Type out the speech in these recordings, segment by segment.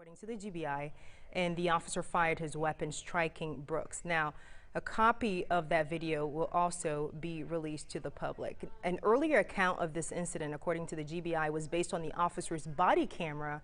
According to the GBI, and the officer fired his weapon, striking Brooks. Now, a copy of that video will also be released to the public. An earlier account of this incident, according to the GBI, was based on the officer's body camera,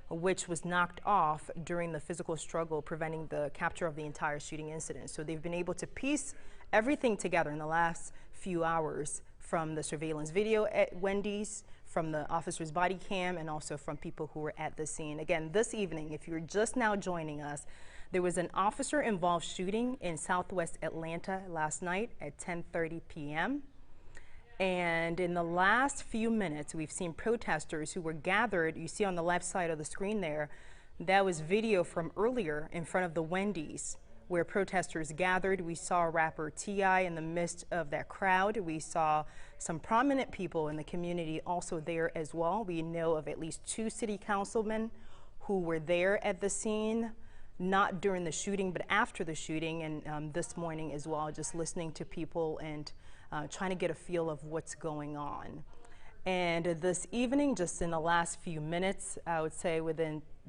which was knocked off during the physical struggle, preventing the capture of the entire shooting incident. So they've been able to piece everything together in the last few hours from the surveillance video at Wendy's, from the officer's body cam, and also from people who were at the scene. Again, this evening, if you're just now joining us, there was an officer-involved shooting in Southwest Atlanta last night at 10:30 p.m. And in the last few minutes, we've seen protesters who were gathered. You see on the left side of the screen there, that was video from earlier in front of the Wendy's, where protesters gathered. We saw rapper T.I. in the midst of that crowd. We saw some prominent people in the community also there as well. We know of at least 2 city councilmen who were there at the scene, not during the shooting, but after the shooting, and this morning as well, just listening to people and trying to get a feel of what's going on. And this evening, just in the last few minutes, I would say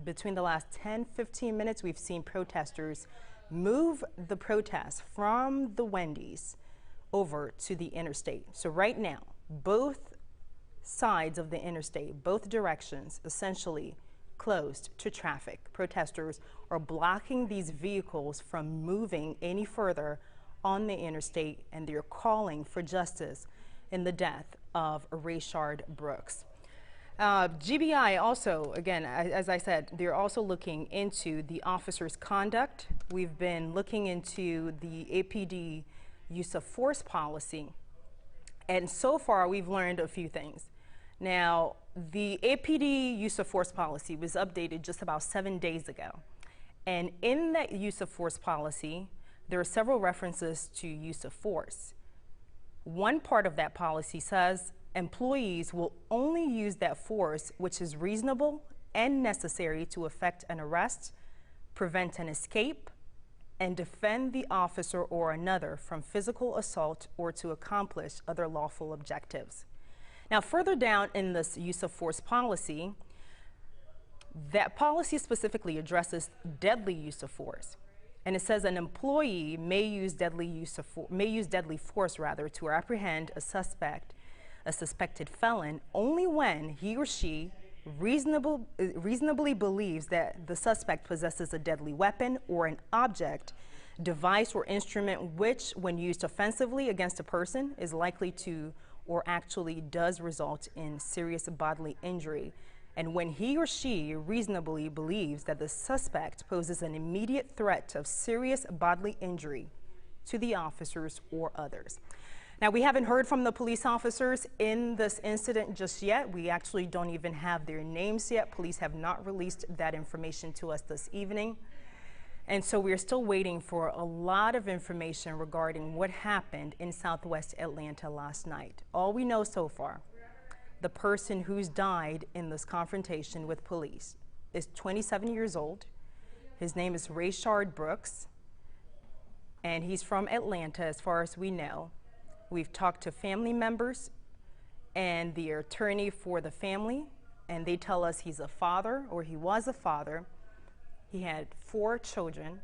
between the last 10-15 minutes, we've seen protesters move the protest from the Wendy's over to the interstate. So right now, both sides of the interstate, both directions, essentially closed to traffic. Protesters are blocking these vehicles from moving any further on the interstate, and they're calling for justice in the death of Rayshard Brooks. GBI also, again, as I said, they're also looking into the officer's conduct. We've been looking into the APD use of force policy, and so far we've learned a few things. Now, the APD use of force policy was updated just about 7 days ago, and in that use of force policy, there are several references to use of force. One part of that policy says employees will only use that force which is reasonable and necessary to effect an arrest, prevent an escape, and defend the officer or another from physical assault or to accomplish other lawful objectives. Now, further down in this use of force policy, that policy specifically addresses deadly use of force. And it says an employee may use deadly force to apprehend a suspected felon only when he or she reasonably believes that the suspect possesses a deadly weapon or an object, device, or instrument which, when used offensively against a person, is likely to or actually does result in serious bodily injury, and when he or she reasonably believes that the suspect poses an immediate threat of serious bodily injury to the officers or others. Now, we haven't heard from the police officers in this incident just yet. We actually don't even have their names yet. Police have not released that information to us this evening. And so we're still waiting for a lot of information regarding what happened in Southwest Atlanta last night. All we know so far, the person who's died in this confrontation with police is 27 years old. His name is Rayshard Brooks, and he's from Atlanta as far as we know. We've talked to family members and the attorney for the family, and they tell us he's a father, or he was a father. He had 4 children,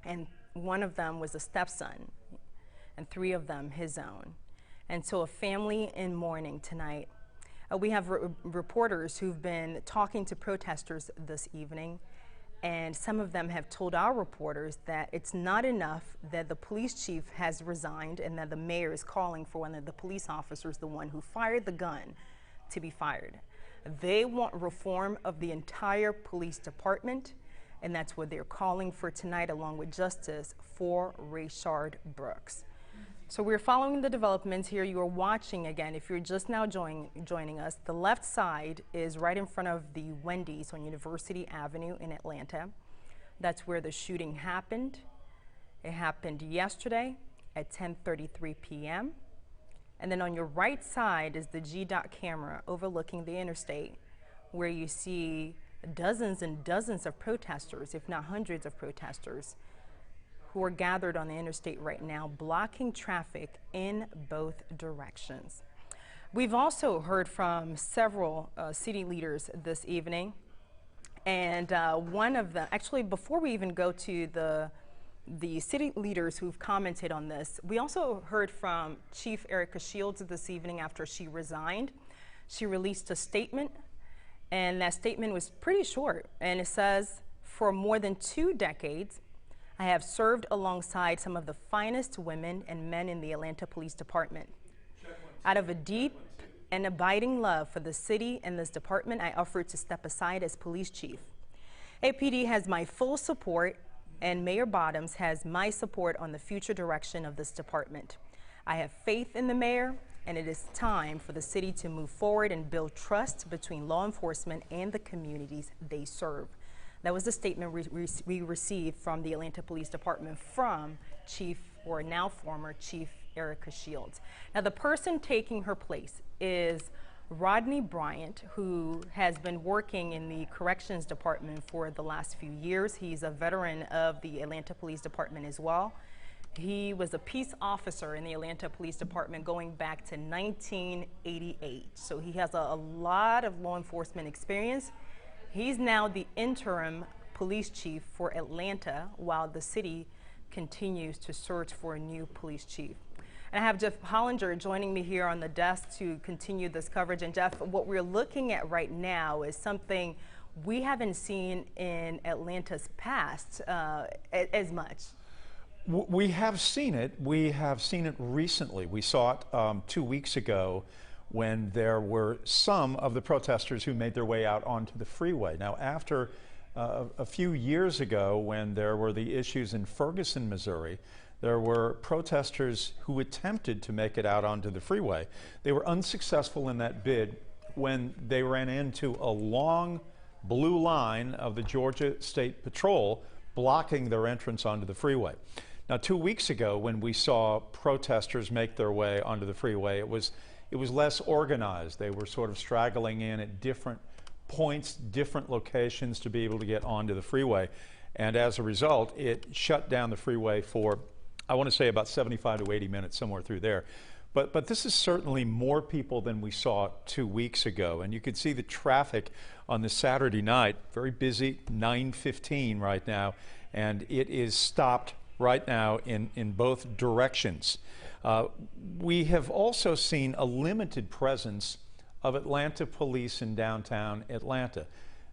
and one of them was a stepson, and 3 of them his own. And so a family in mourning tonight. We have reporters who've been talking to protesters this evening, and some of them have told our reporters that it's not enough that the police chief has resigned and that the mayor is calling for one of the police officers, the one who fired the gun, to be fired. They want reform of the entire police department, and that's what they're calling for tonight, along with justice for Rayshard Brooks. So we're following the developments here. You're watching, again, if you're just now joining us, the left side is right in front of the Wendy's on University Avenue in Atlanta. That's where the shooting happened. It happened yesterday at 10:33 p.m. And then on your right side is the G-Dot camera overlooking the interstate, where you see dozens and dozens of protesters, if not hundreds of protesters, who are gathered on the interstate right now, blocking traffic in both directions. We've also heard from several city leaders this evening, And one of them, actually, before we even go to the city leaders who've commented on this, we also heard from Chief Erica Shields this evening after she resigned. She released a statement, and that statement was pretty short. And it says, "For more than 2 decades, I have served alongside some of the finest women and men in the Atlanta Police Department. Out of a deep and abiding love for the city and this department, I offered to step aside as police chief. APD has my full support, and Mayor Bottoms has my support on the future direction of this department. I have faith in the mayor, and it is time for the city to move forward and build trust between law enforcement and the communities they serve." That was the statement we received from the Atlanta Police Department from Chief, or now former Chief, Erica Shields. Now, the person taking her place is Rodney Bryant, who has been working in the Corrections Department for the last few years. He's a veteran of the Atlanta Police Department as well. He was a peace officer in the Atlanta Police Department going back to 1988. So he has a lot of law enforcement experience. He's now the interim police chief for Atlanta while the city continues to search for a new police chief. And I have Jeff Hollinger joining me here on the desk to continue this coverage. And Jeff, what we're looking at right now is something we haven't seen in Atlanta's past as much. We have seen it. We have seen it recently. We saw it 2 weeks ago when there were some of the protesters who made their way out onto the freeway. Now, after a few years ago, when there were the issues in Ferguson, Missouri, there were protesters who attempted to make it out onto the freeway. They were unsuccessful in that bid when they ran into a long blue line of the Georgia State Patrol blocking their entrance onto the freeway. Now, 2 weeks ago, when we saw protesters make their way onto the freeway, it was less organized. They were sort of straggling in at different points, different locations to be able to get onto the freeway. And as a result, it shut down the freeway for, I want to say, about 75 to 80 minutes, somewhere through there. But this is certainly more people than we saw 2 weeks ago. And you could see the traffic on this Saturday night, very busy, 9:15 right now, and it is stopped right now in both directions. We have also seen a limited presence of Atlanta police in downtown Atlanta.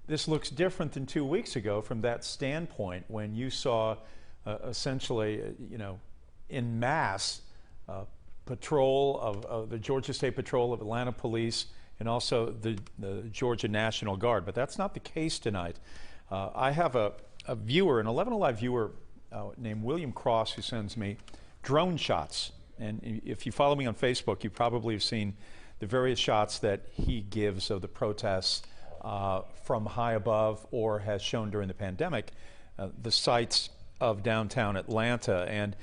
This looks different than 2 weeks ago from that standpoint, when you saw essentially, in mass patrol of the Georgia State Patrol, of Atlanta Police, and also the Georgia National Guard. But that's not the case tonight. I have a viewer, an 11 Alive viewer named William Cross, who sends me drone shots. And if you follow me on Facebook, you probably have seen the various shots that he gives of the protests from high above, or has shown during the pandemic, the sights of downtown Atlanta. And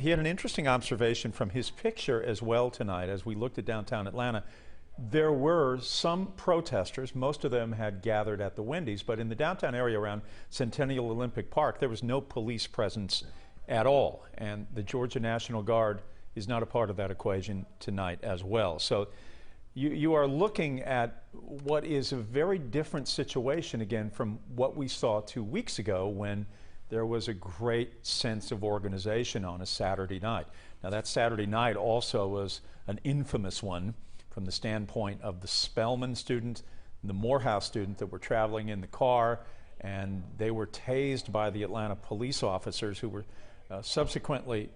he had an interesting observation from his picture as well tonight. As we looked at downtown Atlanta, there were some protesters. Most of them had gathered at the Wendy's, but in the downtown area around Centennial Olympic Park, there was no police presence at all. And the Georgia National Guard is not a part of that equation tonight as well. So you are looking at what is a very different situation, again, from what we saw 2 weeks ago, when there was a great sense of organization on a Saturday night. Now, that Saturday night also was an infamous one from the standpoint of the Spelman student and the Morehouse student that were traveling in the car, and they were tased by the Atlanta police officers, who were subsequently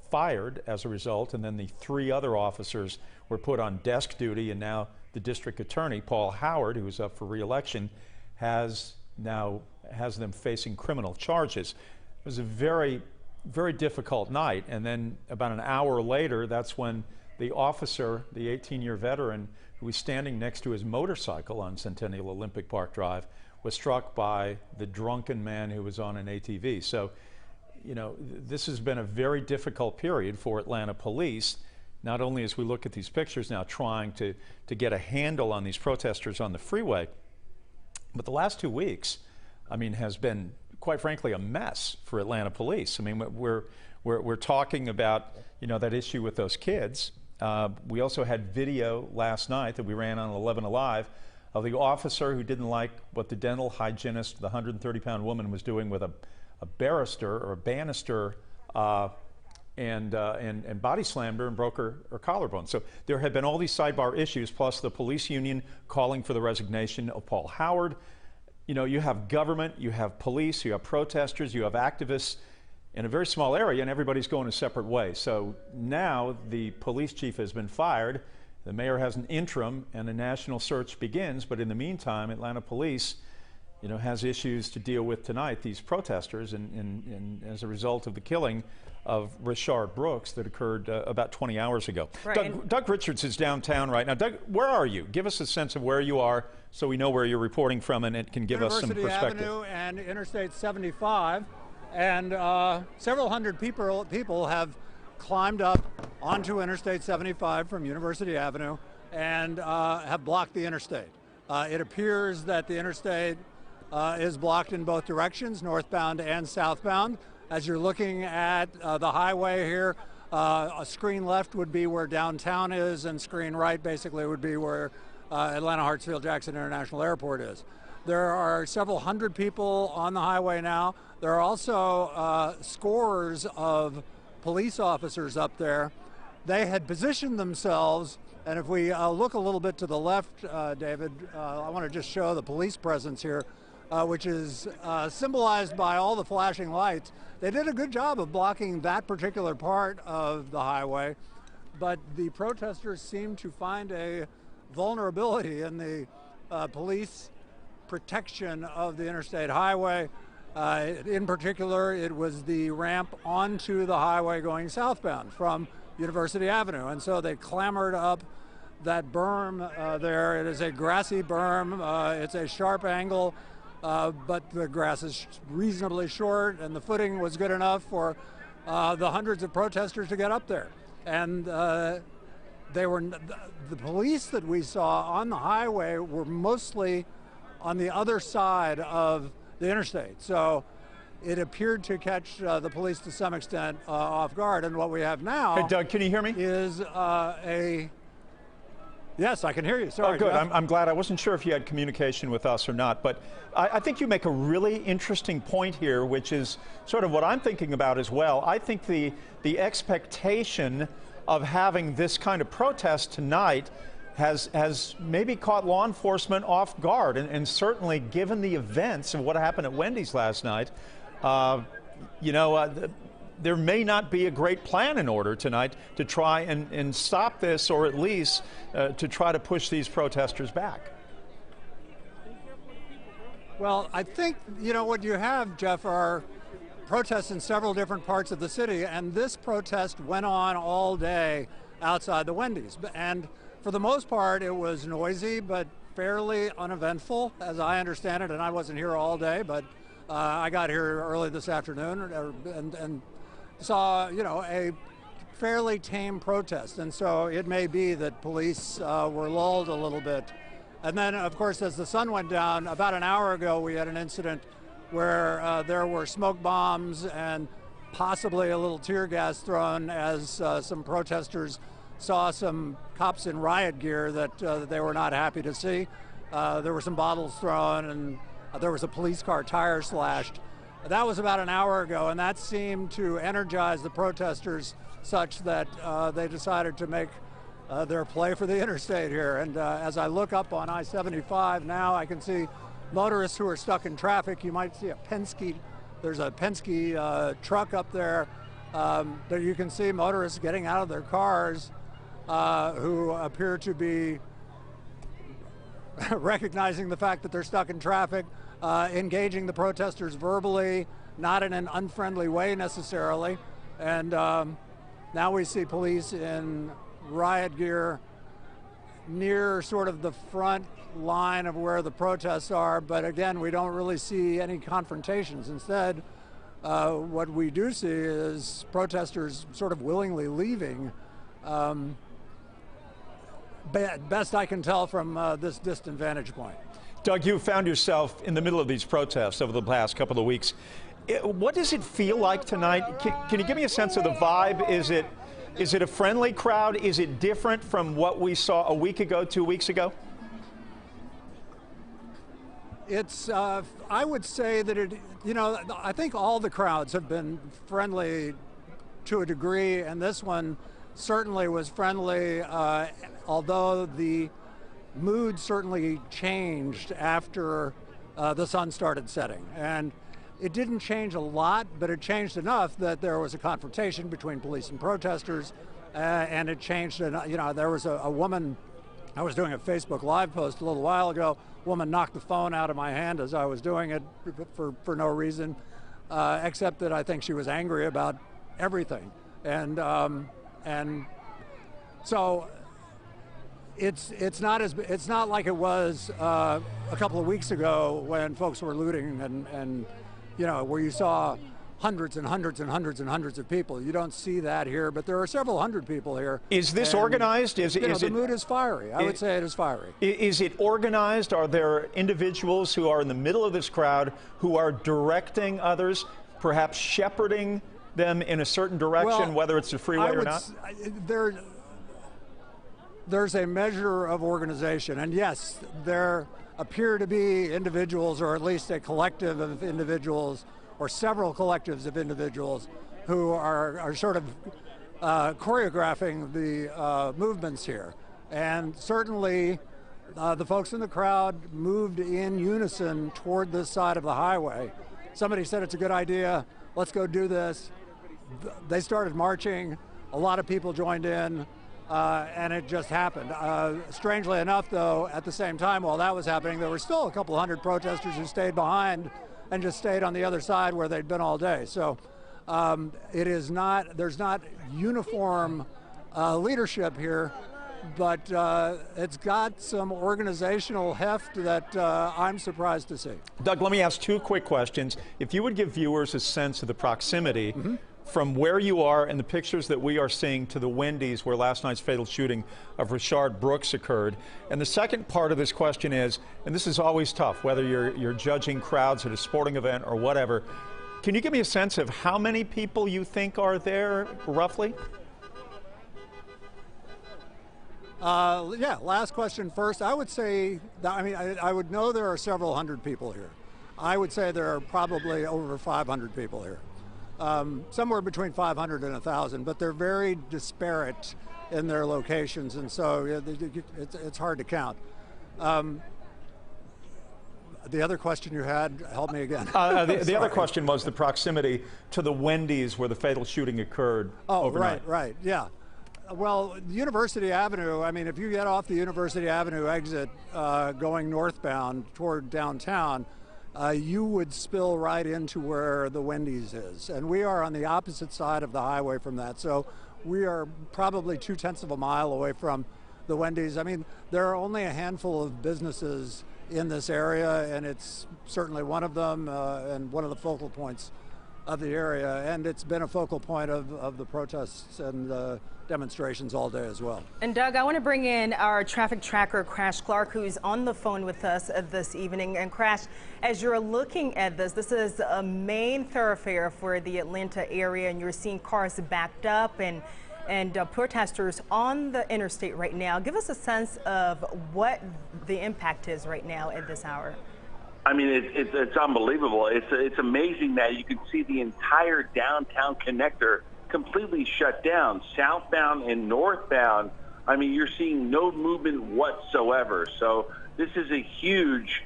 fired as a result. And then the 3 other officers were put on desk duty, and now the district attorney, Paul Howard, who is up for re-election, has them facing criminal charges. It was a very, very difficult night. And then about an hour later, that's when the officer, the 18-year veteran, who was standing next to his motorcycle on Centennial Olympic Park Drive, was struck by the drunken man who was on an ATV. So, this has been a very difficult period for Atlanta police, not only as we look at these pictures now, trying to get a handle on these protesters on the freeway, but the last 2 weeks, has been, quite frankly, a mess for Atlanta police. We're talking about, that issue with those kids. We also had video last night that we ran on 11 Alive of the officer who didn't like what the dental hygienist, the 130-pound woman, was doing with a barrister or a banister, and body slammed her and broke her collarbone. So there have been all these sidebar issues, plus the police union calling for the resignation of Paul Howard. You know, you have government, you have police, you have protesters, you have activists in a very small area, and everybody's going a separate way. So now the police chief has been fired, the mayor has an interim, and a national search begins. But in the meantime, Atlanta police, you know, has issues to deal with tonight, these protesters, and as a result of the killing of Rayshard Brooks that occurred about 20 hours ago. Right. Doug Richards is downtown right now. Doug, where are you? Give us a sense of where you are so we know where you're reporting from, and it can give us some perspective. University Avenue and Interstate 75, and several hundred people have climbed up onto Interstate 75 from University Avenue and have blocked the interstate. It appears that the interstate is blocked in both directions, northbound and southbound. As you're looking at the highway here, a screen left would be where downtown is, and screen right basically would be where Atlanta Hartsfield-Jackson International Airport is. There are several hundred people on the highway now. There are also scores of police officers up there. They had positioned themselves, and if we look a little bit to the left, David, I want to just show the police presence here, which is symbolized by all the flashing lights. They did a good job of blocking that particular part of the highway, but the protesters seem to find a vulnerability in the police protection of the interstate highway. In particular, it was the ramp onto the highway going southbound from University Avenue, and so they clambered up that berm there. It is a grassy berm. It's a sharp angle, but the grass is reasonably short, and the footing was good enough for the hundreds of protesters to get up there. And the police that we saw on the highway were mostly on the other side of the interstate. So it appeared to catch the police to some extent off guard. And what we have now... Hey, Doug, can you hear me? ...is Yes, I can hear you. Sorry. Oh, good. I'm glad. I wasn't sure if you had communication with us or not, but I think you make a really interesting point here, which is sort of what I'm thinking about as well. I think the expectation of having this kind of protest tonight has maybe caught law enforcement off guard, and certainly given the events of what happened at Wendy's last night, there may not be a great plan in order tonight to try and stop this, or at least to try to push these protesters back. Well, I think, what you have, Jeff, are protests in several different parts of the city, and this protest went on all day outside the Wendy's. And for the most part, it was noisy, but fairly uneventful, as I understand it, and I wasn't here all day, but I got here early this afternoon and saw, a fairly tame protest. And so it may be that police were lulled a little bit. And then, of course, as the sun went down, about an hour ago, we had an incident where there were smoke bombs and possibly a little tear gas thrown as some protesters saw some cops in riot gear that they were not happy to see. There were some bottles thrown, and there was a police car tire slashed. That was about an hour ago, and that seemed to energize the protesters such that they decided to make their play for the interstate here. And as I look up on I-75 now, I can see motorists who are stuck in traffic. You might see there's a Penske truck up there, but you can see motorists getting out of their cars who appear to be recognizing the fact that they're stuck in traffic, engaging the protesters verbally, not in an unfriendly way necessarily. And now we see police in riot gear near sort of the front line of where the protests are, but again, we don't really see any confrontations. Instead, what we do see is protesters sort of willingly leaving. Best I can tell from this distant vantage point. Doug, you found yourself in the middle of these protests over the past couple of weeks. What does it feel like tonight? Can you give me a sense of the vibe? Is it a friendly crowd? Is it different from what we saw a week ago, 2 weeks ago? It's, I would say that I think all the crowds have been friendly to a degree, and this one certainly was friendly, although the mood certainly changed after the sun started setting. And it didn't change a lot, but it changed enough that there was a confrontation between police and protesters, and it changed, there was a woman. I was doing a Facebook Live post a little while ago. A woman knocked the phone out of my hand as I was doing it for no reason, except that I think she was angry about everything. And so it's not like it was a couple of weeks ago when folks were looting and where you saw hundreds and hundreds and hundreds and hundreds of people. You don't see that here, but there are several hundred people here. Is this organized? The mood is fiery. I would say it is fiery. Is it organized? Are there individuals who are in the middle of this crowd who are directing others, perhaps shepherding them in a certain direction, whether it's the freeway or not? There's a measure of organization, and yes, there appear to be individuals, or at least a collective of individuals, or several collectives of individuals who are sort of choreographing the movements here. And certainly the folks in the crowd moved in unison toward this side of the highway. Somebody said it's a good idea, let's go do this. They started marching, a lot of people joined in, and it just happened. Strangely enough, though, at the same time while that was happening, there were still a couple hundred protesters who stayed behind and just stayed on the other side where they'd been all day. So there's not uniform leadership here, but it's got some organizational heft that I'm surprised to see. Doug, let me ask two quick questions. If you would give viewers a sense of the proximity from where you are and the pictures that we are seeing to the Wendy's where last night's fatal shooting of Rayshard Brooks occurred. And the second part of this question is, and this is always tough, whether you're judging crowds at a sporting event or whatever, can you give me a sense of how many people you think are there, roughly? Yeah, last question first. I would say, I would know there are several hundred people here. I would say there are probably over 500 people here. Somewhere between 500 and 1,000, but they're very disparate in their locations, and so it's hard to count. The other question you had, help me again. The other question was the proximity to the Wendy's where the fatal shooting occurred overnight. Right, yeah. Well, University Avenue, if you get off the University Avenue exit going northbound toward downtown, you would spill right into where the Wendy's is. And we are on the opposite side of the highway from that. So we are probably 0.2 of a mile away from the Wendy's. There are only a handful of businesses in this area, and it's certainly one of them and one of the focal points of the area. And it's been a focal point of the protests and the demonstrations all day as well. And Doug, I want to bring in our traffic tracker, Crash Clark, who's on the phone with us this evening. And Crash, as you're looking at this is a main thoroughfare for the Atlanta area, and you're seeing cars backed up and protesters on the interstate right now. Give us a sense of what the impact is right now at this hour. It's unbelievable. It's amazing that you can see the entire downtown connector completely shut down, southbound and northbound. You're seeing no movement whatsoever. So this is a huge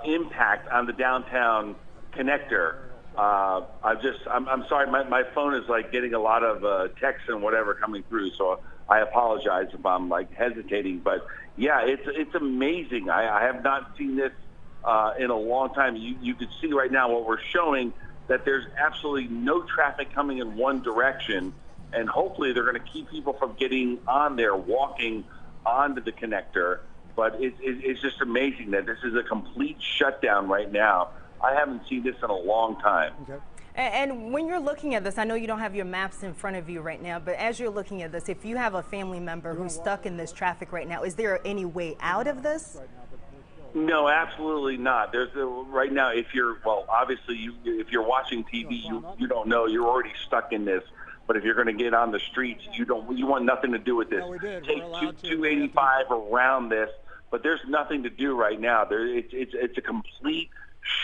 impact on the downtown connector. I'm sorry, my phone is getting a lot of texts and whatever coming through, so I apologize if I'm hesitating. But yeah, it's amazing. I have not seen this in a long time. You can see right now what we're showing, that there's absolutely no traffic coming in one direction, and hopefully they're going to keep people from getting on there, walking onto the connector. But it's just amazing that this is a complete shutdown right now. I haven't seen this in a long time. Okay. And when you're looking at this, I know you don't have your maps in front of you right now, but as you're looking at this, if you have a family member who's stuck in this traffic right now, is there any way out of this? No, absolutely not. Right now, if you're watching TV, you don't know. You're already stuck in this. But if you're going to get on the streets, you want nothing to do with this. No, we did. Take 285 around this. but there's nothing to do right now. It's a complete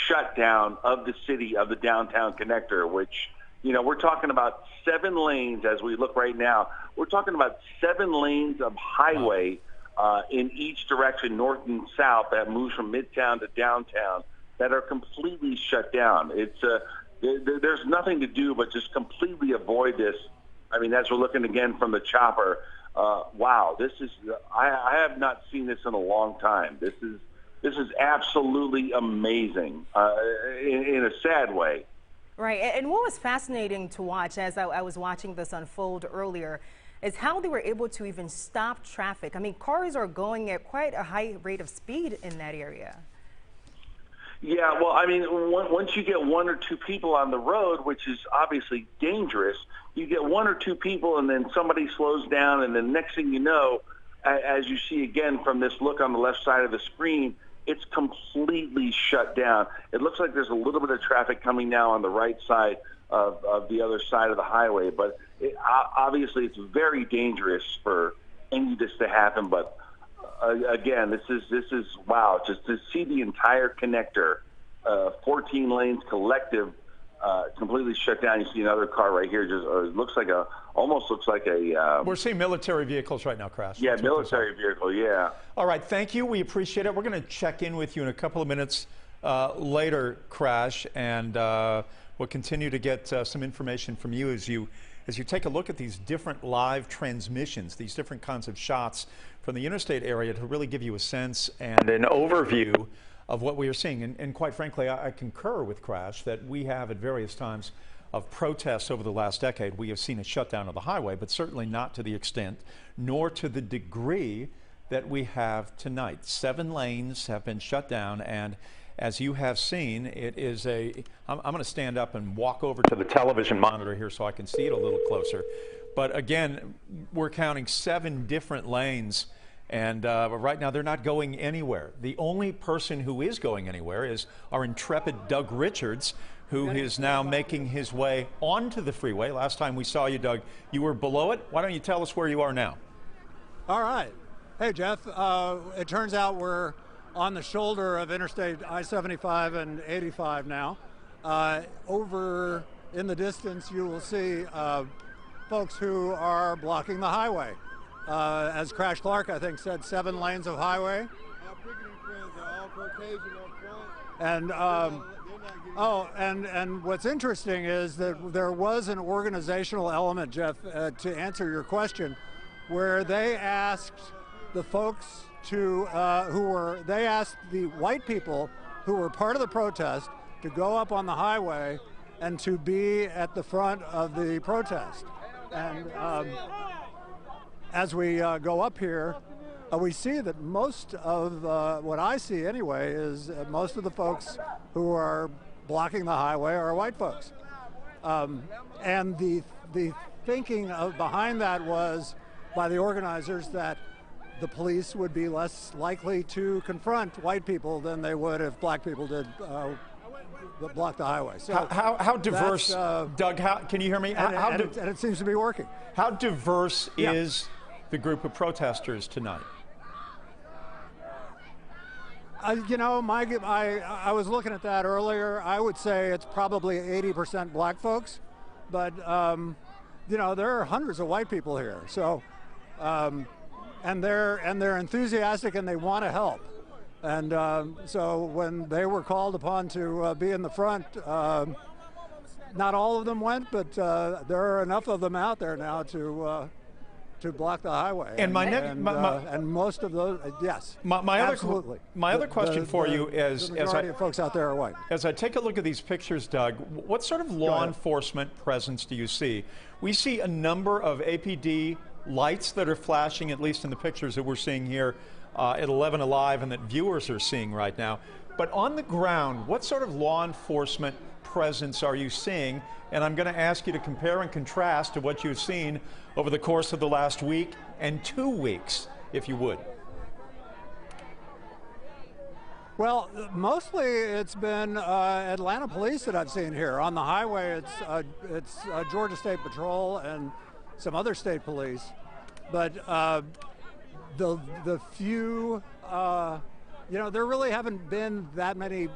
shutdown of the city, of the downtown connector, which, you know, we're talking about 7 lanes as we look right now. We're talking about 7 lanes of highway in each direction, north and south, that moves from Midtown to downtown, that are completely shut down. There's nothing to do but just completely avoid this. I mean, as we're looking again from the chopper, wow, I have not seen this in a long time. This is absolutely amazing in a sad way. Right, and what was fascinating to watch as I was watching this unfold earlier is how they were able to even stop traffic. I mean, cars are going at quite a high rate of speed in that area. Yeah, well, I mean, once you get 1 or 2 people on the road, which is obviously dangerous, you get 1 or 2 people and then somebody slows down, and then next thing you know, as you see again from this look on the left side of the screen, it's completely shut down. It looks like there's a little bit of traffic coming now on the right side of the other side of the highway, but obviously it's very dangerous for any of this to happen. But again, this is wow, just to see the entire connector, 14 lanes collective, completely shut down. You see another car right here, it looks like almost looks like a... We're seeing military vehicles right now, Crash. Yeah, military vehicle, yeah. All right, thank you. We appreciate it. We're going to check in with you in a couple of minutes later, Crash, and we'll continue to get some information from you as you take a look at these different live transmissions, these different kinds of shots from the interstate area to really give you a sense and an overview of what we are seeing. And quite frankly, I concur with Crash that we have at various times of protests over the last decade, we have seen a shutdown of the highway, but certainly not to the extent nor to the degree that we have tonight. 7 lanes have been shut down, and as you have seen, it is I'm going to stand up and walk over to the television monitor here so I can see it a little closer. But again, we're counting 7 different lanes, and right now they're not going anywhere. The only person who is going anywhere is our intrepid Doug Richards, who is now making his way onto the freeway. Last time we saw you, Doug, you were below it. Why don't you tell us where you are now? All right. Hey, Jeff. It turns out we're on the shoulder of Interstate I-75 and 85 now. Over in the distance, you will see folks who are blocking the highway. As Crash Clark, I think, said, 7 lanes of highway. Our picketing friends are all Caucasian up front. And what's interesting is that there was an organizational element, Jeff, to answer your question, where they asked the folks they asked the white people who were part of the protest to go up on the highway and to be at the front of the protest. And as we go up here, we see that most of what I see anyway is most of the folks who are blocking the highway are white folks. And the thinking behind that was by the organizers that the police would be less likely to confront white people than they would if black people did block the highway. So how diverse, Doug, can you hear me? And it seems to be working. How diverse is the group of protesters tonight? You know, I was looking at that earlier. I would say it's probably 80% black folks, but you know, there are hundreds of white people here. So, and they're enthusiastic and they want to help. And so when they were called upon to be in the front, not all of them went, but there are enough of them out there now to block the highway. And and most of those, yes, absolutely. My other question for you is, the majority of folks out there are white. As I take a look at these pictures, Doug, what sort of law enforcement presence do you see? We see a number of APD lights that are flashing, at least in the pictures that we're seeing here at 11 Alive and that viewers are seeing right now. But on the ground, what sort of law enforcement presence are you seeing? And I'm going to ask you to compare and contrast to what you've seen over the course of the last week and 2 weeks, if you would. Well, mostly it's been Atlanta police that I've seen here. On the highway, it's Georgia State Patrol and some other state police. But the few you know, there really haven't been that many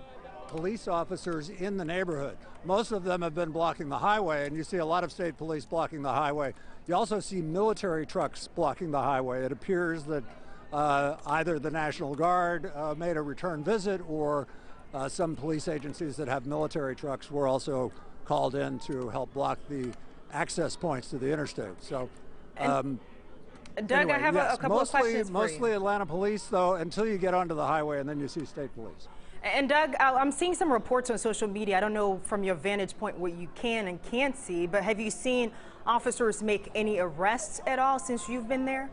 police officers in the neighborhood. Most of them have been blocking the highway, and you see a lot of state police blocking the highway. You also see military trucks blocking the highway. It appears that either the National Guard made a return visit, or some police agencies that have military trucks were also called in to help block the access points to the interstate. So, Doug, anyway, I have yes, a couple of questions for mostly you. Atlanta police, though, until you get onto the highway, and then you see state police. And Doug, I'm seeing some reports on social media. I don't know from your vantage point what you can and can't see, but have you seen officers make any arrests at all since you've been there?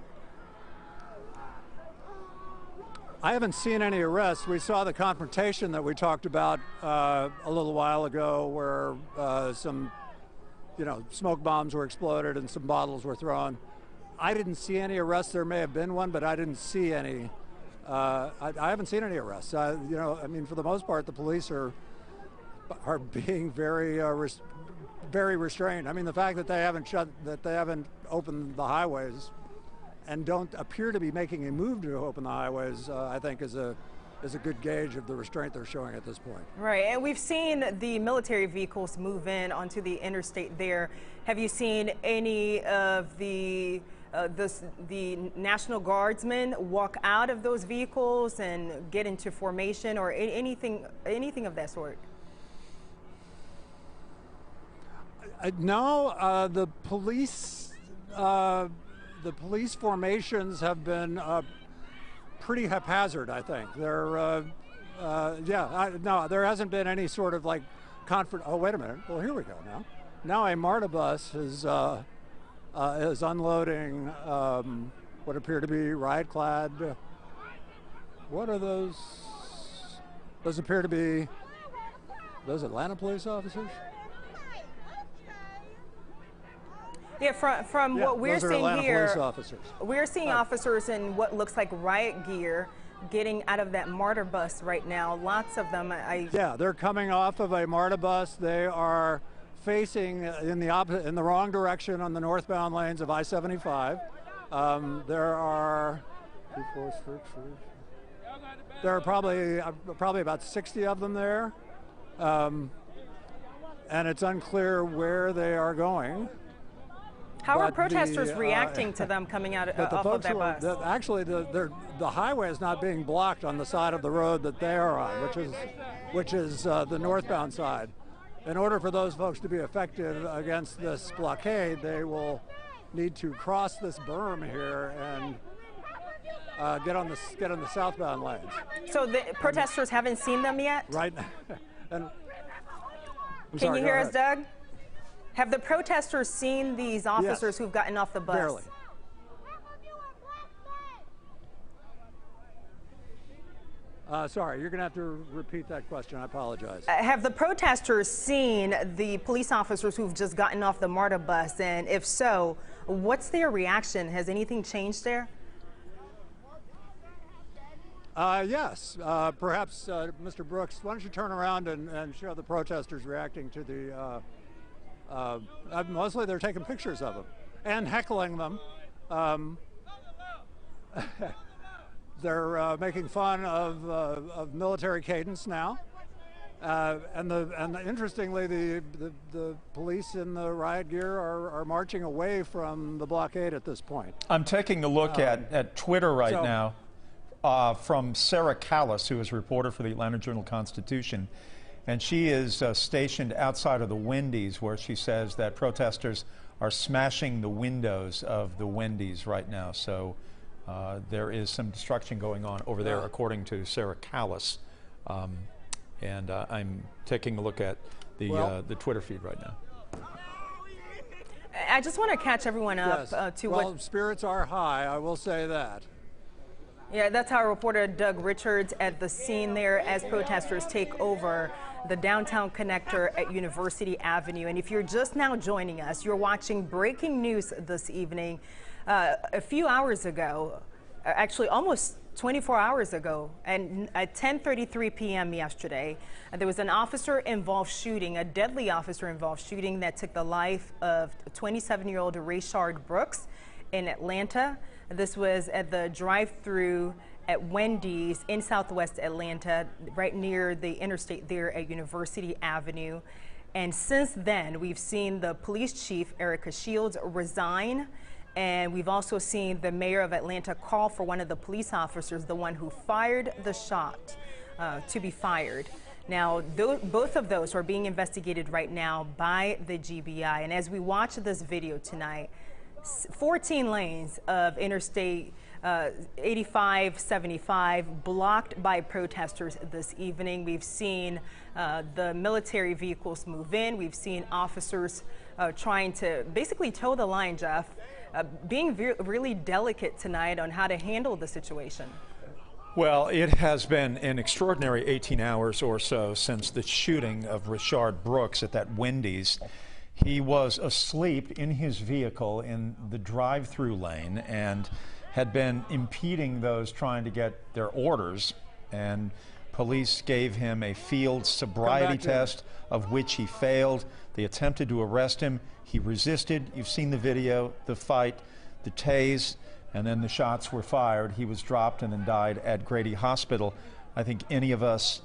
I haven't seen any arrests. We saw the confrontation that we talked about a little while ago, where some, you know, smoke bombs were exploded and some bottles were thrown. I didn't see any arrests. There may have been one, but I didn't see any. I haven't seen any arrests. You know, I mean, for the most part, the police are being very restrained. I mean, the fact that they haven't opened the highways and don't appear to be making a move to open the highways, I think is a good gauge of the restraint they're showing at this point. Right, and we've seen the military vehicles move in onto the interstate there. Have you seen any of the National Guardsmen walk out of those vehicles and get into formation, or anything of that sort? No, the police formations have been pretty haphazard, I think. They're, no, there hasn't been any sort of like oh, wait a minute. Well, here we go now. Now a MARTA bus is unloading what appear to be riot-clad. What are those? Those appear to be those Atlanta police officers? Yeah, from what we're seeing here, we're seeing officers in what looks like riot gear getting out of that MARTA bus right now. Lots of them. Yeah, they're coming off of a MARTA bus. They are facing in the wrong direction on the northbound lanes of I-75. There are probably about 60 of them there, and it's unclear where they are going. How are protesters reacting to them coming out off of that bus? Actually, the highway is not being blocked on the side of the road that they are on, which is the northbound side. In order for those folks to be effective against this blockade, they will need to cross this berm here and get on the southbound lanes. So the protesters haven't seen them yet? Right. Can you hear us, Doug? Have the protesters seen these officers who've gotten off the bus? Barely. Sorry, you're going to have to repeat that question. I apologize. Have the protesters seen the police officers who've just gotten off the MARTA bus? And if so, what's their reaction? Has anything changed there? Yes. Perhaps, Mr. Brooks, why don't you turn around and show the protesters reacting to the... mostly they're taking pictures of them and heckling them. They're making fun of military cadence now, and interestingly, the police in the riot gear are marching away from the blockade at this point. I'm taking a look at Twitter right now from Sarah Callis, who is a reporter for the Atlanta Journal-Constitution. And she is stationed outside of the Wendy's, where she says that protesters are smashing the windows of the Wendy's right now. So there is some destruction going on over there, according to Sarah Callis. And I'm taking a look at the Twitter feed right now. I just want to catch everyone up to what... spirits are high, I will say that. Yeah, that's our reporter Doug Richards at the scene there as protesters take over the downtown connector at University Avenue. And if you're just now joining us, you're watching breaking news this evening. A few hours ago, actually almost 24 hours ago, and at 10:33 p.m. yesterday, there was an officer-involved shooting, a deadly officer-involved shooting that took the life of 27-year-old Rayshard Brooks in Atlanta. This was at the drive-through at Wendy's in Southwest Atlanta, right near the interstate there at University Avenue. And since then, we've seen the police chief, Erica Shields, resign. And we've also seen the mayor of Atlanta call for one of the police officers, the one who fired the shot, to be fired. Now, both of those are being investigated right now by the GBI. And as we watch this video tonight, 14 lanes of Interstate 85-75 blocked by protesters this evening. We've seen the military vehicles move in. We've seen officers trying to basically toe the line, Jeff, being really delicate tonight on how to handle the situation. Well, it has been an extraordinary 18 hours or so since the shooting of Rayshard Brooks at that Wendy's. He was asleep in his vehicle in the drive-through lane and had been impeding those trying to get their orders, and police gave him a field sobriety test, of which he failed. They attempted to arrest him. He resisted. You've seen the video, the fight, the tase, and then the shots were fired. He was dropped and then died at Grady Hospital. I think any of us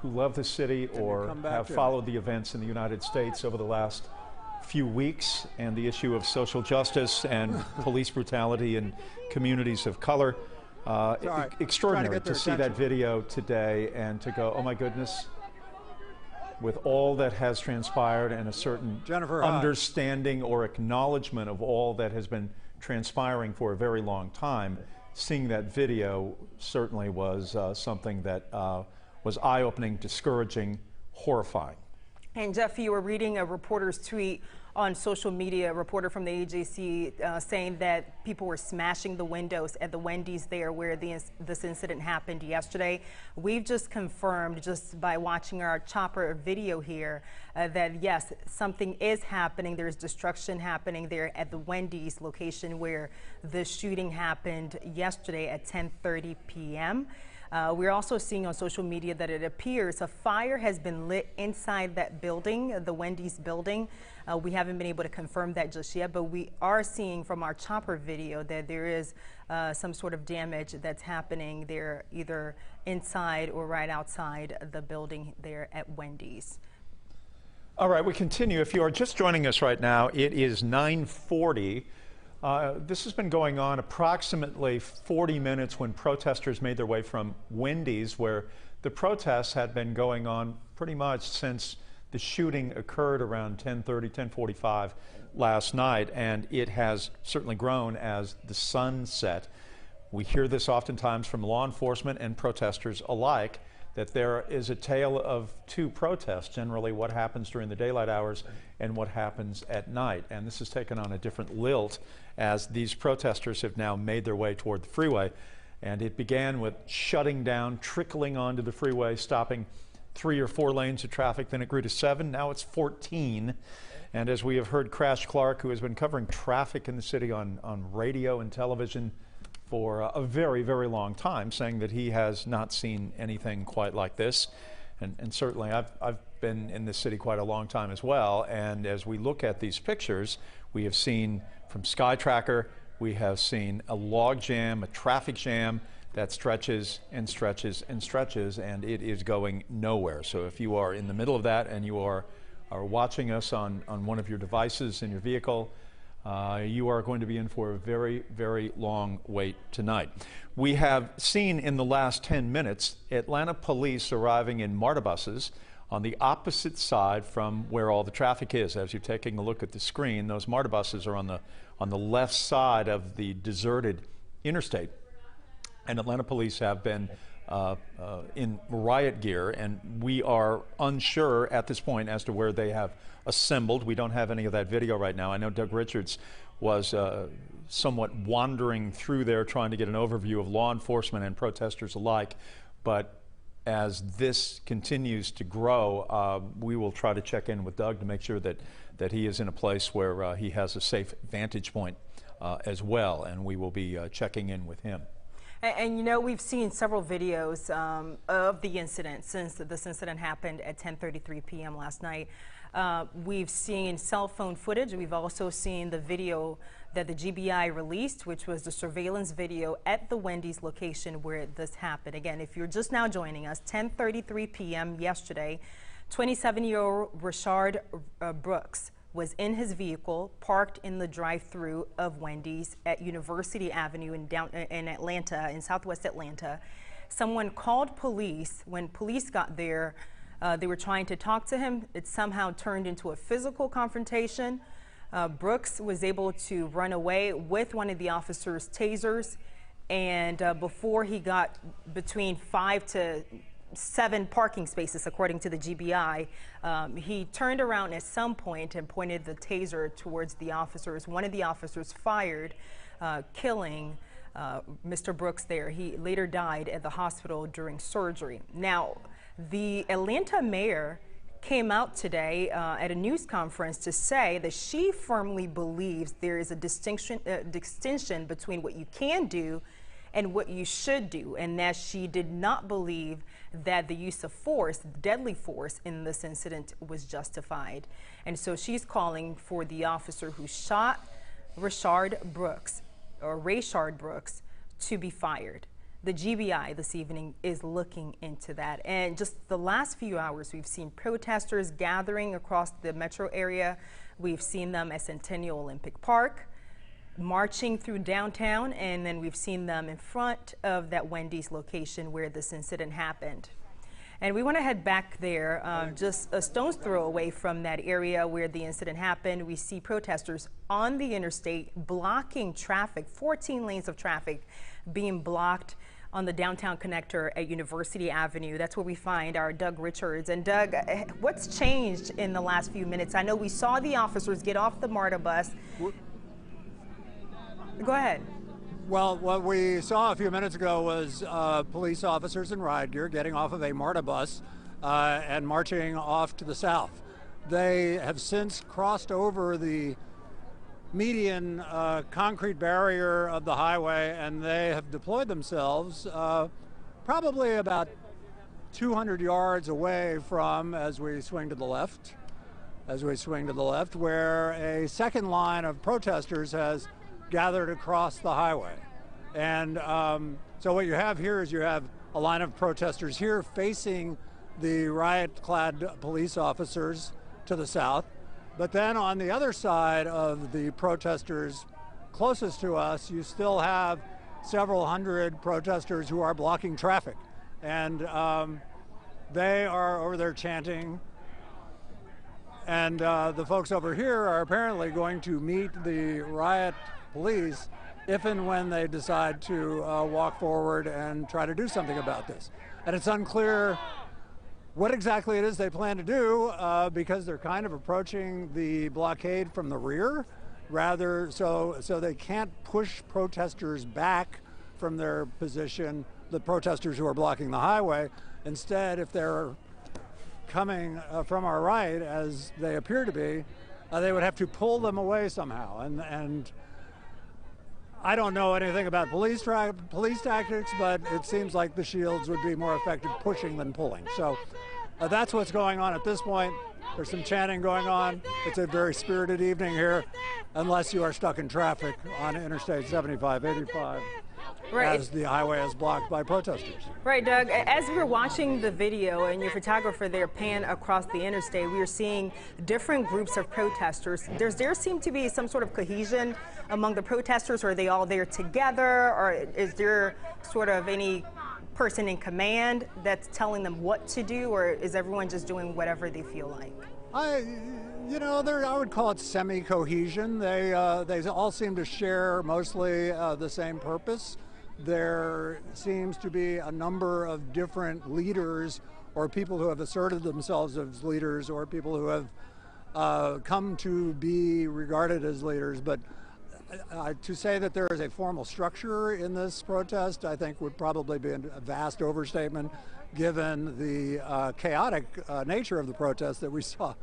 who love the city or have followed the events in the United States over the last few weeks and the issue of social justice and police brutality in communities of color, extraordinary to see that video today and to go, oh my goodness, with all that has transpired and a certain understanding or acknowledgement of all that has been transpiring for a very long time, seeing that video certainly was something that was eye-opening, discouraging, horrifying. And Jeff, you were reading a reporter's tweet on social media, a reporter from the AJC saying that people were smashing the windows at the Wendy's there where this incident happened yesterday. We've just confirmed, just by watching our chopper video here, that yes, something is happening. There's destruction happening there at the Wendy's location where the shooting happened yesterday at 10:30 p.m. We're also seeing on social media that it appears a fire has been lit inside that building, the Wendy's building. We haven't been able to confirm that just yet, but we are seeing from our chopper video that there is some sort of damage that's happening there, either inside or right outside the building there at Wendy's. All right, we continue. If you are just joining us right now, it is 9:40. This has been going on approximately 40 minutes when protesters made their way from Wendy's, where the protests had been going on pretty much since the shooting occurred around 10:30, 10:45 last night, and it has certainly grown as the sun set. We hear this oftentimes from law enforcement and protesters alike, that there is a tale of two protests, generally what happens during the daylight hours and what happens at night. And this has taken on a different lilt as these protesters have now made their way toward the freeway. And it began with shutting down, trickling onto the freeway, stopping 3 or 4 lanes of traffic. Then it grew to 7. Now it's 14. And as we have heard Crash Clark, who has been covering traffic in the city on radio and television for a very, very long time, saying that he has not seen anything quite like this. And certainly I've been in this city quite a long time as well. And as we look at these pictures, we have seen from Sky Tracker, we have seen a log jam, a traffic jam that stretches and stretches and stretches, and it is going nowhere. So if you are in the middle of that and you are watching us on one of your devices in your vehicle, you are going to be in for a very, very long wait tonight. We have seen in the last 10 minutes Atlanta police arriving in MARTA buses on the opposite side from where all the traffic is. As you're taking a look at the screen, those MARTA buses are on the left side of the deserted interstate. And Atlanta police have been in riot gear, and we are unsure at this point as to where they have assembled. We don't have any of that video right now. I know Doug Richards was somewhat wandering through there trying to get an overview of law enforcement and protesters alike, but as this continues to grow, we will try to check in with Doug to make sure that he is in a place where he has a safe vantage point as well, and we will be checking in with him. And you know, we've seen several videos of the incident since this incident happened at 10:33 p.m. last night. We've seen cell phone footage. We've also seen the video that the GBI released, which was the surveillance video at the Wendy's location where this happened. Again, if you're just now joining us, 10:33 p.m. yesterday, 27-year-old Rayshard Brooks was in his vehicle parked in the drive-thru of Wendy's at University Avenue in Atlanta, in Southwest Atlanta. Someone called police. When police got there, they were trying to talk to him. It somehow turned into a physical confrontation. Brooks was able to run away with one of the officers' tasers, and before he got between 5 to 7 parking spaces, according to the GBI, he turned around at some point and pointed the taser towards the officers. One of the officers fired, killing Mr. Brooks there. He later died at the hospital during surgery. Now, the Atlanta mayor came out today at a news conference to say that she firmly believes there is a distinction between what you can do and what you should do, and that she did not believe that the use of force, deadly force, in this incident was justified. And so she's calling for the officer who shot Rayshard Brooks, to be fired. The GBI this evening is looking into that. And just the last few hours, we've seen protesters gathering across the metro area. We've seen them at Centennial Olympic Park, marching through downtown, and then we've seen them in front of that Wendy's location where this incident happened. And we want to head back there, just a stone's throw away from that area where the incident happened. We see protesters on the interstate blocking traffic, 14 lanes of traffic being blocked on the downtown connector at University Avenue. That's where we find our Doug Richards. And Doug, what's changed in the last few minutes? I know we saw the officers get off the MARTA bus. Go ahead. Well, what we saw a few minutes ago was police officers in riot gear getting off of a MARTA bus and marching off to the south. They have since crossed over the median concrete barrier of the highway, and they have deployed themselves probably about 200 yards away from, as we swing to the left, where a second line of protesters has gathered across the highway. And so what you have here is you have a line of protesters here facing the riot-clad police officers to the south. But then on the other side of the protesters closest to us, you still have several hundred protesters who are blocking traffic. And they are over there chanting. And the folks over here are apparently going to meet the riot police if and when they decide to walk forward and try to do something about this. And it's unclear what exactly it is they plan to do because they're kind of approaching the blockade from the rear, rather so they can't push protesters back from their position, the protesters who are blocking the highway. Instead, if they're coming from our right, as they appear to be, they would have to pull them away somehow. And I don't know anything about police tactics, but it seems like the shields would be more effective pushing than pulling. So that's what's going on at this point. There's some chanting going on. It's a very spirited evening here, unless you are stuck in traffic on Interstate 75, 85. Right. As the highway is blocked by protesters. Right, Doug. As we were watching the video and your photographer there pan across the interstate, we were seeing different groups of protesters. There seem to be some sort of cohesion among the protesters. Are they all there together, or is there sort of any person in command that's telling them what to do, or is everyone just doing whatever they feel like? I would call it semi-cohesion. They all seem to share mostly the same purpose. There seems to be a number of different leaders, or people who have asserted themselves as leaders, or people who have come to be regarded as leaders. But to say that there is a formal structure in this protest, I think would probably be a vast overstatement, given the chaotic nature of the protest that we saw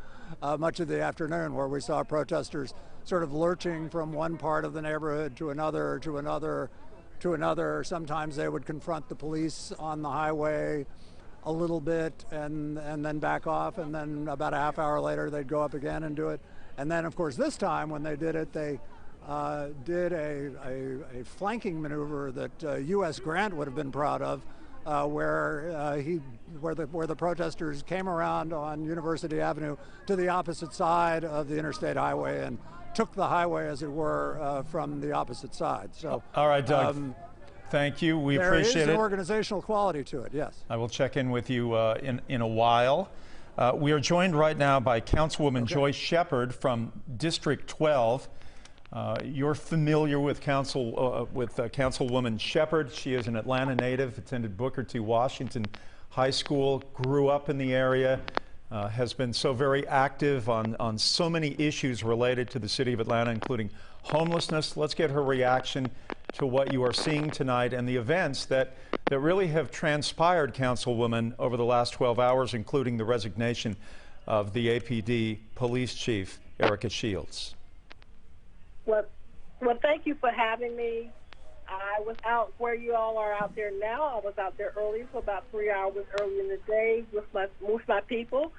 much of the afternoon, where we saw protesters sort of lurching from one part of the neighborhood to another, to another. Sometimes they would confront the police on the highway. a little bit and then back off, and then about a half hour later they'd go up again and do it. And then, of course, this time when they did it, they did a flanking maneuver that U.S. Grant would have been proud of, where the protesters came around on University Avenue to the opposite side of the interstate highway and took the highway, as it were, from the opposite side. So, all right, Doug. Thank you. We appreciate it. There is an organizational quality to it, yes. I will check in with you in a while. We are joined right now by Councilwoman Joyce Shepard from District 12. You're familiar with Councilwoman Shepard. She is an Atlanta native, attended Booker T. Washington High School, grew up in the area, has been so very active on so many issues related to the city of Atlanta, including homelessness. Let's get her reaction to what you are seeing tonight and the events that really have transpired, Councilwoman, over the last 12 hours, including the resignation of the APD Police Chief, Erica Shields. Well, thank you for having me. I was out where you all are out there now. I was out there early for about 3 hours early in the day with my people.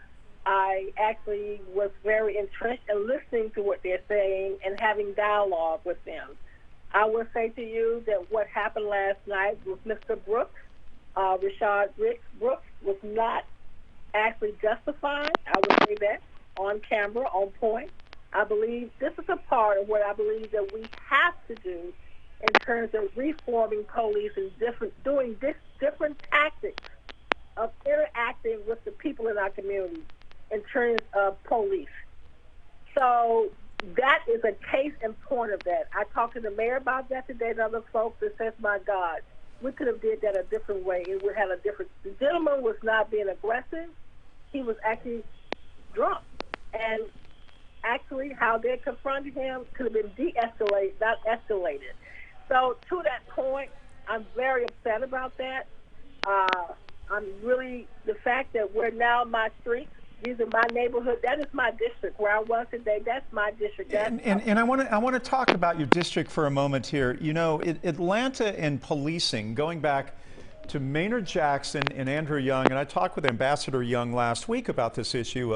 I actually was very entrenched in listening to what they're saying and having dialogue with them. I will say to you that what happened last night with Mr. Brooks, Rayshard Brooks, was not actually justified. I would say that on camera, on point. I believe this is a part of what I believe that we have to do in terms of reforming police and doing different tactics of interacting with the people in our community in terms of police. So that is a case in point of that. I talked to the mayor about that today and other folks that says, my God, we could have did that a different way. It would have a different. The gentleman was not being aggressive. He was actually drunk. And actually how they confronted him could have been de-escalated, not escalated. So to that point, I'm very upset about that. I'm really, the fact that we're now my streets, these are my neighborhood, that is my district. Where I was today, that's my district. And I want to talk about your district for a moment here. You know, Atlanta and policing, going back to Maynard Jackson and Andrew Young, and I talked with Ambassador Young last week about this issue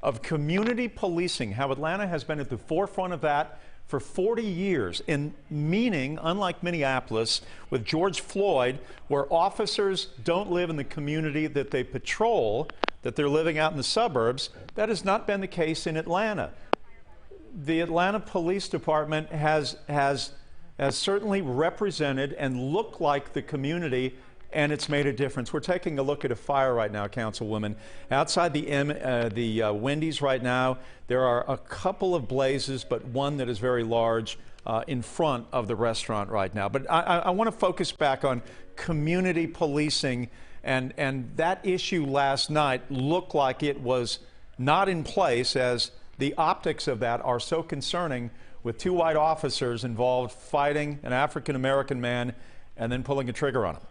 of community policing, how Atlanta has been at the forefront of that for 40 years, in meaning, unlike Minneapolis with George Floyd, where officers don't live in the community that they patrol, that they're living out in the suburbs. That has not been the case in Atlanta. The Atlanta Police Department has certainly represented and looked like the community, and it's made a difference. We're taking a look at a fire right now, Councilwoman. Outside the Wendy's right now, there are a couple of blazes, but one that is very large in front of the restaurant right now. But I want to focus back on community policing, and that issue last night looked like it was not in place, as the optics of that are so concerning, with two white officers involved fighting an African-American man and then pulling a trigger on him.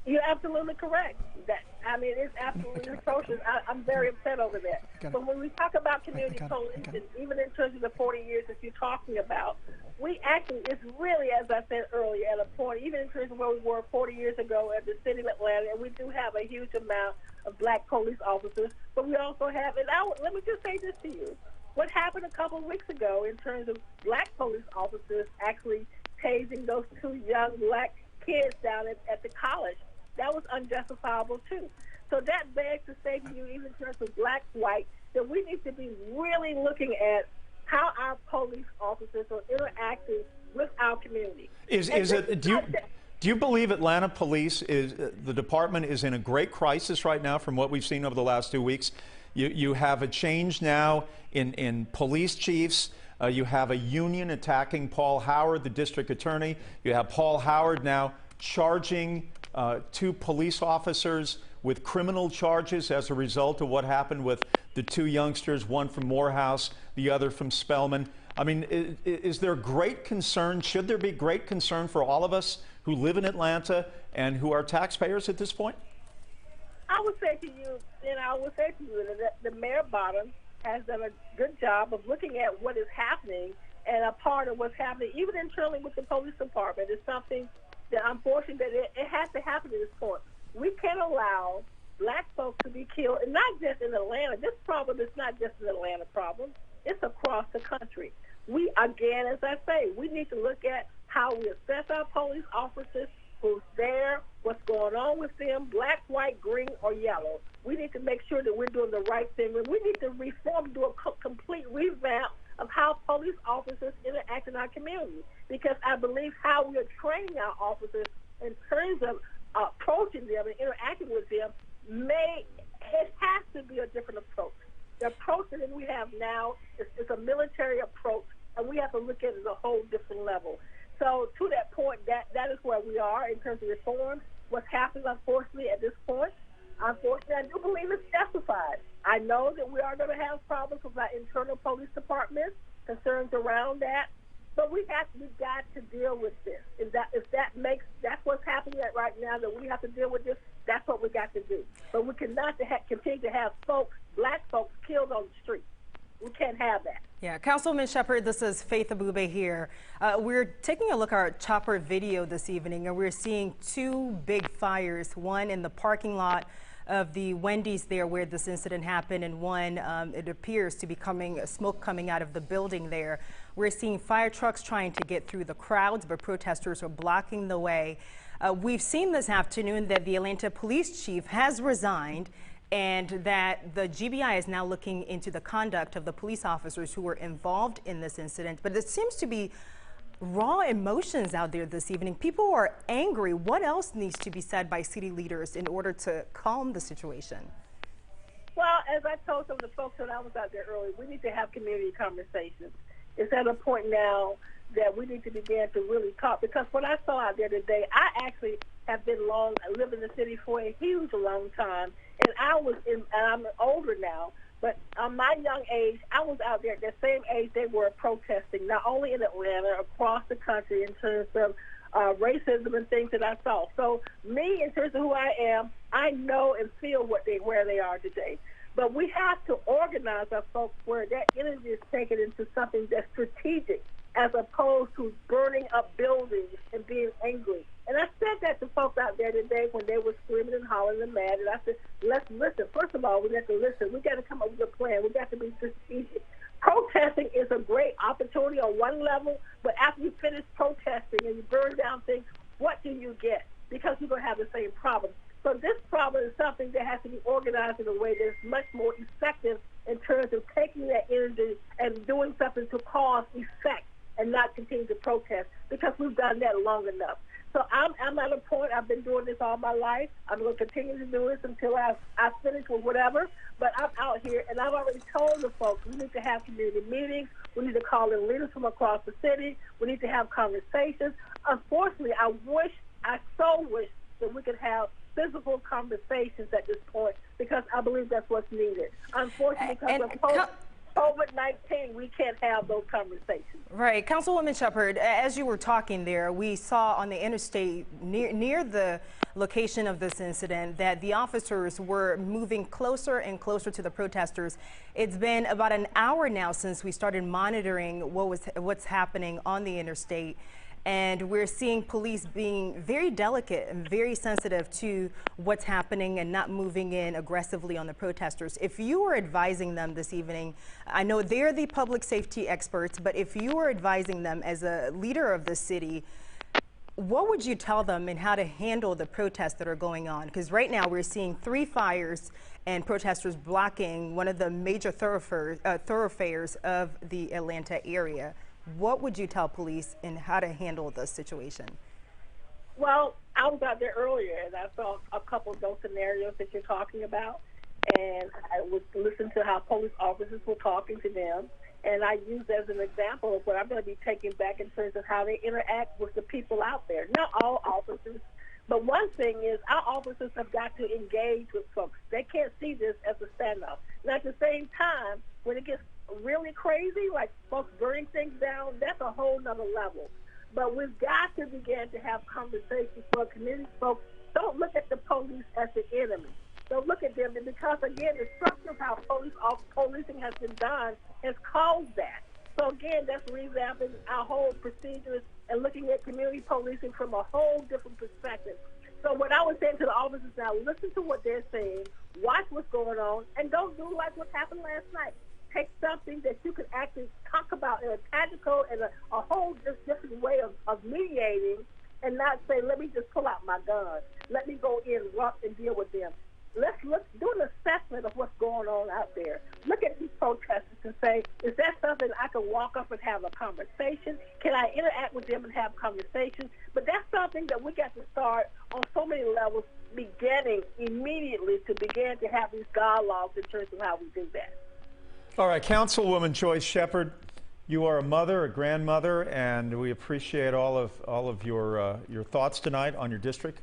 You're absolutely correct. It's absolutely atrocious. I'm very upset over that. But when we talk about community policing, even in terms of the 40 years that you're talking about, it's really, as I said earlier, at a point, even in terms of where we were 40 years ago at the city of Atlanta, and we do have a huge amount of black police officers, but we also have, let me just say this to you. What happened a couple of weeks ago in terms of black police officers actually tasing those two young black kids down at the college, that was unjustifiable too. So that begs to say to you, even in terms of black, white, that we need to be really looking at how our police officers are interacting with our community. Do you believe Atlanta Police the department is in a great crisis right now from what we've seen over the last 2 weeks? You have a change now in police chiefs. You have a union attacking Paul Howard, the district attorney. You have Paul Howard now charging two police officers with criminal charges as a result of what happened with the two youngsters, one from Morehouse, the other from Spelman. I mean, is there great concern? Should there be great concern for all of us who live in Atlanta and who are taxpayers at this point? I would say to you that the Mayor Bottom has done a good job of looking at what is happening, and a part of what's happening, even internally with the police department, is something that unfortunately that it has to happen at this point. We can't allow black folks to be killed, and not just in Atlanta. This problem is not just an Atlanta problem. It's across the country. We, again, as I say, we need to look at how we assess our police officers, who's there, what's going on with them, black, white, green, or yellow. We need to make sure that we're doing the right thing. We need to reform, do a complete revamp of how police officers interact in our community, because I believe how we are training our officers in terms of approaching them and interacting with them it has to be a different approach. The approach that we have now is a military approach, and we have to look at it at a whole different level. So to that point, that is where we are in terms of reform. What's happening, unfortunately, at this point, I do believe it's justified. I know that we are going to have problems with our internal police department, concerns around that, but we've got to deal with this. That's what's happening right now, that we have to deal with this. That's what we got to do. But we cannot continue to have black folks killed on the street. We can't have that. Yeah, Councilwoman Shepherd, this is Faith Abube here. We're taking a look at our chopper video this evening, and we're seeing two big fires, one in the parking lot of the Wendy's there where this incident happened, and one, it appears to be smoke coming out of the building there. We're seeing fire trucks trying to get through the crowds, but protesters are blocking the way. We've seen this afternoon that the Atlanta police chief has resigned, and that the GBI is now looking into the conduct of the police officers who were involved in this incident. But it seems to be raw emotions out there this evening. People are angry. What else needs to be said by city leaders in order to calm the situation? Well, as I told some of the folks when I was out there earlier, we need to have community conversations. It's at a point now that we need to begin to really talk, because what I saw out there today, I actually have lived in the city for a huge long time, and I'm older now, but on my young age, I was out there at the same age they were protesting, not only in Atlanta, across the country, in terms of racism and things that I saw. So me, in terms of who I am, I know and feel where they are today. But we have to organize our folks where that energy is taken into something that's strategic, as opposed to burning up buildings and being angry. And I said that to folks out there today when they were screaming and hollering and mad. And I said, let's listen. First of all, we have to listen. We got to come up with a plan. We got to be strategic. Protesting is a great opportunity on one level, but after you finish protesting and you burn down things, what do you get? Because you're going to have the same problem. So this problem is something that has to be organized in a way that's much more effective in terms of taking that energy and doing something to cause effect and not continue to protest, because we've done that long enough. So I'm at a point, I've been doing this all my life. I'm going to continue to do this until I finish with whatever. But I'm out here, and I've already told the folks, we need to have community meetings. We need to call in leaders from across the city. We need to have conversations. Unfortunately, I so wish that we could have physical conversations at this point, because I believe that's what's needed. Unfortunately, because of COVID-19, we can't have those conversations. Right. Councilwoman Shepherd, as you were talking there, we saw on the interstate near the location of this incident that the officers were moving closer and closer to the protesters. It's been about an hour now since we started monitoring what's happening on the interstate. And we're seeing police being very delicate and very sensitive to what's happening and not moving in aggressively on the protesters. If you were advising them this evening, I know they're the public safety experts, but if you were advising them as a leader of the city, what would you tell them in how to handle the protests that are going on? Because right now we're seeing 3 fires and protesters blocking one of the major thoroughfares of the Atlanta area. What would you tell police in how to handle the situation? Well, I was out there earlier, and I saw a couple of those scenarios that you're talking about, and I was listening to how police officers were talking to them, and I used as an example of what I'm going to be taking back in terms of how they interact with the people out there. Not all officers, but one thing is our officers have got to engage with folks. They can't see this as a standoff. And at the same time, when it gets really crazy, like folks burning things down, that's a whole nother level. But we've got to begin to have conversations for community folks. Don't look at the police as the enemy. Don't look at them, because again, the structure of how policing has been done has caused that. So again, that's revamping our whole procedures and looking at community policing from a whole different perspective. So what I would say to the officers now, listen to what they're saying, watch what's going on, and don't do like what happened last night. Take something that you can actually talk about in a tactical and a whole different way of mediating, and not say, let me just pull out my gun. Let me go in and deal with them. Let's do an assessment of what's going on out there. Look at these protesters and say, is that something I can walk up and have a conversation? Can I interact with them and have conversations? But that's something that we got to start on so many levels, beginning immediately to begin to have these dialogues in terms of how we do that. All right, Councilwoman Joyce Shepard, you are a mother, a grandmother, and we appreciate all of your thoughts tonight on your district.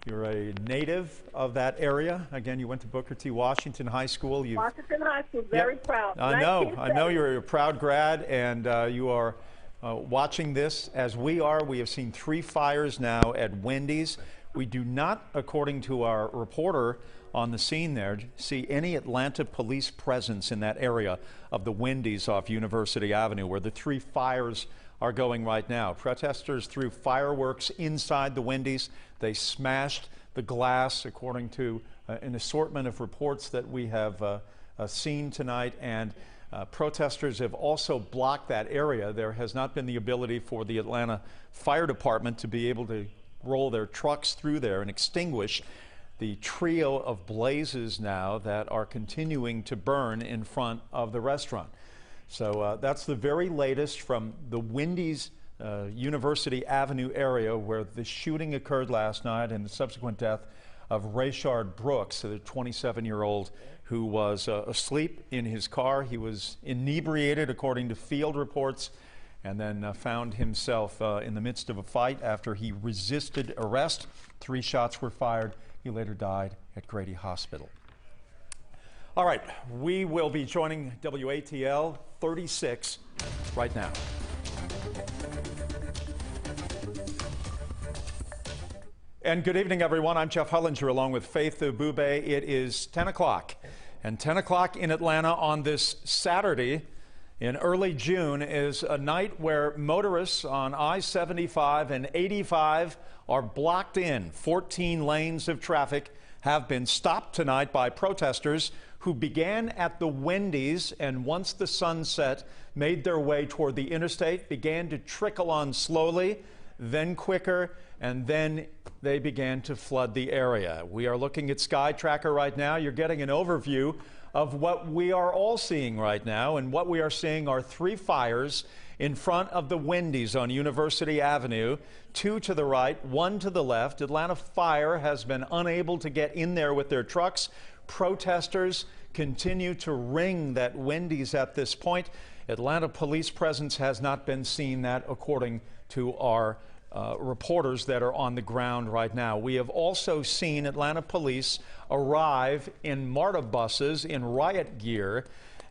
You're a native of that area. Again, you went to Booker T. Washington High School. Washington High School, very proud. I know you're a proud grad, and you are watching this as we are. We have seen 3 fires now at Wendy's. We do not, according to our reporter on the scene there, see any Atlanta police presence in that area of the Wendy's off University Avenue, where the 3 fires are going right now. Protesters threw fireworks inside the Wendy's. They smashed the glass, according to an assortment of reports that we have seen tonight. And protesters have also blocked that area. There has not been the ability for the Atlanta Fire Department to be able to roll their trucks through there and extinguish the trio of blazes now that are continuing to burn in front of the restaurant. So that's the very latest from the Wendy's University Avenue area where the shooting occurred last night and the subsequent death of Rayshard Brooks, the 27-year-old who was asleep in his car. He was inebriated, according to field reports, and then found himself in the midst of a fight after he resisted arrest. 3 shots were fired. He later died at Grady Hospital. All right, we will be joining WATL 36 right now. And good evening, everyone. I'm Jeff Hullinger along with Faith Bube. It is 10 o'clock. And 10 o'clock in Atlanta on this Saturday in early June is a night where motorists on I-75 and 85 are blocked in. 14 lanes of traffic have been stopped tonight by protesters who began at the Wendy's and once the sun set, made their way toward the interstate, began to trickle on slowly, then quicker, and then they began to flood the area. We are looking at Sky Tracker right now. You're getting an overview of what we are all seeing right now, and what we are seeing are 3 fires in front of the Wendy's on University Avenue, 2 to the right, 1 to the left. Atlanta Fire has been unable to get in there with their trucks. Protesters continue to ring that Wendy's at this point. Atlanta police presence has not been seen, that according to our reporters that are on the ground right now. We have also seen Atlanta police arrive in MARTA buses in riot gear,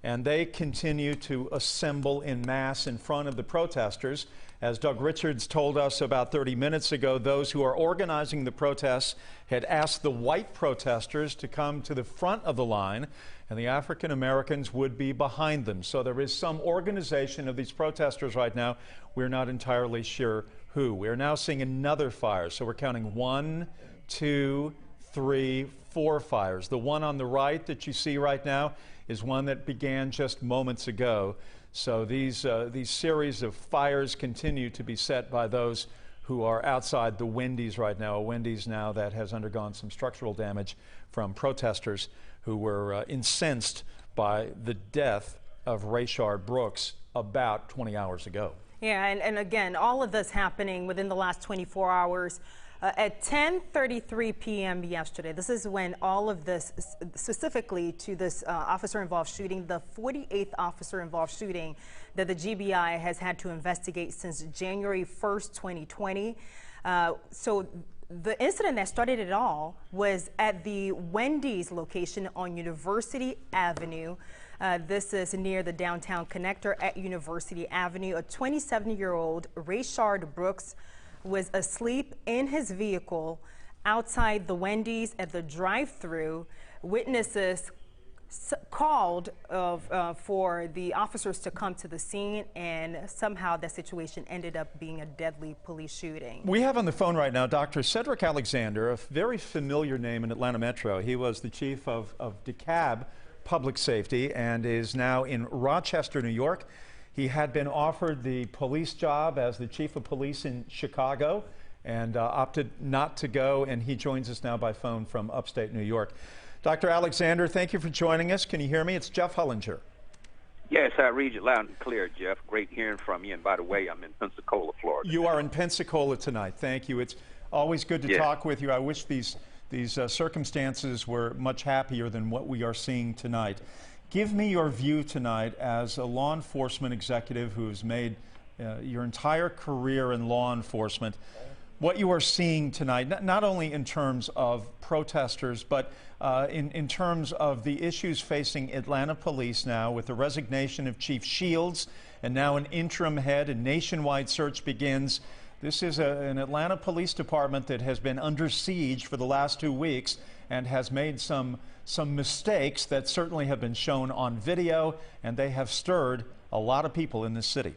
and they continue to assemble in mass in front of the protesters. As Doug Richards told us about 30 minutes ago, those who are organizing the protests had asked the white protesters to come to the front of the line, and the African Americans would be behind them. So there is some organization of these protesters right now. We're not entirely sure who. We are now seeing another fire. So we're counting 1, 2, 3, 4 fires. The one on the right that you see right now is one that began just moments ago. So these series of fires continue to be set by those who are outside the Wendy's right now, a Wendy's now that has undergone some structural damage from protesters who were incensed by the death of Rayshard Brooks about 20 hours ago. Yeah, and again, all of this happening within the last 24 hours. At 10:33 p.m. yesterday, this is when all of this, specifically to this officer-involved shooting, the 48th officer-involved shooting that the GBI has had to investigate since January 1st, 2020. So the incident that started it all was at the Wendy's location on University Avenue. This is near the downtown connector at University Avenue. A 27-year-old Rayshard Brooks was asleep in his vehicle outside the Wendy's at the drive-thru. Witnesses called for the officers to come to the scene, and somehow that situation ended up being a deadly police shooting. We have on the phone right now Dr. Cedric Alexander, a very familiar name in Atlanta Metro. He was the chief of DeKalb Public Safety and is now in Rochester, New York. He had been offered the police job as the chief of police in Chicago and opted not to go, and he joins us now by phone from upstate New York. Dr. Alexander, thank you for joining us. Can you hear me? It's Jeff Hullinger. Yes, I read you loud and clear, Jeff. Great hearing from you. And by the way, I'm in Pensacola, Florida. You are in Pensacola tonight. Thank you. It's always good to talk with you. I wish these circumstances were much happier than what we are seeing tonight. Give me your view tonight as a law enforcement executive who's made your entire career in law enforcement. What you are seeing tonight, not only in terms of protesters, but in terms of the issues facing Atlanta police now with the resignation of Chief Shields and now an interim head, a nationwide search begins. This is an Atlanta Police Department that has been under siege for the last 2 weeks and has made some mistakes that certainly have been shown on video, and they have stirred a lot of people in this city.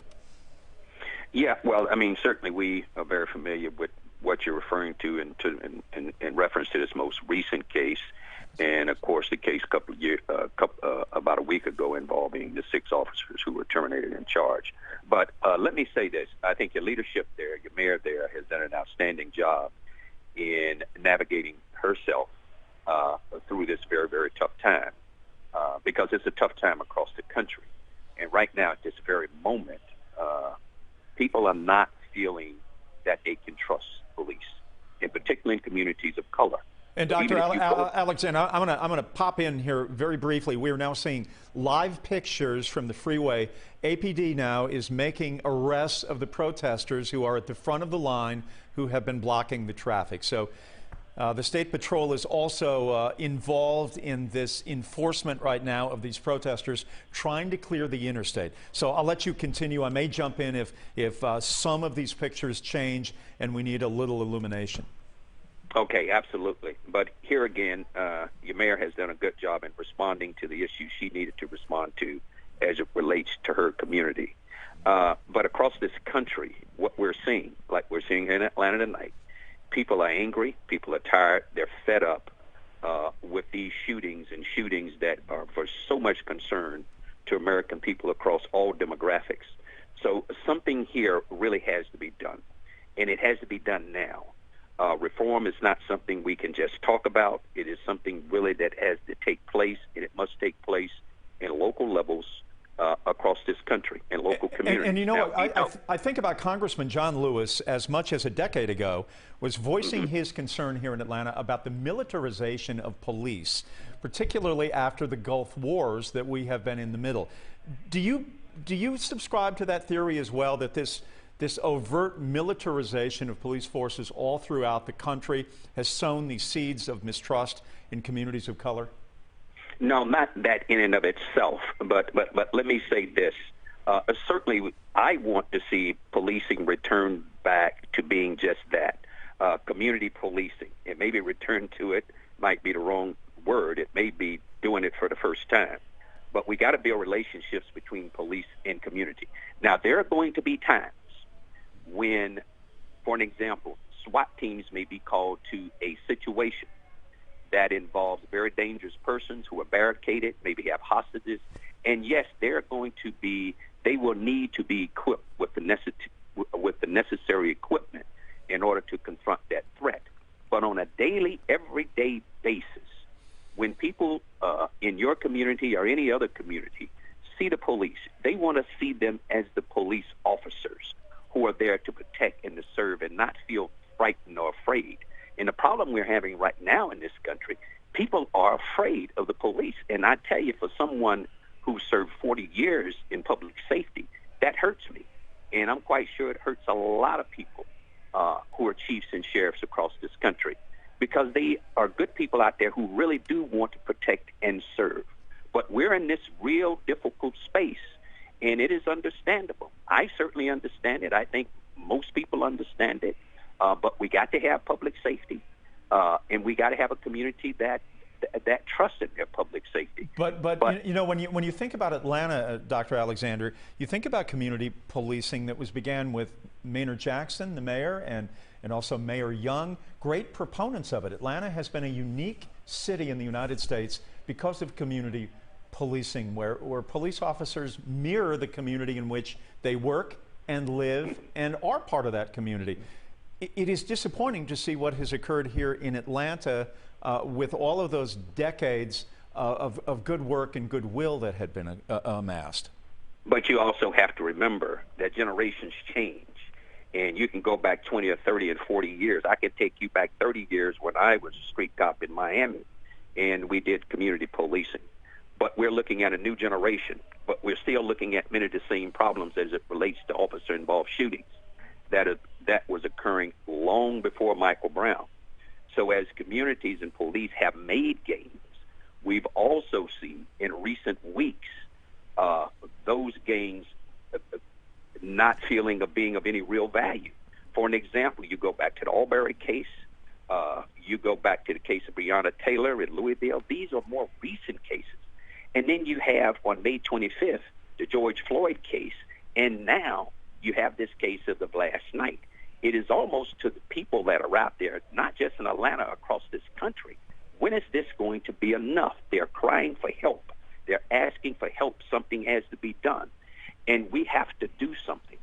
Yeah, well, I mean, certainly we are very familiar with what you're referring to in reference to this most recent case, and of course the case about a week ago involving the 6 officers who were terminated in charge. But let me say this: I think your leadership there, your mayor there, has done an outstanding job in navigating herself through this very, very tough time, because it's a tough time across the country, and right now at this very moment. People are not feeling that they can trust police, and particularly in communities of color. And Dr. Alexander, I'm going to pop in here very briefly. We are now seeing live pictures from the freeway. APD now is making arrests of the protesters who are at the front of the line who have been blocking the traffic. So the State Patrol is also involved in this enforcement right now of these protesters trying to clear the interstate. So I'll let you continue. I may jump in if some of these pictures change and we need a little illumination. Okay, absolutely. But here again, your mayor has done a good job in responding to the issues she needed to respond to as it relates to her community. But across this country, what we're seeing, like we're seeing here in Atlanta tonight, people are angry, people are tired, they're fed up with these shootings that are for so much concern to American people across all demographics. So something here really has to be done, and it has to be done now. Reform is not something we can just talk about. It is something really that has to take place, and it must take place in local levels across this country and local communities. And you know what, I think about Congressman John Lewis as much as a decade ago was voicing his concern here in Atlanta about the militarization of police, particularly after the Gulf Wars that we have been in the middle. Do you subscribe to that theory as well, that this overt militarization of police forces all throughout the country has sown the seeds of mistrust in communities of color? No, not that in and of itself, but let me say this. Certainly, I want to see policing return back to being just that, community policing. It may be return to it, might be the wrong word. It may be doing it for the first time. But we got to build relationships between police and community. Now, there are going to be times when, for an example, SWAT teams may be called to a situation that involves very dangerous persons who are barricaded, maybe have hostages, and yes, they will need to be equipped with the necessary equipment in order to confront that threat. But on a daily, everyday basis, when people in your community or any other community see the police, they want to see them as the police officers who are there to protect and to serve and not feel frightened or afraid. And the problem we're having right now in this country, people are afraid of the police. And I tell you, for someone who served 40 years in public safety, that hurts me. And I'm quite sure it hurts a lot of people who are chiefs and sheriffs across this country, because they are good people out there who really do want to protect and serve. But we're in this real difficult space, and it is understandable. I certainly understand it. I think most people understand it. But we got to have public safety, and we got to have a community that that trust in their public safety. But you know, when you think about Atlanta, Dr. Alexander, you think about community policing that began with Maynard Jackson, the mayor, and also Mayor Young, great proponents of it. Atlanta has been a unique city in the United States because of community policing, where police officers mirror the community in which they work and live and are part of that community. It is disappointing to see what has occurred here in Atlanta with all of those decades of good work and goodwill that had been amassed. But you also have to remember that generations change. And you can go back 20 or 30 and 40 years. I could take you back 30 years when I was a street cop in Miami, and we did community policing. But we're looking at a new generation, but we're still looking at many of the same problems as it relates to officer-involved shootings that was occurring long before Michael Brown. So as communities and police have made gains, we've also seen in recent weeks those gains not feeling of being of any real value. For an example, you go back to the Albury case, you go back to the case of Breonna Taylor in Louisville. These are more recent cases. And then you have, on May 25th, the George Floyd case, and now you have this case of the last night. It is almost to the people that are out there, not just in Atlanta, across this country. When is this going to be enough? They're crying for help. They're asking for help. Something has to be done. And we have to do something.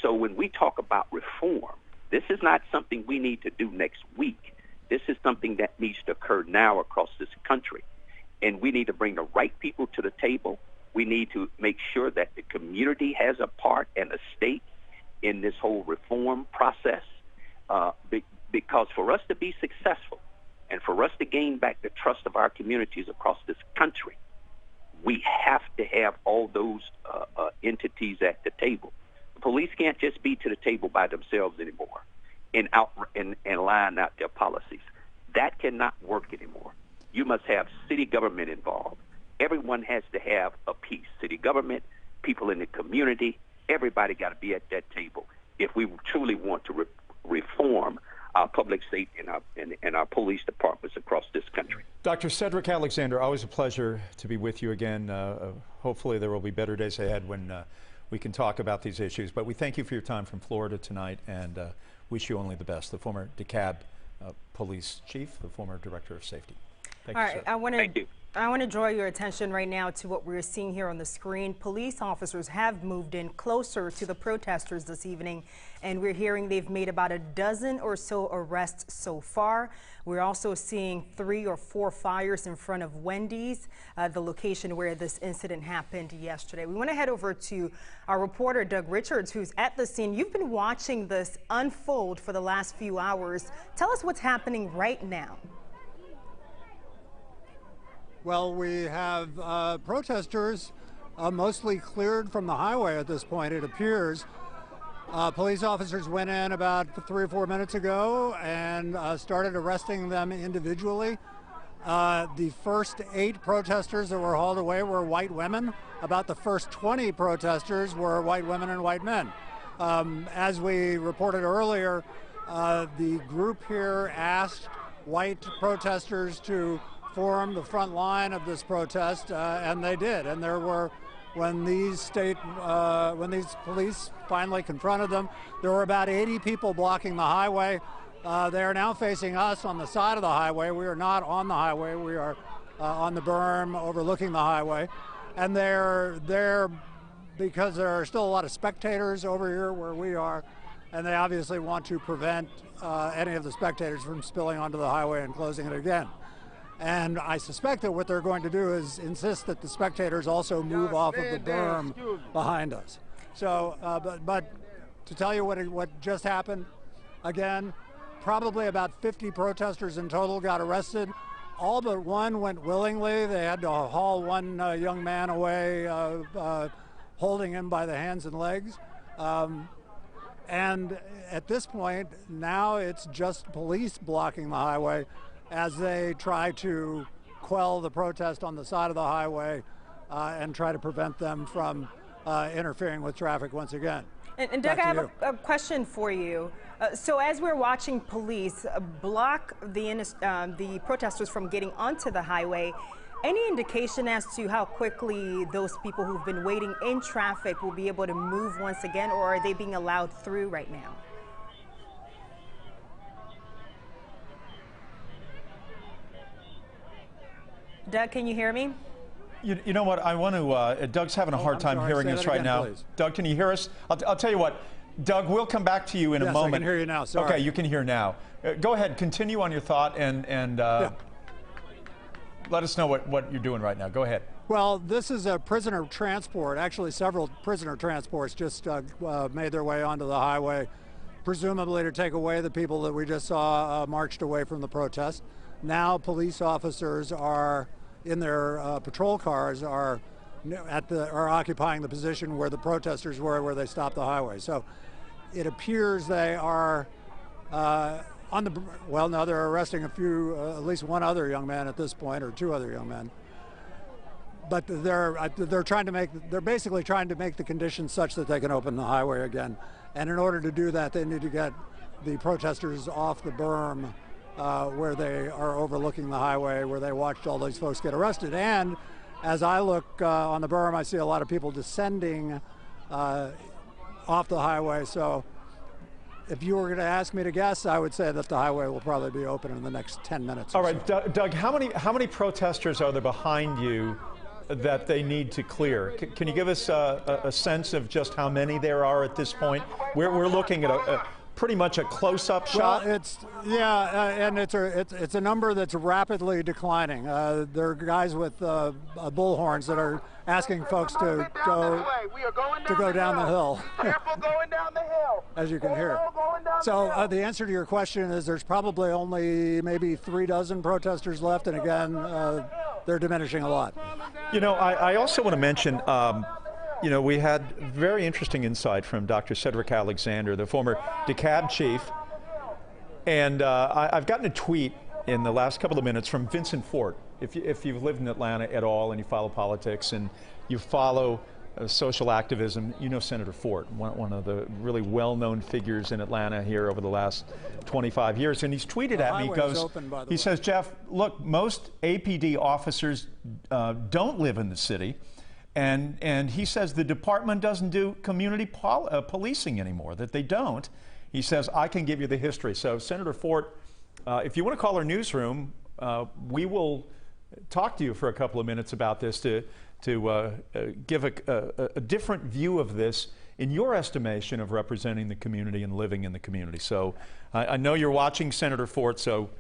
So when we talk about reform, this is not something we need to do next week. This is something that needs to occur now across this country. And we need to bring the right people to the table. We need to make sure that the community has a part and a stake in this whole reform process. Because for us to be successful and for us to gain back the trust of our communities across this country, we have to have all those entities at the table. The police can't just be to the table by themselves anymore and line out their policies. That cannot work anymore. You must have city government involved. Everyone has to have a piece. City government, people in the community, everybody got to be at that table if we truly want to reform our public safety and our police departments across this country. Dr. Cedric Alexander, always a pleasure to be with you again. Hopefully there will be better days ahead when we can talk about these issues. But we thank you for your time from Florida tonight and wish you only the best. The former DeKalb police chief, the former director of safety. Thank you, sir. I want to draw your attention right now to what we're seeing here on the screen. Police officers have moved in closer to the protesters this evening, and we're hearing they've made about a dozen or so arrests so far. We're also seeing 3 or 4 fires in front of Wendy's, the location where this incident happened yesterday. We want to head over to our reporter, Doug Richards, who's at the scene. You've been watching this unfold for the last few hours. Tell us what's happening right now. Well, we have protesters mostly cleared from the highway at this point, it appears. Police officers went in about 3 or 4 minutes ago and started arresting them individually. The first 8 protesters that were hauled away were white women. About the first 20 protesters were white women and white men. As we reported earlier, the group here asked white protesters to form the front line of this protest, and they did. And there were, when these police finally confronted them, there were about 80 people blocking the highway. They are now facing us on the side of the highway. We are not on the highway. We are on the berm overlooking the highway. And they're there because there are still a lot of spectators over here where we are, and they obviously want to prevent any of the spectators from spilling onto the highway and closing it again. And I suspect that what they're going to do is insist that the spectators also move off of the berm behind us. So, but to tell you what just happened, again, probably about 50 protesters in total got arrested. All but one went willingly. They had to haul one young man away, holding him by the hands and legs. And at this point, now it's just police blocking the highway as they try to quell the protest on the side of the highway and try to prevent them from interfering with traffic once again. And Doug, I have a question for you. So as we're watching police block the protesters from getting onto the highway, any indication as to how quickly those people who've been waiting in traffic will be able to move once again, or are they being allowed through right now? Doug, can you hear me? You know what? I want to. Doug's having a hard time hearing us right now. Please. Doug, can you hear us? I'll tell you what. Doug, we'll come back to you in a moment. I can hear you now. Sorry. Okay, you can hear now. Go ahead. Continue on your thought and let us know what you're doing right now. Go ahead. Well, this is a prisoner transport. Actually, several prisoner transports just made their way onto the highway, presumably to take away the people that we just saw marched away from the protest. Now, police officers are in their patrol cars are occupying the position where the protesters were, where they stopped the highway. So it appears they are on the, well, no, they're arresting at least one other young man at this point, or two other young men. But they're basically trying to make the conditions such that they can open the highway again. And in order to do that, they need to get the protesters off the berm where they are overlooking the highway, where they watched all these folks get arrested. And as I look on the berm, I see a lot of people descending off the highway. So if you were going to ask me to guess, I would say that the highway will probably be open in the next 10 minutes. All right, so. Doug, how many protesters are there behind you that they need to clear? Can you give us a sense of just how many there are at this point? We're looking at pretty much a close-up shot. Well, and it's a number that's rapidly declining. There are guys with bullhorns that are asking folks to go down the hill. Careful going down the hill. As you can hear. So the answer to your question is there's probably only maybe 3 dozen protesters left, and again, they're diminishing a lot. You know, I also want to mention, you know, we had very interesting insight from Dr. Cedric Alexander, the former DeKalb chief, and I've gotten a tweet in the last couple of minutes from Vincent Fort. If you've lived in Atlanta at all and you follow politics and you follow social activism, you know Senator Fort, one of the really well-known figures in Atlanta here over the last 25 years. And he's tweeted at me, he says, Jeff, look, most APD officers don't live in the city. And he says the department doesn't do community policing anymore, that they don't. He says, I can give you the history. So Senator Fort, if you want to call our newsroom, we will talk to you for a couple of minutes about this to give a different view of this in your estimation of representing the community and living in the community. So I know you're watching, Senator Fort, so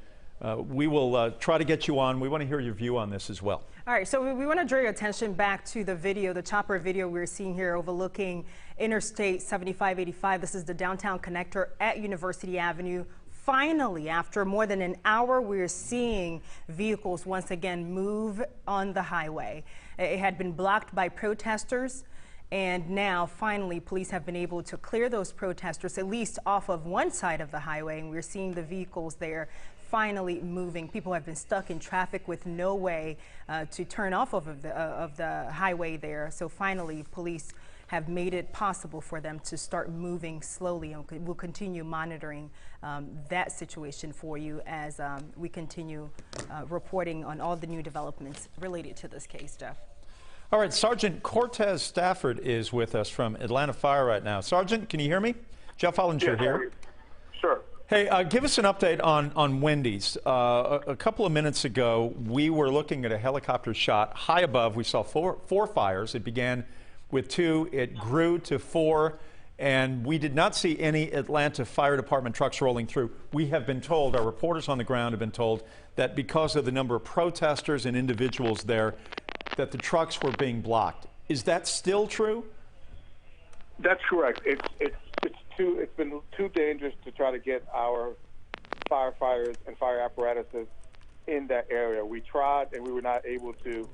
we will try to get you on. We want to hear your view on this as well. All right, so we want to draw your attention back to the video, the chopper video we're seeing here overlooking Interstate 7585. This is the downtown connector at University Avenue. Finally, after more than an hour, we're seeing vehicles once again move on the highway. It had been blocked by protesters, and now finally police have been able to clear those protesters at least off of one side of the highway, and we're seeing the vehicles there finally moving. People have been stuck in traffic with no way to turn off of the highway there. So finally, police have made it possible for them to start moving slowly, and we'll continue monitoring that situation for you as we continue reporting on all the new developments related to this case, Jeff. All right, Sergeant Cortez Stafford is with us from Atlanta Fire right now. Sergeant, can you hear me? Jeff Hollinger here. Sure. Hey, give us an update on Wendy's. A couple of minutes ago, we were looking at a helicopter shot high above. We saw four fires. It began with 2, it grew to 4, and we did not see any Atlanta Fire Department trucks rolling through. We have been told, our reporters on the ground have been told, that because of the number of protesters and individuals there, that the trucks were being blocked. Is that still true? That's correct. It's been too dangerous to try to get our firefighters and fire apparatuses in that area. We tried and we were not able to.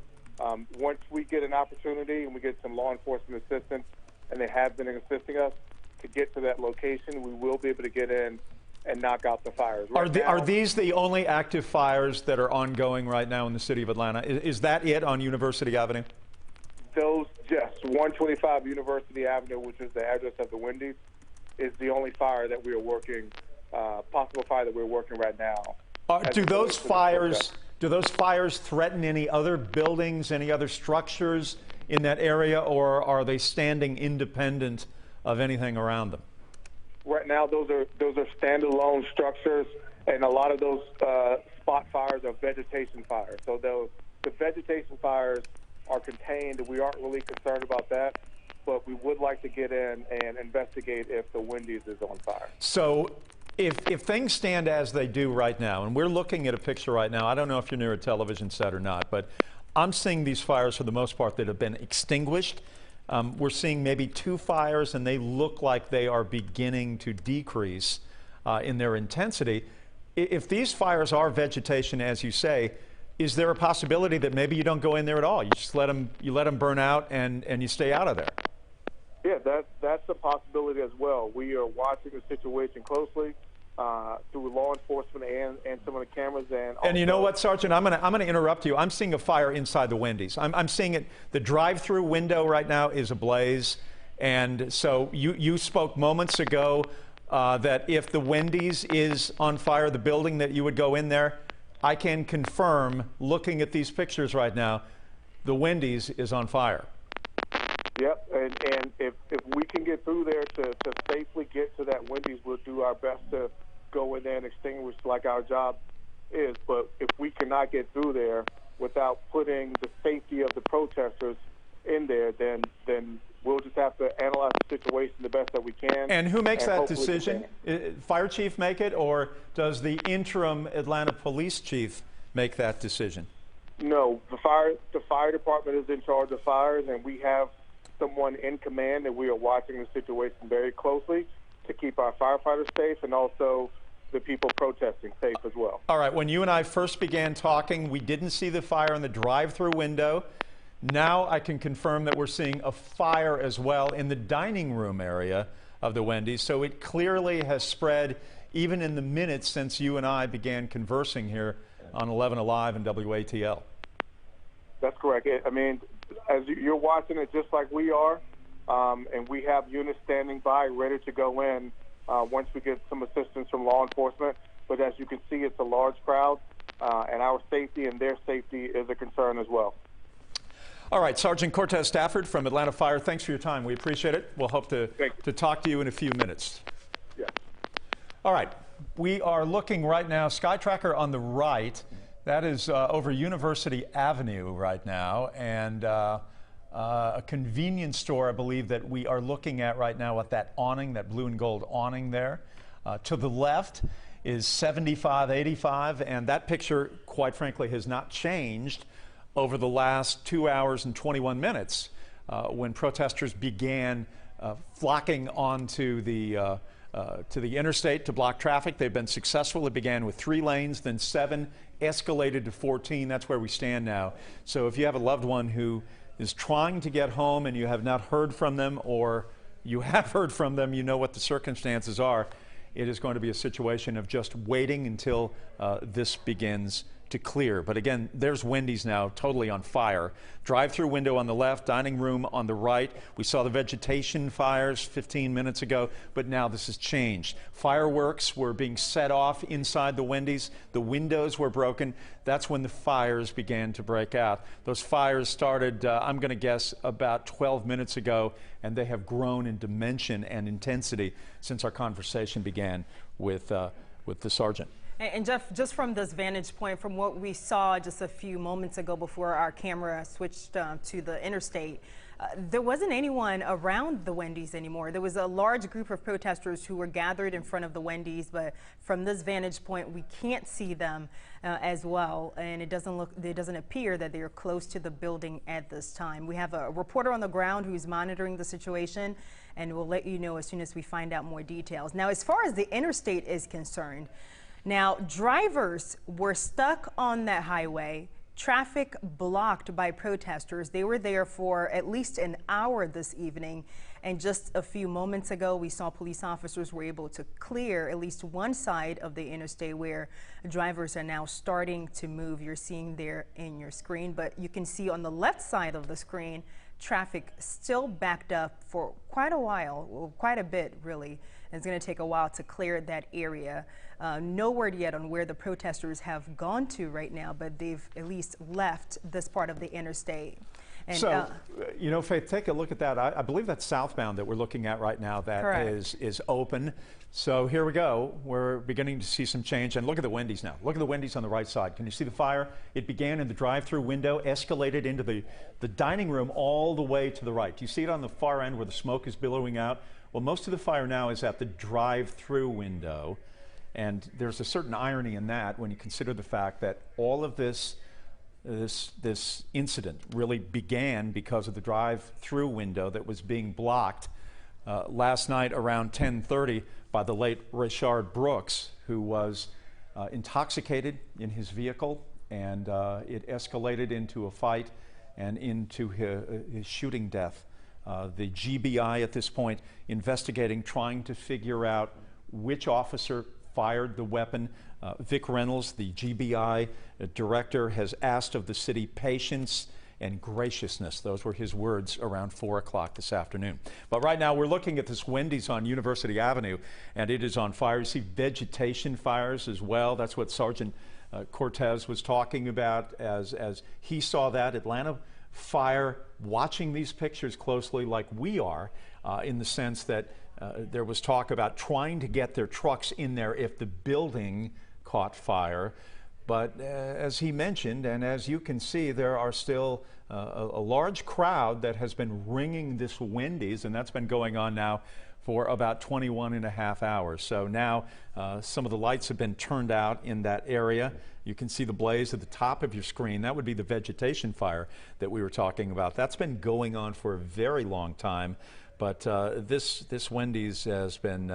Once we get an opportunity and we get some law enforcement assistance, and they have been assisting us to get to that location, we will be able to get in and knock out the fires. Are these the only active fires that are ongoing right now in the city of Atlanta? Is that it on University Avenue? Those, yes, 125 University Avenue, which is the address of the Wendy's. is the only fire that we are working, possible fire that we're working right now. Do those fires threaten any other buildings, any other structures in that area, or are they standing independent of anything around them? Right now, those are standalone structures, and a lot of those spot fires are vegetation fires. So the vegetation fires are contained. We aren't really concerned about that, but we would like to get in and investigate if the Wendy's is on fire. So if things stand as they do right now, and we're looking at a picture right now, I don't know if you're near a television set or not, but I'm seeing these fires for the most part that have been extinguished. We're seeing maybe 2 fires, and they look like they are beginning to decrease in their intensity. If these fires are vegetation, as you say, is there a possibility that maybe you don't go in there at all? You just let them burn out and you stay out of there? Yeah, that's a possibility as well. We are watching the situation closely through law enforcement and some of the cameras. And you know what, Sergeant? I'm gonna interrupt you. I'm seeing a fire inside the Wendy's. I'm seeing it. The drive-through window right now is ablaze. And so you spoke moments ago that if the Wendy's is on fire, the building, that you would go in there. I can confirm, looking at these pictures right now, the Wendy's is on fire. Yep, and if we can get through there to safely get to that Wendy's, we'll do our best to go in there and extinguish like our job is. But if we cannot get through there without putting the safety of the protesters in there, then we'll just have to analyze the situation the best that we can. And who makes that decision? Fire chief make it, or does the interim Atlanta police chief make that decision? No, the fire department is in charge of fires, and we have someone in command, and we are watching the situation very closely to keep our firefighters safe and also the people protesting safe as well. All right, when you and I first began talking, we didn't see the fire in the drive-through window. Now I can confirm that we're seeing a fire as well in the dining room area of the Wendy's. So it clearly has spread even in the minutes since you and I began conversing here on 11 Alive and WATL. That's correct. I mean, as you're watching it just like we are, and we have units standing by ready to go in once we get some assistance from law enforcement. But as you can see, it's a large crowd, and our safety and their safety is a concern as well. All right, Sergeant Cortez Stafford from Atlanta Fire, thanks for your time. We appreciate it. We'll hope to talk to you in a few minutes. Yeah. All right, we are looking right now, Sky Tracker on the right. That is over University Avenue right now, and a convenience store, I believe, that we are looking at right now with that awning, that blue and gold awning there. To the left is 7585, and that picture, quite frankly, has not changed over the last 2 hours and 21 minutes when protesters began flocking onto the interstate to block traffic. They've been successful. It began with 3 lanes, then 7, escalated to 14. That's where we stand now. So if you have a loved one who is trying to get home and you have not heard from them, or you have heard from them, you know what the circumstances are. It is going to be a situation of just waiting until this begins to clear. But again, there's Wendy's now totally on fire. Drive-through window on the left, dining room on the right. We saw the vegetation fires 15 minutes ago, but now this has changed. Fireworks were being set off inside the Wendy's. The windows were broken. That's when the fires began to break out. Those fires started, I'm going to guess, about 12 minutes ago, and they have grown in dimension and intensity since our conversation began with the sergeant. And Jeff, just from this vantage point, from what we saw just a few moments ago before our camera switched to the interstate, there wasn't anyone around the Wendy's anymore. There was a large group of protesters who were gathered in front of the Wendy's, but from this vantage point, we can't see them as well, and it doesn't appear that they are close to the building at this time. We have a reporter on the ground who's monitoring the situation, and we'll let you know as soon as we find out more details. Now, as far as the interstate is concerned, now, drivers were stuck on that highway, traffic blocked by protesters. They were there for at least an hour this evening, and just a few moments ago, we saw police officers were able to clear at least one side of the interstate where drivers are now starting to move. You're seeing there in your screen, but you can see on the left side of the screen, traffic still backed up for quite a while, well, quite a bit really, and it's going to take a while to clear that area. No word yet on where the protesters have gone to right now, but they've at least left this part of the interstate. And, so, you know, Faith, take a look at that. I believe that's southbound that we're looking at right now. That is open. So here we go. We're beginning to see some change. And look at the Wendy's now. Look at the Wendy's on the right side. Can you see the fire? It began in the drive-through window, escalated into the dining room all the way to the right. Do you see it on the far end where the smoke is billowing out? Well, most of the fire now is at the drive-through window. And there's a certain irony in that when you consider the fact that all of this incident really began because of the drive-through window that was being blocked last night around 10:30 by the late Rayshard Brooks, who was intoxicated in his vehicle, and it escalated into a fight and into his shooting death. The GBI at this point investigating, trying to figure out which officer fired the weapon. Vic Reynolds, the GBI director, has asked of the city patience and graciousness. Those were his words around 4 o'clock this afternoon. But right now we're looking at this Wendy's on University Avenue, and it is on fire. You see vegetation fires as well. That's what Sergeant Cortez was talking about as he saw that Atlanta fire, watching these pictures closely like we are, in the sense that there was talk about trying to get their trucks in there if the building caught fire. But as he mentioned, and as you can see, there are still a large crowd that has been ringing this Wendy's, and that's been going on now for about 21 and a half hours. So now some of the lights have been turned out in that area. You can see the blaze at the top of your screen. That would be the vegetation fire that we were talking about. That's been going on for a very long time. But this Wendy's has been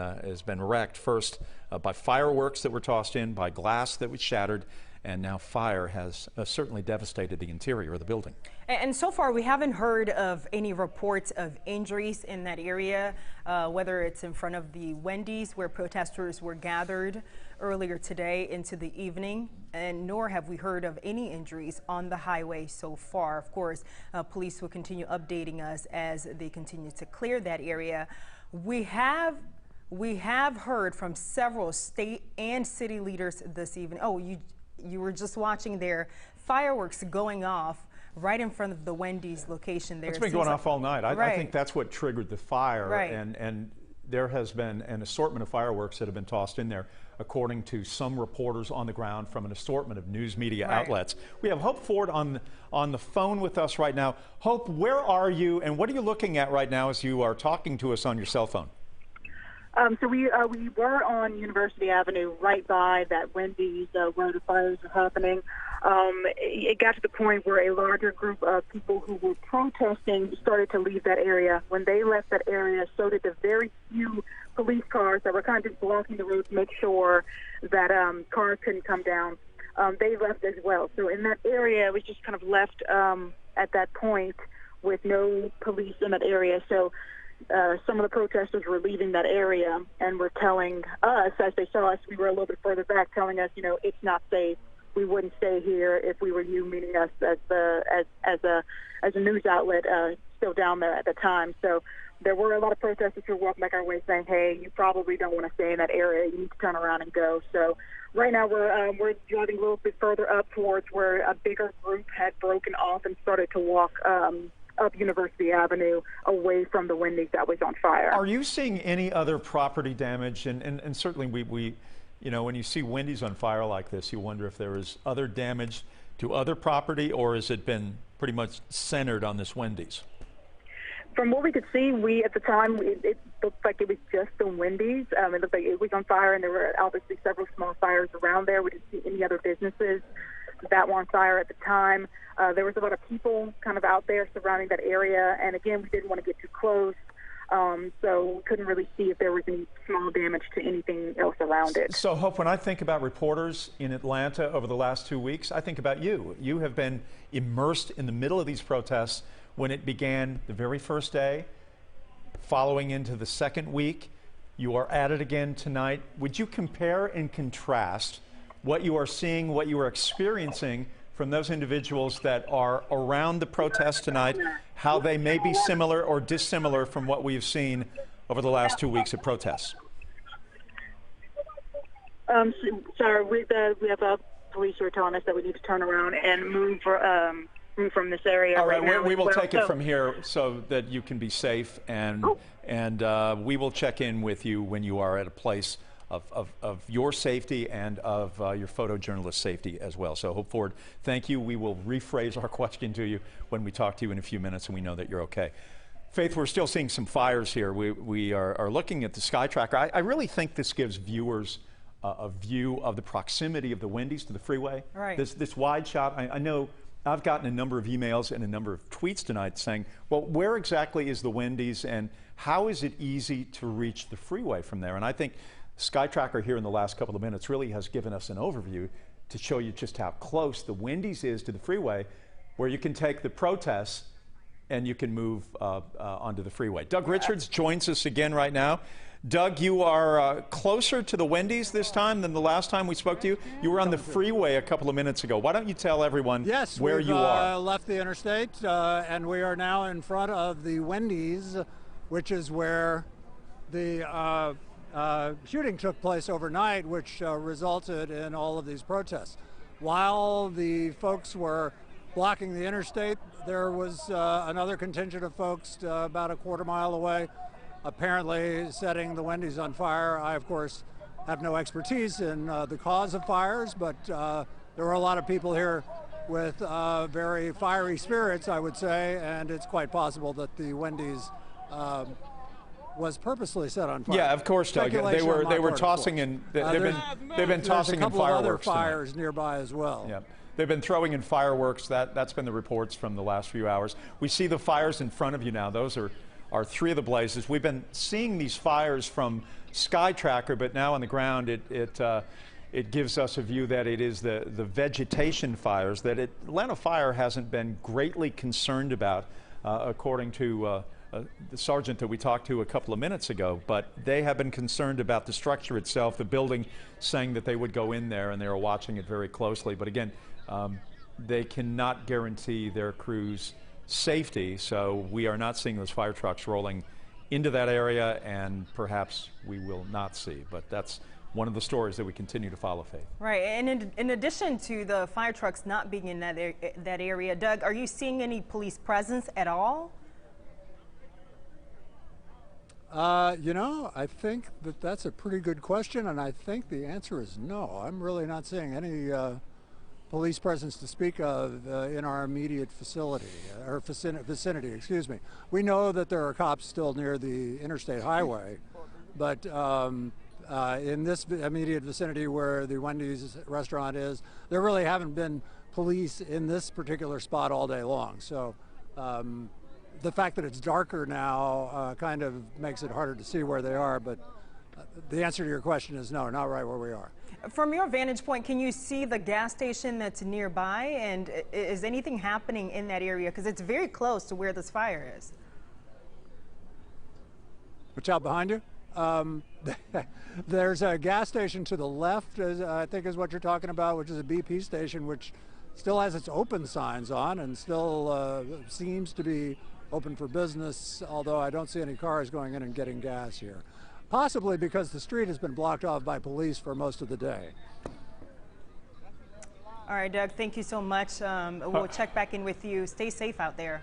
wrecked first by fireworks that were tossed in, by glass that was shattered, and now fire has certainly devastated the interior of the building. And so far, we haven't heard of any reports of injuries in that area, whether it's in front of the Wendy's where protesters were gathered earlier today into the evening, and nor have we heard of any injuries on the highway so far. Of course, police will continue updating us as they continue to clear that area. We have heard from several state and city leaders this evening. Oh, you were just watching their fireworks going off right in front of the Wendy's location there. It's been going off all night. I think that's what triggered the fire. Right. And there has been an assortment of fireworks that have been tossed in there, according to some reporters on the ground from an assortment of news media outlets. We have Hope Ford on the phone with us right now. Hope, where are you, and what are you looking at right now as you are talking to us on your cell phone? So we were on University Avenue, right by that Wendy's where the fires are happening. It got to the point where a larger group of people who were protesting started to leave that area. When they left that area, so did the very few police cars that were kind of just blocking the road to make sure that cars couldn't come down. They left as well. So in that area, it was just kind of left at that point with no police in that area. So some of the protesters were leaving that area and were telling us, as they saw us, we were a little bit further back, telling us, it's not safe. We wouldn't stay here if we were you, meaning us as a news outlet still down there at the time. So there were a lot of protesters who were walking back our way saying, hey, you probably don't want to stay in that area. You need to turn around and go. So right now we're driving a little bit further up towards where a bigger group had broken off and started to walk up University Avenue away from the Wendy's that was on fire. Are you seeing any other property damage? And certainly we when you see Wendy's on fire like this, you wonder if there is other damage to other property, or has it been pretty much centered on this Wendy's? From what we could see, at the time, it looked like it was just the Wendy's. It looked like it was on fire, and there were obviously several small fires around there. We didn't see any other businesses that were on fire at the time. There was a lot of people kind of out there surrounding that area, and again, we didn't want to get too close, so we couldn't really see if there was any small damage to anything else around it. So, Hope, when I think about reporters in Atlanta over the last 2 weeks, I think about you. You have been immersed in the middle of these protests when it began the very first day, following into the second week. You are at it again tonight. Would you compare and contrast what you are seeing, what you are experiencing from those individuals that are around the protest tonight, how they may be similar or dissimilar from what we've seen over the last 2 weeks of protests? Sir, we have police who are telling us that we need to turn around and move from this area. All right, now we will as well. take it from here so that you can be safe, and we will check in with you when you are at a place of your safety and of your photojournalist safety as well. So Hope Ford, thank you. We will rephrase our question to you when we talk to you in a few minutes and we know that you're okay. Faith, we're still seeing some fires here. We are looking at the sky tracker. I really think this gives viewers a view of the proximity of the Wendy's to the freeway. Right. This wide shot, I know I've gotten a number of emails and a number of tweets tonight saying, well, where exactly is the Wendy's and how is it easy to reach the freeway from there? And I think Sky Tracker here in the last couple of minutes really has given us an overview to show you just how close the Wendy's is to the freeway, where you can take the protests and you can move onto the freeway. Doug Richards joins us again right now. Doug, you are closer to the Wendy's this time than the last time we spoke to you. You were on the freeway a couple of minutes ago. Why don't you tell everyone where you are? Left the interstate, and we are now in front of the Wendy's, which is where the shooting took place overnight, which resulted in all of these protests. While the folks were blocking the interstate, there was another contingent of folks about a quarter mile away, apparently setting the Wendy's on fire. I, of course, have no expertise in the cause of fires, but there were a lot of people here with very fiery spirits, I would say, and it's quite possible that the Wendy's was purposely set on fire. Yeah, of course, Doug. They were tossing in. They've been tossing in fireworks. There's a couple of other fires nearby as well. Yeah. They've been throwing in fireworks. That's been the reports from the last few hours. We see the fires in front of you now. Those are three of the blazes. We've been seeing these fires from Sky Tracker, but now on the ground it gives us a view that it is the vegetation fires that Atlanta Fire hasn't been greatly concerned about, according to the sergeant that we talked to a couple of minutes ago. But they have been concerned about the structure itself, the building, saying that they would go in there and they are watching it very closely. But again, they cannot guarantee their crews' safety, so we are not seeing those fire trucks rolling into that area, and perhaps we will not see. But that's one of the stories that we continue to follow, Faith. Right, and in addition to the fire trucks not being in that area, Doug, are you seeing any police presence at all? You know, I think that's a pretty good question, and I think the answer is no. I'm really not seeing any police presence to speak of in our immediate facility, or vicinity, excuse me. We know that there are cops still near the interstate highway, but in this immediate vicinity where the Wendy's restaurant is, there really haven't been police in this particular spot all day long. So the fact that it's darker now kind of makes it harder to see where they are, but the answer to your question is no, not right where we are. From your vantage point, can you see the gas station that's nearby, and is anything happening in that area? Because it's very close to where this fire is. What's out behind you? There's a gas station to the left, I think is what you're talking about, which is a BP station, which still has its open signs on and still seems to be open for business, although I don't see any cars going in and getting gas here. Possibly because the street has been blocked off by police for most of the day. All right, Doug, thank you so much. We'll check back in with you. Stay safe out there.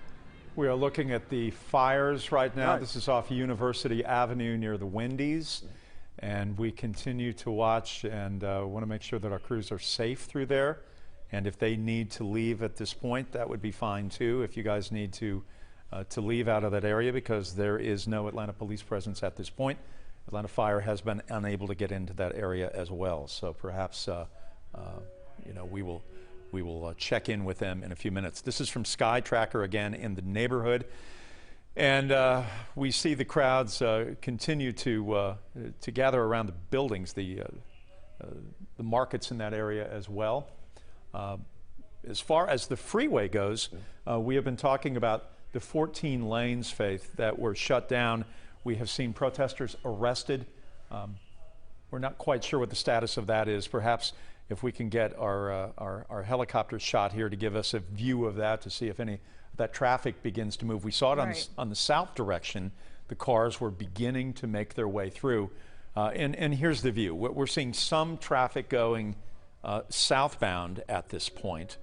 We are looking at the fires right now. Right. This is off University Avenue near the Wendy's, and we continue to watch and want to make sure that our crews are safe through there. And if they need to leave at this point, that would be fine too. If you guys need to leave out of that area, because there is no Atlanta police presence at this point. Atlanta Fire has been unable to get into that area as well. So perhaps you know, we will check in with them in a few minutes. This is from Sky Tracker again in the neighborhood, and we see the crowds continue to gather around the buildings, the markets in that area as well. As far as the freeway goes, we have been talking about the 14 lanes, Faith, that were shut down. We have seen protesters arrested. We're not quite sure what the status of that is. Perhaps if we can get our helicopter shot here to give us a view of that, to see if any of that traffic begins to move. We saw it on the south direction. The cars were beginning to make their way through. And here's the view. We're seeing some traffic going southbound at this point,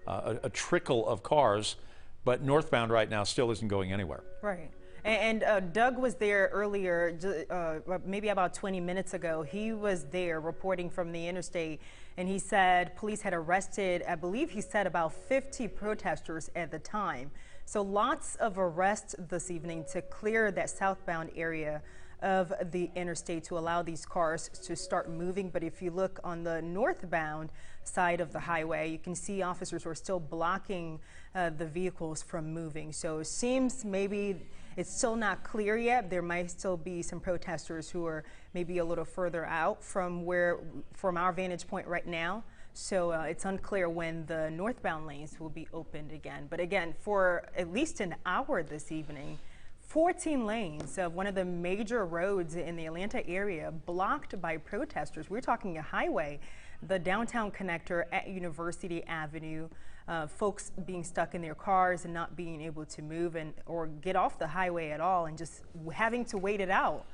a trickle of cars, but northbound right now still isn't going anywhere. Right. And Doug was there earlier, maybe about 20 minutes ago. He was there reporting from the interstate, and he said police had arrested, I believe he said, about 50 protesters at the time. So lots of arrests this evening to clear that southbound area of the interstate to allow these cars to start moving. But if you look on the northbound side of the highway, you can see officers are still blocking the vehicles from moving. So it seems maybe it's still not clear yet. There might still be some protesters who are maybe a little further out from our vantage point right now. So it's unclear when the northbound lanes will be opened again. But again, for at least an hour this evening, 14 lanes of one of the major roads in the Atlanta area blocked by protesters. We're talking a highway, the downtown connector at University Avenue, folks being stuck in their cars and not being able to move or get off the highway at all and just having to wait it out.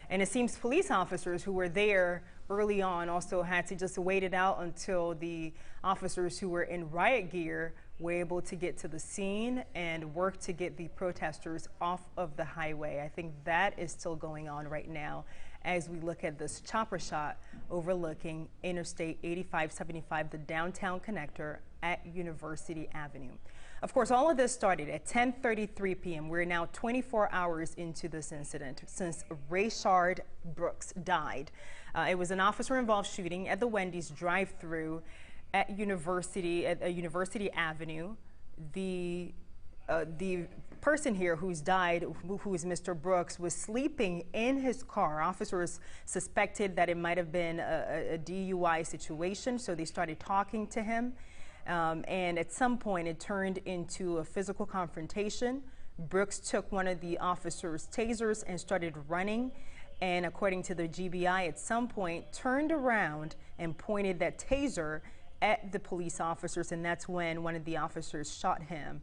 And it seems police officers who were there early on also had to just wait it out until the officers who were in riot gear were able to get to the scene and work to get the protesters off of the highway. I think that is still going on right now as we look at this chopper shot overlooking Interstate 8575, the downtown connector at University Avenue. Of course, all of this started at 10:33 p.m. We're now 24 hours into this incident since Rayshard Brooks died. It was an officer-involved shooting at the Wendy's drive-thru at University Avenue. The person here who's died, who is Mr. Brooks, was sleeping in his car. Officers suspected that it might have been a DUI situation, so they started talking to him. And at some point, it turned into a physical confrontation. Brooks took one of the officers' tasers and started running. And according to the GBI, at some point, turned around and pointed that taser at the police officers, and that's when one of the officers shot him.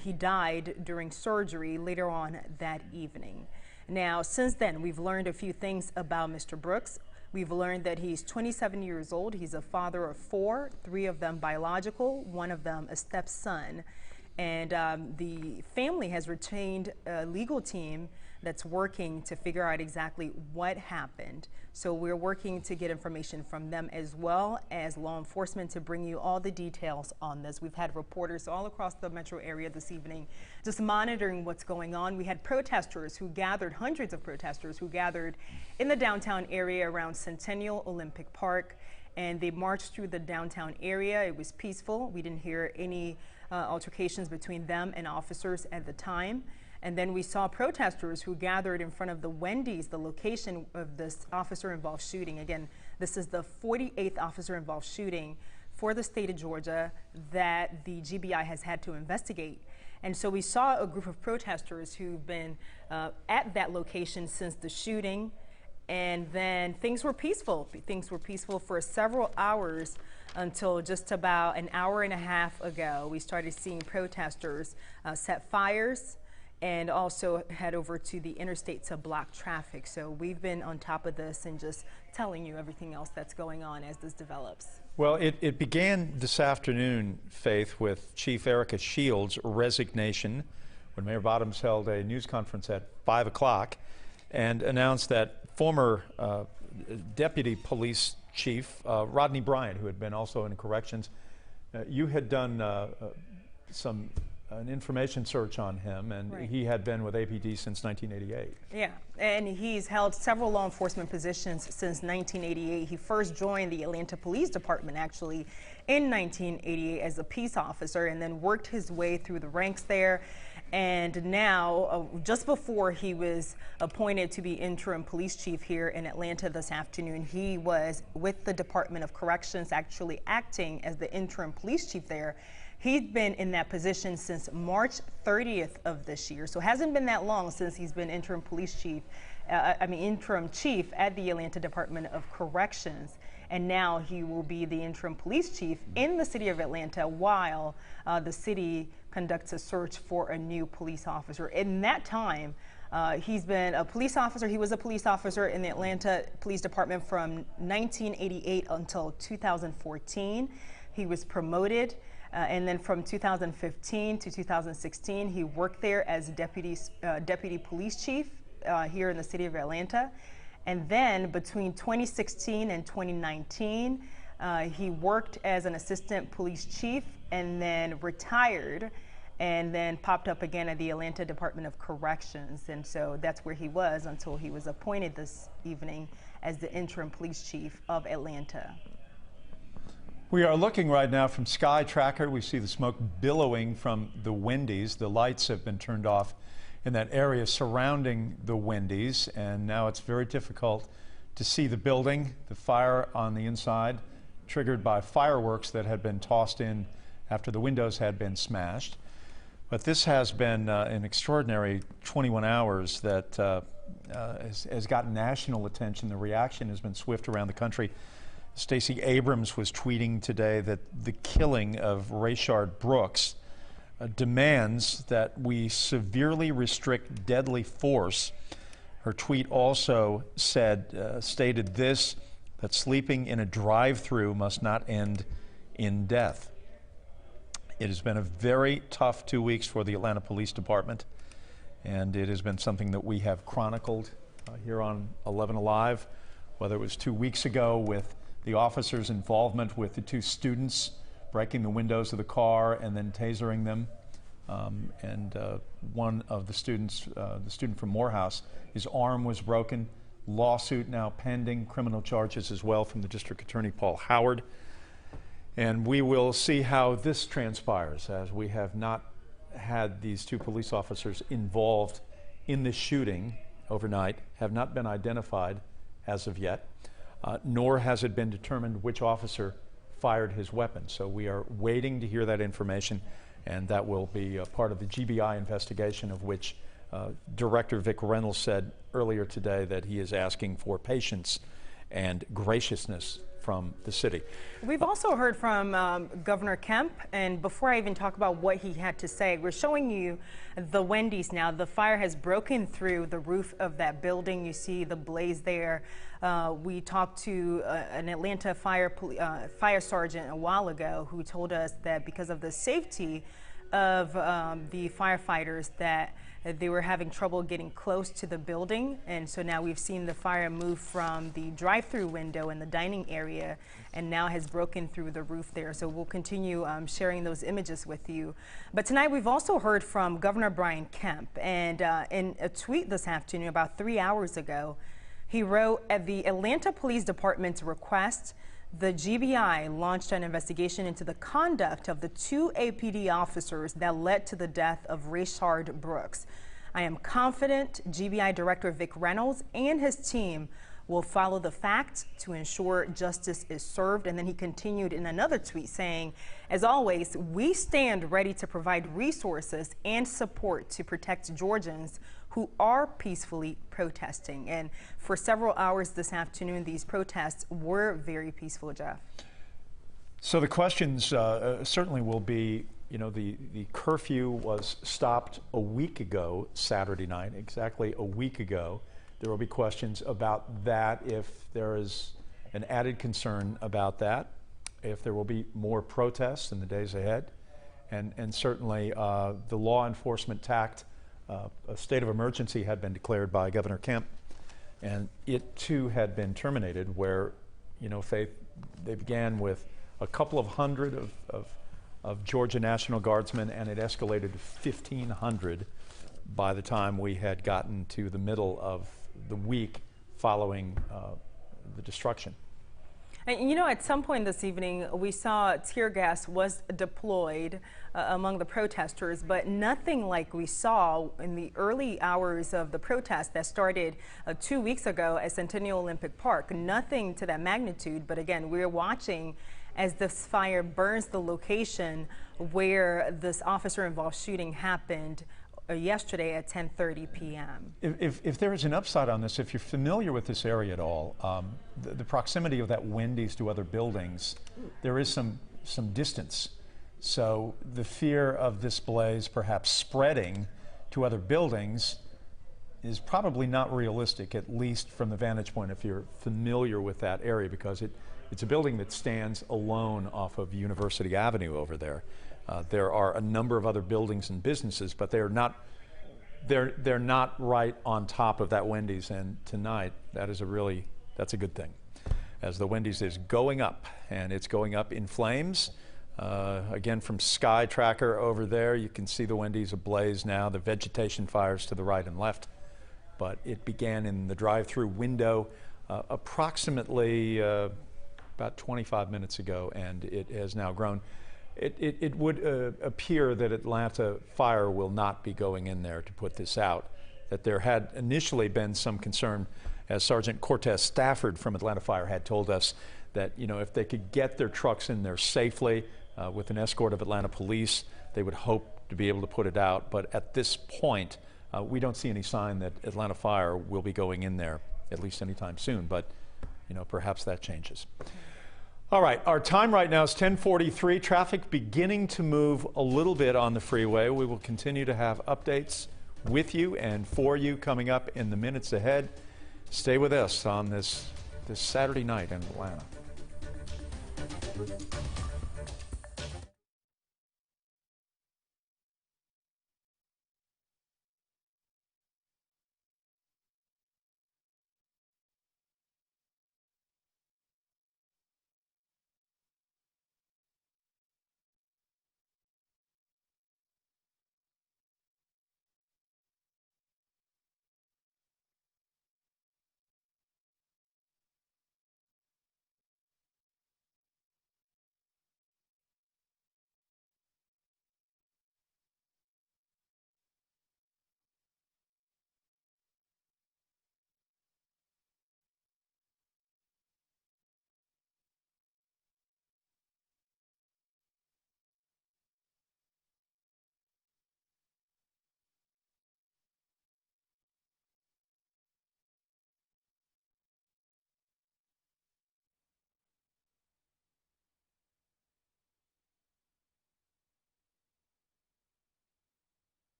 He died during surgery later on that evening. Now, since then, we've learned a few things about Mr. Brooks. We've learned that he's 27 years old. He's a father of 4, 3 of them biological, one of them a stepson. And the family has retained a legal team that's working to figure out exactly what happened. So we're working to get information from them as well as law enforcement to bring you all the details on this. We've had reporters all across the metro area this evening just monitoring what's going on. We had protesters who gathered, hundreds of protesters who gathered in the downtown area around Centennial Olympic Park, and they marched through the downtown area. It was peaceful. We didn't hear any altercations between them and officers at the time. And then we saw protesters who gathered in front of the Wendy's, the location of this officer-involved shooting. Again, this is the 48th officer-involved shooting for the state of Georgia that the GBI has had to investigate. And so we saw a group of protesters who've been at that location since the shooting. And then things were peaceful. Things were peaceful for several hours until just about an hour and a half ago. We started seeing protesters set fires and also head over to the interstate to block traffic. So we've been on top of this and just telling you everything else that's going on as this develops. Well, it began this afternoon, Faith, with Chief Erica Shields' resignation when Mayor Bottoms held a news conference at 5 o'clock and announced that former Deputy Police Chief Rodney Bryant, who had been also in corrections, you had done an information search on him, and right. He had been with APD since 1988. Yeah, and he's held several law enforcement positions since 1988. He first joined the Atlanta Police Department actually in 1988 as a peace officer and then worked his way through the ranks there. And now, just before he was appointed to be interim police chief here in Atlanta this afternoon, he was with the Department of Corrections, actually acting as the interim police chief there. He's been in that position since March 30th of this year, so it hasn't been that long since he's been interim police chief, interim chief at the Atlanta Department of Corrections. And now he will be the interim police chief in the city of Atlanta while the city conducts a search for a new police officer. In that time, He's been a police officer. He was a police officer in the Atlanta Police Department from 1988 until 2014. He was promoted, and then from 2015 to 2016, he worked there as deputy police chief here in the city of Atlanta. And then between 2016 and 2019, he worked as an assistant police chief and then retired, and then popped up again at the Atlanta Department of Corrections. And so that's where he was until he was appointed this evening as the interim police chief of Atlanta. We are looking right now from Sky Tracker. We see the smoke billowing from the Wendy's. The lights have been turned off in that area surrounding the Wendy's, and now it's very difficult to see the building. The fire on the inside triggered by fireworks that had been tossed in after the windows had been smashed. But this has been an extraordinary 21 hours that has gotten national attention. The reaction has been swift around the country. Stacey Abrams was tweeting today that the killing of Rayshard Brooks demands that we severely restrict deadly force. Her tweet also stated this, that sleeping in a drive-through must not end in death. It has been a very tough 2 weeks for the Atlanta Police Department, and it has been something that we have chronicled here on 11 Alive, whether it was 2 weeks ago with the officers' involvement with the two students breaking the windows of the car and then tasering them. One of the students, the student from Morehouse, his arm was broken. Lawsuit now pending, criminal charges as well from the District Attorney Paul Howard. And we will see how this transpires, as we have not had these two police officers involved in this shooting overnight, have not been identified as of yet, nor has it been determined which officer fired his weapon. So we are waiting to hear that information, and that will be a part of the GBI investigation, of which Director Vic Reynolds said earlier today that he is asking for patience and graciousness from the city. We've also heard from Governor Kemp, and before I even talk about what he had to say, we're showing you the Wendy's now. The fire has broken through the roof of that building. You see the blaze there. We talked to an Atlanta fire sergeant a while ago who told us that because of the safety of the firefighters, that they were having trouble getting close to the building, and so now we've seen the fire move from the drive-through window in the dining area and now has broken through the roof there. So we'll continue sharing those images with you. But tonight we've also heard from Governor Brian Kemp, and in a tweet this afternoon about 3 hours ago, he wrote, at the Atlanta Police Department's request, the GBI launched an investigation into the conduct of the two APD officers that led to the death of Rayshard Brooks. I am confident GBI Director Vic Reynolds and his team will follow the facts to ensure justice is served. And then he continued in another tweet saying, as always, we stand ready to provide resources and support to protect Georgians who are peacefully protesting. And for several hours this afternoon, these protests were very peaceful, Jeff. So the questions certainly will be, you know, the curfew was stopped a week ago, Saturday night, exactly a week ago. There will be questions about that, if there is an added concern about that, if there will be more protests in the days ahead, and certainly the law enforcement tact. A state of emergency had been declared by Governor Kemp, and it too had been terminated, where, you know, Faith, they began with a couple of hundred of Georgia National Guardsmen, and it escalated to 1,500 by the time we had gotten to the middle of the week following the destruction. And you know, at some point this evening, we saw tear gas was deployed among the protesters, but nothing like we saw in the early hours of the protest that started 2 weeks ago at Centennial Olympic Park. Nothing to that magnitude, but again, we're watching as this fire burns the location where this officer-involved shooting happened yesterday at 10:30 p.m. If there is an upside on this, if you're familiar with this area at all, the proximity of that Wendy's to other buildings, there is some distance. So the fear of this blaze perhaps spreading to other buildings is probably not realistic, at least from the vantage point if you're familiar with that area, because it's a building that stands alone off of University Avenue over there. There are a number of other buildings and businesses, but they're not right on top of that Wendy's, and tonight that's a good thing, as the Wendy's is going up, and it's going up in flames. Again, from Sky Tracker over there, you can see the Wendy's ablaze now, the vegetation fires to the right and left. But it began in the drive-through window approximately about 25 minutes ago, and it has now grown. It would appear that Atlanta Fire will not be going in there to put this out, that there had initially been some concern, as Sergeant Cortez Stafford from Atlanta Fire had told us, that if they could get their trucks in there safely with an escort of Atlanta police, they would hope to be able to put it out. But at this point, we don't see any sign that Atlanta Fire will be going in there, at least anytime soon, but perhaps that changes. All right, our time right now is 10:43. Traffic beginning to move a little bit on the freeway. We will continue to have updates with you and for you coming up in the minutes ahead. Stay with us on this Saturday night in Atlanta.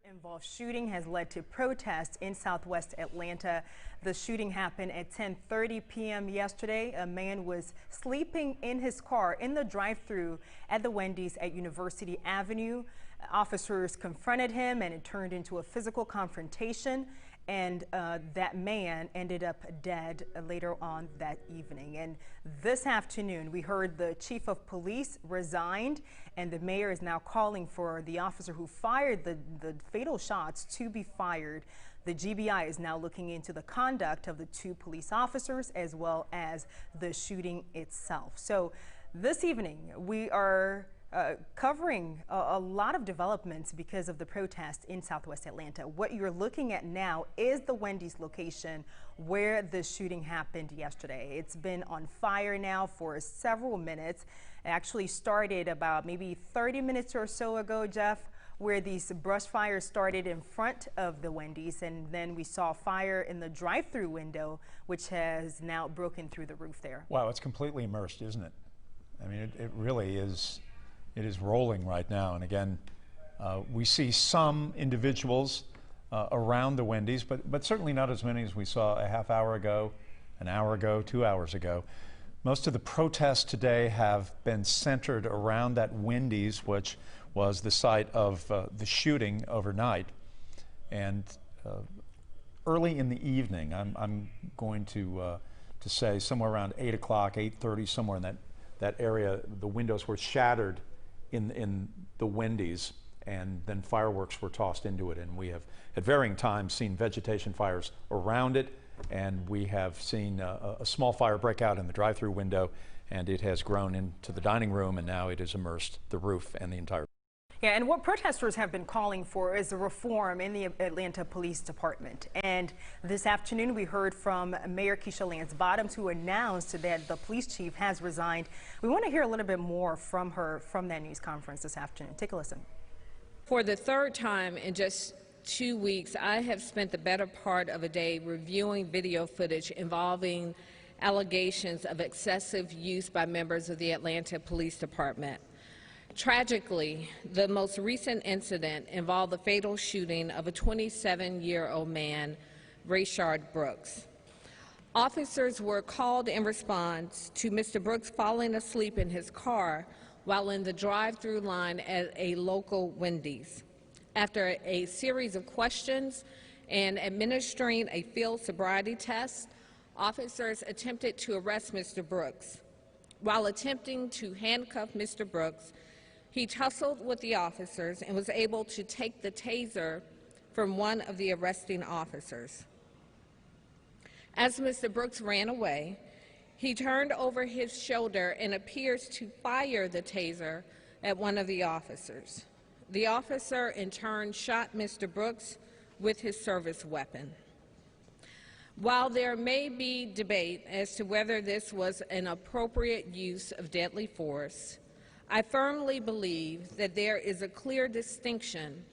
Involved shooting has led to protests in southwest Atlanta. The shooting happened at 10:30 p.m. yesterday. A man was sleeping in his car in the drive-thru at the Wendy's at University Avenue. Officers confronted him and it turned into a physical confrontation, and that man ended up dead later on that evening. And this afternoon we heard the chief of police resigned, and the mayor is now calling for the officer who fired the fatal shots to be fired. The GBI is now looking into the conduct of the two police officers as well as the shooting itself. So this evening we are covering a lot of developments because of the protest in southwest Atlanta. What you're looking at now is the Wendy's location where the shooting happened yesterday. It's been on fire now for several minutes. It actually started about maybe 30 minutes or so ago, Jeff, where these brush fires started in front of the Wendy's, and then we saw fire in the drive-through window, which has now broken through the roof there. Wow, it's completely immersed, isn't it? I mean, it really is. It is rolling right now, and again, we see some individuals around the Wendy's, but certainly not as many as we saw a half hour ago, an hour ago, 2 hours ago. Most of the protests today have been centered around that Wendy's, which was the site of the shooting overnight. And early in the evening, I'm going to say somewhere around 8 o'clock, 8:30, somewhere in that area, the windows were shattered in the Wendy's, and then fireworks were tossed into it. And we have at varying times seen vegetation fires around it, and we have seen a small fire break out in the drive-through window, and it has grown into the dining room, and now it has immersed the roof and the entire. Yeah, and what protesters have been calling for is a reform in the Atlanta Police Department. And this afternoon, we heard from Mayor Keisha Lance Bottoms, who announced that the police chief has resigned. We want to hear a little bit more from her from that news conference this afternoon. Take a listen. For the third time in just 2 weeks, I have spent the better part of a day reviewing video footage involving allegations of excessive use by members of the Atlanta Police Department. Tragically, the most recent incident involved the fatal shooting of a 27-year-old man, Rayshard Brooks. Officers were called in response to Mr. Brooks falling asleep in his car while in the drive-through line at a local Wendy's. After a series of questions and administering a field sobriety test, officers attempted to arrest Mr. Brooks. While attempting to handcuff Mr. Brooks, he tussled with the officers and was able to take the taser from one of the arresting officers. As Mr. Brooks ran away, he turned over his shoulder and appears to fire the taser at one of the officers. The officer, in turn, shot Mr. Brooks with his service weapon. While there may be debate as to whether this was an appropriate use of deadly force, I firmly believe that there is a clear distinction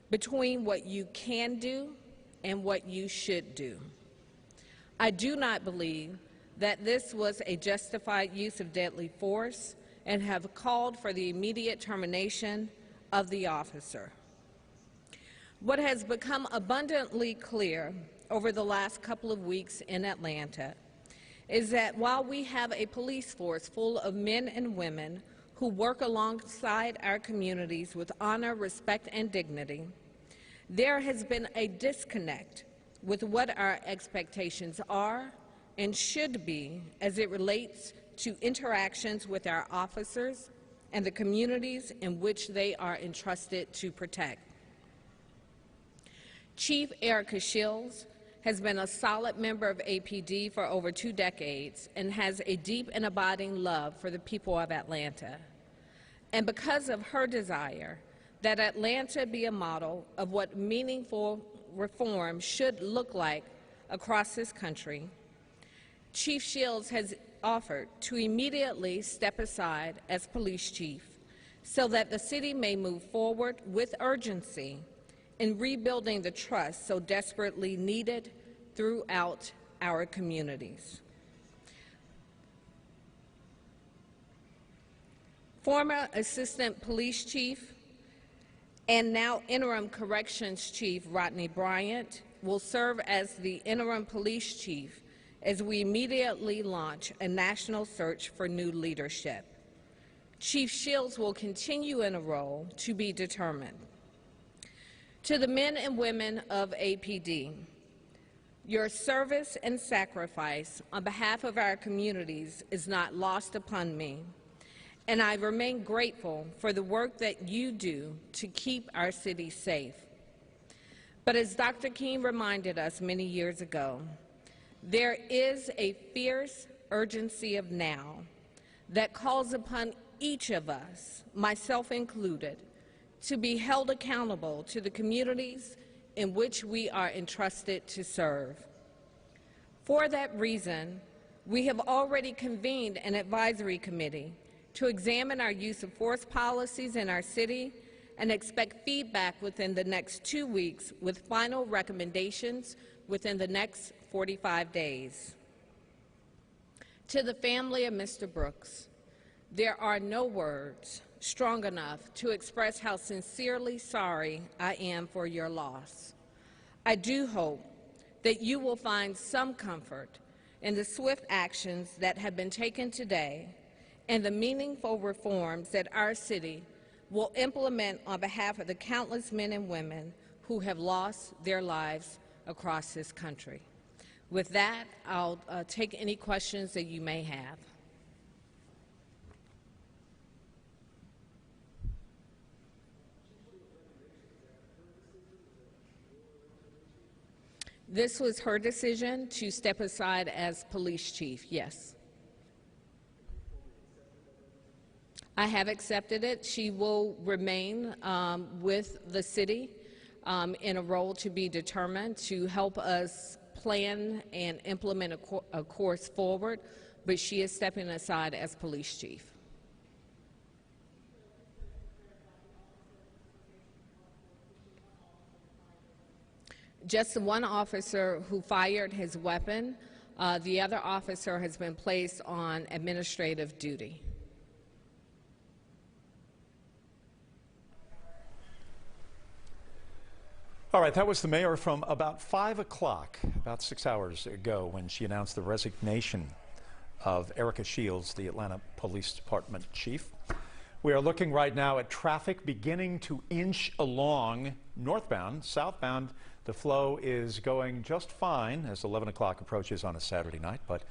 between what you can do and what you should do. I do not believe that this was a justified use of deadly force and have called for the immediate termination of the officer. What has become abundantly clear over the last couple of weeks in Atlanta is that while we have a police force full of men and women who work alongside our communities with honor, respect, and dignity, there has been a disconnect with what our expectations are and should be as it relates to interactions with our officers and the communities in which they are entrusted to protect. Chief Erica Shields has been a solid member of APD for over 2 decades and has a deep and abiding love for the people of Atlanta. And because of her desire that Atlanta be a model of what meaningful reform should look like across this country, Chief Shields has offered to immediately step aside as police chief so that the city may move forward with urgency in rebuilding the trust so desperately needed throughout our communities. Former Assistant Police Chief and now Interim Corrections Chief Rodney Bryant will serve as the Interim Police Chief as we immediately launch a national search for new leadership. Chief Shields will continue in a role to be determined. To the men and women of APD, your service and sacrifice on behalf of our communities is not lost upon me, and I remain grateful for the work that you do to keep our city safe. But as Dr. King reminded us many years ago, there is a fierce urgency of now that calls upon each of us, myself included, to be held accountable to the communities in which we are entrusted to serve. For that reason, we have already convened an advisory committee to examine our use of force policies in our city and expect feedback within the next 2 weeks with final recommendations within the next 45 days. To the family of Mr. Brooks, there are no words strong enough to express how sincerely sorry I am for your loss. I do hope that you will find some comfort in the swift actions that have been taken today and the meaningful reforms that our city will implement on behalf of the countless men and women who have lost their lives across this country. With that, I'll take any questions that you may have. This was her decision to step aside as police chief, yes. I have accepted it. She will remain with the city in a role to be determined to help us plan and implement a course forward, but she is stepping aside as police chief. Just the one officer who fired his weapon. The other officer has been placed on administrative duty. All right, that was the mayor from about 5 o'clock, about 6 hours ago, when she announced the resignation of Erica Shields, the Atlanta Police Department chief. We are looking right now at traffic beginning to inch along northbound. Southbound, the flow is going just fine as 11 o'clock approaches on a Saturday night, but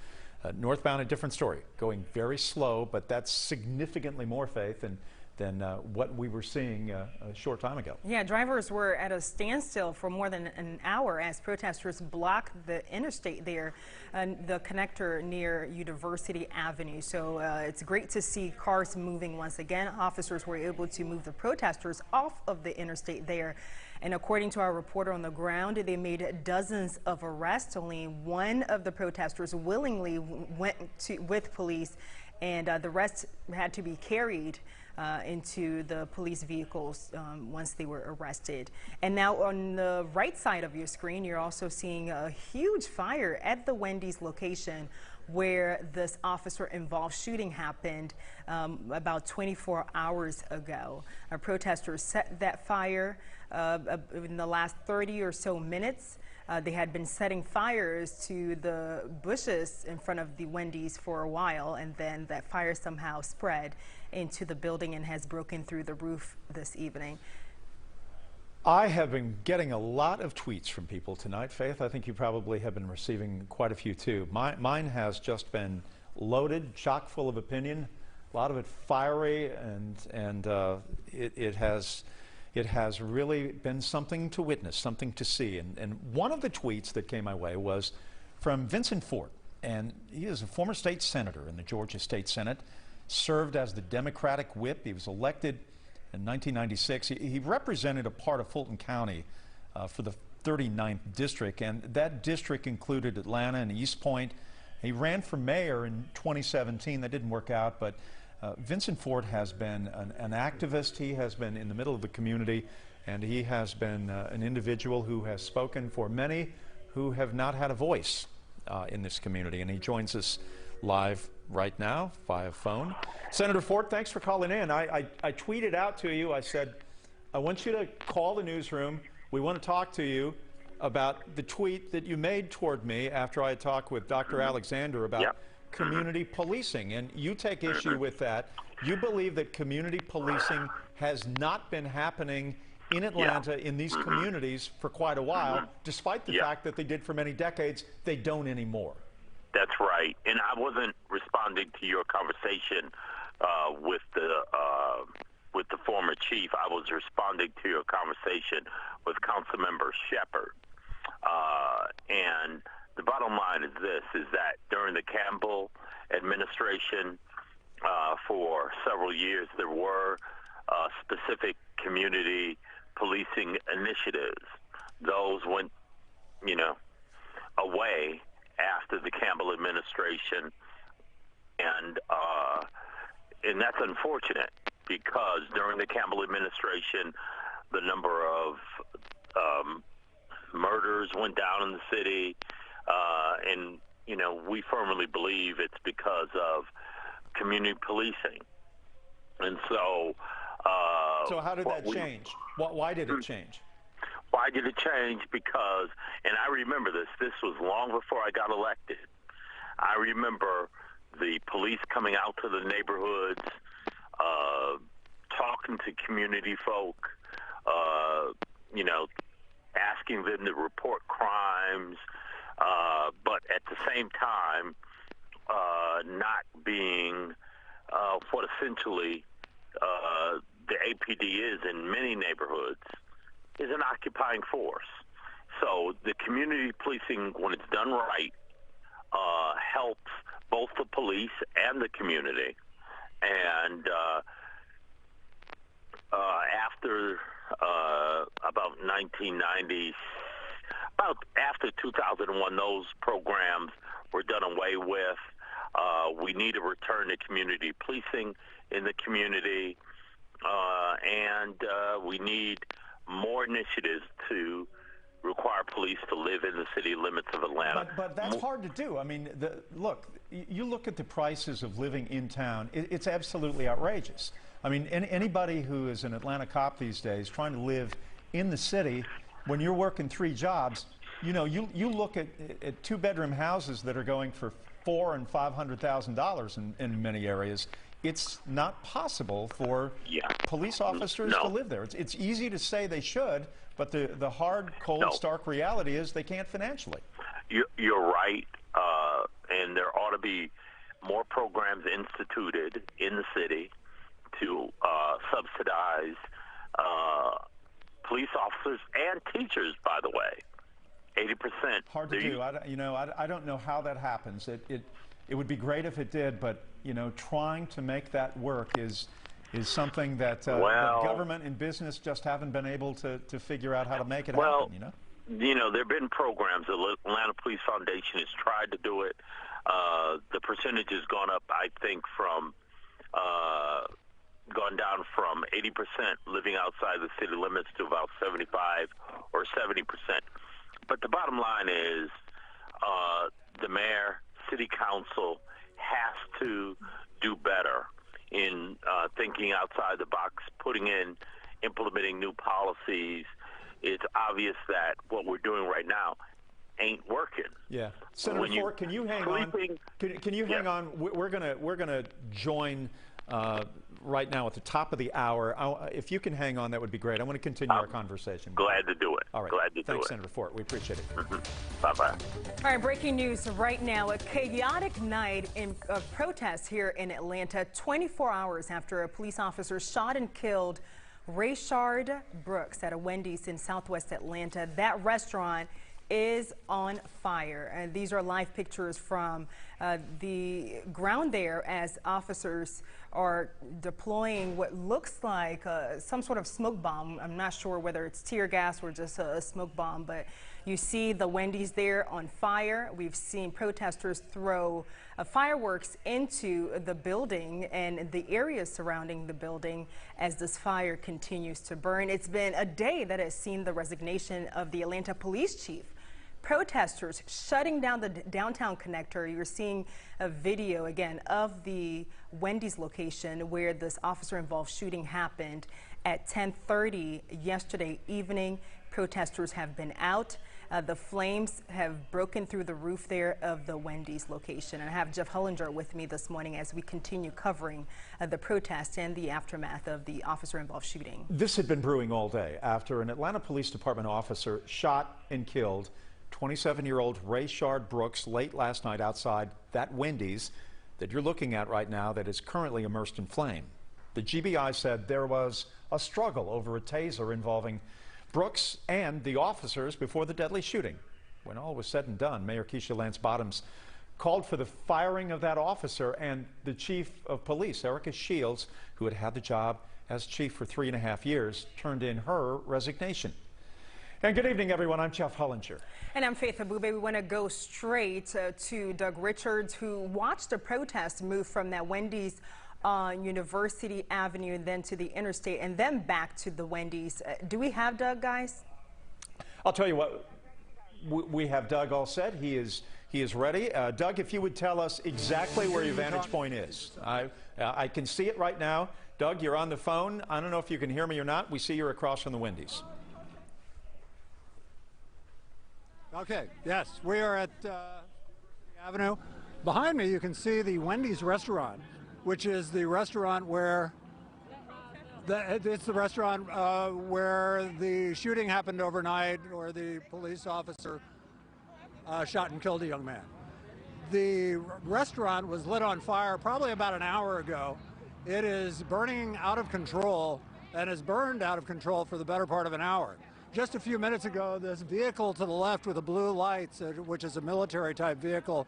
northbound, a different story, going very slow, but that's significantly more, Faith, than what we were seeing a short time ago. Yeah, drivers were at a standstill for more than an hour as protesters blocked the interstate there, the connector near University Avenue. So it's great to see cars moving once again. Officers were able to move the protesters off of the interstate there. And according to our reporter on the ground, they made dozens of arrests. Only one of the protesters willingly went with police, and the rest had to be carried into the police vehicles once they were arrested. And now on the right side of your screen, you're also seeing a huge fire at the Wendy's location where this officer-involved shooting happened about 24 hours ago. Our protesters set that fire in the last 30 or so minutes. They had been setting fires to the bushes in front of the Wendy's for a while, and then that fire somehow spread into the building and has broken through the roof this evening. I have been getting a lot of tweets from people tonight, Faith. I think you probably have been receiving quite a few too. Mine has just been loaded, chock full of opinion, a lot of it fiery, and it has really been something to witness, something to see. And one of the tweets that came my way was from Vincent Fort, and he is a former state senator in the Georgia State Senate, served as the Democratic whip. He was elected in 1996. He represented a part of Fulton County for the 39th district, and that district included Atlanta and East Point. He ran for mayor in 2017. That didn't work out, but Vincent Fort has been an activist. He has been in the middle of the community, and he has been an individual who has spoken for many who have not had a voice in this community. And he joins us live right now via phone. Senator Fort, thanks for calling in. I tweeted out to you, I said, I want you to call the newsroom. We want to talk to you about the tweet that you made toward me after I talked with Dr. Alexander about community policing, and you take issue with that. You believe that community policing has not been happening in Atlanta, in these communities for quite a while, despite the fact that they did for many decades. They don't anymore. That's right. And I wasn't responding to your conversation with the former chief. I was responding to your conversation with Councilmember Shepard. And the bottom line is this, is that during the Campbell administration for several years, there were specific community policing initiatives. Those went, away after the Campbell administration, and that's unfortunate because during the Campbell administration, the number of murders went down in the city, and we firmly believe it's because of community policing. And so, so how did that change? Why did it change? Why did it change? Because, and I remember this was long before I got elected. I remember the police coming out to the neighborhoods, talking to community folk, you know, asking them to report crimes, but at the same time, not being what essentially the APD is in many neighborhoods, is an occupying force. So the community policing, when it's done right, helps both the police and the community. And after about 1990s, about after 2001, those programs were done away with. We need a return to community policing in the community, and we need more initiatives to require police to live in the city limits of Atlanta. But that's hard to do. I mean, look, you look at the prices of living in town, it's absolutely outrageous. I mean, anybody who is an Atlanta cop these days trying to live in the city, when you're working 3 jobs, you know, you look at 2-bedroom houses that are going for $400,000 and $500,000 in many areas. It's not possible for police officers to live there. It's easy to say they should, but the hard, cold, stark reality is they can't financially. You're right, and there ought to be more programs instituted in the city to subsidize police officers and teachers, by the way. 80%. Hard to do. I don't know how that happens. It would be great if it did, but you know, trying to make that work is something that, that government and business just haven't been able to figure out how to make it happen. You know, there have been programs. The Atlanta Police Foundation has tried to do it. The percentage has gone up, I think, from gone down from 80% living outside the city limits to about 75 or 70%. But the bottom line is the mayor, city council has to do better in thinking outside the box, implementing new policies. It's obvious that what we're doing right now ain't working. Yeah, Senator Fort, can you hang on? Can you hang on? We're gonna join right now at the top of the hour. If you can hang on, that would be great. I want to continue our conversation. Glad to do it. All right. Glad to do it. Thanks, Senator Fort. We appreciate it. Bye-bye. All right, breaking news right now. A chaotic night of protests here in Atlanta, 24 hours after a police officer shot and killed Rayshard Brooks at a Wendy's in southwest Atlanta. That restaurant is on fire. And these are live pictures from the ground there as officers are deploying what looks like some sort of smoke bomb. I'm not sure whether it's tear gas or just a smoke bomb, but you see the Wendy's there on fire. We've seen protesters throw fireworks into the building and the areas surrounding the building as this fire continues to burn. It's been a day that has seen the resignation of the Atlanta police chief. Protesters shutting down the downtown connector. You're seeing a video again of the Wendy's location where this officer-involved shooting happened at 10:30 yesterday evening. Protesters have been out. The flames have broken through the roof there of the Wendy's location. And I have Jeff Hullinger with me this morning as we continue covering the protest and the aftermath of the officer-involved shooting. This had been brewing all day after an Atlanta Police Department officer shot and killed 27-year-old Rayshard Brooks late last night outside that Wendy's that you're looking at right now that is currently immersed in flame. The GBI said there was a struggle over a taser involving Brooks and the officers before the deadly shooting. When all was said and done, Mayor Keisha Lance Bottoms called for the firing of that officer, and the chief of police, Erica Shields, who had had the job as chief for 3.5 years, turned in her resignation. And good evening, everyone. I'm Jeff Hullinger. And I'm Faith Abube. We want to go straight to Doug Richards, who watched a protest move from that Wendy's on University Avenue and then to the interstate and then back to the Wendy's. Do we have Doug, guys? I'll tell you what, we have Doug all set. He is ready. Doug, if you would tell us exactly where your vantage point is. I can see it right now. Doug, you're on the phone. I don't know if you can hear me or not. We see you're across from the Wendy's. Okay, yes, we are at Avenue. Behind me, you can see the Wendy's restaurant, which is the restaurant where it's the restaurant where the shooting happened overnight, or the police officer shot and killed a young man. The restaurant was lit on fire probably about an hour ago. It is burning out of control and has burned out of control for the better part of an hour. Just a few minutes ago, this vehicle to the left with the blue lights, which is a military type vehicle,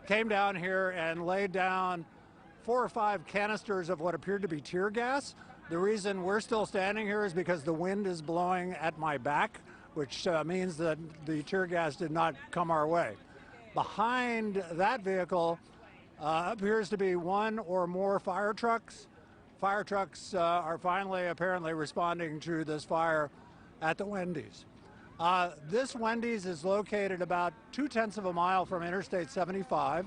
came down here and laid down 4 or 5 canisters of what appeared to be tear gas. The reason we're still standing here is because the wind is blowing at my back, which means that the tear gas did not come our way. Behind that vehicle appears to be 1 or more fire trucks. Fire trucks are finally apparently responding to this fire at the Wendy's. This Wendy's is located about 2/10 of a mile from Interstate 75.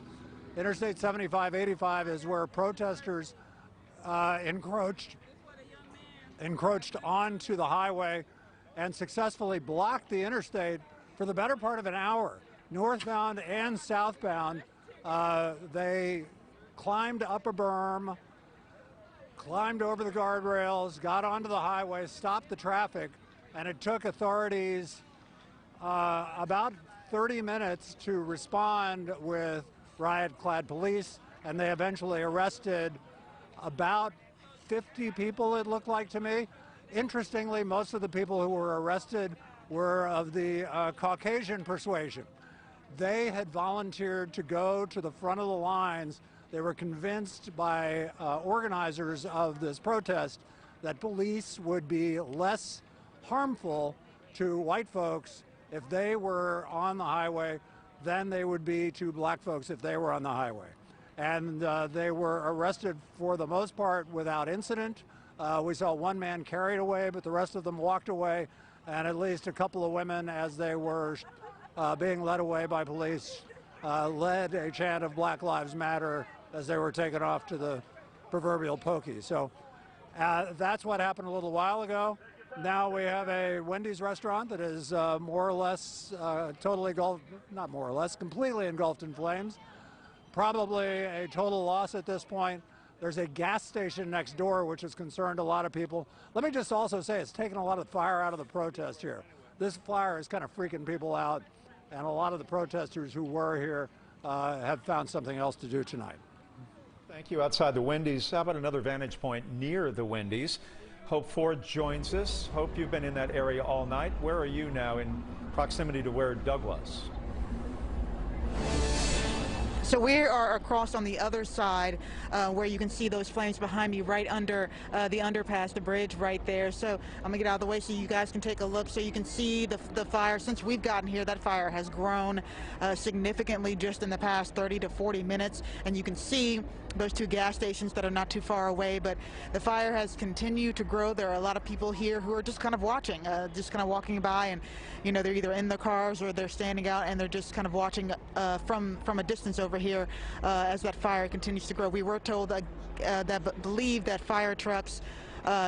Interstate 75/85 is where protesters encroached onto the highway and successfully blocked the interstate for the better part of an hour. Northbound and southbound, they climbed up a berm, climbed over the guardrails, got onto the highway, stopped the traffic, and it took authorities about 30 minutes to respond with riot-clad police, and they eventually arrested about 50 people, it looked like to me. Interestingly, most of the people who were arrested were of the Caucasian persuasion. They had volunteered to go to the front of the lines. They were convinced by organizers of this protest that police would be less harmful to white folks if they were on the highway than they would be to black folks if they were on the highway. And they were arrested for the most part without incident. We saw 1 man carried away, but the rest of them walked away, and at least a couple of women, as they were being led away by police, led a chant of Black Lives Matter as they were taken off to the proverbial pokey. So that's what happened a little while ago. Now we have a Wendy's restaurant that is more or less totally engulfed, not more or less, completely engulfed in flames. Probably a total loss at this point. There's a gas station next door, which has concerned a lot of people. Let me just also say it's taken a lot of the fire out of the protest here. This fire is kind of freaking people out, and a lot of the protesters who were here have found something else to do tonight. Thank you. Outside the Wendy's, how about another vantage point near the Wendy's? Hope Ford joins us. Hope, you've been in that area all night. Where are you now in proximity to where Doug was? So we are across on the other side where you can see those flames behind me right under the underpass, the bridge right there. So I'm going to get out of the way so you guys can take a look so you can see the fire. Since we've gotten here, that fire has grown significantly just in the past 30 to 40 minutes. And you can see those 2 gas stations that are not too far away. But the fire has continued to grow. There are a lot of people here who are just kind of watching, just kind of walking by, and you know, they're either in the cars or they're standing out and they're just kind of watching from a distance over here as that fire continues to grow. We were told believe that fire trucks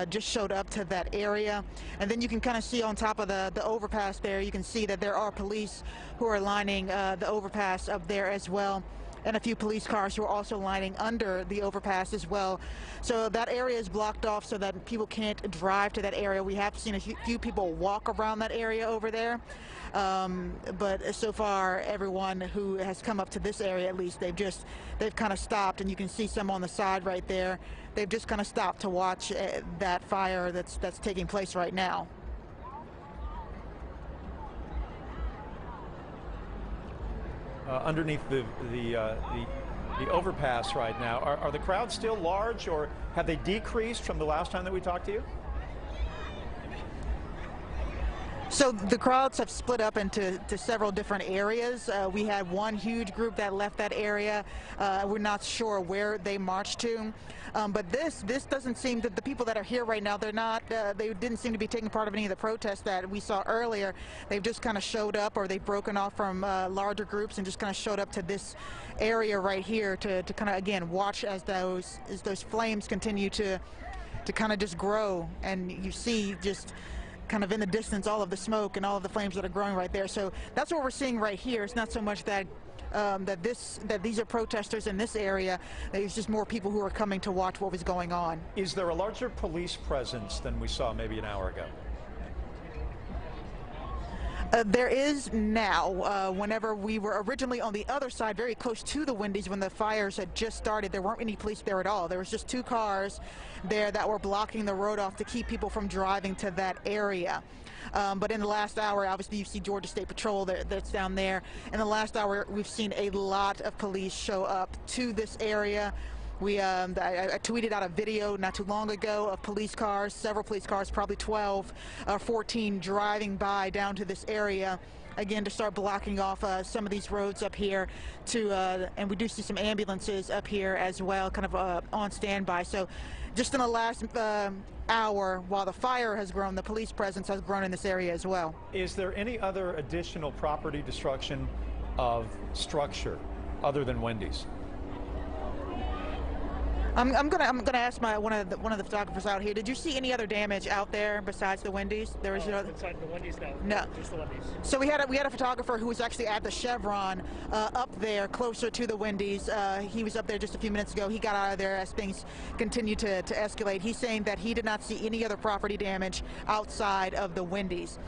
just showed up to that area, and then you can kind of see on top of the overpass there, you can see that there are police who are lining the overpass up there as well, and a few police cars who are also lining under the overpass as well. So that area is blocked off so that people can't drive to that area. We have seen a few people walk around that area over there. But so far, everyone who has come up to this area, at least, they've kind of stopped, and you can see some on the side right there. They've just kind of stopped to watch that fire that's taking place right now. Underneath the overpass right now, are the crowds still large, or have they decreased from the last time that we talked to you? So the crowds have split up into several different areas. We had one huge group that left that area. We're not sure where they marched to. But this doesn't seem that the people that are here right now, they didn't seem to be taking part of any of the protests that we saw earlier. They've just kind of showed up, or they've broken off from larger groups and just kind of showed up to this area right here to kind of, again, watch as those flames continue to kind of just grow. And you see just kind of in the distance all of the smoke and all of the flames that are growing right there. So that's what we're seeing right here. It's not so much that that these are protesters in this area. There's just more people who are coming to watch what was going on. Is there a larger police presence than we saw maybe an hour ago? There is now. Whenever we were originally on the other side, very close to the Wendy's, when the fires had just started, there weren't any police there at all. There was just 2 cars there that were blocking the road off to keep people from driving to that area. But in the last hour, obviously you see Georgia State Patrol that's down there. In the last hour, we've seen a lot of police show up to this area. I tweeted out a video not too long ago of police cars, several police cars, probably 12 or 14 driving by down to this area, again, to start blocking off some of these roads up here and we do see some ambulances up here as well, kind of on standby. So just in the last hour, while the fire has grown, the police presence has grown in this area as well. Is there any other additional property destruction of structure other than Wendy's? I'm gonna ask one of the photographers out here. Did you see any other damage out there besides the Wendy's? There was inside the Wendy's, no, just the Wendy's. So we had a photographer who was actually at the Chevron up there, closer to the Wendy's. He was up there just a few minutes ago. He got out of there as things continued to escalate. He's saying that he did not see any other property damage outside of the Wendy's.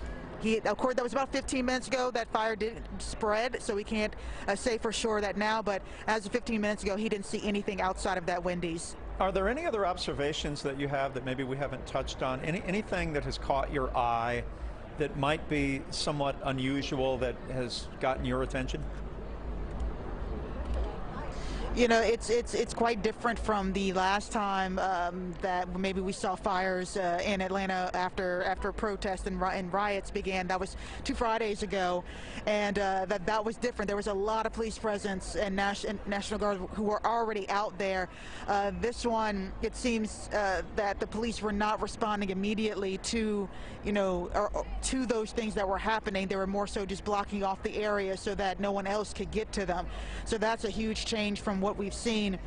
Of course, that was about 15 minutes ago that fire did spread, so we can't say for sure that now, but as of 15 minutes ago, he didn't see anything outside of that Wendy's. Are there any other observations that you have that maybe we haven't touched on? Anything that has caught your eye that might be somewhat unusual that has gotten your attention? You know, it's quite different from the last time that maybe we saw fires in Atlanta after protests and riots began. That was 2 Fridays ago, and that was different. There was a lot of police presence and National Guard who were already out there. This one, it seems that the police were not responding immediately to, to those things that were happening. They were more so just blocking off the area so that no one else could get to them. So that's a huge change from what we've seen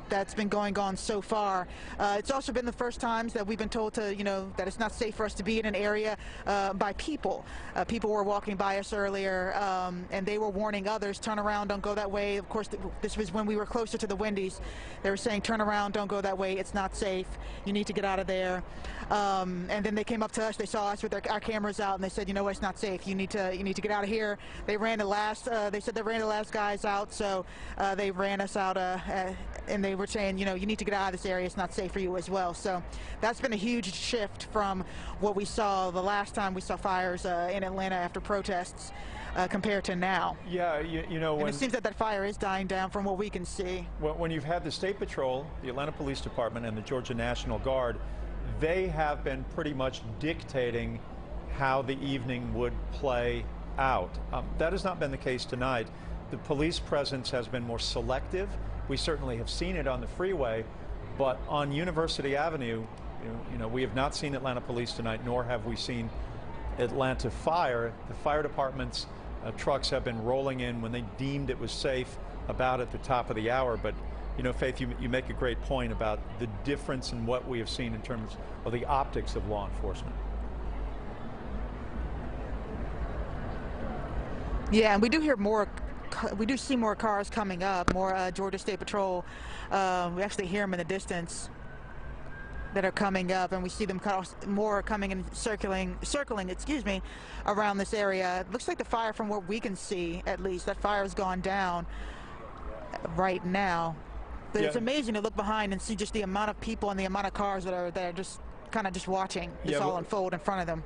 that's been going on so far. It's also been the first times that we've been told to, that it's not safe for us to be in an area by people. People were walking by us earlier, and they were warning others, turn around, don't go that way. Of course, this was when we were closer to the Wendy's. They were saying, turn around, don't go that way, it's not safe, you need to get out of there. And then they came up to us, they saw us with our cameras out, and they said, you know what, it's not safe, you need to get out of here. They ran the last, they said they ran the last guys out, so they ran us out, and they were saying, you need to get out of this area, it's not safe for you as well. So that's been a huge shift from what we saw the last time we saw fires in Atlanta after protests compared to now. Yeah, and it seems that fire is dying down from what we can see. When you've had the State Patrol, the Atlanta Police Department, and the Georgia National Guard, they have been pretty much dictating how the evening would play out. That has not been the case tonight. The police presence has been more selective. We certainly have seen it on the freeway, but on University Avenue, we have not seen Atlanta police tonight, nor have we seen Atlanta Fire. The fire department's trucks have been rolling in when they deemed it was safe about at the top of the hour. But, Faith, you make a great point about the difference in what we have seen in terms of the optics of law enforcement. Yeah, and we do hear more. We do see more cars coming up, more Georgia State Patrol. We actually hear them in the distance that are coming up, and we see them more coming and circling, around this area. It looks like the fire, from what we can see, at least, that fire has gone down right now. But it's amazing to look behind and see just the amount of people and the amount of cars that are just kind of just watching this all unfold in front of them.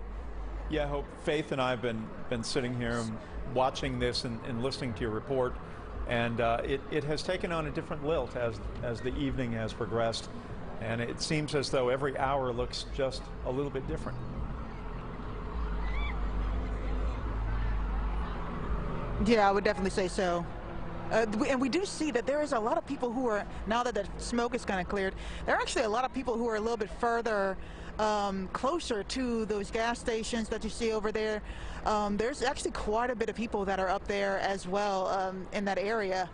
Yeah, Hope, Faith and I have been sitting here and watching this and listening to your report, and it has taken on a different lilt as the evening has progressed, and it seems as though every hour looks just a little bit different. Yeah, I would definitely say so. And we do see that there is a lot of people who are, now that the smoke is kind of cleared, there are actually a lot of people who are a little bit further closer to those gas stations that you see over there. There's actually quite a bit of people that are up there as well in that area.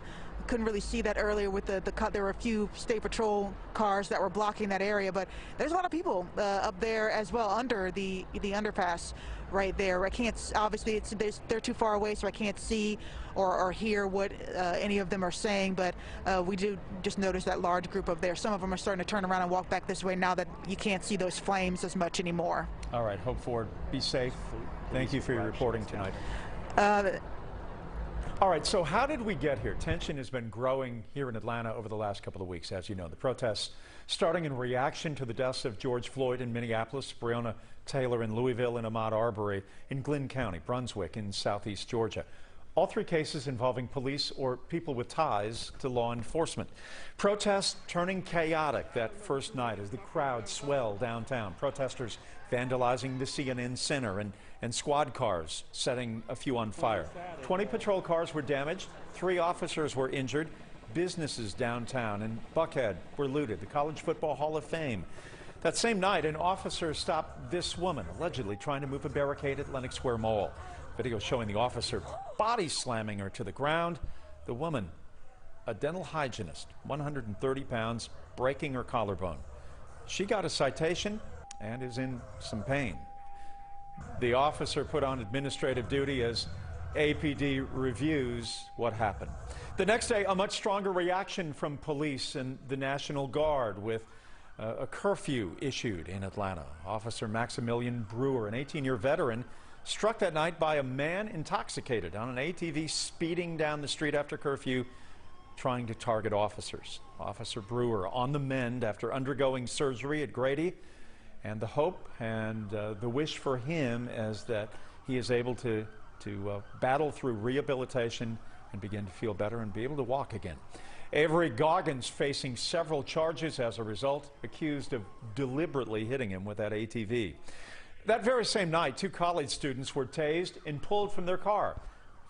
Couldn't really see that earlier with the cut. There were a few State Patrol cars that were blocking that area, but there's a lot of people up there as well under the underpass right there. I can't, obviously they're too far away, so I can't see or hear what any of them are saying, but we do just notice that large group up there. Some of them are starting to turn around and walk back this way now that you can't see those flames as much anymore. All right, Hope Ford, be safe. Thank you for your reporting tonight. All right, so how did we get here? Tension has been growing here in Atlanta over the last couple of weeks, as you know. The protests starting in reaction to the deaths of George Floyd in Minneapolis, Breonna Taylor in Louisville, and Ahmaud Arbery in Glynn County, Brunswick in southeast Georgia. All three cases involving police or people with ties to law enforcement. Protests turning chaotic that first night as the crowd swelled downtown. Protesters vandalizing the CNN Center and squad cars, setting a few on fire. 20 patrol cars were damaged, 3 officers were injured. Businesses downtown in Buckhead were looted, the College Football Hall of Fame. That same night, an officer stopped this woman, allegedly trying to move a barricade at Lenox Square Mall. Video showing the officer body slamming her to the ground. The woman, a dental hygienist, 130 pounds, breaking her collarbone. She got a citation and is in some pain. The officer put on administrative duty as APD reviews what happened. The next day, a much stronger reaction from police and the National Guard with a curfew issued in Atlanta. Officer Maximilian Brewer, an 18-year veteran, struck that night by a man intoxicated on an ATV speeding down the street after curfew, trying to target officers. Officer Brewer on the mend after undergoing surgery at Grady, and the hope and the wish for him is that he is able to battle through rehabilitation and begin to feel better and be able to walk again. Avery Goggins facing several charges as a result, accused of deliberately hitting him with that ATV. That very same night, 2 college students were tased and pulled from their car.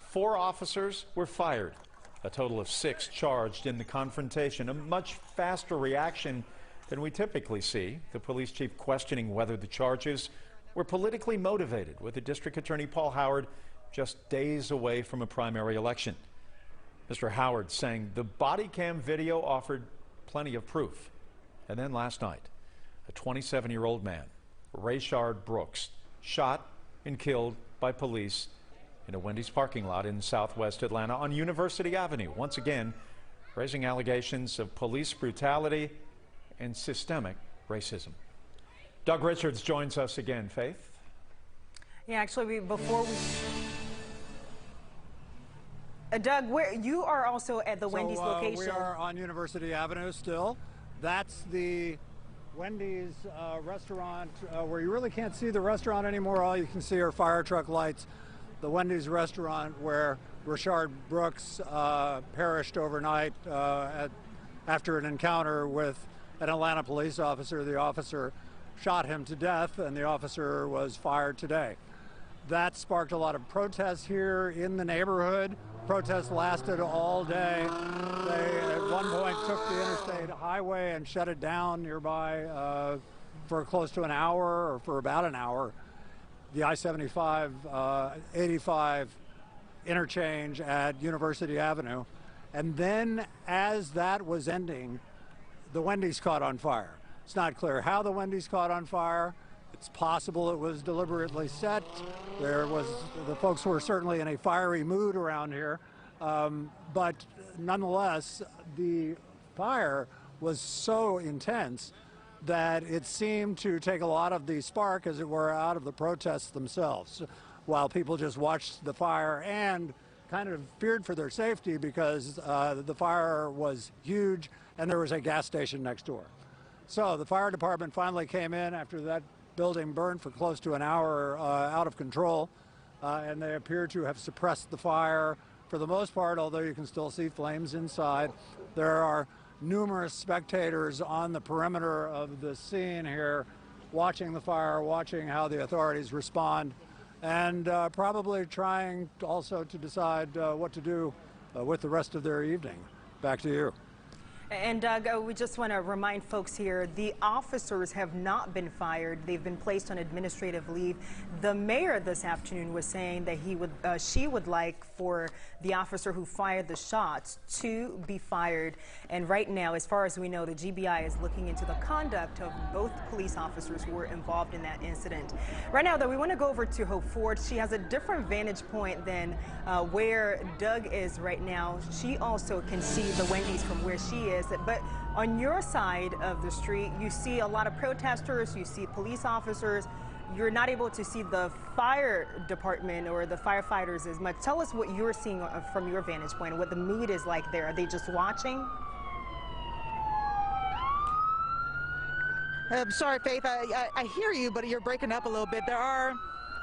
4 officers were fired. A total of 6 charged in the confrontation, a much faster reaction than we typically see. The police chief questioning whether the charges were politically motivated, with the district attorney Paul Howard just days away from a primary election. Mr. Howard saying the body cam video offered plenty of proof. And then last night, a 27-year-old man, Rayshard Brooks, shot and killed by police in a Wendy's parking lot in southwest Atlanta on University Avenue, once again raising allegations of police brutality and systemic racism. Doug Richards joins us again. Faith? Yeah, actually, before we... Doug, you are also at the Wendy's location. We are on University Avenue still. That's the Wendy's restaurant where you really can't see the restaurant anymore. All you can see are fire truck lights. The Wendy's restaurant where Rayshard Brooks perished overnight after an encounter with an Atlanta police officer. The officer shot him to death, and the officer was fired today. That sparked a lot of protests here in the neighborhood. Protests lasted all day. They, at one point, took the interstate highway and shut it down nearby for close to an hour, or for about an hour. The I-75, 85 interchange at University Avenue. And then, as that was ending, the Wendy's caught on fire. It's not clear how the Wendy's caught on fire. It's possible it was deliberately set. The folks were certainly in a fiery mood around here. But nonetheless, the fire was so intense that it seemed to take a lot of the spark, as it were, out of the protests themselves, while people just watched the fire and kind of feared for their safety because the fire was huge and there was a gas station next door. So the fire department finally came in after that building burned for close to an hour out of control, and they appear to have suppressed the fire for the most part, although you can still see flames inside. There are numerous spectators on the perimeter of the scene here watching the fire, watching how the authorities respond, and probably trying also to decide what to do with the rest of their evening. Back to you. And Doug, we just want to remind folks here, the officers have not been fired. They've been placed on administrative leave. The mayor this afternoon was saying that she would like for the officer who fired the shots to be fired. And right now, as far as we know, the GBI is looking into the conduct of both police officers who were involved in that incident. Right now, though, we want to go over to Hope Ford. She has a different vantage point than where Doug is right now. She also can see the Wendy's from where she is. But on your side of the street, you see a lot of protesters, you see police officers. You're not able to see the fire department or the firefighters as much. Tell us what you're seeing from your vantage point, what the mood is like there. Are they just watching? Sorry, Faith, I hear you, but you're breaking up a little bit. There are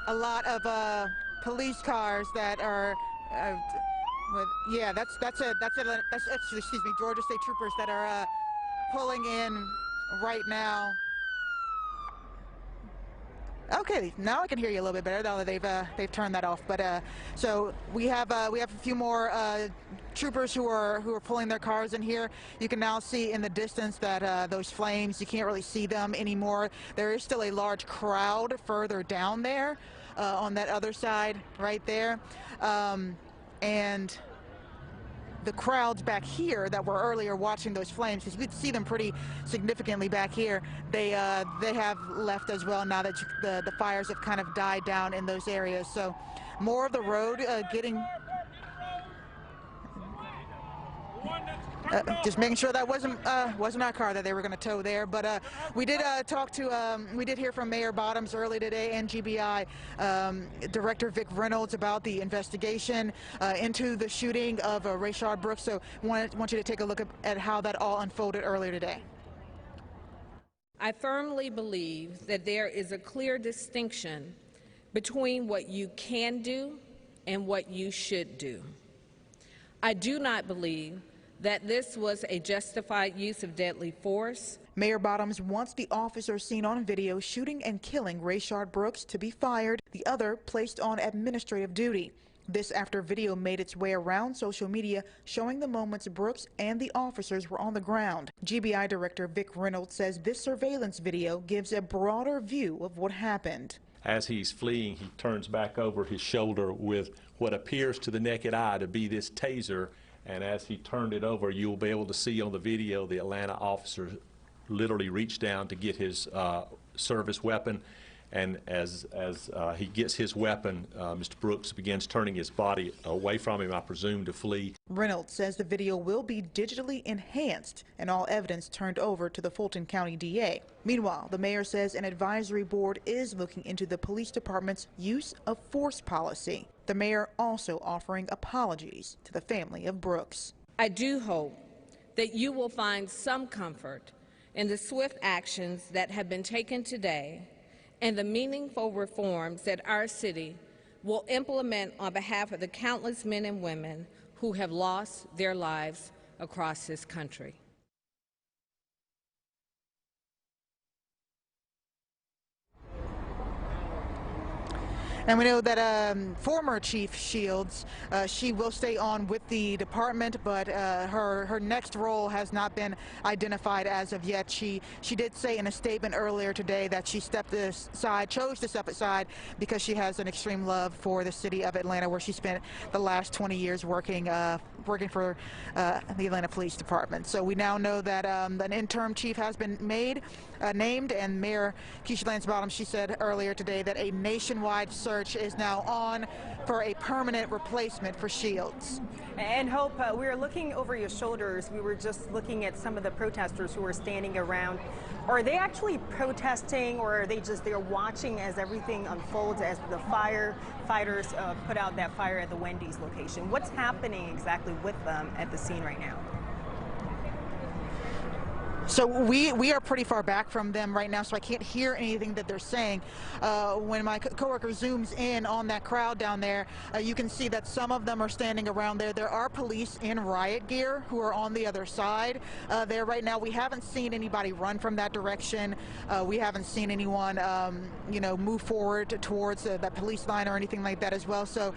a lot of police cars that are yeah, that's excuse me, Georgia State Troopers that are pulling in right now. Okay, now I can hear you a little bit better. Now that they've turned that off. But so we have a few more troopers who are pulling their cars in here. You can now see in the distance that those flames, you can't really see them anymore. There is still a large crowd further down there on that other side right there. And the crowds back here that were earlier watching those flames, because you could see them pretty significantly back here, they have left as well now that the fires have kind of died down in those areas. So more of the road getting... just making sure that wasn't our car that they were going to tow there. But we did we did hear from Mayor Bottoms early today and GBI Director Vic Reynolds about the investigation into the shooting of Rayshard Brooks. So want you to take a look at how that all unfolded earlier today. I firmly believe that there is a clear distinction between what you can do and what you should do. I do not believe that this was a justified use of deadly force. Mayor Bottoms wants the officer seen on video shooting and killing Rayshard Brooks to be fired, the other placed on administrative duty. This after video made its way around social media showing the moments Brooks and the officers were on the ground. GBI Director Vic Reynolds says this surveillance video gives a broader view of what happened. As he's fleeing, he turns back over his shoulder with what appears to the naked eye to be this taser. And as he turned it over, you'll be able to see on the video the Atlanta officer literally reached down to get his service weapon. And as he gets his weapon, Mr. Brooks begins turning his body away from him, I presume, to flee. Reynolds says the video will be digitally enhanced and all evidence turned over to the Fulton County DA. Meanwhile, the mayor says an advisory board is looking into the police department's use of force policy. The mayor also offering apologies to the family of Brooks. I do hope that you will find some comfort in the swift actions that have been taken today and the meaningful reforms that our city will implement on behalf of the countless men and women who have lost their lives across this country. And we know that former Chief Shields, she will stay on with the department, but her next role has not been identified as of yet. She did say in a statement earlier today that she chose to step aside because she has an extreme love for the city of Atlanta, where she spent the last 20 years working for the Atlanta Police Department. So we now know that an interim chief has been named, and Mayor Keisha Lance Bottoms, she said earlier today that a nationwide search is now on for a permanent replacement for Shields. And Hope, we were looking over your shoulders. We were just looking at some of the protesters who were standing around. Are they actually protesting, or are they just there watching as everything unfolds, as the firefighters put out that fire at the Wendy's location? What's happening exactly with them at the scene right now? So we are pretty far back from them right now, so I can't hear anything that they're saying. When my coworker zooms in on that crowd down there, you can see that some of them are standing around there. There are police in riot gear who are on the other side there right now. We haven't seen anybody run from that direction. We haven't seen anyone, you know, move forward towards that police line or anything like that as well. So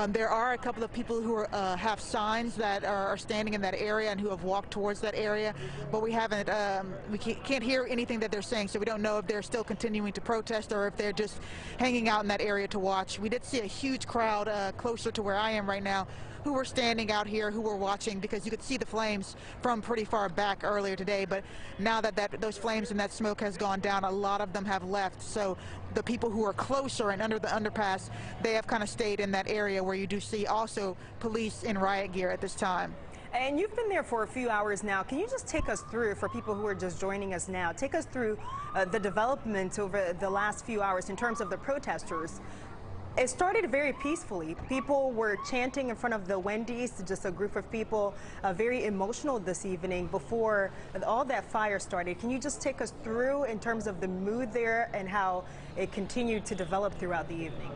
there are a couple of people who are, have signs that are standing in that area and who have walked towards that area, but we haven't, we can't hear anything that they're saying, so we don't know if they're still continuing to protest or if they're just hanging out in that area to watch. We did see a huge crowd closer to where I am right now who were standing out here, who were watching, because you could see the flames from pretty far back earlier today. But now that those flames and that smoke has gone down, a lot of them have left. So the people who are closer and under the underpass, they have kind of stayed in that area where you do see also police in riot gear at this time. And you've been there for a few hours now. Can you just take us through, for people who are just joining us now, take us through the development over the last few hours in terms of the protesters? It started very peacefully. People were chanting in front of the Wendy's, just a group of people, very emotional this evening before all that fire started. Can you just take us through in terms of the mood there and how it continued to develop throughout the evening?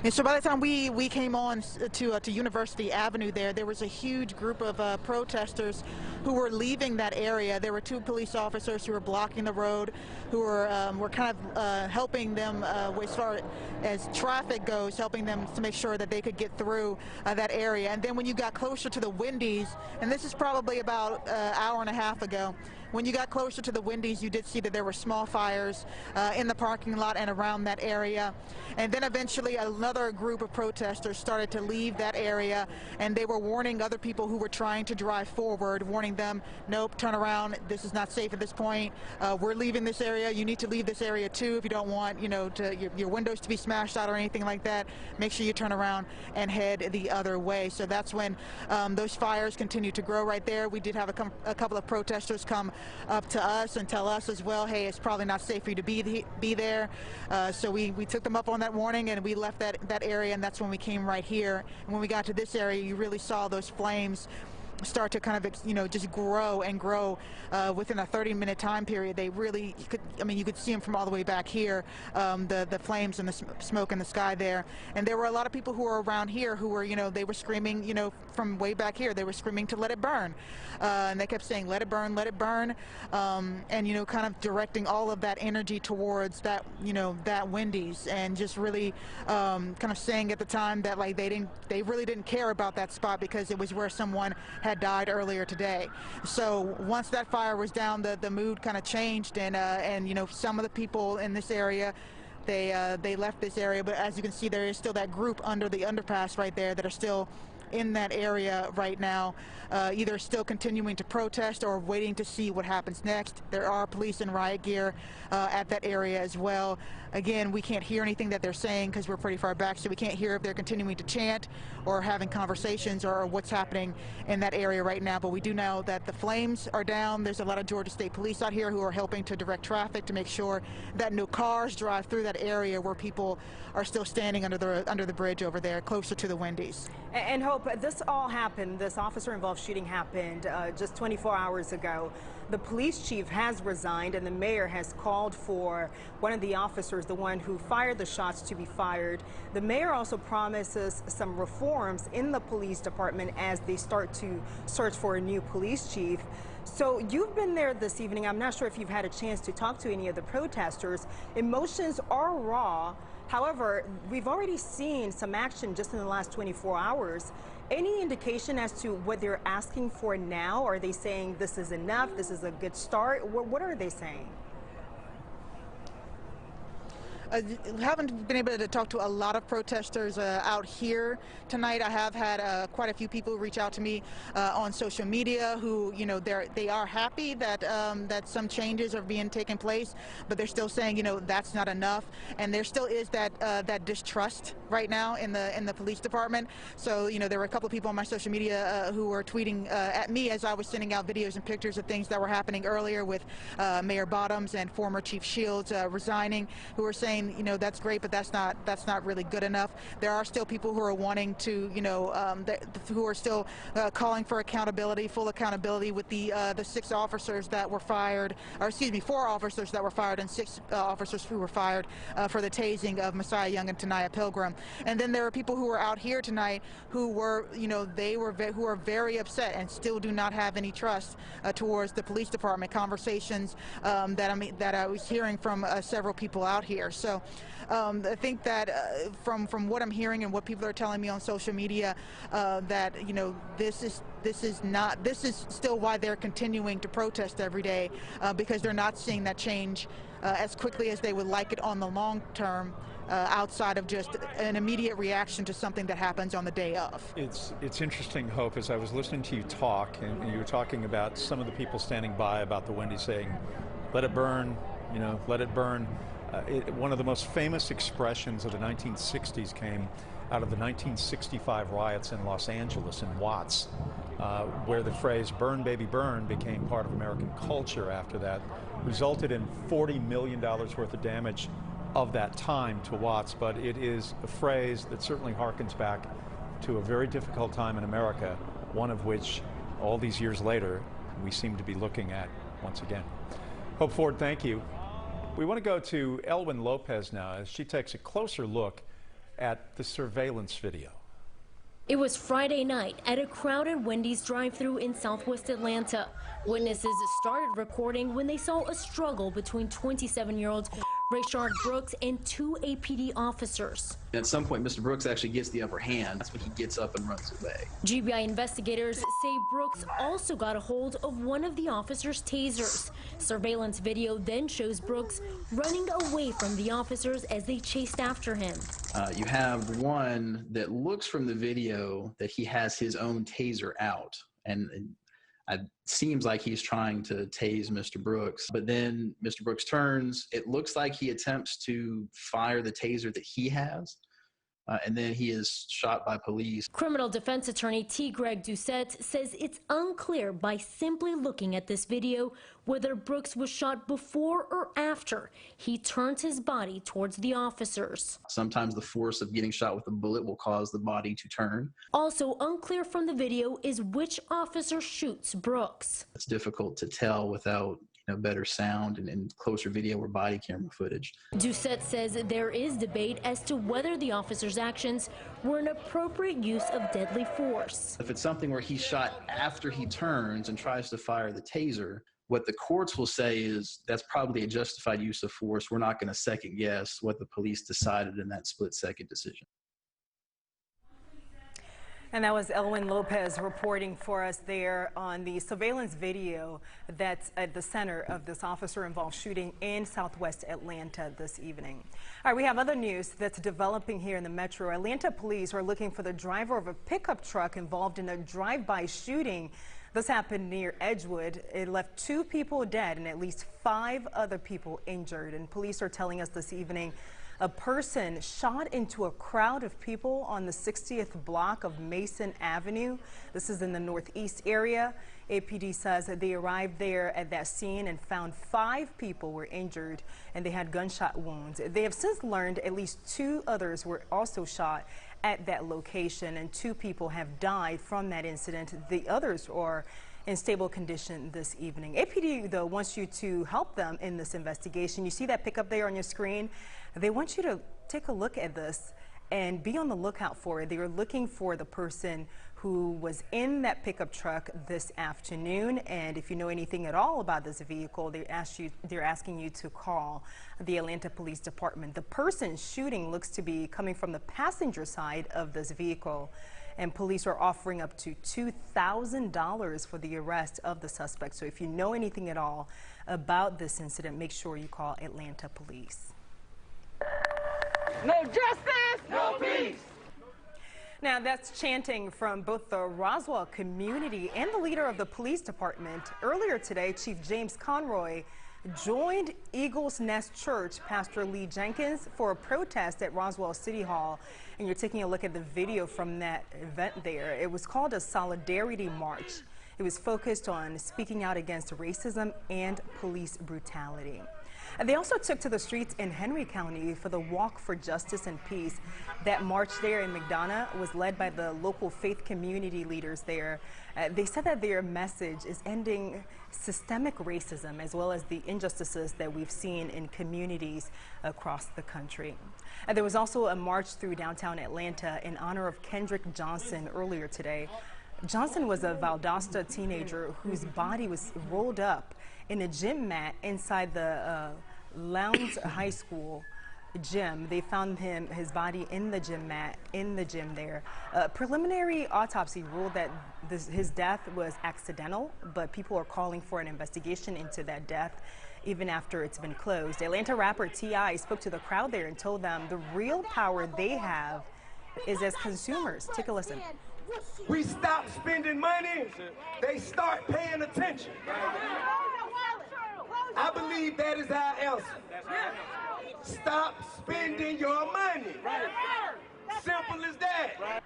And so by the time we came on to University Avenue there was a huge group of protesters who were leaving that area. There were 2 police officers who were blocking the road, who were kind of helping them as far as traffic goes, helping them to make sure that they could get through that area. And then when you got closer to the Wendy's, and this is probably about an hour and a half ago, when you got closer to the Wendy's, you did see that there were small fires in the parking lot and around that area. And then eventually another group of protesters started to leave that area, and they were warning other people who were trying to drive forward, warning them, nope, turn around, this is not safe at this point. We're leaving this area. You need to leave this area too if you don't want, you know, your windows to be smashed out or anything like that. Make sure you turn around and head the other way. So that's when those fires continued to grow right there. We did have a couple of protesters come up to us and tell us as well, hey, it's probably not safe for you to be there. So we took them up on that warning, and we left that area, and that's when we came right here. And when we got to this area, you really saw those flames start to kind of, you know, just grow and grow within a 30-minute time period. They really, you could see them from all the way back here, the flames and the smoke in the sky there. And there were a lot of people who were around here who were, you know, they were screaming, you know, from way back here, they were screaming to let it burn. And they kept saying, let it burn, let it burn. And, you know, kind of directing all of that energy towards that, you know, that Wendy's, and just really kind of saying at the time that, like, they really didn't care about that spot because it was where someone had died earlier today. So once that fire was down, the mood kind of changed, and you know, some of the people in this area, they left this area, but as you can see, there is still that group under the underpass right there that are still in that area right now, either still continuing to protest or waiting to see what happens next. There are police in riot gear at that area as well. Again, we can't hear anything that they're saying because we're pretty far back, so we can't hear if they're continuing to chant or having conversations or what's happening in that area right now. But we do know that the flames are down. There's a lot of Georgia State Police out here who are helping to direct traffic to make sure that no cars drive through that area where people are still standing under the bridge over there, closer to the Wendy's. And Hope, this all happened, this officer-involved shooting happened just 24 hours ago. The police chief has resigned, and the mayor has called for one of the officers, the one who fired the shots, to be fired. The mayor also promises some reforms in the police department as they start to search for a new police chief. So you've been there this evening. I'm not sure if you've had a chance to talk to any of the protesters. Emotions are raw. However, we've already seen some action just in the last 24 hours. Any indication as to what they're asking for now? Are they saying this is enough, this is a good start? What are they saying? Haven't been able to talk to a lot of protesters out here tonight. I have had quite a few people reach out to me on social media who, you know, they are happy that that some changes are being taken place, but they're still saying, you know, that's not enough, and there still is that distrust right now in the police department. So, you know, there were a couple of people on my social media who were tweeting at me as I was sending out videos and pictures of things that were happening earlier with Mayor Bottoms and former Chief Shields resigning, who were saying saying, you know, that's great, but that's not really good enough. There are still people who are wanting to, you know, who are still calling for accountability, full accountability, with the 6 officers that were fired, or excuse me, 4 officers that were fired and 6 officers who were fired for the tasing of Messiah Young and Tanaya Pilgrim. And then there are people who were out here tonight who were, you know, who are very upset and still do not have any trust towards the police department. Conversations that I was hearing from several people out here. So I think that from what I'm hearing and what people are telling me on social media, that, you know, this is still why they're continuing to protest every day, because they're not seeing that change as quickly as they would like it on the long term, outside of just an immediate reaction to something that happens on the day of. It's interesting, Hope, as I was listening to you talk, and you were talking about some of the people standing by about the Wendy saying, "Let it burn," you know, "let it burn." One of the most famous expressions of the 1960s came out of the 1965 riots in Los Angeles, in Watts, where the phrase "burn, baby, burn" became part of American culture after that, resulted in $40 million worth of damage of that time to Watts. But it is a phrase that certainly harkens back to a very difficult time in America, one of which, all these years later, we seem to be looking at once again. Hope Ford, thank you. We want to go to Elwyn Lopez now as she takes a closer look at the surveillance video. It was Friday night at a crowded Wendy's drive-thru in Southwest Atlanta. Witnesses started recording when they saw a struggle between 27-year-old Rayshard Brooks and 2 APD officers. At some point, Mr. Brooks actually gets the upper hand. That's when he gets up and runs away. GBI investigators say Brooks also got a hold of one of the officers' tasers. Surveillance video then shows Brooks running away from the officers as they chased after him. You have one that looks from the video that he has his own taser out, and it seems like he's trying to tase Mr. Brooks, but then Mr. Brooks turns. It looks like he attempts to fire the taser that he has, and then he is shot by police. Criminal defense attorney T. Greg Doucette says it's unclear by simply looking at this video whether Brooks was shot before or after he turns his body towards the officers. Sometimes the force of getting shot with a bullet will cause the body to turn. Also unclear from the video is which officer shoots Brooks. It's difficult to tell without better sound and closer video or body camera footage. Doucette says there is debate as to whether the officer's actions were an appropriate use of deadly force. If it's something where he's shot after he turns and tries to fire the taser, what the courts will say is that's probably a justified use of force. We're not going to second guess what the police decided in that split-second decision. And that was Elwyn Lopez reporting for us there on the surveillance video that's at the center of this officer-involved shooting in Southwest Atlanta this evening. All right, we have other news that's developing here in the metro. Atlanta police are looking for the driver of a pickup truck involved in a drive-by shooting. This happened near Edgewood. It left 2 people dead and at least 5 other people injured. And police are telling us this evening a person shot into a crowd of people on the 60th block of Mason Avenue. This is in the northeast area. APD says that they arrived there at that scene and found 5 people were injured and they had gunshot wounds. They have since learned at least 2 others were also shot at that location and 2 people have died from that incident. The others are in stable condition this evening. APD, though, wants you to help them in this investigation. You see that pickup there on your screen? They want you to take a look at this and be on the lookout for it. They are looking for the person who was in that pickup truck this afternoon. And if you know anything at all about this vehicle, they're asking you to call the Atlanta Police Department. The person shooting looks to be coming from the passenger side of this vehicle. And police are offering up to $2,000 for the arrest of the suspect. So if you know anything at all about this incident, make sure you call Atlanta Police. No justice, no peace. Now that's chanting from both the Roswell community and the leader of the police department. Earlier today, Chief James Conroy joined Eagles Nest Church Pastor Lee Jenkins for a protest at Roswell City Hall. And you're taking a look at the video from that event there. It was called a Solidarity March. It was focused on speaking out against racism and police brutality. They also took to the streets in Henry County for the Walk for Justice and Peace. That march there in McDonough was led by the local faith community leaders there. They said that their message is ending systemic racism as well as the injustices that we've seen in communities across the country. There was also a march through downtown Atlanta in honor of Kendrick Johnson earlier today. Johnson was a Valdosta teenager whose body was rolled up in a gym mat inside the Lowndes High School gym. They found his body in the gym mat, in the gym there. Preliminary autopsy ruled that his death was accidental, but people are calling for an investigation into that death even after it's been closed. Atlanta rapper T.I. spoke to the crowd there and told them the real power they have is as consumers. Take a listen. We stop spending money, they start paying attention. I believe that is our answer. Stop spending your money. Simple as that.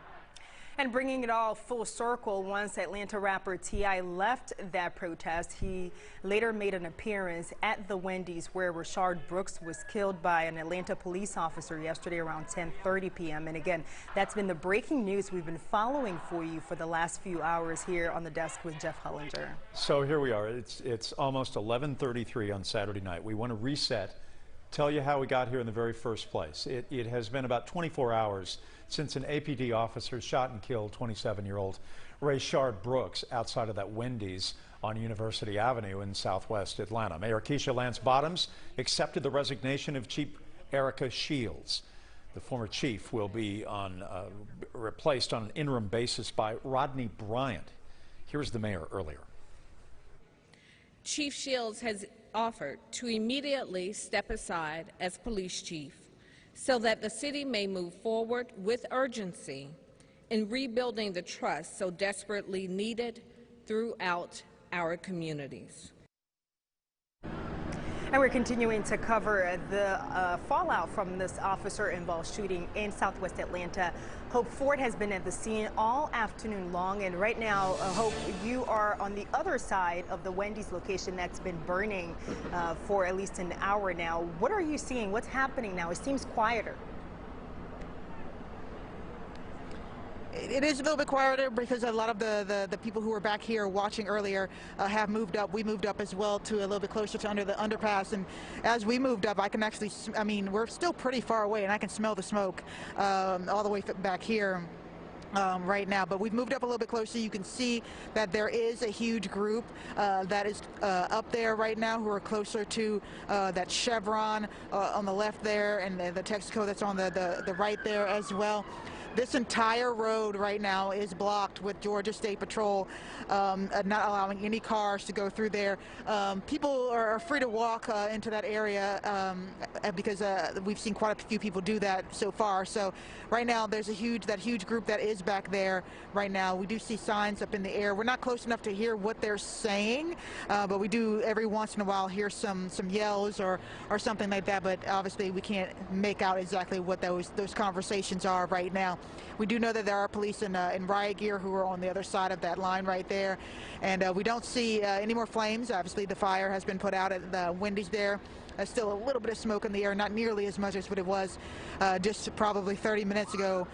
And bringing it all full circle, once Atlanta rapper T.I. left that protest, he later made an appearance at the Wendy's where Rayshard Brooks was killed by an Atlanta police officer yesterday around 10:30 p.m. And again, that's been the breaking news we've been following for you for the last few hours here on the desk with Jeff Hullinger. So here we are. It's almost 11:33 on Saturday night. We want to reset, tell you how we got here in the very first place. It has been about 24 hours since an APD officer shot and killed 27-year-old Rayshard Brooks outside of that Wendy's on University Avenue in southwest Atlanta. Mayor Keisha Lance Bottoms accepted the resignation of Chief Erica Shields. The former chief will be replaced on an interim basis by Rodney Bryant. Here's the mayor earlier. Chief Shields has offered to immediately step aside as police chief so that the city may move forward with urgency in rebuilding the trust so desperately needed throughout our communities. And we're continuing to cover the fallout from this officer-involved shooting in southwest Atlanta. Hope Ford has been at the scene all afternoon long, and right now, Hope, you are on the other side of the Wendy's location that's been burning for at least an hour now. What are you seeing? What's happening now? It seems quieter. It is a little bit quieter because a lot of the people who were back here watching earlier have moved up. We moved up as well to a little bit closer to under the underpass, and as we moved up, I can actually, I mean, we're still pretty far away, and I can smell the smoke all the way back here. Right now, but we've moved up a little bit closer. You can see that there is a huge group that is up there right now who are closer to that chevron on the left there, and the Texaco that's on the right there as well. This entire road right now is blocked with Georgia State Patrol not allowing any cars to go through there. People are free to walk into that area because we've seen quite a few people do that so far. So right now there's that huge group that is back there right now. We do see signs up in the air. We're not close enough to hear what they're saying, but we do every once in a while hear some yells or something like that, but obviously we can't make out exactly what those conversations are right now. We do know that there are police in riot gear who are on the other side of that line right there, and we don't see any more flames. Obviously the fire has been put out at the Wendy's there. There's still a little bit of smoke in the air, not nearly as much as what it was just probably 30 minutes ago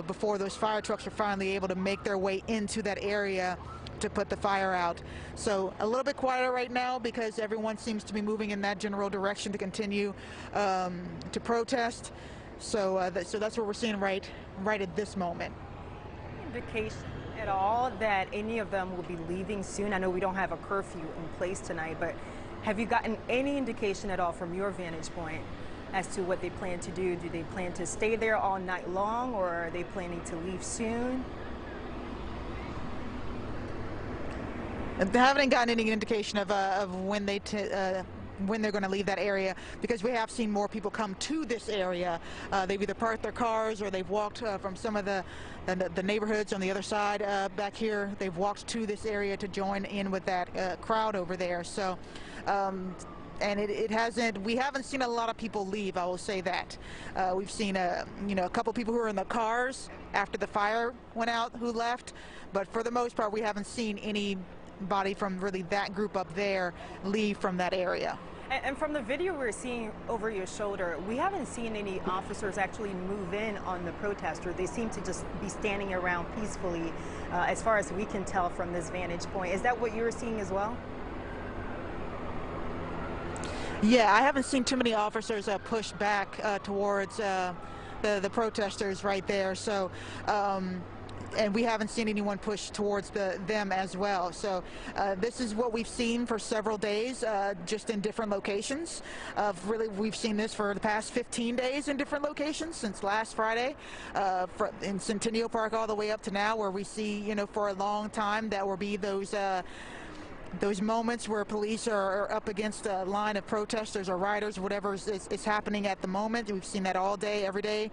before those fire trucks were finally able to make their way into that area to put the fire out. So a little bit quieter right now because everyone seems to be moving in that general direction to continue to protest. So that's what we're seeing right at this moment. Indication at all that any of them will be leaving soon? I know we don't have a curfew in place tonight, but have you gotten any indication at all from your vantage point as to what they plan to do? Do they plan to stay there all night long, or are they planning to leave soon? They haven't gotten any indication of when they're going to leave that area, because we have seen more people come to this area. They've either parked their cars or they've walked from some of the neighborhoods on the other side back here. They've walked to this area to join in with that crowd over there. So, and we haven't seen a lot of people leave, I will say that. We've seen a couple people who were in the cars after the fire went out who left, but for the most part we haven't seen anybody from really that group up there leave from that area. And from the video we're seeing over your shoulder, we haven't seen any officers actually move in on the protester. They seem to just be standing around peacefully, as far as we can tell from this vantage point. Is that what you're seeing as well? Yeah, I haven't seen too many officers push back towards the protesters right there. So. And we haven't seen anyone push towards them as well. So this is what we've seen for several days, just in different locations. Really, we've seen this for the past 15 days in different locations since last Friday, in Centennial Park all the way up to now, where we see, you know, for a long time that will be those moments where police are up against a line of protesters or rioters, whatever is happening at the moment. We've seen that all day, every day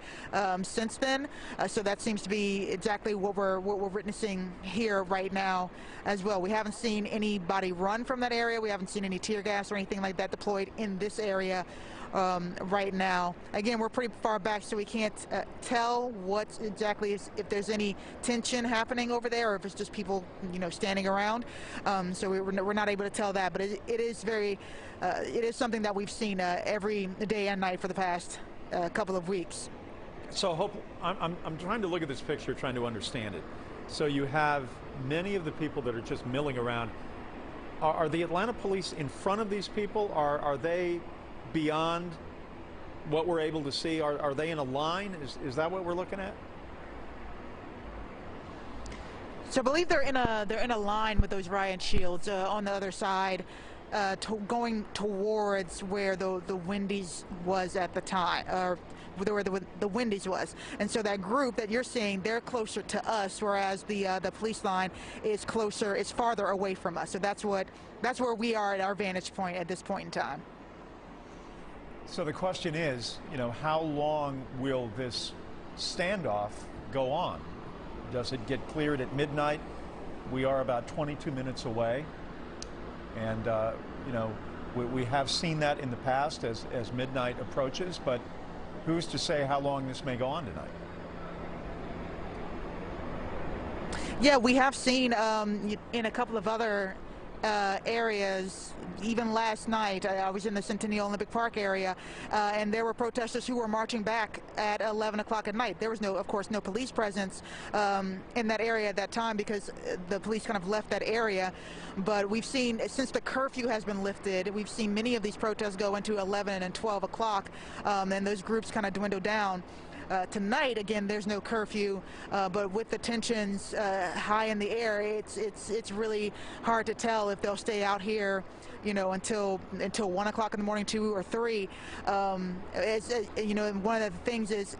since then. So that seems to be exactly what we're witnessing here right now as well. We haven't seen anybody run from that area. We haven't seen any tear gas or anything like that deployed in this area right now. Again, we're pretty far back, so we can't tell what exactly is, if there's any tension happening over there, or if it's just people, you know, standing around. So we're not able to tell that, but it is very, it is something that we've seen every day and night for the past couple of weeks. So Hope, I'm trying to look at this picture, trying to understand it. So you have many of the people that are just milling around. Are the Atlanta police in front of these people? Are they beyond what we're able to see? Are they in a line? Is that what we're looking at? So I believe they're in a line with those riot shields on the other side, going towards where the Wendy's was at the time, or where the Wendy's was. And so that group that you're seeing, they're closer to us, whereas the police line is closer, it's farther away from us. So that's where we are at our vantage point at this point in time. So the question is, you know, how long will this standoff go on? Does it get cleared at midnight? We are about 22 minutes away. And, you know, we have seen that in the past as midnight approaches, but who's to say how long this may go on tonight? Yeah, we have seen in a couple of other areas, even last night, I was in the Centennial Olympic Park area, and there were protesters who were marching back at 11 o'clock at night. There was of course, no police presence in that area at that time, because the police kind of left that area. But we've seen, since the curfew has been lifted, we've seen many of these protests go into 11 and 12 o'clock, and those groups kind of dwindle down. Tonight, again, there's no curfew, but with the tensions high in the air, it's really hard to tell if they'll stay out here, you know, until 1 o'clock in the morning, 2 or 3. You know, one of the things is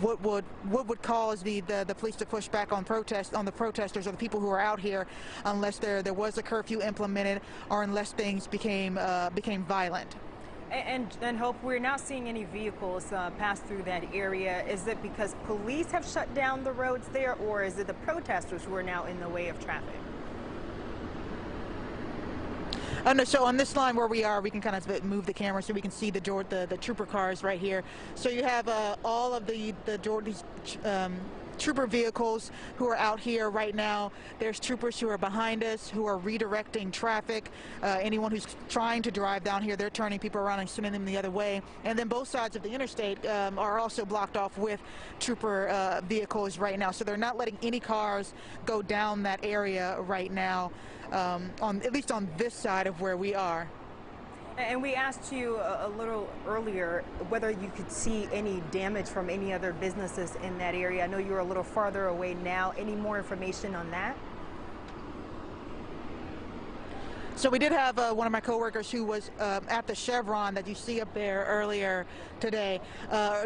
what would cause the police to push back on the protesters or the people who are out here, unless there was a curfew implemented, or unless things became violent. And Hope, we're not seeing any vehicles pass through that area. Is it because police have shut down the roads there, or is it the protesters who are now in the way of traffic? No, so on this line where we are, we can kind of move the camera so we can see the trooper cars right here. So you have all of these trooper vehicles who are out here right now. There's troopers who are behind us who are redirecting traffic. Anyone who's trying to drive down here, they're turning people around and sending them the other way. And then both sides of the interstate are also blocked off with trooper vehicles right now. So they're not letting any cars go down that area right now, at least on this side of where we are. And we asked you a little earlier whether you could see any damage from any other businesses in that area. I know you're a little farther away now. Any more information on that? So we did have one of my coworkers who was at the Chevron that you see up there earlier today,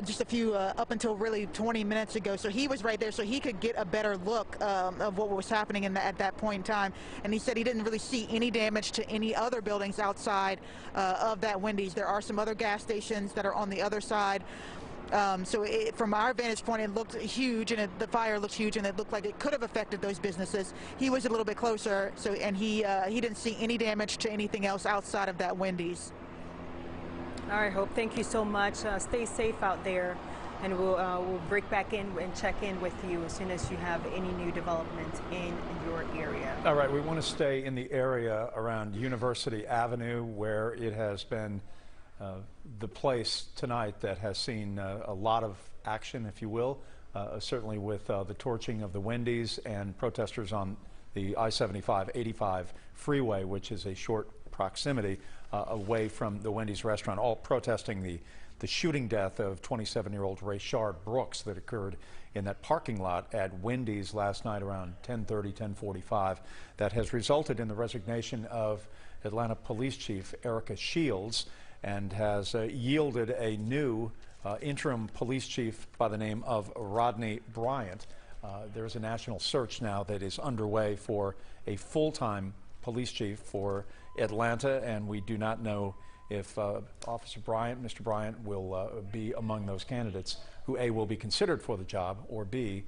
just a few up until really 20 minutes ago. So he was right there, so he could get a better look of what was happening at that point in time. And he said he didn't really see any damage to any other buildings outside of that Wendy's. There are some other gas stations that are on the other side. So from our vantage point, it looked huge, and the fire looked huge, and it looked like it could have affected those businesses. He was a little bit closer, and he didn't see any damage to anything else outside of that Wendy's. All right, Hope, thank you so much. Stay safe out there. and we'll break back in and check in with you as soon as you have any new developments in your area. All right, we want to stay in the area around University Avenue, where it has been the place tonight that has seen a lot of action, if you will, certainly with the torching of the Wendy's and protesters on the I-75-85 freeway, which is a short proximity away from the Wendy's restaurant, all protesting the shooting death of 27-year-old Rayshard Brooks that occurred in that parking lot at Wendy's last night around 10:30, 10:45. That has resulted in the resignation of Atlanta Police Chief Erica Shields and has yielded a new interim police chief by the name of Rodney Bryant. There's a national search now that is underway for a full-time police chief for Atlanta, and we do not know if Officer Bryant, Mr. Bryant, will be among those candidates who A, will be considered for the job, or B,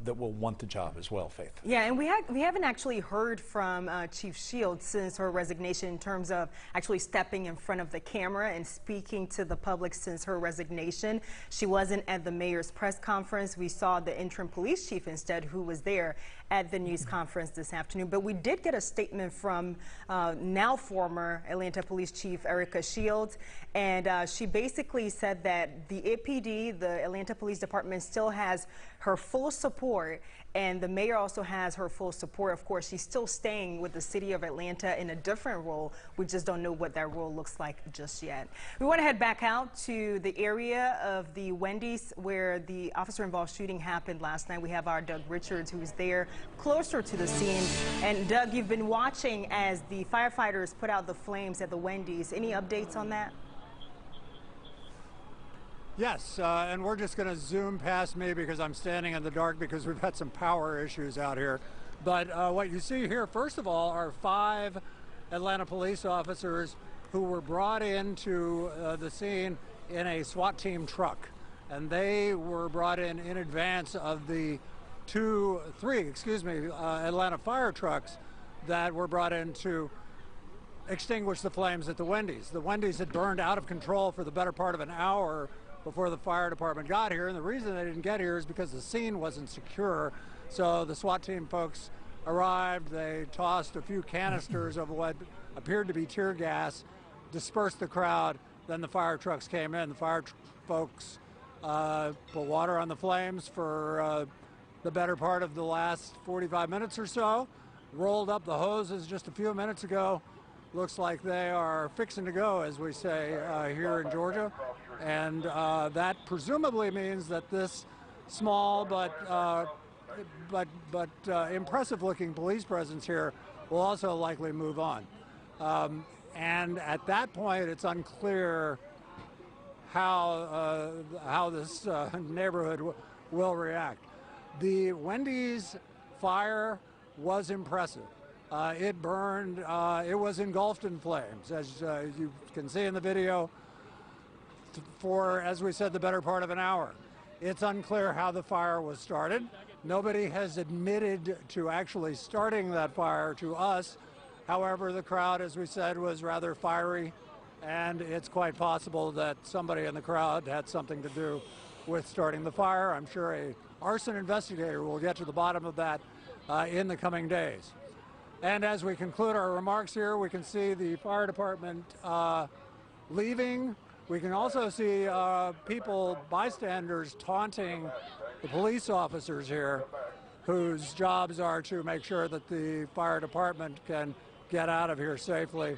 that will want the job as well, Faith. Yeah, and we haven't actually heard from Chief Shields since her resignation in terms of actually stepping in front of the camera and speaking to the public since her resignation. She wasn't at the mayor's press conference. We saw the interim police chief instead, who was there at the news conference this afternoon. But we did get a statement from now former Atlanta Police Chief Erica Shields, and she basically said that the APD, the Atlanta Police Department, still has her full support, and the mayor also has her full support. Of course, she's still staying with the city of Atlanta in a different role. We just don't know what that role looks like just yet. We want to head back out to the area of the Wendy's where the officer-involved shooting happened last night. We have our Doug Richards, who is there closer to the scene. And Doug, you've been watching as the firefighters put out the flames at the Wendy's. Any updates on that? Yes, and we're just going to zoom past me because I'm standing in the dark because we've had some power issues out here. But what you see here, first of all, are 5 Atlanta police officers who were brought into the scene in a SWAT team truck. And they were brought in advance of the 3 Atlanta fire trucks that were brought in to extinguish the flames at the Wendy's. The Wendy's had burned out of control for the better part of an hour before the fire department got here, and the reason they didn't get here is because the scene wasn't secure. So the SWAT team folks arrived, they tossed a few canisters of what appeared to be tear gas, dispersed the crowd, then the fire trucks came in. The fire folks put water on the flames for the better part of the last 45 minutes or so, rolled up the hoses just a few minutes ago. Looks like they are fixing to go, as we say here in Georgia. And that presumably means that this small but impressive-looking police presence here will also likely move on. And at that point, it's unclear how this neighborhood will react. The Wendy's fire was impressive. It burned, it was engulfed in flames, as you can see in the video, for, as we said, the better part of an hour. It's unclear how the fire was started. Nobody has admitted to actually starting that fire to us. However, the crowd, as we said, was rather fiery, and it's quite possible that somebody in the crowd had something to do with starting the fire. I'm sure an arson investigator will get to the bottom of that in the coming days. And as we conclude our remarks here, we can see the fire department leaving. We can also see people, bystanders, taunting the police officers here, whose jobs are to make sure that the fire department can get out of here safely,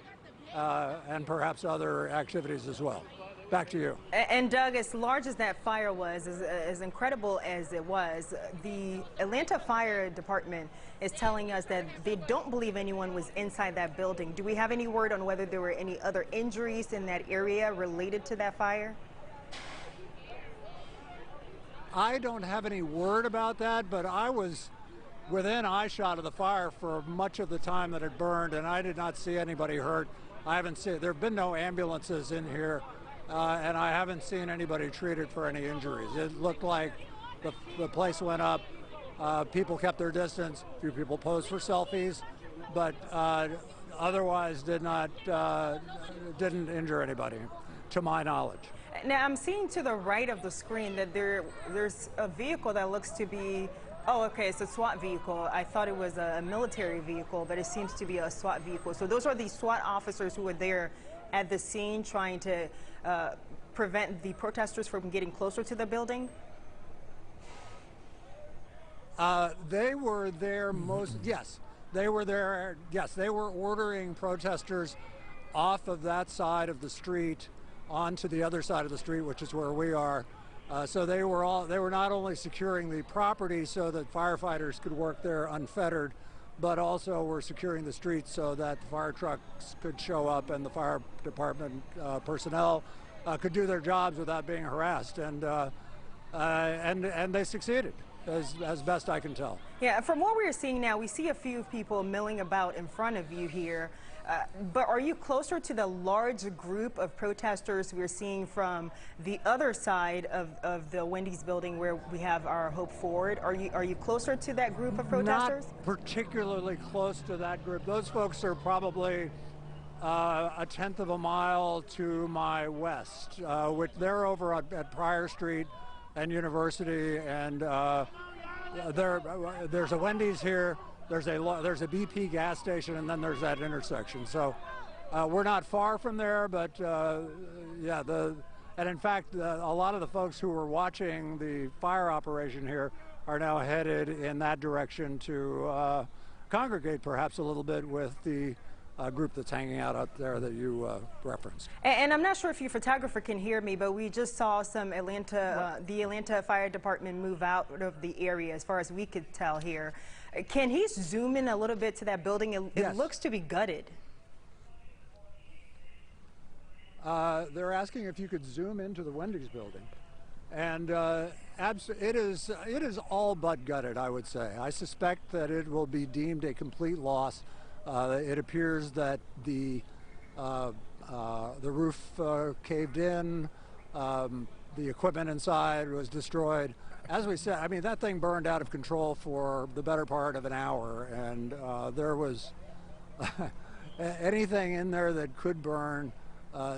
and perhaps other activities as well. Back to you. And Doug, as large as that fire was, as incredible as it was, the Atlanta Fire Department is telling us that they don't believe anyone was inside that building. Do we have any word on whether there were any other injuries in that area related to that fire? I don't have any word about that, but I was within eyeshot of the fire for much of the time that it burned, and I did not see anybody hurt. I haven't seen, there have been no ambulances in here. And I haven't seen anybody treated for any injuries. It looked like the place went up. People kept their distance. A few people posed for selfies, but otherwise didn't injure anybody. to my knowledge. Now, I'm seeing to the right of the screen that there's a vehicle that looks to be, oh, okay, it's a SWAT vehicle. I thought it was a military vehicle, but it seems to be a SWAT vehicle. So those are the SWAT officers who were there at the scene trying to prevent the protesters from getting closer to the building? They were there yes, they were there, yes, they were ordering protesters off of that side of the street onto the other side of the street, which is where we are. So they were not only securing the property so that firefighters could work there unfettered, but also were securing the streets so that the fire trucks could show up and the fire department personnel could do their jobs without being harassed, and they succeeded, as best I can tell. Yeah, from what we're seeing now, we see a few people milling about in front of you here. But are you closer to the large group of protesters we're seeing from the other side of the Wendy's building where we have our Hope Forward? Are you closer to that group of protesters? Not particularly close to that group. Those folks are probably a tenth of a mile to my west, which they're over at Pryor Street and University, and there's a Wendy's here. There's a BP gas station, and then there's that intersection. So we're not far from there, but yeah, and in fact, a lot of the folks who were watching the fire operation here are now headed in that direction to congregate perhaps a little bit with the group that's hanging out there that you referenced. And I'm not sure if your photographer can hear me, but we just saw some the Atlanta Fire Department move out of the area as far as we could tell here. Can he zoom in a little bit to that building? It Yes. looks to be gutted. They're asking if you could zoom into the Wendy's building, and it is all but gutted, I would say. I suspect that it will be deemed a complete loss. It appears that the roof caved in, the equipment inside was destroyed. As we said, I mean, that thing burned out of control for the better part of an hour, and there was anything in there that could burn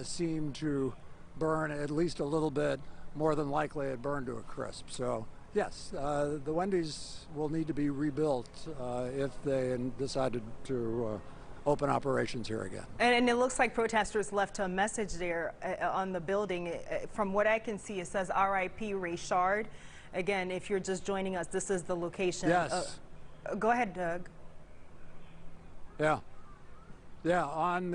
seemed to burn at least a little bit. More than likely it burned to a crisp. So yes, the Wendy's will need to be rebuilt if they decided to open operations here again. And it looks like protesters left a message there on the building. From what I can see, it says R.I.P. Rayshard. Again, if you're just joining us, this is the location. Yes. Go ahead, Doug. Yeah. Yeah, on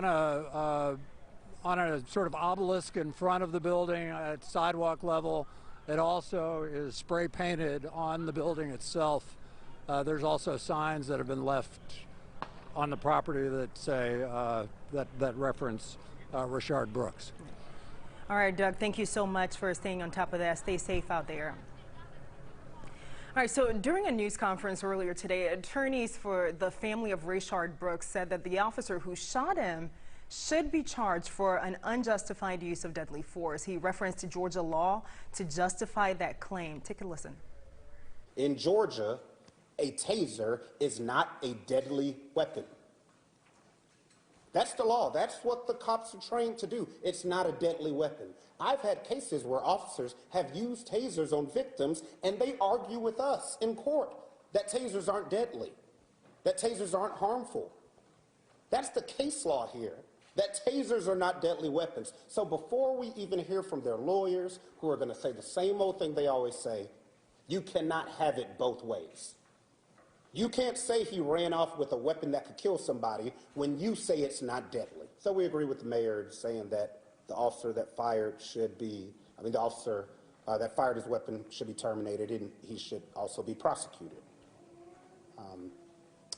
a sort of obelisk in front of the building at sidewalk level. It also is spray painted on the building itself. There's also signs that have been left on the property that say that reference Rayshard Brooks. All right, Doug, thank you so much for staying on top of that. Stay safe out there. All right, so during a news conference earlier today, attorneys for the family of Rayshard Brooks said that the officer who shot him should be charged for an unjustified use of deadly force. He referenced Georgia law to justify that claim. Take a listen. In Georgia, a taser is not a deadly weapon. That's the law. That's what the cops are trained to do. It's not a deadly weapon. I've had cases where officers have used tasers on victims, and they argue with us in court that tasers aren't deadly, that tasers aren't harmful. That's the case law here, that tasers are not deadly weapons. So before we even hear from their lawyers, who are going to say the same old thing they always say, you cannot have it both ways. You can't say he ran off with a weapon that could kill somebody when you say it's not deadly. So we agree with the mayor saying that the officer that fired the officer that fired his weapon should be terminated, and he should also be prosecuted.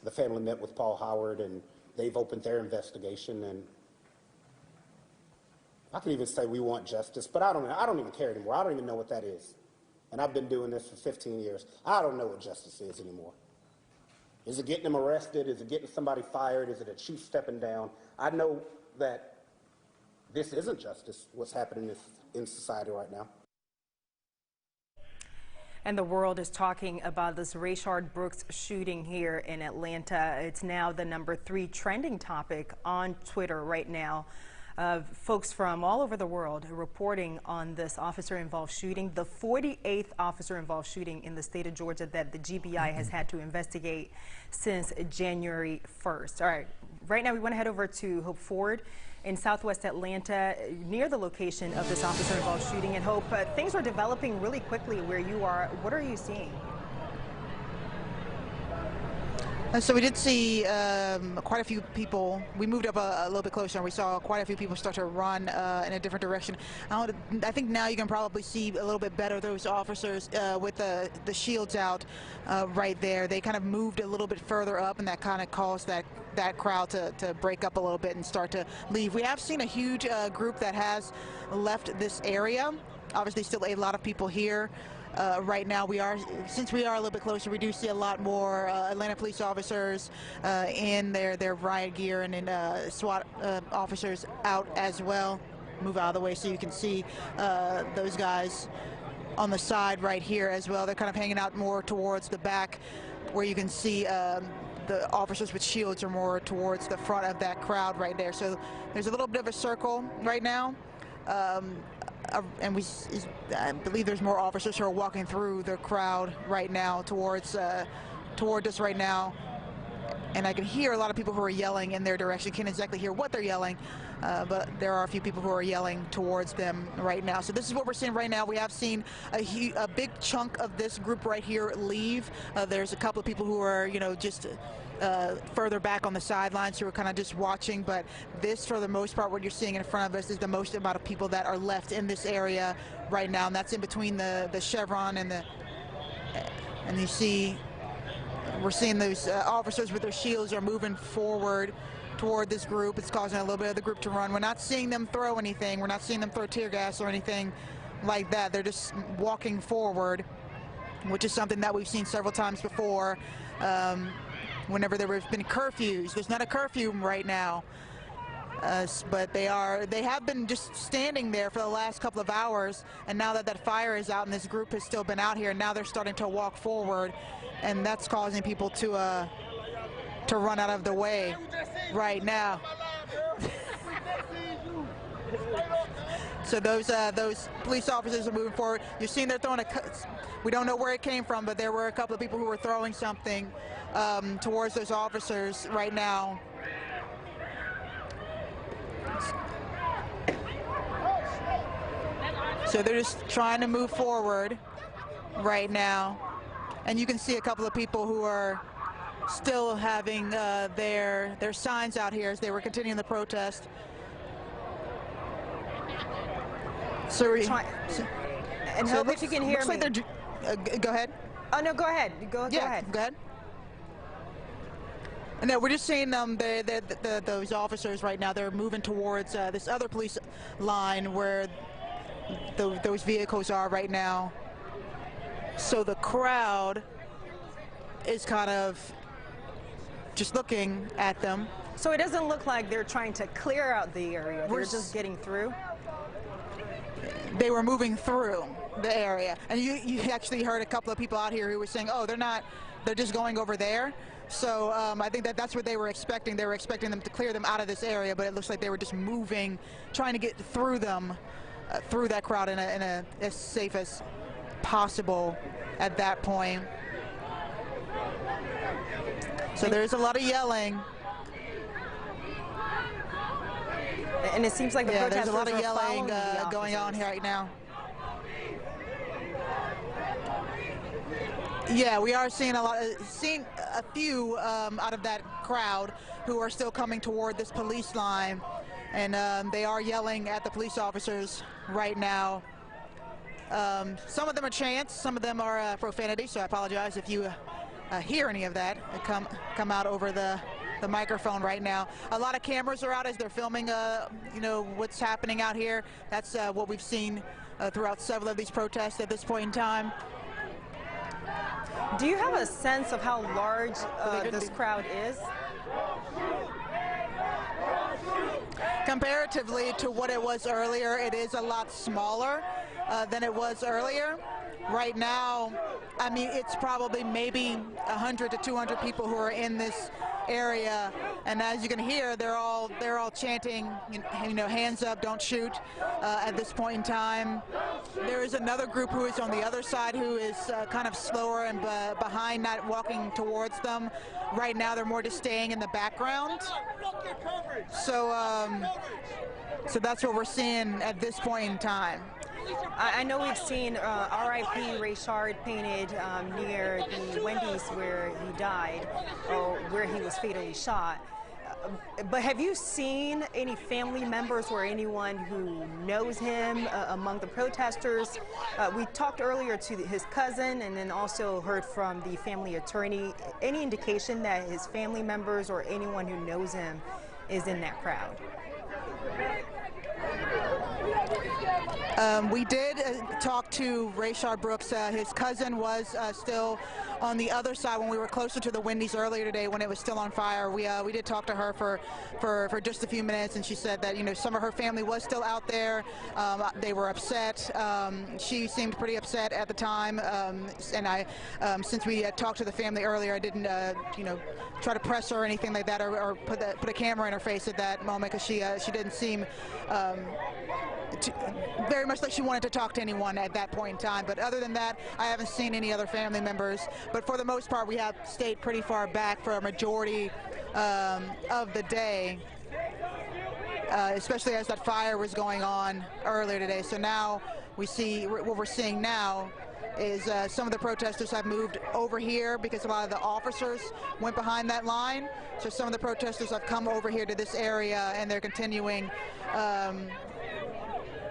The family met with Paul Howard, and they've opened their investigation, and I can even say we want justice, but I don't even care anymore. I don't even know what that is. And I've been doing this for 15 years. I don't know what justice is anymore. Is it getting them arrested? Is it getting somebody fired? Is it a chief stepping down? I know that this isn't justice, what's happening in society right now. And the world is talking about this Rayshard Brooks shooting here in Atlanta. It's now the #3 trending topic on Twitter right now. Folks from all over the world reporting on this officer-involved shooting, the 48th officer-involved shooting in the state of Georgia that the GBI has had to investigate since January 1st. All right, right now we want to head over to Hope Ford in southwest Atlanta, near the location of this officer-involved shooting. And Hope, things are developing really quickly where you are. What are you seeing? So we did see quite a few people. We moved up a little bit closer and we saw quite a few people start to run in a different direction. I think now you can probably see a little bit better those officers with the shields out right there. They kind of moved a little bit further up, and that kind of caused that crowd to break up a little bit and start to leave. We have seen a huge group that has left this area. Obviously still a lot of people here. Right now, since we are a little bit closer, we do see a lot more Atlanta police officers in their riot gear, and then SWAT officers out as well. Move out of the way so you can see those guys on the side right here as well. They're kind of hanging out more towards the back, where you can see the officers with shields are more towards the front of that crowd right there. So there's a little bit of a circle right now. And I believe there's more officers who are walking through the crowd right now toward us right now, and I can hear a lot of people who are yelling in their direction. Can't exactly hear what they're yelling, but there are a few people who are yelling towards them right now. So this is what we're seeing right now. We have seen a big chunk of this group right here leave. There's a couple of people who are, just further back on the sidelines who are kind of just watching, but this, for the most part, what you're seeing in front of us is the most amount of people that are left in this area right now, and that's in between the chevron and you see, we're seeing those officers with their shields are moving forward toward this group. It's causing a little bit of the group to run. We're not seeing them throw anything. We're not seeing them throw tear gas or anything like that. They're just walking forward, which is something that we've seen several times before. Whenever there have been curfews. There's not a curfew right now, but they have been just standing there for the last couple of hours, and now that fire is out and this group has still been out here, now they're starting to walk forward, and that's causing people to run out of the way right now. So those police officers are moving forward. You're seeing they're throwing we don't know where it came from, but there were a couple of people who were throwing something towards those officers right now. So they're just trying to move forward right now. And you can see a couple of people who are still having their signs out here as they were continuing the protest. And hope if you can hear me. Like go ahead. Oh no, go ahead. Go ahead. Go ahead. No, we're just seeing those officers right now. They're moving towards this other police line where those vehicles are right now. So the crowd is kind of just looking at them. So it doesn't look like they're trying to clear out the area. They're just getting through. They were moving through the area, and you actually heard a couple of people out here who were saying, "Oh, they're just going over there." So I think that's what they were expecting. They were expecting them to clear them out of this area, but it looks like they were just moving, trying to get through them, through that crowd in a as safe as possible at that point. So there's a lot of yelling. And it seems like the protesters there's a lot of are yelling going on here right now. Yeah, we are seeing a few out of that crowd who are still coming toward this police line, and they are yelling at the police officers right now. Some of them are chants, some of them are profanity, so I apologize if you hear any of that come out over the microphone right now. A lot of cameras are out as they're filming what's happening out here. That's what we've seen throughout several of these protests at this point in time. Do you have a sense of how large this crowd is? Comparatively to what it was earlier, it is a lot smaller than it was earlier. Right now, I mean, it's probably maybe 100 to 200 people who are in this area, and as you can hear, they're all chanting, you know, hands up, don't shoot. At this point in time, there is another group who is on the other side who is kind of slower and behind, not walking towards them. Right now, they're more just staying in the background. So, so that's what we're seeing at this point in time. I know we've seen R.I.P. Rayshard painted near the Wendy's where he died, or where he was fatally shot. But have you seen any family members or anyone who knows him among the protesters? We talked earlier to his cousin and then also heard from the family attorney. Any indication that his family members or anyone who knows him is in that crowd? We did talk to Rayshard Brooks. His cousin was still on the other side when we were closer to the Wendy's earlier today when it was still on fire. We did talk to her for just a few minutes, and she said that, you know, some of her family was still out there. They were upset. She seemed pretty upset at the time, and I, since we had talked to the family earlier, I didn't, you know, try to press her or anything like that, or put a camera in her face at that moment, because she didn't seem very much like she wanted to talk to anyone at that point in time. But other than that, I haven't seen any other family members. But for the most part, we have stayed pretty far back for a majority of the day, especially as that fire was going on earlier today. So now we see what we're seeing now is some of the protesters have moved over here because a lot of the officers went behind that line. So some of the protesters have come over here to this area, and they're continuing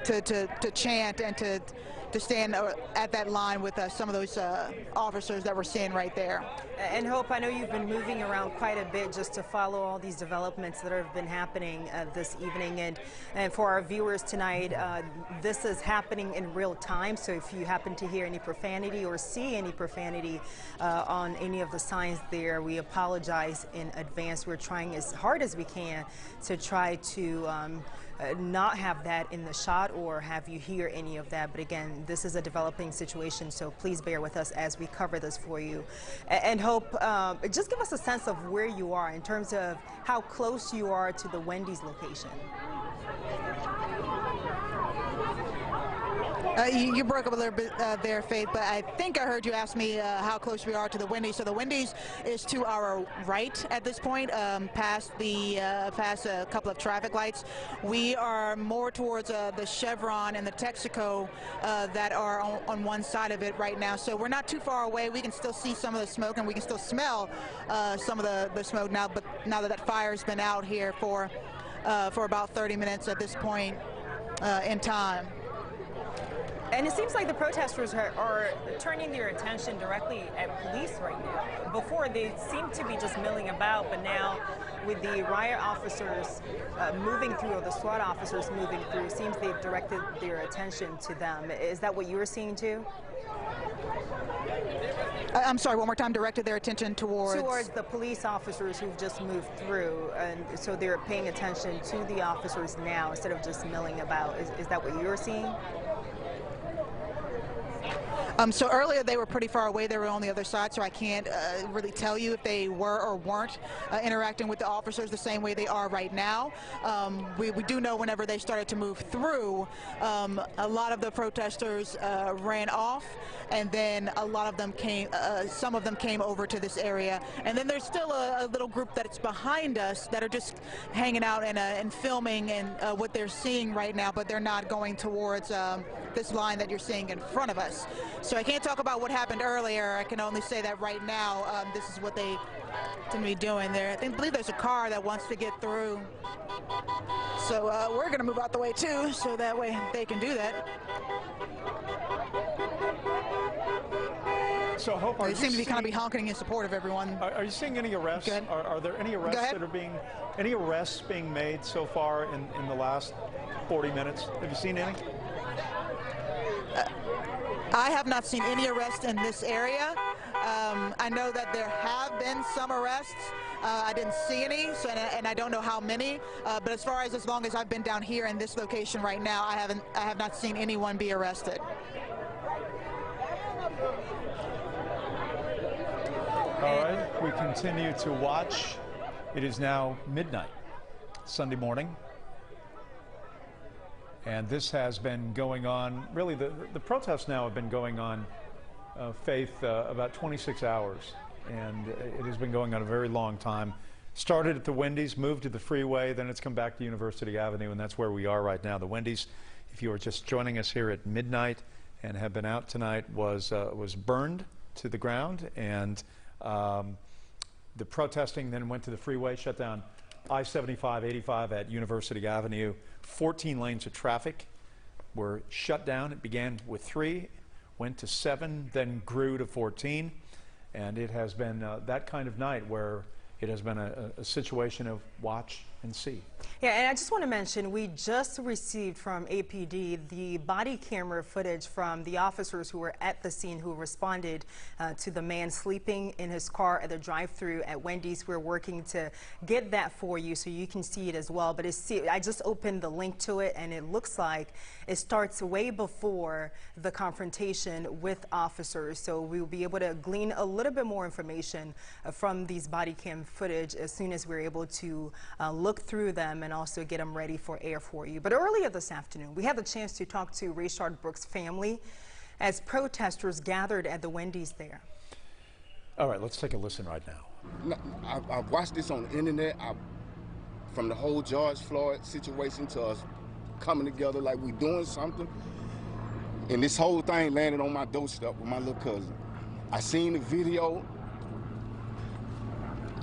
to chant and to stand at that line with some of those officers that we're seeing right there. And Hope, I know you've been moving around quite a bit just to follow all these developments that have been happening this evening. And for our viewers tonight, this is happening in real time. So if you happen to hear any profanity or see any profanity on any of the signs there, we apologize in advance. We're trying as hard as we can to try to not have that in the shot or have you hear any of that. But again, this is a developing situation, so please bear with us as we cover this for you. And Hope, just give us a sense of where you are in terms of how close you are to the Wendy's location. You broke up a little bit there, Faith, but I think I heard you ask me how close we are to the Wendy's. So the Wendy's is to our right at this point, past a couple of traffic lights. We are more towards the Chevron and the Texaco that are on one side of it right now. So we're not too far away. We can still see some of the smoke, and we can still smell some of the smoke now. But now that fire's been out here for about 30 minutes at this point in time. And it seems like the protesters are turning their attention directly at police right now. Before, they seemed to be just milling about, but now with the riot officers moving through, or the SWAT officers moving through, it seems they've directed their attention to them. Is that what you were seeing too? I'm sorry, one more time, directed their attention towards the police officers who've just moved through, and so they're paying attention to the officers now instead of just milling about. Is that what you were seeing? So earlier they were pretty far away. They were on the other side, so I can't really tell you if they were or weren't interacting with the officers the same way they are right now. We do know whenever they started to move through, a lot of the protesters ran off, and then a lot of them came, some of them came over to this area. And then there's still a little group that's behind us that are just hanging out and filming and what they're seeing right now, but they're not going towards this line that you're seeing in front of us. So I can't talk about what happened earlier. I can only say that right now, this is what they seem to be doing there. I believe there's a car that wants to get through. So we're going to move out the way too, so that way they can do that. So Hope, they seem to be kind of be honking in support of everyone. Are you seeing any arrests? Are there any arrests that are any arrests being made so far in the last 40 minutes? Have you seen any? I have not seen any arrests in this area. I know that there have been some arrests. I didn't see any, so, and I don't know how many. But as long as I've been down here in this location right now, I have not seen anyone be arrested. All right, we continue to watch It is now midnight, Sunday morning, and this has been going on, really the protests now have been going on, Faith, about 26 hours, and it has been going on a very long time. Started at the Wendy's, moved to the freeway, then it's come back to University Avenue, and that's where we are right now. The Wendy's, if you are just joining us here at midnight and have been out tonight, was burned to the ground, and the protesting then went to the freeway, shut down I-75, 85 at University Avenue. 14 lanes of traffic were shut down. It began with 3, went to 7, then grew to 14. And it has been that kind of night where it has been a situation of watch and see. Yeah, and I just want to mention, we just received from APD the body camera footage from the officers who were at the scene who responded to the man sleeping in his car at the drive-thru at Wendy's. We're working to get that for you so you can see it as well. But I just opened the link to it, and it looks like it starts way before the confrontation with officers. So we'll be able to glean a little bit more information from these body cam footage as soon as we're able to look through them and also get them ready for air for you. But earlier this afternoon, we had the chance to talk to Rayshard Brooks' family as protesters gathered at the Wendy's there. All right, let's take a listen right now. I've watched this on the internet, from the whole George Floyd situation to us coming together like we doing something. And this whole thing landed on my doorstep with my little cousin. I seen the video.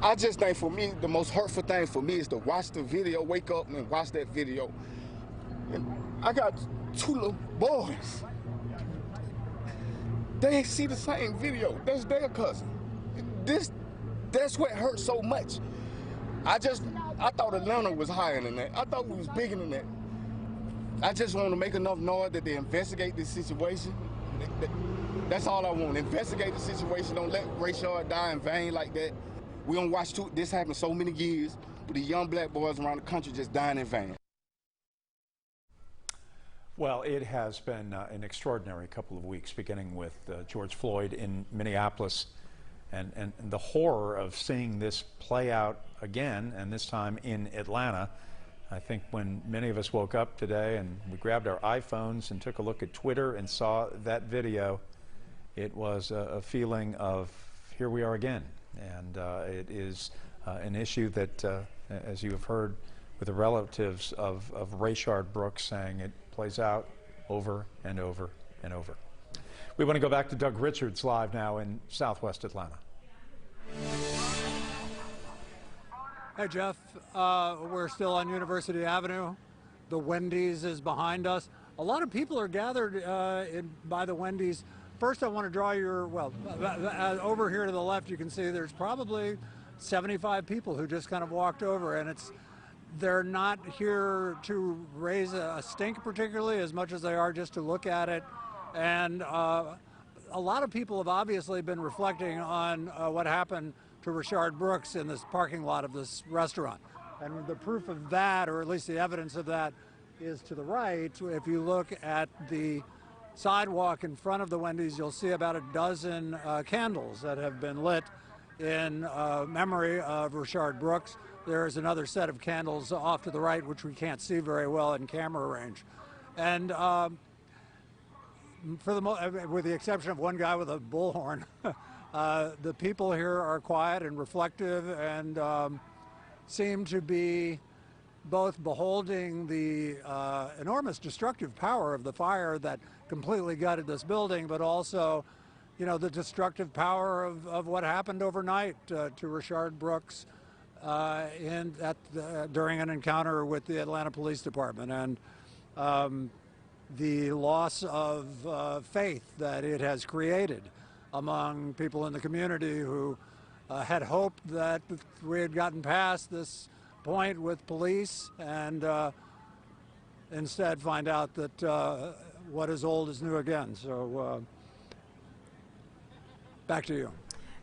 I just think for me, the most hurtful thing for me is to watch the video, wake up and watch that video. And I got 2 little boys. They see the same video. That's their cousin. That's what hurt so much. I thought Atlanta was higher than that. I thought we was bigger than that. I just want to make enough noise that they investigate this situation. That's all I want. Investigate the situation. Don't let Rayshard die in vain like that. We don't watch this happen so many years with the young black boys around the country just dying in vain. Well, it has been an extraordinary couple of weeks, beginning with George Floyd in Minneapolis and the horror of seeing this play out again, and this time in Atlanta. I think when many of us woke up today and we grabbed our iPhones and took a look at Twitter and saw that video, it was a feeling of here we are again. And it is an issue that, as you have heard with the relatives of Rayshard Brooks saying, it plays out over and over and over. We want to go back to Doug Richards live now in Southwest Atlanta. Hey, Jeff. We're still on University Avenue. The Wendy's is behind us. A lot of people are gathered by the Wendy's. First, I want to draw over here to the left, you can see there's probably 75 people who just kind of walked over, and they're not here to raise a stink particularly as much as they are just to look at it. And a lot of people have obviously been reflecting on what happened to Rayshard Brooks in this parking lot of this restaurant. And the proof of that, or at least the evidence of that, is to the right. If you look at the sidewalk in front of the Wendy's, you'll see about a dozen candles that have been lit in memory of Rayshard Brooks. There is another set of candles off to the right, which we can't see very well in camera range. And with the exception of one guy with a bullhorn, the people here are quiet and reflective and seem to be both beholding the enormous destructive power of the fire that completely gutted this building, but also, the destructive power of what happened overnight to Rayshard Brooks during an encounter with the Atlanta Police Department, and the loss of faith that it has created among people in the community who had hoped that we had gotten past this point with police and instead find out that what is old is new again. So back to you.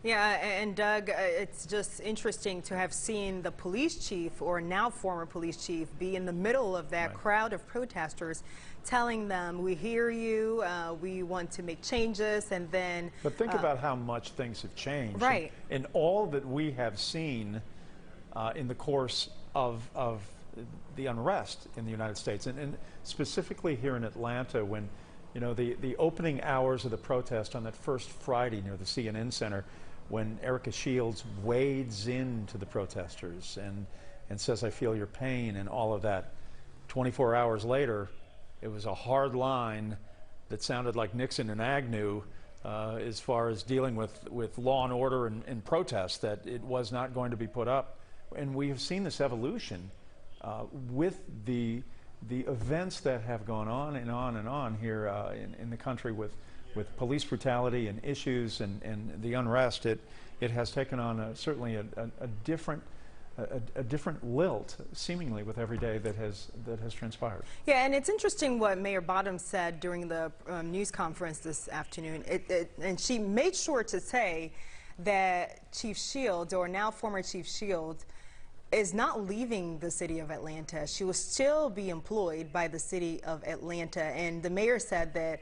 Yeah, and Doug, it's just interesting to have seen the police chief, or now former police chief, be in the middle of that crowd of protesters, telling them, we hear you, we want to make changes, and then... But think about how much things have changed. Right. And all that we have seen in the course of the unrest in the United States, and specifically here in Atlanta, when the opening hours of the protest on that first Friday near the CNN Center, when Erica Shields wades into the protesters and says, "I feel your pain," and all of that. 24 hours later, it was a hard line that sounded like Nixon and Agnew as far as dealing with law and order and protests, that it was not going to be put up. And we have seen this evolution with the events that have gone on and on and on here in the country with police brutality and issues and the unrest. It has taken on certainly a different lilt, seemingly, with every day that has transpired. Yeah, and it's interesting what Mayor Bottoms said during the news conference this afternoon. And she made sure to say that Chief Shields, or now former Chief Shields, is not leaving the city of Atlanta. She will still be employed by the city of Atlanta. And the mayor said that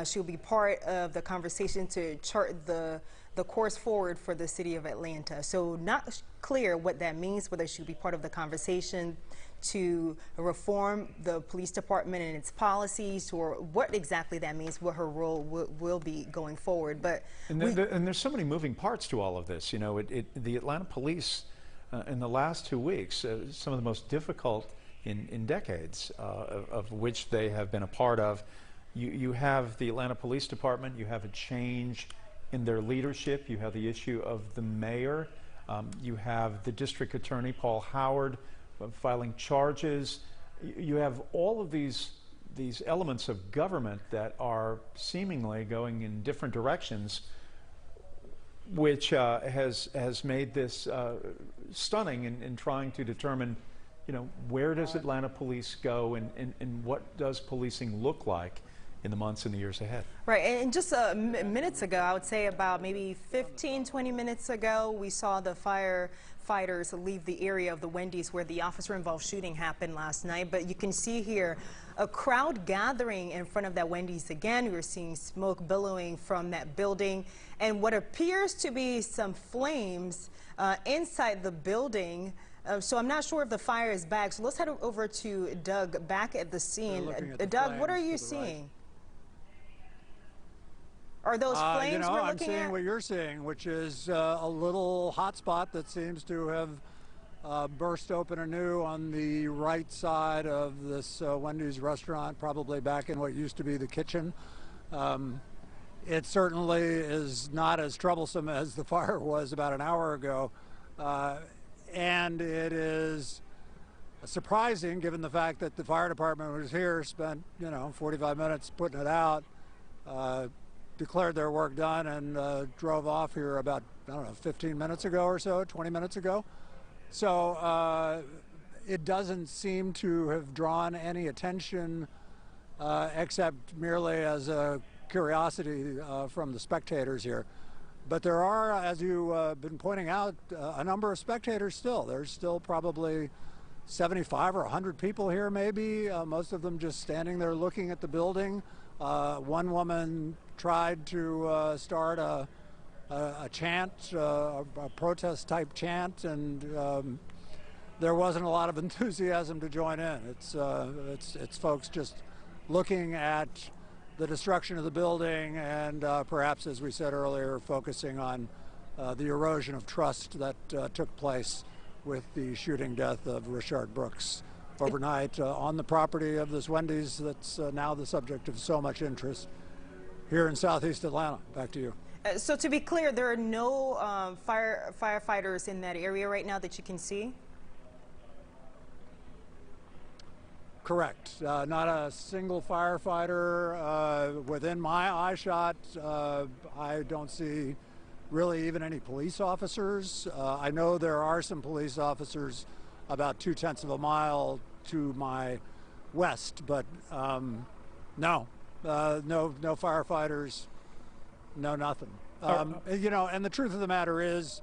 she'll be part of the conversation to chart the course forward for the city of Atlanta. So not clear what that means, whether she'll be part of the conversation to reform the police department and its policies, or what exactly that means, what her role will be going forward. But and there's so many moving parts to all of this. The Atlanta police in the last 2 weeks, some of the most difficult in decades, of which they have been a part of. You have the Atlanta Police Department, you have a change in their leadership, you have the issue of the mayor, you have the district attorney, Paul Howard, filing charges. You have all of these elements of government that are seemingly going in different directions, which has made this stunning in trying to determine, where does Atlanta police go and what does policing look like in the months and the years ahead. Right, and just minutes ago, I would say about maybe 15, 20 minutes ago, we saw the firefighters leave the area of the Wendy's where the officer-involved shooting happened last night. But you can see here a crowd gathering in front of that Wendy's again. We're seeing smoke billowing from that building and what appears to be some flames inside the building. So I'm not sure if the fire is back. So let's head over to Doug back at the scene. Doug, what are you seeing? Are those flames we're looking I'm seeing at? what you're seeing, which is a little hot spot that seems to have burst open anew on the right side of this Wendy's restaurant, probably back in what used to be the kitchen. It certainly is not as troublesome as the fire was about an hour ago. And it is surprising, given the fact that the fire department was here, spent 45 minutes putting it out, declared their work done, and drove off here about 15 minutes ago or so, 20 minutes ago. So it doesn't seem to have drawn any attention except merely as a curiosity from the spectators here. But there are, as you've been pointing out, a number of spectators still. There's still probably 75 or 100 people here, maybe, most of them just standing there looking at the building. One woman tried to start a chant, a protest-type chant, and there wasn't a lot of enthusiasm to join in. It's folks just looking at the destruction of the building and perhaps, as we said earlier, focusing on the erosion of trust that took place with the shooting death of Rayshard Brooks overnight on the property of this Wendy's that's now the subject of so much interest here in Southeast Atlanta. Back to you. So to be clear, there are no firefighters in that area right now that you can see? Correct. Not a single firefighter within my eye shot. I don't see really even any police officers. I know there are some police officers about 2/10 of a mile to my west, but no firefighters, no nothing. And the truth of the matter is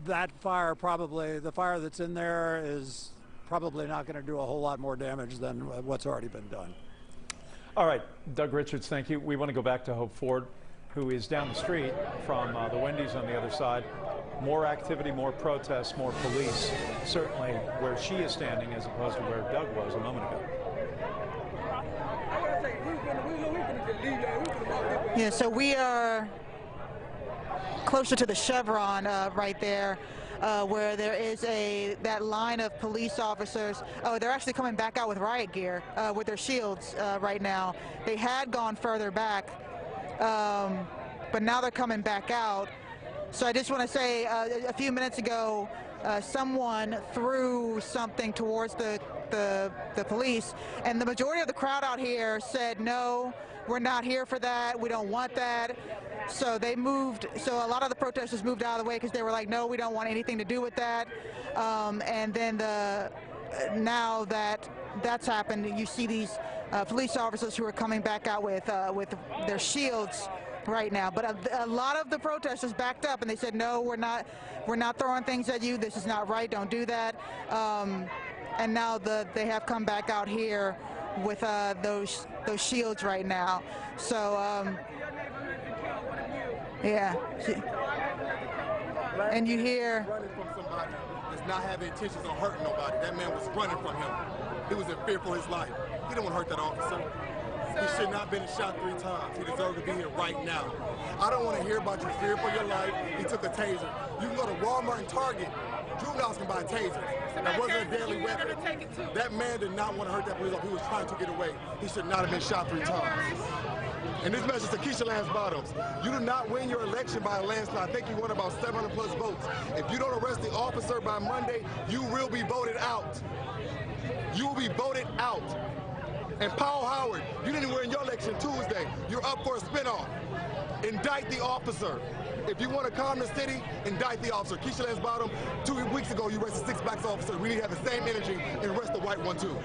that fire, probably the fire that's in there, is probably not going to do a whole lot more damage than what's already been done. All right, Doug Richards, thank you. We want to go back to Hope Ford, who is down the street from the Wendy's on the other side. more activity, more protests, more police, certainly where she is standing as opposed to where Doug was a moment ago. Yeah, so we are closer to the Chevron right there, where there is that line of police officers. Oh, they're actually coming back out with riot gear, with their shields right now. They had gone further back, but now they're coming back out. So I just want to say, a few minutes ago, someone threw something towards the police, and the majority of the crowd out here said, no, we're not here for that, we don't want that. So they moved, so a lot of the protesters moved out of the way because they were like, no, we don't want anything to do with that. And then now that that's happened, you see these police officers who are coming back out with their shields right now. But a lot of the protesters backed up and they said, no, we're not throwing things at you, this is not right, don't do that. And now they have come back out here with those shields right now. So yeah, and you hear running from somebody that's not having intentions of hurting nobody. That man was running from him. He was in fear for his life. He didn't want to hurt that officer. He should not have been shot 3 times. He deserved to be here right now. I don't want to hear about you fear for your life. He took a taser. You can go to Walmart and Target. Juveniles can buy tasers. That wasn't a deadly weapon. That man did not want to hurt that police officer. He was trying to get away. He should not have been shot 3 times. And this message to Keisha Lance Bottoms, you do not win your election by a landslide. I think you won about 700+ votes. If you don't arrest the officer by Monday, you will be voted out. You will be voted out. And Paul Howard, you didn't win your election Tuesday. You're up for a spinoff. Indict the officer. If you want to calm the city, indict the officer. Keisha Lance Bottom, 2 weeks ago, you arrested 6 black officers. We need to have the same energy and arrest the white one too.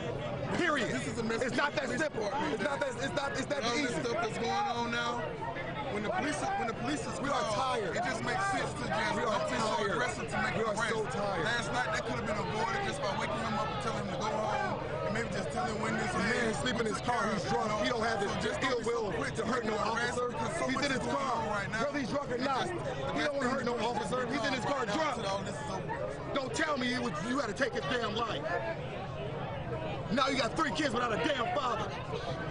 Period. It's not that simple. It's not that easy. Stuff that's going on now. When the police is we are tired. It just makes sense to just we are tired. Aggressive to make we are so tired. Last night that could have been avoided just by waking him up and telling him to go home, and maybe just telling Wendy. The man is sleeping in his car. He's drunk. He don't have this ill will to hurt no officer. He's in his car. Whether he's drunk or not, he don't want to hurt no officer. He's in his car drunk. Don't tell me you had to take his damn life. Now you got 3 kids without a damn father.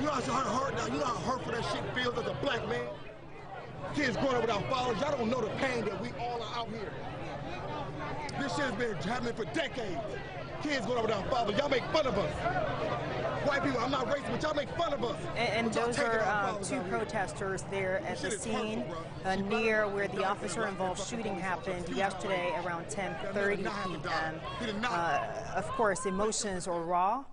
You know how hurtful that shit feels as a black man? Kids growing up without fathers, y'all don't know the pain that we all are out here. This shit has been happening for decades. Kids growing up without fathers, y'all make fun of us. White people, I'm not racist, but y'all make fun of us. And those are 2 protesters there at the scene near where the officer-involved shooting happened yesterday around 10:30 p.m. Of course, emotions are raw.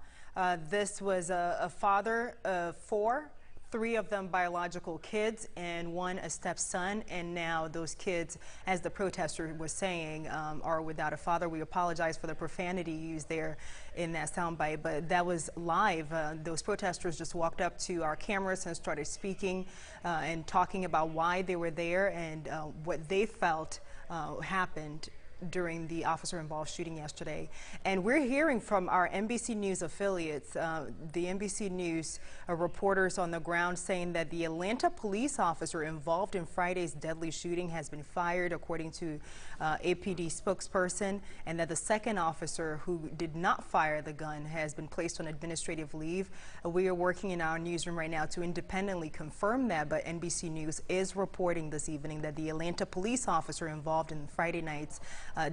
This was a father of 4, 3 of them biological kids and 1 a stepson, and now those kids, as the protester was saying, are without a father. We apologize for the profanity used there in that soundbite, but that was live. Those protesters just walked up to our cameras and started speaking and talking about why they were there and what they felt happened during the officer-involved shooting yesterday. And we're hearing from our NBC News affiliates, the NBC News reporters on the ground saying that the Atlanta police officer involved in Friday's deadly shooting has been fired, according to APD spokesperson, and that the second officer who did not fire the gun has been placed on administrative leave. We are working in our newsroom right now to independently confirm that, but NBC News is reporting this evening that the Atlanta police officer involved in Friday night's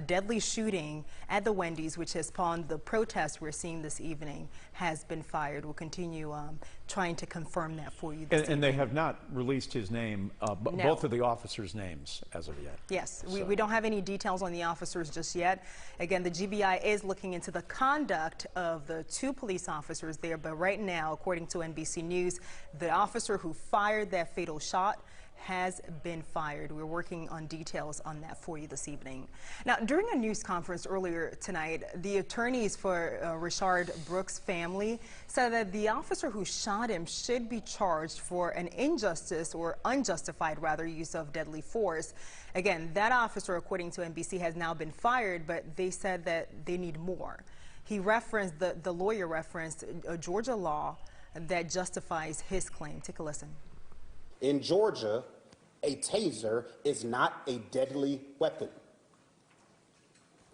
deadly shooting at the Wendy's, which has spawned the protests we're seeing this evening, has been fired. We'll continue trying to confirm that for you this evening. And they have not released his name, both of the officers' names as of yet. Yes, we don't have any details on the officers just yet. Again, the GBI is looking into the conduct of the 2 police officers there, but right now, according to NBC News, the officer who fired that fatal shot has been fired. We're working on details on that for you this evening. Now, during a news conference earlier tonight, the attorneys for Rayshard Brooks' family said that the officer who shot him should be charged for an injustice or unjustified, rather, use of deadly force. Again, that officer, according to NBC, has now been fired, but they said that they need more. He referenced, the lawyer referenced a Georgia law that justifies his claim. Take a listen. In Georgia, a taser is not a deadly weapon.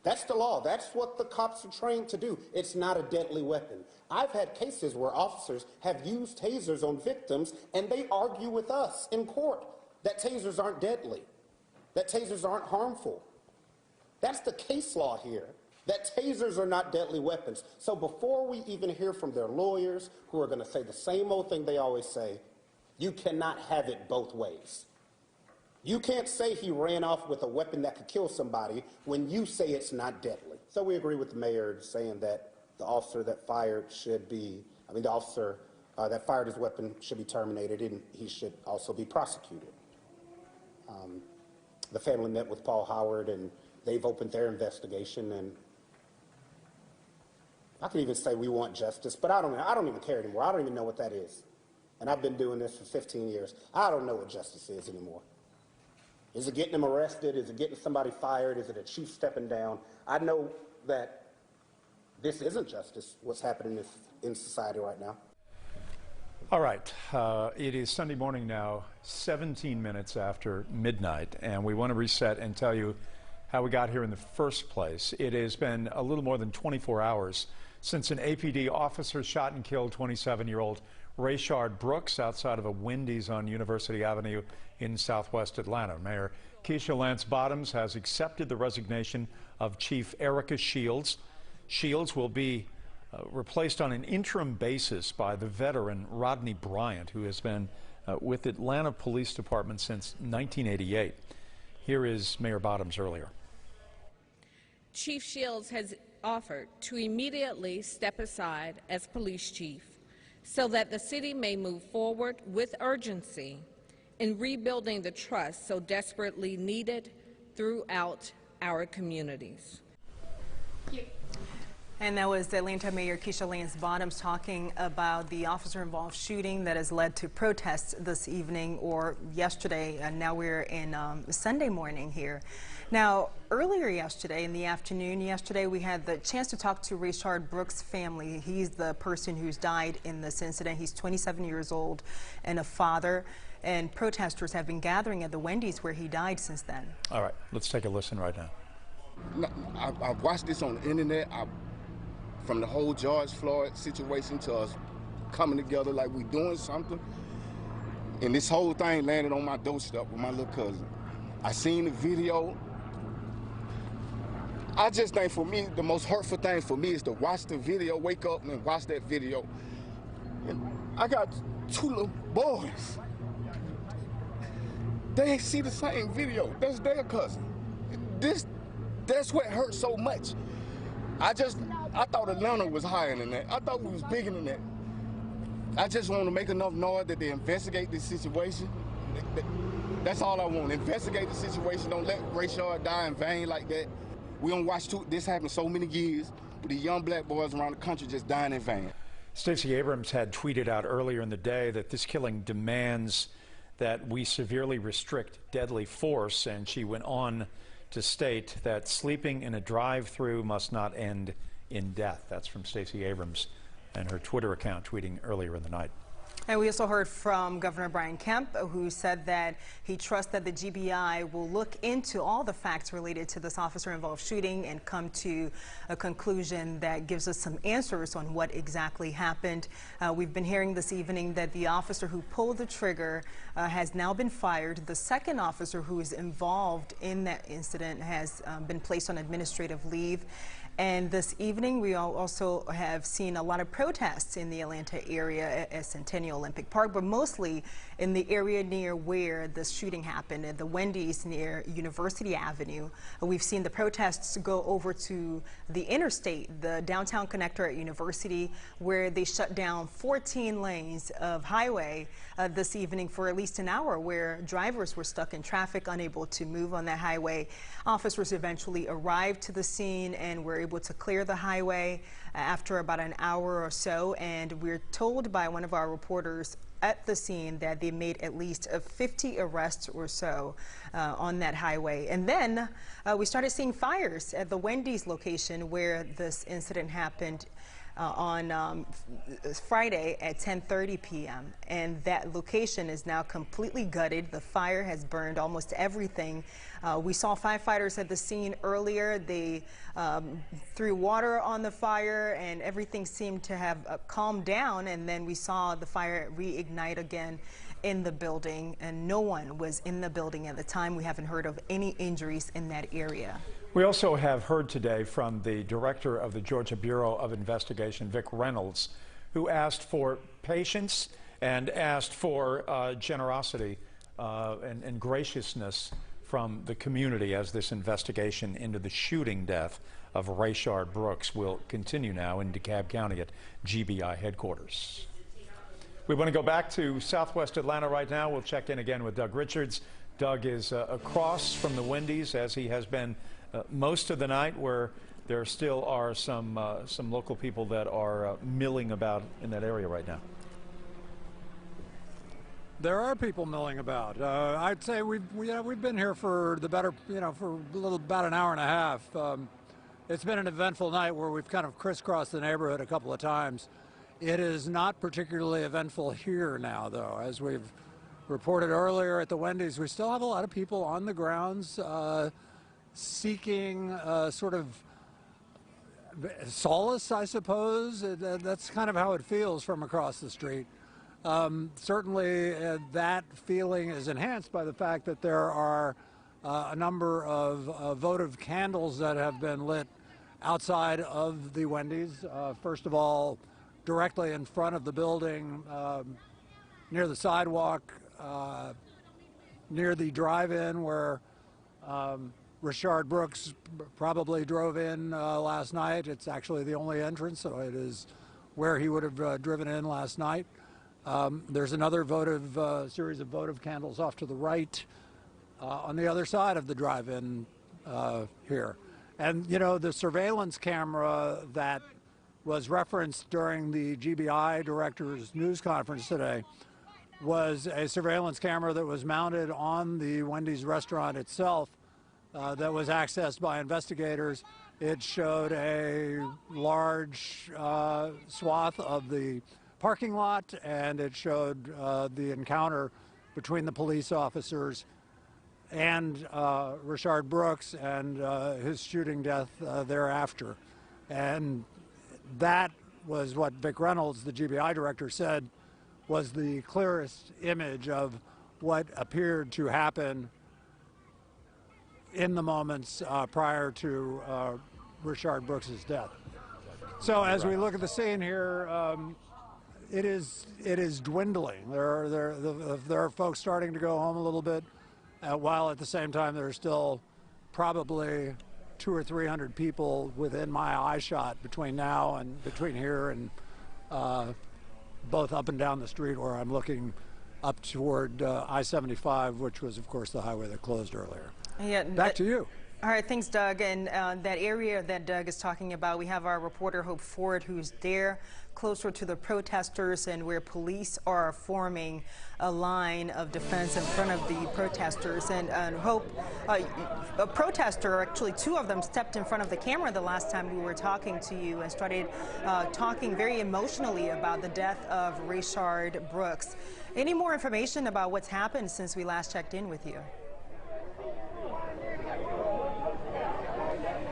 That's the law. That's what the cops are trained to do. It's not a deadly weapon. I've had cases where officers have used tasers on victims, and they argue with us in court that tasers aren't deadly, that tasers aren't harmful. That's the case law here, that tasers are not deadly weapons. So before we even hear from their lawyers, who are going to say the same old thing they always say, you cannot have it both ways. You can't say he ran off with a weapon that could kill somebody when you say it's not deadly. So we agree with the mayor saying that the officer that fired the officer that fired his weapon should be terminated, and he should also be prosecuted. The family met with Paul Howard, and they've opened their investigation, and I can even say we want justice, but I don't even care anymore. I don't even know what that is. And I've been doing this for 15 years. I don't know what justice is anymore. Is it getting them arrested? Is it getting somebody fired? Is it a chief stepping down? I know that this isn't justice, what's happening in society right now. All right, it is Sunday morning now, 17 minutes after midnight, and we want to reset and tell you how we got here in the first place. It has been a little more than 24 hours since an APD officer shot and killed 27-year-old Rayshard Brooks outside of a Wendy's on University Avenue in southwest Atlanta. Mayor Keisha Lance Bottoms has accepted the resignation of Chief Erica Shields. Shields will be replaced on an interim basis by the veteran Rodney Bryant, who has been with Atlanta Police Department since 1988. Here is Mayor Bottoms earlier. Chief Shields has offered to immediately step aside as police chief so that the city may move forward with urgency in rebuilding the trust so desperately needed throughout our communities. And that was Atlanta Mayor Keisha Lance Bottoms talking about the officer-involved shooting that has led to protests this evening or yesterday, and now we're in Sunday morning here. Now, earlier yesterday in the afternoon, we had the chance to talk to Rayshard Brooks' family. He's the person who's died in this incident. He's 27 years old and a father, and protesters have been gathering at the Wendy's where he died since then. All right, let's take a listen right now. I've watched this on the internet. From the whole George Floyd situation to us coming together like we doing something. And this whole thing landed on my doorstep with my little cousin. I seen the video. I just think for me, the most hurtful thing for me is to watch the video, wake up and watch that video. And I got two little boys. They see the same video. That's their cousin. That's what hurts so much. I thought Atlanta was higher than that. I thought we was bigger than that. I just want to make enough noise that they investigate this situation. That's all I want. Investigate the situation. Don't let Rayshard die in vain like that. We don't watch this happen so many years with the young black boys around the country just dying in vain. Stacey Abrams had tweeted out earlier in the day that this killing demands that we severely restrict deadly force, and she went on to state that sleeping in a drive-through must not end in death. That's from Stacey Abrams and her Twitter account tweeting earlier in the night. And we also heard from Governor Brian Kemp, who said that he trusts that the GBI will look into all the facts related to this officer-involved shooting and come to a conclusion that gives us some answers on what exactly happened. We've been hearing this evening that the officer who pulled the trigger has now been fired. The second officer who is involved in that incident has been placed on administrative leave. And this evening, we also have seen a lot of protests in the Atlanta area at Centennial Olympic Park, but mostly in the area near where the shooting happened, at the Wendy's near University Avenue. We've seen the protests go over to the interstate, the downtown connector at University, where they shut down 14 lanes of highway this evening for at least an hour, where drivers were stuck in traffic, unable to move on that highway. Officers eventually arrived to the scene and were able to clear the highway after about an hour or so, and we're told by one of our reporters at the scene that they made at least 50 arrests or so on that highway. And then we started seeing fires at the Wendy's location where this incident happened. on Friday at 10:30 p.m. and that location is now completely gutted. The fire has burned almost everything. We saw firefighters at the scene earlier. They threw water on the fire and everything seemed to have calmed down, and then we saw the fire reignite again in the building, and no one was in the building at the time. We haven't heard of any injuries in that area. We also have heard today from the director of the Georgia Bureau of Investigation, Vic Reynolds, who asked for patience and asked for generosity and graciousness from the community as this investigation into the shooting death of Rayshard Brooks will continue now in DeKalb County at GBI headquarters. We want to go back to Southwest Atlanta right now. We'll check in again with Doug Richards. Doug is across from the Wendy's, as he has been most of the night, where there still are some local people that are milling about in that area right now. There are people milling about. I'd say we've been here for the better, for about an hour and a half. It's been an eventful night where we've kind of crisscrossed the neighborhood a couple of times. It is not particularly eventful here now, though. As we've reported earlier at the Wendy's, we still have a lot of people on the grounds seeking sort of solace, I suppose. That's kind of how it feels from across the street. Certainly that feeling is enhanced by the fact that there are a number of votive candles that have been lit outside of the Wendy's. First of all, directly in front of the building, near the sidewalk, near the drive-in where Rayshard Brooks probably drove in last night. It's actually the only entrance, so it is where he would have driven in last night. There's another series of votive candles off to the right on the other side of the drive-in here. And, the surveillance camera that was referenced during the GBI director's news conference today was a surveillance camera that was mounted on the Wendy's restaurant itself that was accessed by investigators. It showed a large swath of the parking lot, and it showed the encounter between the police officers and Rayshard Brooks and his shooting death thereafter. And that was what Vic Reynolds, the GBI director, said was the clearest image of what appeared to happen in the moments prior to Rayshard Brooks' death. So as we look at the scene here, it is dwindling. There are folks starting to go home a little bit, while at the same time there are still probably 200 or 300 people within my eye shot between now and between here and both up and down the street where I'm looking up toward I-75, which was, of course, the highway that closed earlier. Yeah, back to you. All right, thanks, Doug. And that area that Doug is talking about, we have our reporter Hope Ford, who's there closer to the protesters and where police are forming a line of defense in front of the protesters. And Hope, a protester, actually two of them, stepped in front of the camera the last time we were talking to you and started talking very emotionally about the death of Rayshard Brooks. Any more information about what's happened since we last checked in with you?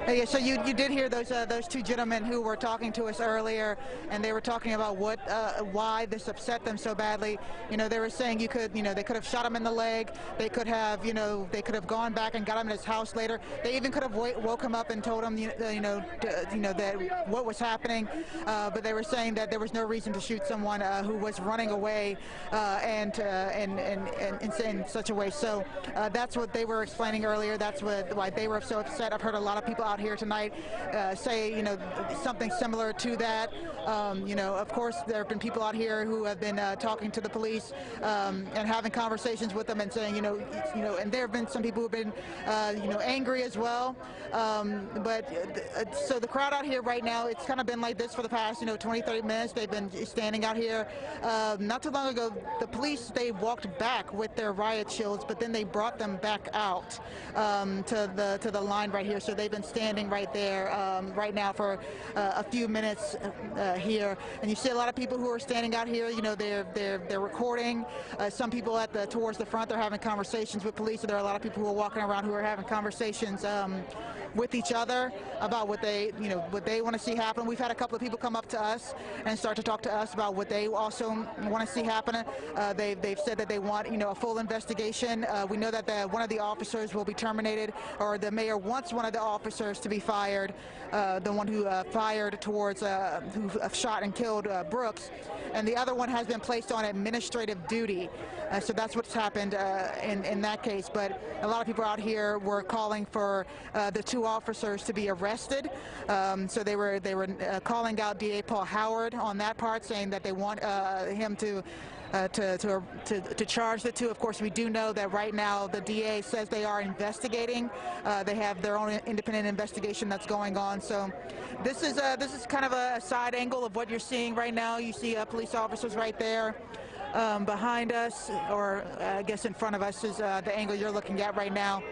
Yeah, so you did hear those two gentlemen who were talking to us earlier, and they were talking about why this upset them so badly. They were saying they could have shot him in the leg. They could have gone back and got him in his house later. They even could have woke him up and told him that what was happening. But they were saying that there was no reason to shoot someone who was running away and in such a way. So that's what they were explaining earlier. That's why they were so upset. I've heard a lot of people out here tonight say something similar to that. Of course there have been people out here who have been talking to the police and having conversations with them and saying and there have been some people who have been angry as well. So the crowd out here right now, it's kind of been like this for the past 20-30 minutes. They've been standing out here. Not too long ago, the police, they walked back with their riot shields, but then they brought them back out to the line right here. So they've been standing standing right there right now for a few minutes here, and you see a lot of people who are standing out here. You know, they're recording. Some people towards the front, they're having conversations with police. So there are a lot of people who are walking around who are having conversations with each other about what they want to see happen. We've had a couple of people come up to us and start to talk to us about what they also want to see happen. They've said that they want a full investigation. We know that one of the officers will be terminated, or the mayor wants one of the officers to be fired, the one who fired towards who shot and killed Brooks, and the other one has been placed on administrative duty. So that's what's happened in that case. But a lot of people out here were calling for the two officers to be arrested. So they were calling out DA Paul Howard on that part, saying that they want him to charge the two. Of course, we do know that right now the DA says they are investigating. They have their own independent investigation that's going on. So this is kind of a side angle of what you're seeing right now. You see police officers right there behind us, or I guess in front of us is the angle you're looking at right now.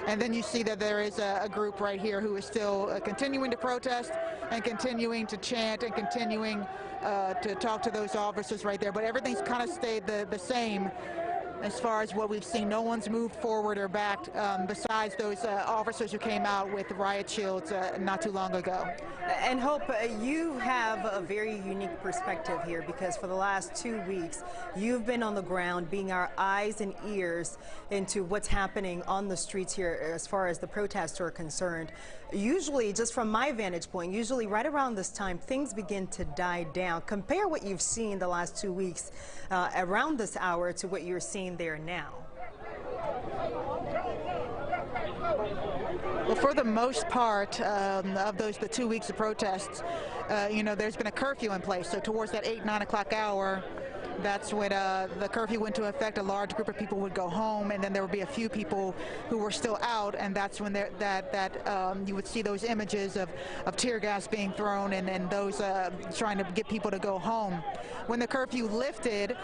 And then you see that there is a group right here who is still continuing to protest and continuing to chant and continuing to talk to those officers right there. But everything's kind of stayed the same as far as what we've seen. No one's moved forward or back besides those officers who came out with riot shields not too long ago. And Hope, you have a very unique perspective here, because for the last 2 weeks, you've been on the ground being our eyes and ears into what's happening on the streets here as far as the protests are concerned. Usually, just from my vantage point, usually right around this time, things begin to die down. Compare what you've seen the last 2 weeks around this hour to what you're seeing there now. Well, for the most part of the 2 weeks of protests, there's been a curfew in place. So towards that 8, 9 o'clock hour, that's when the curfew went into effect. A large group of people would go home, and then there would be a few people who were still out, and that's when you would see those images of tear gas being thrown and those trying to get people to go home. When the curfew lifted,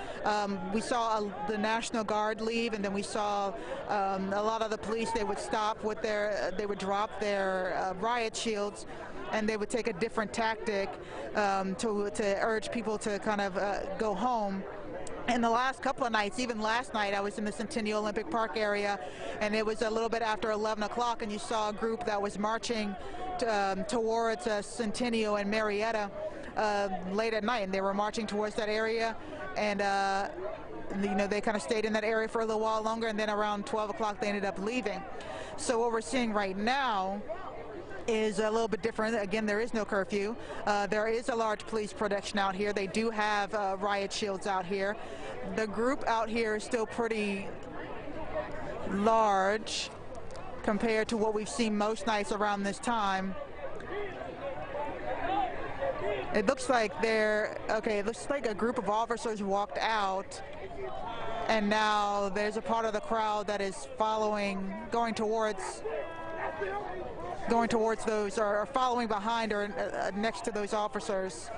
we saw the National Guard leave, and then we saw a lot of the police. They would stop with they would drop their riot shields, and they would take a different tactic to urge people to kind of go home. In the last couple of nights, even last night, I was in the Centennial Olympic Park area, and it was a little bit after 11 o'clock, and you saw a group that was marching towards Centennial and Marietta late at night, and they were marching towards that area, and they kind of stayed in that area for a little while longer, and then around 12 o'clock they ended up leaving. So what we're seeing right now is a little bit different. Again, there is no curfew. There is a large police production out here. They do have riot shields out here. The group out here is still pretty large compared to what we've seen most nights around this time. It looks like it looks like a group of officers walked out, and now there's a part of the crowd that is going towards those, or following behind or next to those officers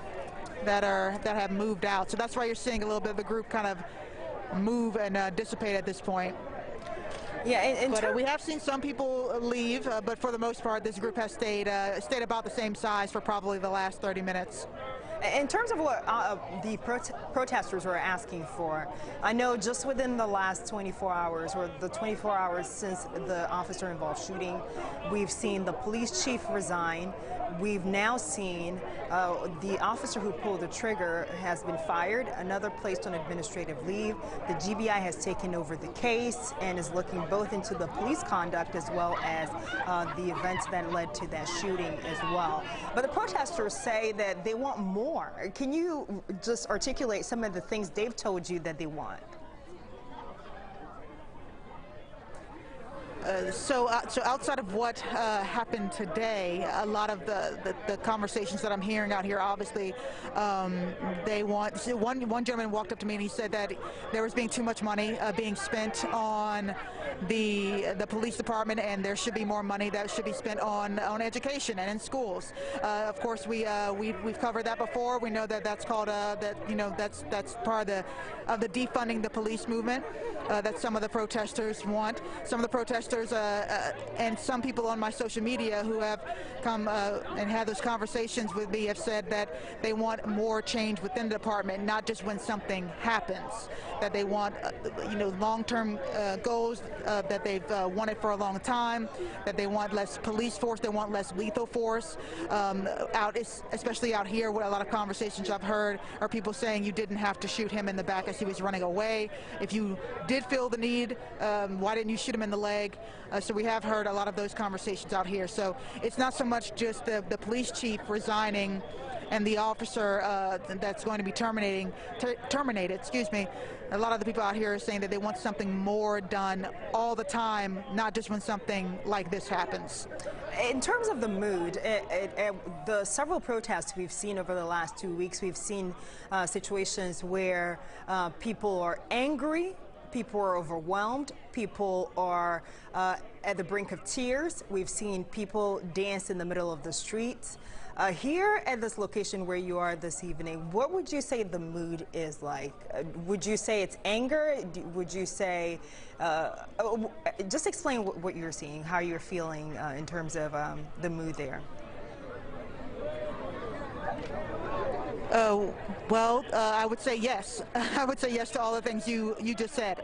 that have moved out. So that's why you're seeing a little bit of the group kind of move and dissipate at this point. Yeah, but we have seen some people leave, but for the most part, this group has stayed about the same size for probably the last 30 minutes. In terms of what the protesters were asking for, I know just within the last 24 hours, or the 24 hours since the officer-involved shooting, we've seen the police chief resign. We've now seen the officer who pulled the trigger has been fired, another placed on administrative leave. The GBI has taken over the case and is looking both into the police conduct as well as the events that led to that shooting as well. But the protesters say that they want more. Can you just articulate some of the things they've told you that they want? So outside of what happened today, a lot of the conversations that I'm hearing out here, obviously, they want. One gentleman walked up to me and he said that there was being too much money being spent on the police department, and there should be more money that should be spent on education and in schools. Of course, we've covered that before. We know that that's called that's part of the defunding the police movement that some of the protesters want. Some of the protesters and some people on my social media who have come and had those conversations with me have said that they want more change within the department, not just when something happens. That they want long-term goals that they've wanted for a long time. That they want less police force. They want less lethal force. Especially out here, what a lot of conversations I've heard are people saying you didn't have to shoot him in the back as he was running away. If you did feel the need, why didn't you shoot him in the leg? So we have heard a lot of those conversations out here. So it's not so much just the police chief resigning and the officer that's going to be terminated. Excuse me. A lot of the people out here are saying that they want something more done all the time, not just when something like this happens. In terms of the mood, the several protests we've seen over the last 2 weeks, we've seen situations where people are angry, people are overwhelmed, people are at the brink of tears. We've seen people dance in the middle of the streets. Here at this location where you are this evening, what would you say the mood is like? Would you say it's anger? Would you say, just explain what you're seeing, how you're feeling in terms of the mood there. I would say yes. I would say yes to all the things you just said.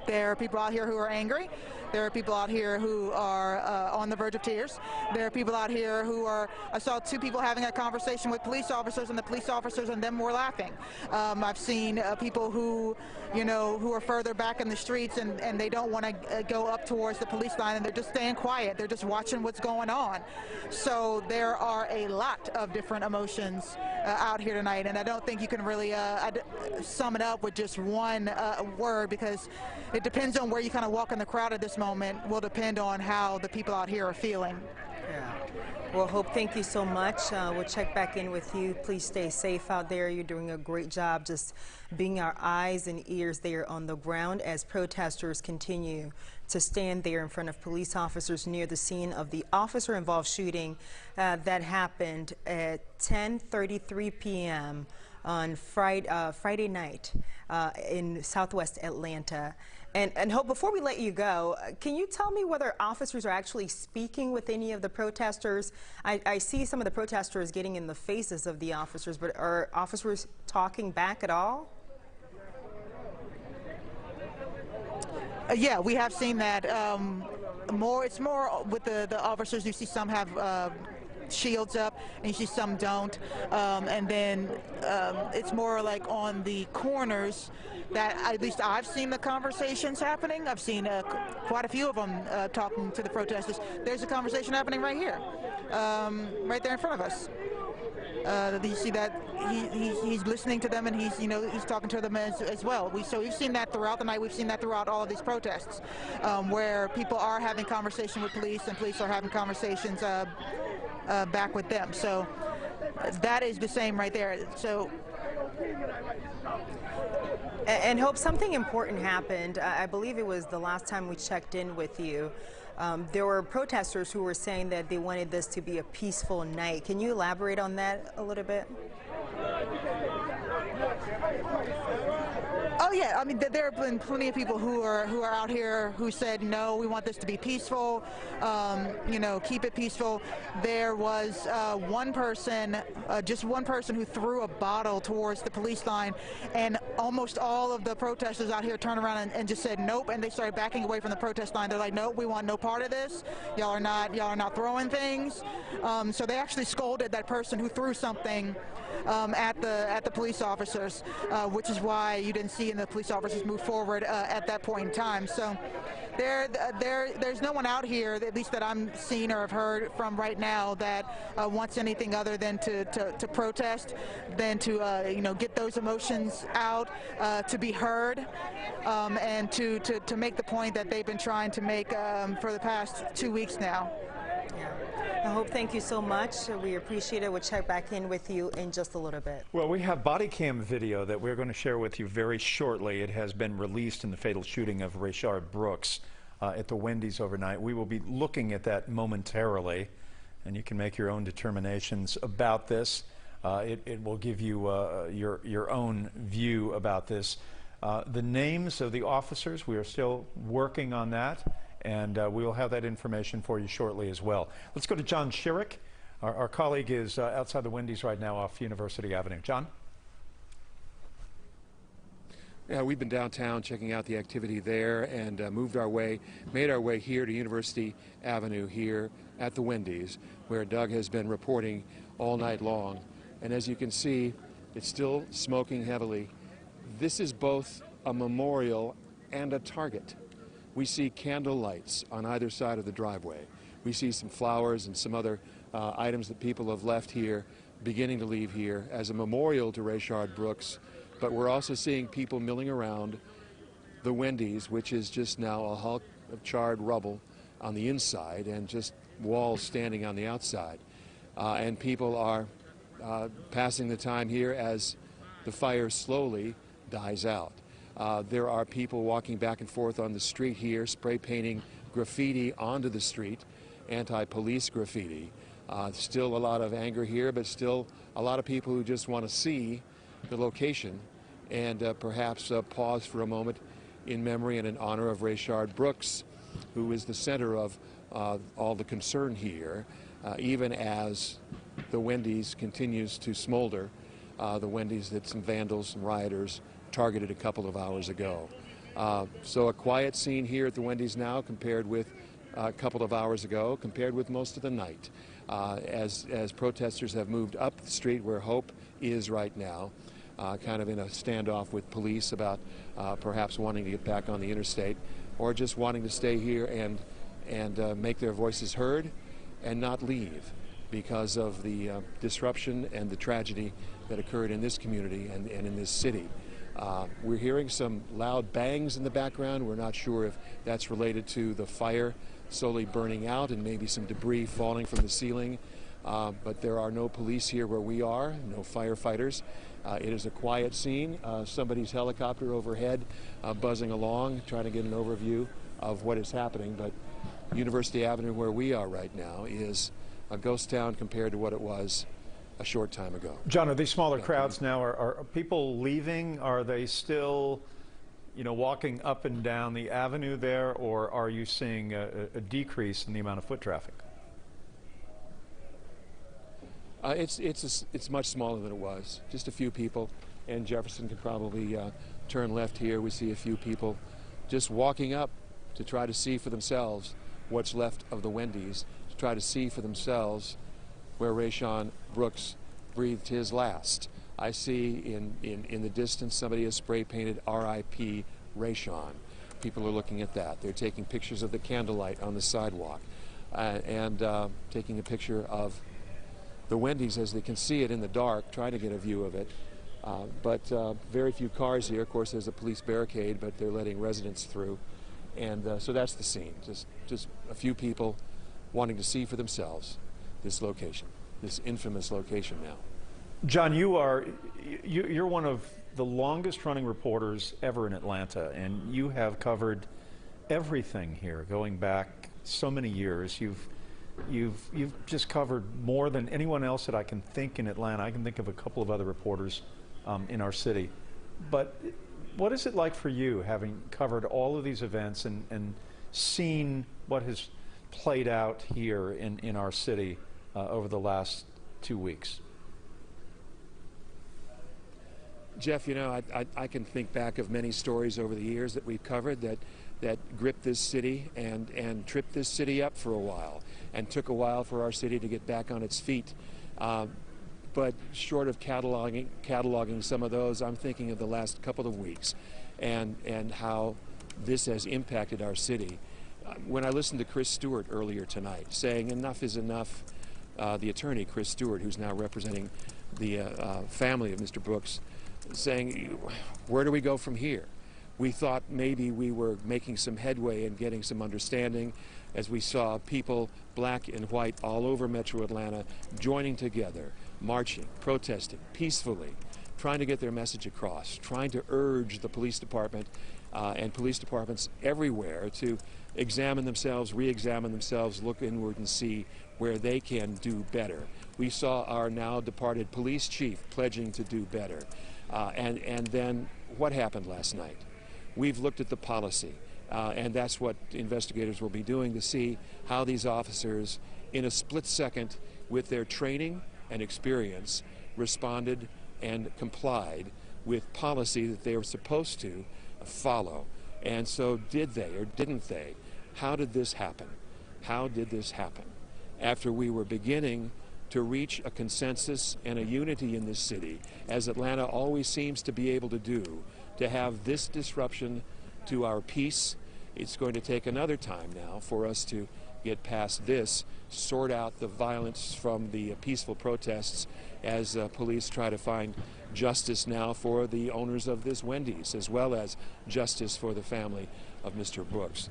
There are people out here who are angry. There are people out here who are on the verge of tears. There are people out here who are, I saw two people having a conversation with police officers, and the police officers and them were laughing. I've seen people who are further back in the streets, and they don't want to go up towards the police line, and they're just staying quiet. They're just watching what's going on. So there are a lot of different emotions out here tonight, and I don't think you can really sum it up with just one word, because it depends on where you kind of walk in the crowd at this moment. Will depend on how the people out here are feeling. Yeah. Well, Hope, thank you so much. We'll check back in with you. Please stay safe out there. You're doing a great job just being our eyes and ears there on the ground as protesters continue to stand there in front of police officers near the scene of the officer-involved shooting that happened at 10:33 p.m. on Friday night in Southwest Atlanta. And Hope, before we let you go, can you tell me whether officers are actually speaking with any of the protesters? I see some of the protesters getting in the faces of the officers, but are officers talking back at all? Yeah, we have seen that. It's more with the officers. You see some have shields up, and you see some don't. And then it's more like on the corners that at least I've seen the conversations happening. I've seen quite a few of them talking to the protesters. There's a conversation happening right here, right there in front of us. You see that he's listening to them, and he's talking to them as well. So we've seen that throughout the night. We've seen that throughout all of these protests, where people are having conversation with police, and police are having conversations back with them. So that is the same right there. So. And Hope, something important happened. I believe it was the last time we checked in with you. There were protesters who were saying that they wanted this to be a peaceful night. Can you elaborate on that a little bit? Oh yeah, I mean there have been plenty of people who are out here who said no, we want this to be peaceful. Keep it peaceful. There was one person, just one person, who threw a bottle towards the police line, and almost all of the protesters out here turned around and just said nope, and they started backing away from the protest line. They're like, nope, we want no part of this. Y'all are not throwing things. So they actually scolded that person who threw something at the police officers, which is why you didn't see the police officers move forward at that point in time. So there's no one out here, at least that I'm seeing or have heard from right now, that wants anything other than to protest, than to get those emotions out, to be heard, and to make the point that they've been trying to make for the past 2 weeks now. I Hope, thank you so much. We appreciate it. We'll check back in with you in just a little bit. Well, we have body cam video that we're going to share with you very shortly. It has been released in the fatal shooting of Rayshard Brooks at the Wendy's overnight. We will be looking at that momentarily, and you can make your own determinations about this. It will give you your own view about this. The names of the officers, we are still working on that, and we will have that information for you shortly as well. Let's go to John Schierick. Our colleague is outside the Wendy's right now off University Avenue. John? Yeah, we've been downtown checking out the activity there and made our way here to University Avenue here at the Wendy's, where Doug has been reporting all night long. And as you can see, it's still smoking heavily. This is both a memorial and a target. We see candle lights on either side of the driveway. We see some flowers and some other items that people have left here, beginning to leave here as a memorial to Rayshard Brooks. But we're also seeing people milling around the Wendy's, which is just now a hulk of charred rubble on the inside and just walls standing on the outside. And people are passing the time here as the fire slowly dies out. There are people walking back and forth on the street here, spray painting graffiti onto the street, anti-police graffiti. Still a lot of anger here, but still a lot of people who just want to see the location and perhaps pause for a moment in memory and in honor of Rayshard Brooks, who is the center of all the concern here, even as the Wendy's continues to smolder, the Wendy's that some vandals and rioters targeted a couple of hours ago. So a quiet scene here at the Wendy's now compared with a couple of hours ago, compared with most of the night, as protesters have moved up the street where Hope is right now, kind of in a standoff with police about perhaps wanting to get back on the interstate or just wanting to stay here and make their voices heard and not leave because of the disruption and the tragedy that occurred in this community and in this city. We're hearing some loud bangs in the background. We're not sure if that's related to the fire slowly burning out and maybe some debris falling from the ceiling. But there are no police here where we are, no firefighters. It is a quiet scene. Somebody's helicopter overhead buzzing along, trying to get an overview of what is happening. But University Avenue, where we are right now, is a ghost town compared to what it was a short time ago. John, are these smaller crowds now? Are people leaving? Are they still, walking up and down the avenue there, or are you seeing a decrease in the amount of foot traffic? It's much smaller than it was. Just a few people, and Jefferson can probably turn left here. We see a few people just walking up to try to see for themselves what's left of the Wendy's, to try to see for themselves where Rayshard Brooks breathed his last. I see in the distance somebody has spray painted R.I.P. Rayshard. People are looking at that. They're taking pictures of the candlelight on the sidewalk and taking a picture of the Wendy's as they can see it in the dark, trying to get a view of it. But very few cars here. Of course, there's a police barricade, but they're letting residents through. And so that's the scene. Just a few people wanting to see for themselves this location, this infamous location now. John, you're one of the longest running reporters ever in Atlanta, and you have covered everything here going back so many years. You've just covered more than anyone else that I can think in Atlanta. I can think of a couple of other reporters in our city. But what is it like for you, having covered all of these events and seen what has played out here in our city over the last 2 weeks? Jeff, I can think back of many stories over the years that we've covered that gripped this city and tripped this city up for a while and took a while for our city to get back on its feet. But short of cataloging some of those, I'm thinking of the last couple of weeks and how this has impacted our city. When I listened to Chris Stewart earlier tonight saying enough is enough, the attorney, Chris Stewart, who's now representing the family of Mr. Brooks, saying, where do we go from here? We thought maybe we were making some headway and getting some understanding as we saw people, black and white, all over Metro Atlanta, joining together, marching, protesting, peacefully, trying to get their message across, trying to urge the police department and police departments everywhere to examine themselves, re-examine themselves, look inward and see where they can do better. We saw our now departed police chief pledging to do better. And then what happened last night? We've looked at the policy, and that's what investigators will be doing to see how these officers, in a split second, with their training and experience, responded and complied with policy that they were supposed to follow. And so did they or didn't they? How did this happen? How did this happen? After we were beginning to reach a consensus and a unity in this city, as Atlanta always seems to be able to do, to have this disruption to our peace, it's going to take another time now for us to get past this, sort out the violence from the peaceful protests as police try to find justice now for the owners of this Wendy's, as well as justice for the family of Mr. Brooks.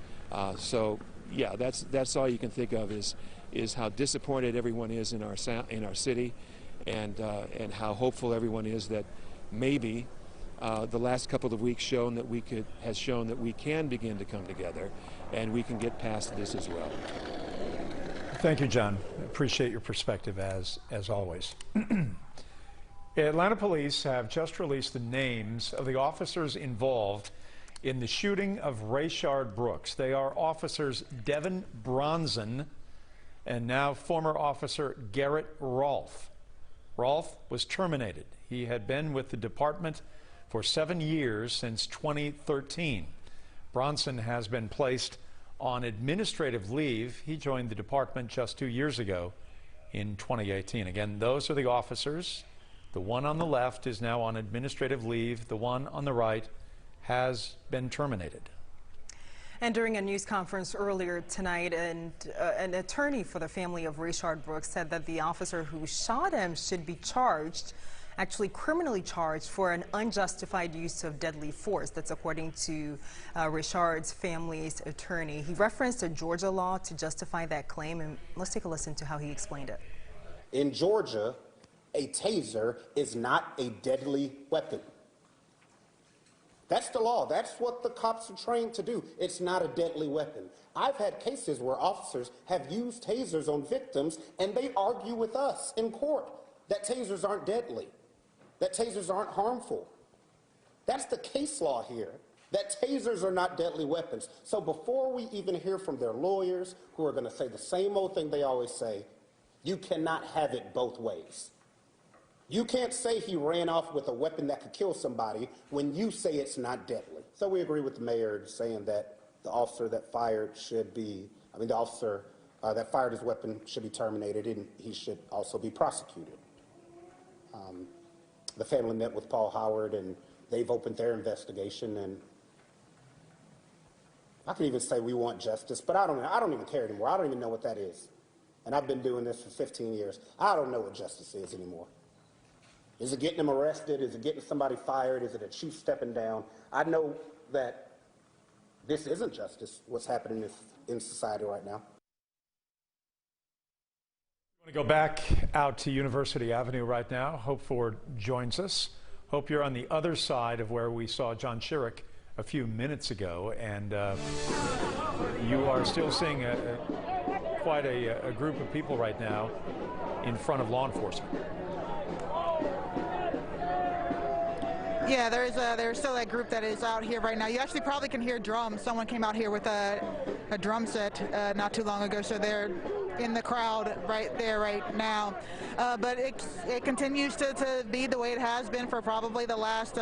So, yeah, that's all you can think of is how disappointed everyone is in our city, and how hopeful everyone is that maybe the last couple of weeks has shown that we can begin to come together, and we can get past this as well. Thank you, John. Appreciate your perspective as always. Atlanta police have just released the names of the officers involved in the shooting of Rayshard Brooks. They are officers Devin Bronson and now former officer Garrett Rolfe. Rolfe was terminated. He had been with the department for 7 years since 2013. Bronson has been placed on administrative leave. He joined the department just 2 years ago in 2018. Again, those are the officers. The one on the left is now on administrative leave. The one on the right has been terminated. And during a news conference earlier tonight, an attorney for the family of Rayshard Brooks said that the officer who shot him should be charged, actually criminally charged, for an unjustified use of deadly force. That's according to Rayshard's family's attorney. He referenced a Georgia law to justify that claim, and let's take a listen to how he explained it. In Georgia, a taser is not a deadly weapon. That's the law. That's what the cops are trained to do. It's not a deadly weapon. I've had cases where officers have used tasers on victims, and they argue with us in court that tasers aren't deadly, that tasers aren't harmful. That's the case law here, that tasers are not deadly weapons. So before we even hear from their lawyers, who are going to say the same old thing they always say, you cannot have it both ways. You can't say he ran off with a weapon that could kill somebody when you say it's not deadly. So we agree with the mayor saying that the officer that fired the officer that fired his weapon should be terminated, and he should also be prosecuted. The family met with Paul Howard, and they've opened their investigation, and I can even say we want justice, but I don't even care anymore. I don't even know what that is. And I've been doing this for 15 years. I don't know what justice is anymore. Is it getting them arrested? Is it getting somebody fired? Is it a chief stepping down? I know that this isn't justice, what's happening in society right now. I want to go back out to University Avenue right now. Hope Ford joins us. Hope you're on the other side of where we saw John Chiric a few minutes ago, and you are still seeing quite a group of people right now in front of law enforcement. Yeah, there's still that group that is out here right now. You actually probably can hear drums. Someone came out here with a drum set not too long ago, so they're in the crowd right there right now. But it continues to be the way it has been for probably the last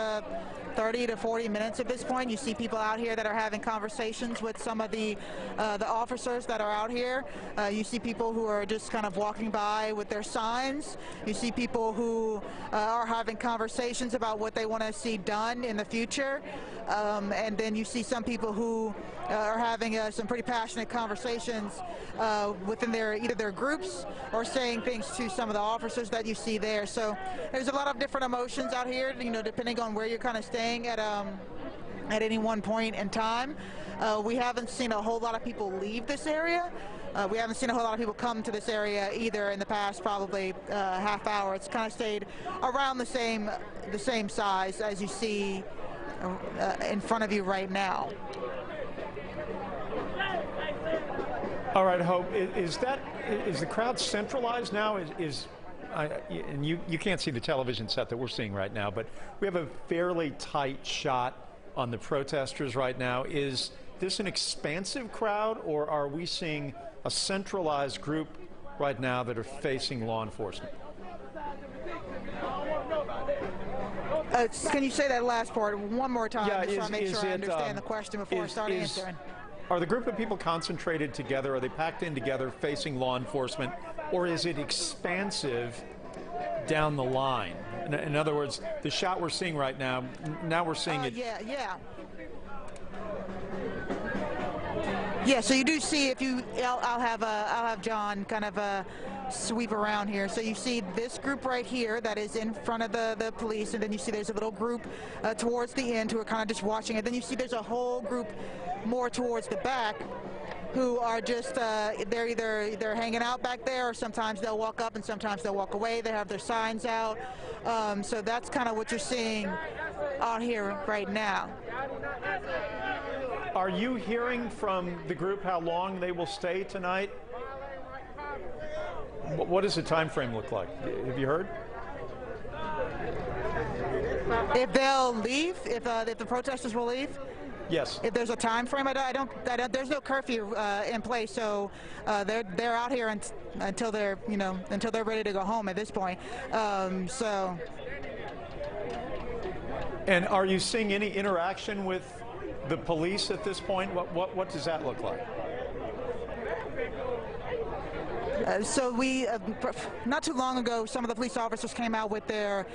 30 to 40 minutes at this point. You see people out here that are having conversations with some of the officers that are out here. You see people who are just kind of walking by with their signs. You see people who are having conversations about what they want to see done in the future. And then you see some people who are having some pretty passionate conversations within either their groups or saying things to some of the officers that you see there. So there's a lot of different emotions out here, you know, depending on where you're kind of staying at any one point in time. We haven't seen a whole lot of people leave this area. We haven't seen a whole lot of people come to this area either in the past probably half hour. It's kind of stayed around the same size as you see in front of you right now. All right, Hope, is the crowd centralized now? And you can't see the television set that we're seeing right now, but we have a fairly tight shot on the protesters right now. Is this an expansive crowd, or are we seeing a centralized group right now that are facing law enforcement? Can you say that last part one more time? Yeah, just to make sure I understand the question before I start answering. Are the group of people concentrated together? Are they packed in together facing law enforcement? Or is it expansive down the line? In other words, the shot we're seeing right now, we're seeing it. Yeah, so you do see, I'll have John kind of sweep around here. So you see this group right here that is in front of the police, and then you see there's a little group towards the end who are kind of just watching it. Then you see there's a whole group more towards the back who are just, they're either hanging out back there, or sometimes they'll walk up and sometimes they'll walk away. They have their signs out. So that's kind of what you're seeing out here right now. Are you hearing from the group how long they will stay tonight? What does the time frame look like? Have you heard? If they'll leave, if the protesters will leave? Yes. If there's a time frame, I don't there's no curfew in place, so they're out here until they're until they're ready to go home at this point. So. And are you seeing any interaction with the police at this point? What does that look like? So we, not too long ago, some of the police officers came out with their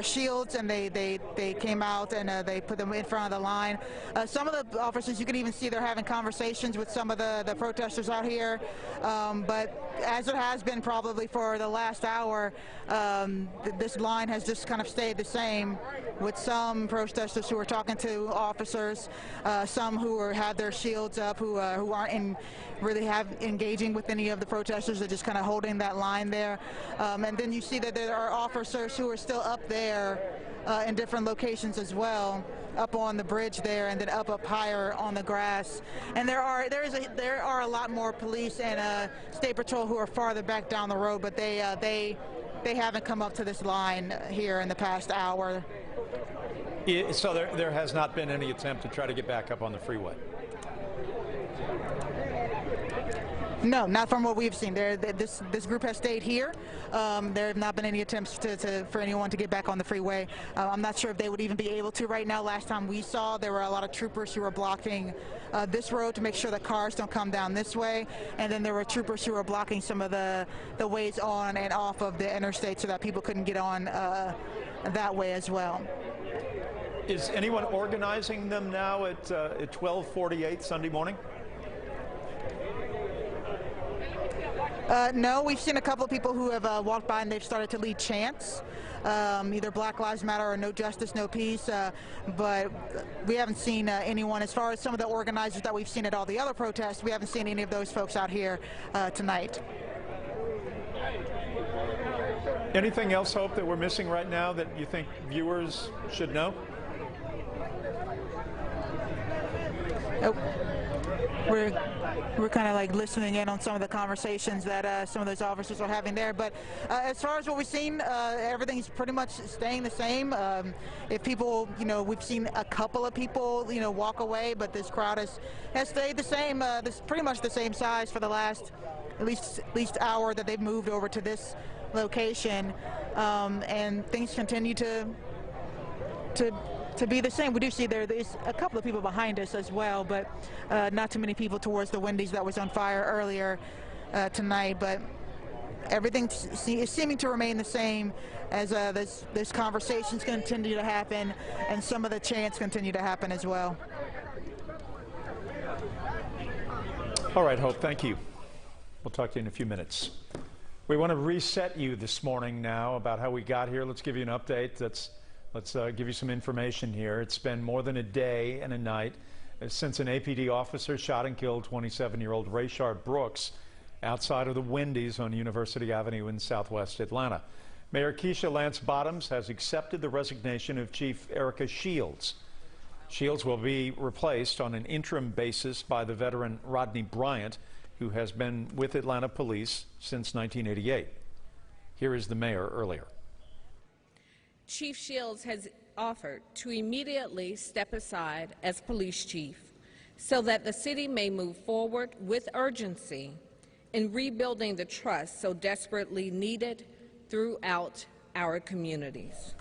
shields, and they came out and they put them in front of the line. Some of the officers, you can even see they're having conversations with some of the protesters out here. But as it has been probably for the last hour, this line has just kind of stayed the same, with some protesters who are talking to officers, some who have their shields up, who aren't really engaging with any of the protesters. They're just kind of holding that line there. And then you see that there are officers who are still up there in different locations as well, up on the bridge there, and then up higher on the grass. And there are a lot more police and state patrol who are farther back down the road, but they haven't come up to this line here in the past hour. So there has not been any attempt to try to get back up on the freeway? No, not from what we've seen. This group has stayed here. There have not been any attempts for anyone to get back on the freeway. I'm not sure if they would even be able to right now. Last time we saw, there were a lot of troopers who were blocking this road to make sure that cars don't come down this way, and then there were troopers who were blocking some of the ways on and off of the interstate so that people couldn't get on that way as well. Is anyone organizing them now at 12:48 Sunday morning? No, we've seen a couple of people who have walked by and they've started to lead chants, either Black Lives Matter or No Justice, No Peace, but we haven't seen anyone. As far as some of the organizers that we've seen at all the other protests, we haven't seen any of those folks out here tonight. Anything else, Hope, that we're missing right now that you think viewers should know? Nope. We're kind of like listening in on some of the conversations that some of those officers are having there. But as far as what we've seen, everything's pretty much staying the same. If people, we've seen a couple of people, walk away, but this crowd has stayed the same. This pretty much the same size for the last at least hour that they've moved over to this location, and things continue to be the same. We do see there's a couple of people behind us as well, but not too many people towards the Wendy's that was on fire earlier tonight. But everything is seeming to remain the same as this conversations continue to happen, and some of the chants continue to happen as well. All right, Hope, thank you. We'll talk to you in a few minutes. We want to reset you this morning now about how we got here. Let's give you an update. Let's give you some information here. It's been more than a day and a night since an APD officer shot and killed 27-year-old Rayshard Brooks outside of the Wendy's on University Avenue in southwest Atlanta. Mayor Keisha Lance Bottoms has accepted the resignation of Chief Erica Shields. Shields will be replaced on an interim basis by the veteran Rodney Bryant, who has been with Atlanta Police since 1988. Here is the mayor earlier. Chief Shields has offered to immediately step aside as police chief so that the city may move forward with urgency in rebuilding the trust so desperately needed throughout our communities.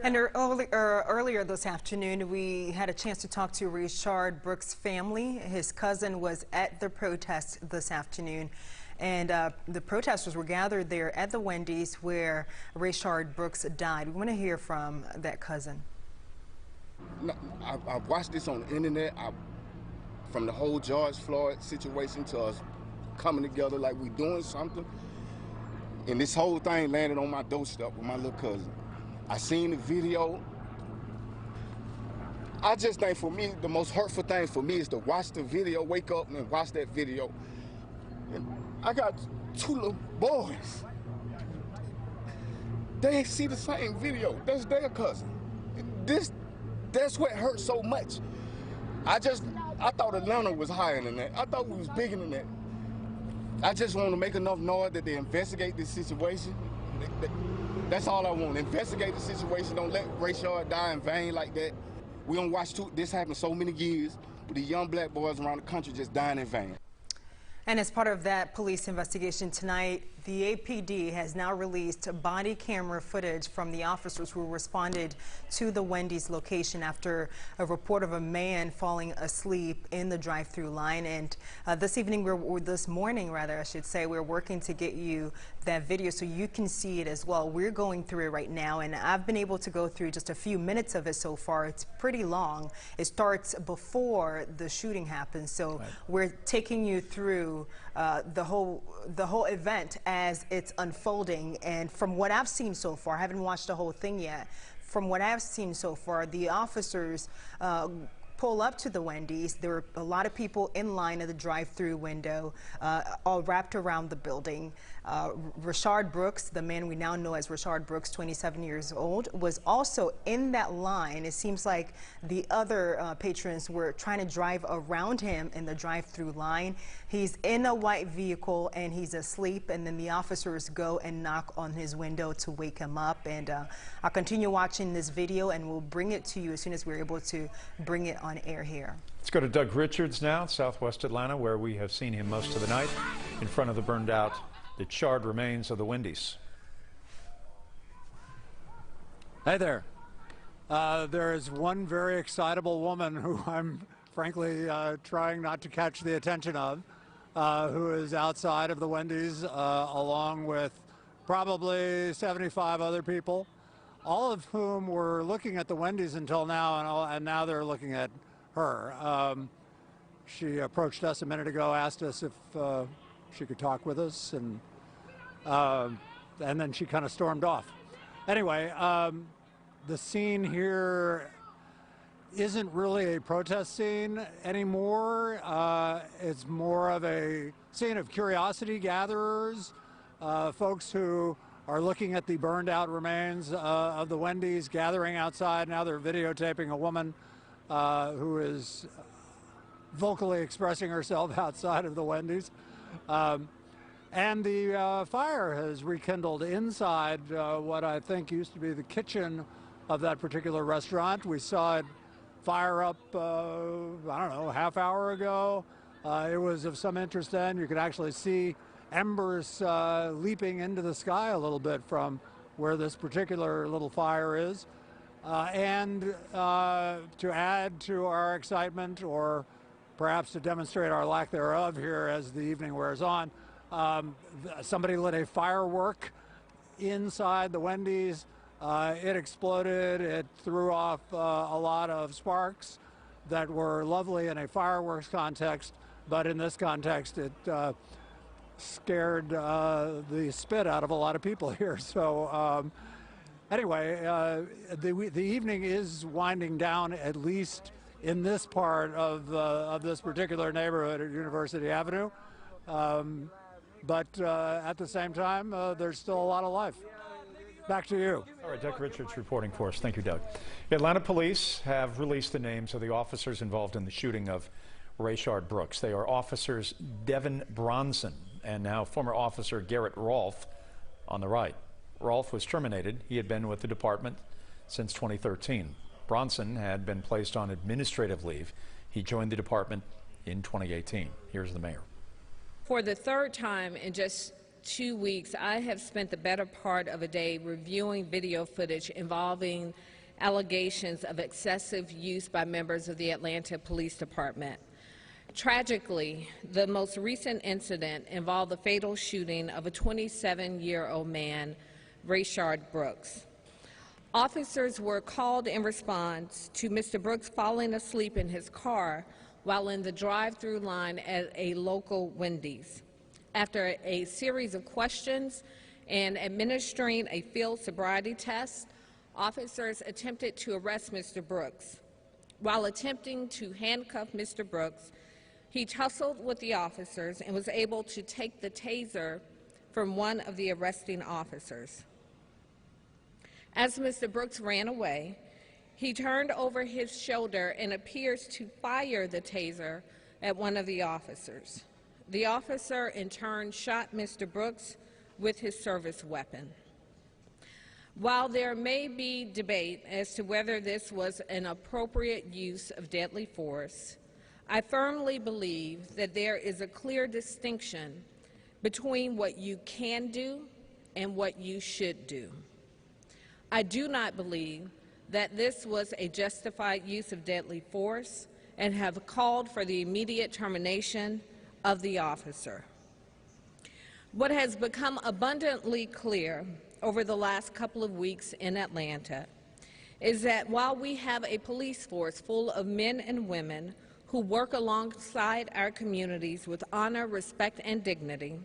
And earlier this afternoon, we had a chance to talk to Rayshard Brooks' family. His cousin was at the protest this afternoon, and the protesters were gathered there at the Wendy's where Rayshard Brooks died. We want to hear from that cousin. I watched this on the internet, from the whole George Floyd situation to us coming together like we doing something, and this whole thing landed on my doorstep with my little cousin. I seen the video. I just think for me, the most hurtful thing for me is to watch the video, wake up and watch that video. And I got two little boys. They see the same video. That's their cousin. That's what hurt so much. I thought Atlanta was higher than that. I thought we was bigger than that. I just want to make enough noise that they investigate this situation. That's all I want. Investigate the situation. Don't let Rayshard die in vain like that. We don't watch this happen so many years with the young black boys around the country just dying in vain. And as part of that police investigation tonight, the APD has now released body camera footage from the officers who responded to the Wendy's location after a report of a man falling asleep in the drive-through line. And this morning, I should say, we're working to get you that video so you can see it as well. We're going through it right now, and I've been able to go through just a few minutes of it so far. It's pretty long. It starts before the shooting happens, so we're taking you through the whole event as it's unfolding. And from what I've seen so far, I haven't watched the whole thing yet. From what I've seen so far, the officers pull up to the Wendy's. There were a lot of people in line at the drive-through window, all wrapped around the building. Rayshard Brooks, the man we now know as Rayshard Brooks, 27 years old, was also in that line. It seems like the other patrons were trying to drive around him in the drive-through line. He's in a white vehicle and he's asleep, and then the officers go and knock on his window to wake him up. And I'll continue watching this video and we'll bring it to you as soon as we're able to bring it on air here. Let's go to Doug Richards now, Southwest Atlanta, where we have seen him most of the night in front of the burned out, the charred remains of the Wendy's. Hey there. There is one very excitable woman who I'm frankly trying not to catch the attention of, who is outside of the Wendy's along with probably 75 other people, all of whom were looking at the Wendy's until now, and now they're looking at her. She approached us a minute ago, asked us if she could talk with us, and then she kind of stormed off. Anyway, the scene here isn't really a protest scene anymore. It's more of a scene of curiosity gatherers, folks who are looking at the burned out remains of the Wendy's, gathering outside. Now they're videotaping a woman who is vocally expressing herself outside of the Wendy's. And the fire has rekindled inside what I think used to be the kitchen of that particular restaurant. We saw it fire up, I don't know, a half hour ago. It was of some interest then. You could actually see embers leaping into the sky a little bit from where this particular little fire is. And to add to our excitement, or perhaps to demonstrate our lack thereof here as the evening wears on, somebody lit a firework inside the Wendy's. It exploded. It threw off a lot of sparks that were lovely in a fireworks context, but in this context it scared the spit out of a lot of people here. So anyway, the evening is winding down, at least in this part of this particular neighborhood at University Avenue. But at the same time, there's still a lot of life. Back to you. All right, Doug Richards reporting for us. Thank you, Doug. Atlanta police have released the names of the officers involved in the shooting of Rayshard Brooks. They are officers Devin Bronson and now former officer Garrett Rolfe on the right. Rolfe was terminated. He had been with the department since 2013. Bronson had been placed on administrative leave. He joined the department in 2018. Here's the mayor. For the third time in just 2 weeks, I have spent the better part of a day reviewing video footage involving allegations of excessive use by members of the Atlanta Police Department. Tragically, the most recent incident involved the fatal shooting of a 27-year-old man, Rayshard Brooks. Officers were called in response to Mr. Brooks falling asleep in his car while in the drive-through line at a local Wendy's. After a series of questions and administering a field sobriety test, officers attempted to arrest Mr. Brooks. While attempting to handcuff Mr. Brooks, he tussled with the officers and was able to take the taser from one of the arresting officers. As Mr. Brooks ran away, he turned over his shoulder and appears to fire the taser at one of the officers. The officer, in turn, shot Mr. Brooks with his service weapon. While there may be debate as to whether this was an appropriate use of deadly force, I firmly believe that there is a clear distinction between what you can do and what you should do. I do not believe that this was a justified use of deadly force and have called for the immediate termination of the officer. What has become abundantly clear over the last couple of weeks in Atlanta is that while we have a police force full of men and women who work alongside our communities with honor, respect, and dignity,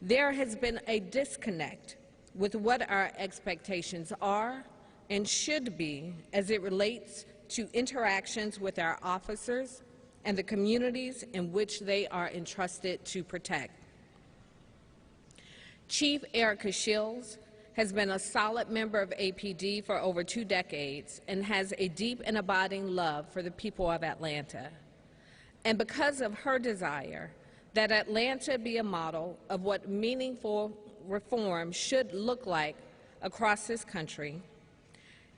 there has been a disconnect with what our expectations are and should be as it relates to interactions with our officers and the communities in which they are entrusted to protect. Chief Erica Shields has been a solid member of APD for over 2 decades and has a deep and abiding love for the people of Atlanta. And because of her desire that Atlanta be a model of what meaningful reform should look like across this country,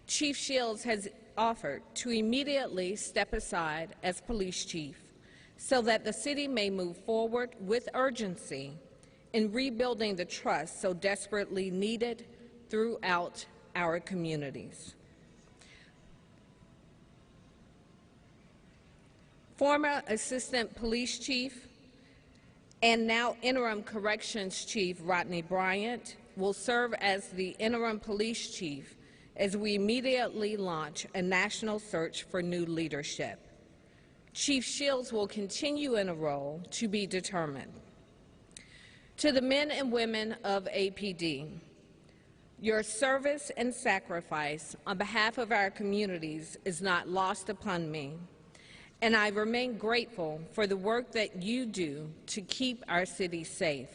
Chief Shields has offered to immediately step aside as police chief so that the city may move forward with urgency in rebuilding the trust so desperately needed throughout our communities. Former Assistant Police Chief and now Interim Corrections Chief Rodney Bryant will serve as the Interim Police Chief as we immediately launch a national search for new leadership. Chief Shields will continue in a role to be determined. To the men and women of APD, your service and sacrifice on behalf of our communities is not lost upon me, and I remain grateful for the work that you do to keep our city safe.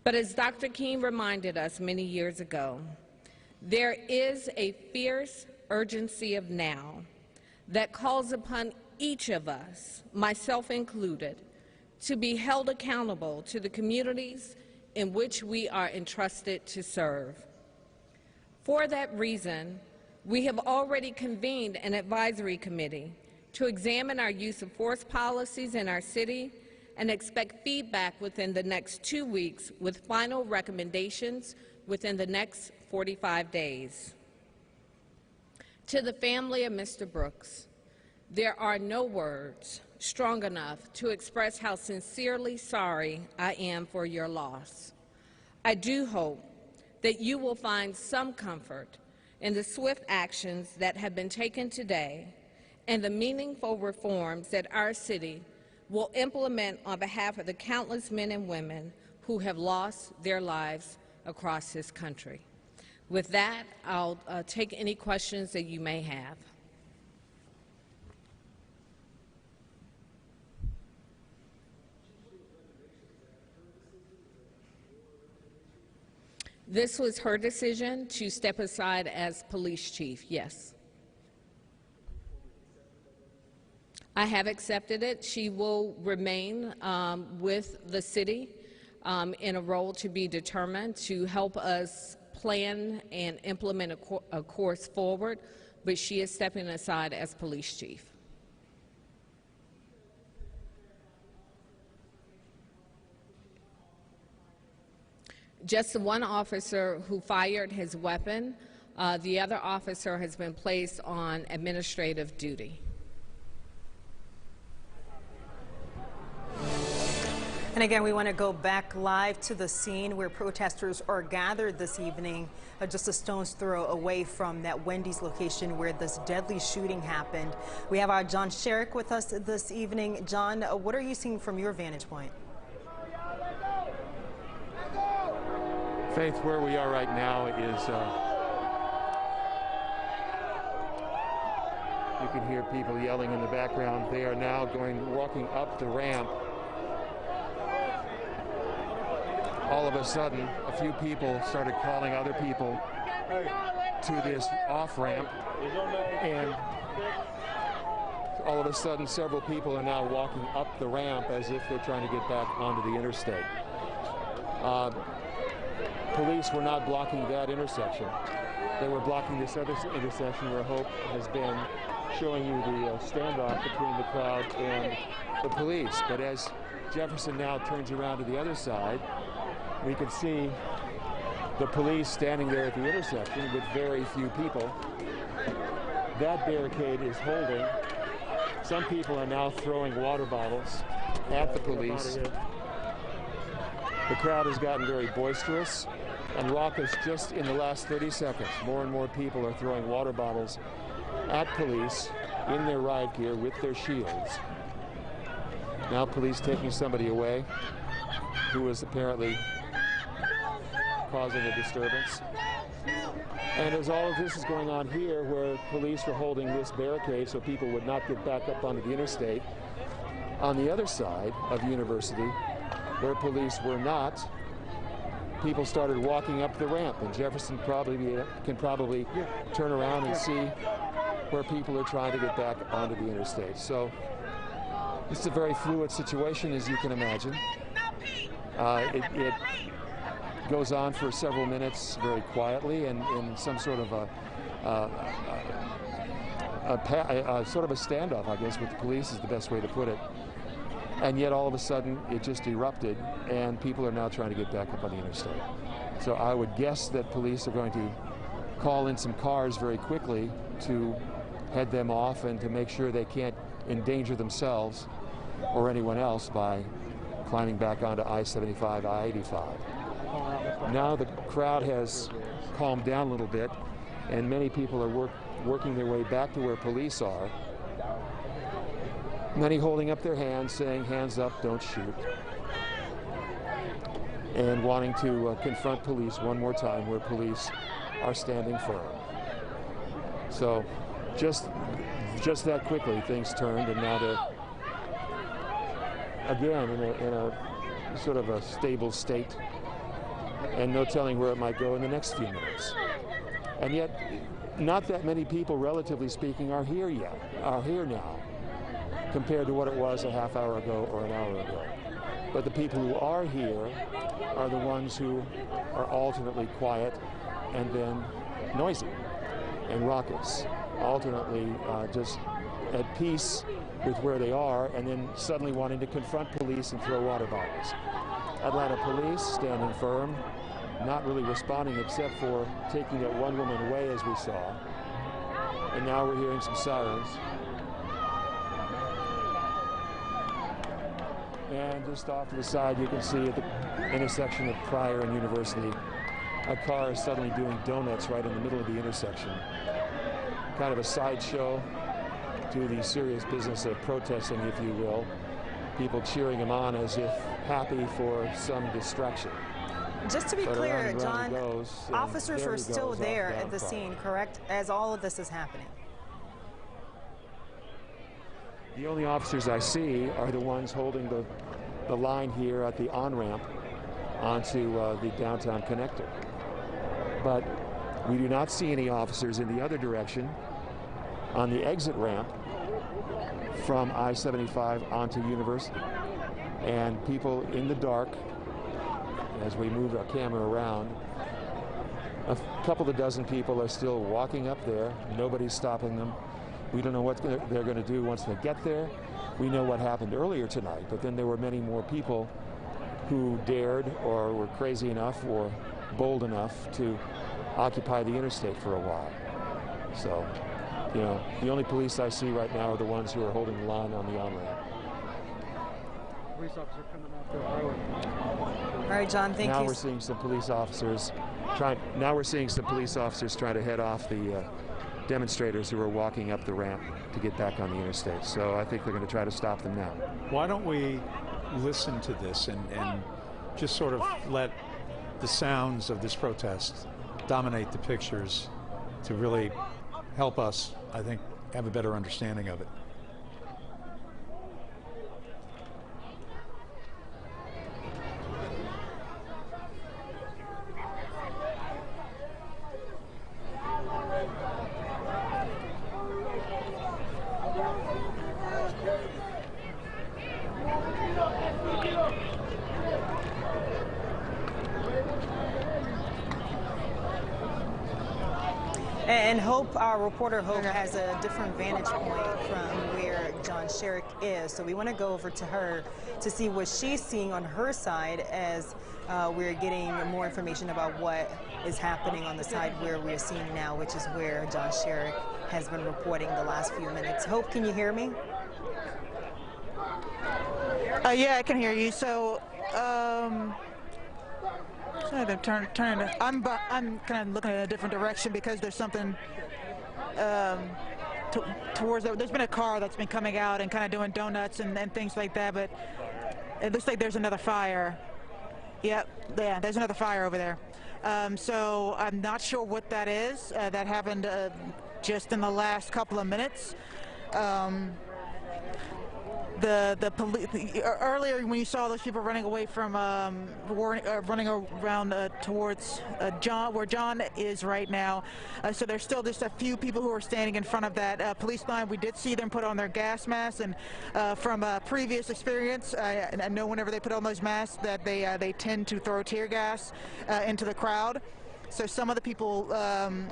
But as Dr. King reminded us many years ago, there is a fierce urgency of now that calls upon each of us, myself included, to be held accountable to the communities in which we are entrusted to serve. For that reason, we have already convened an advisory committee to examine our use of force policies in our city and expect feedback within the next 2 weeks with final recommendations within the next 45 days. To the family of Mr. Brooks, there are no words strong enough to express how sincerely sorry I am for your loss. I do hope that you will find some comfort in the swift actions that have been taken today and the meaningful reforms that our city will implement on behalf of the countless men and women who have lost their lives across this country. With that, I'll take any questions that you may have. This was her decision to step aside as police chief, yes. I have accepted it. She will remain with the city in a role to be determined to help us plan and implement a course forward, but she is stepping aside as police chief. Just the one officer who fired his weapon. The other officer has been placed on administrative duty. And again, we want to go back live to the scene where protesters are gathered this evening, just a stone's throw away from that Wendy's location where this deadly shooting happened. We have our John Sherrick with us this evening. John, what are you seeing from your vantage point? Faith, where we are right now is, you can hear people yelling in the background. They are now walking up the ramp. All of a sudden, a few people started calling other people to this off-ramp, and all of a sudden, several people are now walking up the ramp as if they're trying to get back onto the interstate. Police were not blocking that intersection. They were blocking this other intersection where Hope has been showing you the standoff between the crowd and the police. But as Jefferson now turns around to the other side, we can see the police standing there at the intersection with very few people. That barricade is holding. Some people are now throwing water bottles at the police. The crowd has gotten very boisterous and raucous just in the last 30 seconds. More and more people are throwing water bottles at police in their riot gear with their shields. Now police taking somebody away who was apparently causing a disturbance. And as all of this is going on here, where police were holding this barricade so people would not get back up onto the interstate, on the other side of University, where police were not, people started walking up the ramp, and Jefferson can probably turn around and see where people are trying to get back onto the interstate. So it's a very fluid situation, as you can imagine. It goes on for several minutes very quietly and in some sort of sort of a standoff, I guess, with the police is the best way to put it. And yet all of a sudden it just erupted and people are now trying to get back up on the interstate. So I would guess that police are going to call in some cars very quickly to head them off and to make sure they can't endanger themselves or anyone else by climbing back onto I-75, I-85. Now the crowd has calmed down a little bit, and many people are working their way back to where police are. Many holding up their hands, saying, "Hands up, don't shoot," and wanting to confront police one more time where police are standing firm. So just that quickly things turned, and now they're again in a sort of a stable state, and no telling where it might go in the next few minutes. And yet, not that many people, relatively speaking, are here now, compared to what it was a half hour ago or an hour ago. But the people who are here are the ones who are alternately quiet and then noisy and raucous, alternately just at peace with where they are, and then suddenly wanting to confront police and throw water bottles. Atlanta police standing firm, not really responding except for taking that one woman away, as we saw. And now we're hearing some sirens. And just off to the side, you can see at the intersection of Pryor and University, a car is suddenly doing donuts right in the middle of the intersection. Kind of a sideshow to the serious business of protesting, if you will. People cheering him on as if happy for some distraction. Just to be clear, John, goes, officers are still there at the scene, correct, as all of this is happening? The only officers I see are the ones holding the line here at the on-ramp onto the downtown connector. but we do not see any officers in the other direction on the exit ramp from I-75 onto University. And people in the dark, as we move our camera around, a couple of dozen people are still walking up there. Nobody's stopping them. We don't know what they're going to do once they get there. We know what happened earlier tonight, but then there were many more people who dared or were crazy enough or bold enough to occupy the interstate for a while. So, you know, the only police I see right now are the ones who are holding the line on the on-ramp. Police officer coming out the highway. All right, John, thank you. Now we're seeing some police officers trying to head off the demonstrators who are walking up the ramp to get back on the interstate. So I think they're going to try to stop them now. Why don't we listen to this and just sort of let the sounds of this protest dominate the pictures to really help us, I think, have a better understanding of it. And Hope, our reporter Hope, has a different vantage point from where John Sherrick is. So we want to go over to her to see what she's seeing on her side as we're getting more information about what is happening on the side where we're seeing now, which is where John Sherrick has been reporting the last few minutes. Hope, can you hear me? Yeah, I can hear you. So, I'm kind of looking in a different direction because there's something towards. There's been a car that's been coming out and kind of doing donuts and things like that, but it looks like there's another fire. Yep, yeah, there's another fire over there. So I'm not sure what that is. That happened just in the last couple of minutes. The police earlier when you saw those people running away from running around towards where John is right now, so there's still just a few people who are standing in front of that police line. We did see them put on their gas masks, and from previous experience, I know whenever they put on those masks that they tend to throw tear gas into the crowd. So some of the people,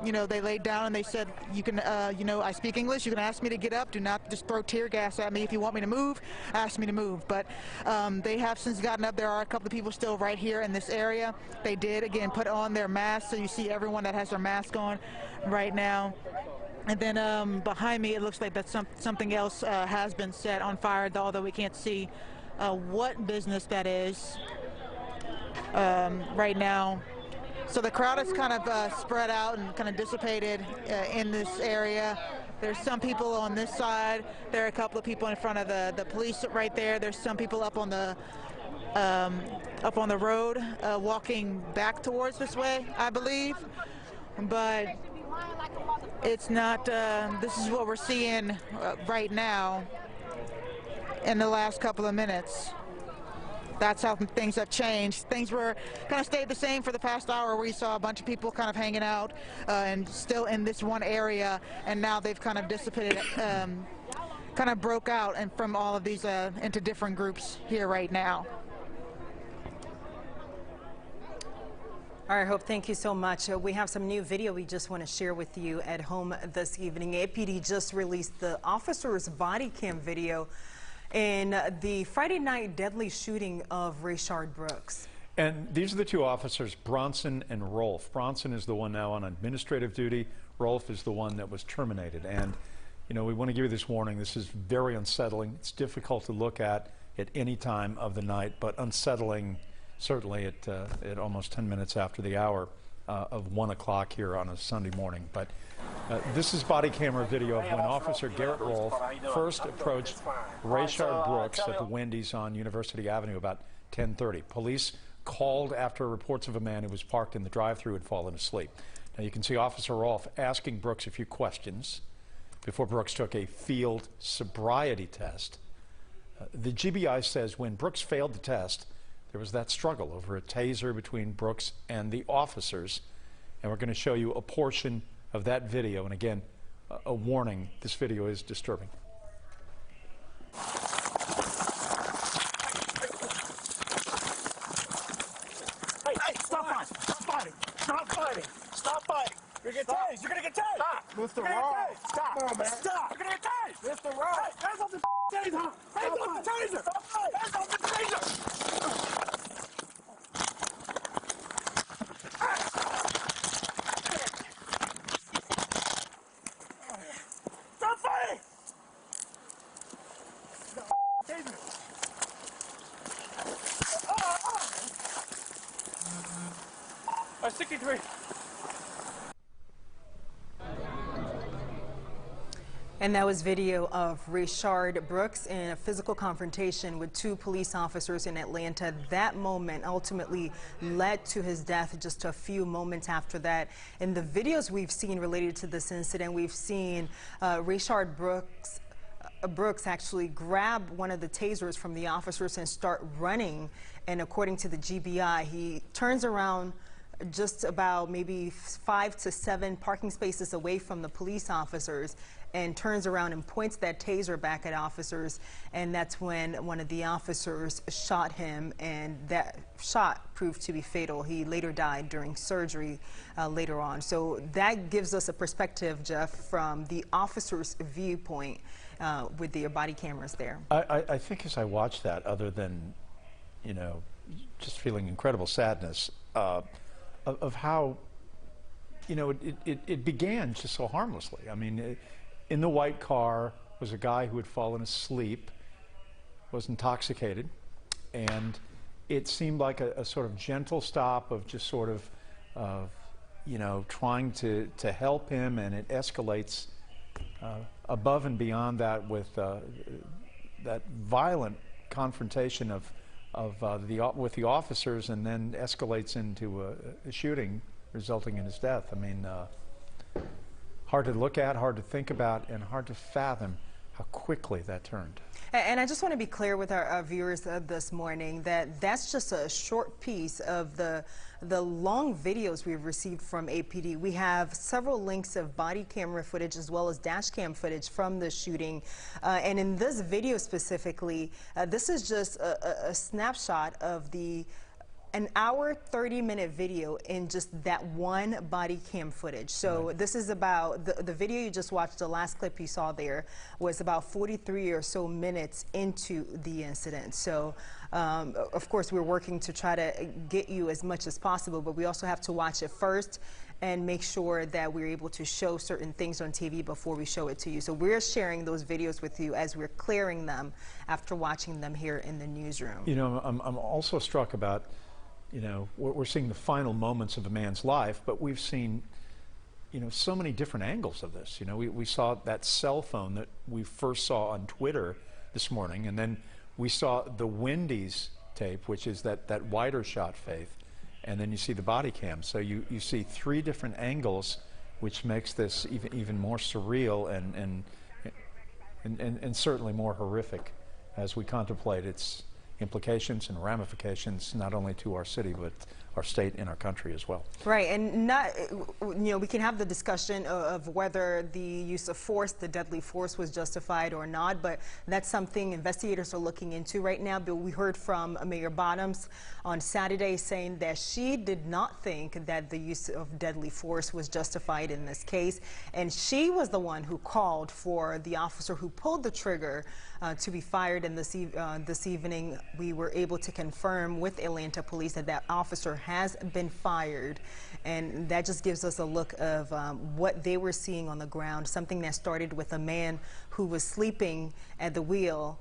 you know, they laid down and they said, you can, you know, I speak English, you can ask me to get up, do not just throw tear gas at me. If you want me to move, ask me to move. But they have since gotten up. There are a couple of people still right here in this area. They did, again, put on their masks, so you see everyone that has their mask on right now. And then behind me, it looks like that something else has been set on fire, although we can't see what business that is right now. So the crowd is kind of spread out and kind of dissipated in this area. There's some people on this side. There are a couple of people in front of the police right there. There's some people up on the road walking back towards this way, I believe. But it's not, this is what we're seeing right now in the last couple of minutes. That's how things have changed. Things were kind of stayed the same for the past hour, where you saw a bunch of people kind of hanging out and still in this one area, and now they've kind of dissipated, kind of broke out and from all of these into different groups here right now. All right, Hope, thank you so much. We have some new video we just want to share with you at home this evening. APD just released the officer's body cam video in the Friday night deadly shooting of Rayshard Brooks. And these are the two officers, Bronson and Rolfe. Bronson is the one now on administrative duty. Rolfe is the one that was terminated. And, you know, we want to give you this warning. This is very unsettling. It's difficult to look at any time of the night, but unsettling certainly at almost 10 minutes after the hour of 1 o'clock here on a Sunday morning. But this is body camera video of when Officer Garrett Rolfe first approached Rayshard Brooks at the Wendy's on University Avenue about 10:30. Police called after reports of a man who was parked in the drive-thru had fallen asleep. Now you can see Officer Rolfe asking Brooks a few questions before Brooks took a field sobriety test. The GBI says when Brooks failed the test, there was that struggle over a taser between Brooks and the officers. and we're going to show you a portion of that video. And again, a warning, this video is disturbing. Hey, stop fighting! Stop fighting! Stop fighting! Stop fighting! You're gonna get tased! You're gonna get tased! Stop! Mr. Raw! Stop! Come on, man! Stop! You're gonna get tased! Mr. Raw! Hey, hands off the taser! Hands off the taser! Stop fighting! Hands off the taser! Stop fighting! Taser! 63. And that was video of Rayshard Brooks in a physical confrontation with two police officers in Atlanta. That moment ultimately led to his death just a few moments after that. In the videos we've seen related to this incident, we've seen Rayshard Brooks actually grab one of the tasers from the officers and start running. And according to the GBI, he turns around just about maybe 5 to 7 parking spaces away from the police officers and turns around and points that taser back at officers, and that's when one of the officers shot him, and that shot proved to be fatal. He later died during surgery later on. So that gives us a perspective, Jeff, from the officer's viewpoint with their body cameras there. I think as I watched that, other than, you know, just feeling incredible sadness of how, you know, it began just so harmlessly. I mean, in the white car was a guy who had fallen asleep, was intoxicated, and it seemed like a sort of gentle stop of just sort of, you know, trying to help him, and it escalates above and beyond that with that violent confrontation with the officers, and then escalates into a shooting resulting in his death. I mean, hard to look at, hard to think about, and hard to fathom how quickly that turned. And I just want to be clear with our viewers this morning that that's just a short piece of the long videos we've received from APD. We have several links of body camera footage as well as dash cam footage from the shooting. And in this video specifically, this is just a snapshot of an hour, 30-minute video in just that one body cam footage. So this is about, the video you just watched, the last clip you saw there, was about 43 or so minutes into the incident. So, of course, we're working to try to get you as much as possible, but we also have to watch it first and make sure that we're able to show certain things on TV before we show it to you. So we're sharing those videos with you as we're clearing them after watching them here in the newsroom. You know, I'm also struck about, you know, we're seeing the final moments of a man's life, but we've seen, you know, so many different angles of this. You know, we saw that cell phone that we first saw on Twitter this morning, and then we saw the Wendy's tape, which is that wider shot, Faith, and then you see the body cam. So you see 3 different angles, which makes this even more surreal and certainly more horrific as we contemplate its implications and ramifications, not only to our city, but our state and our country as well. Right, and not, you know, we can have the discussion of whether the use of force, the deadly force, was justified or not, but that's something investigators are looking into right now. But we heard from Mayor Bottoms on Saturday saying that she did not think that the use of deadly force was justified in this case, and she was the one who called for the officer who pulled the trigger to be fired. And this evening, we were able to confirm with Atlanta Police that that officer has been fired, and that just gives us a look of what they were seeing on the ground, something that started with a man who was sleeping at the wheel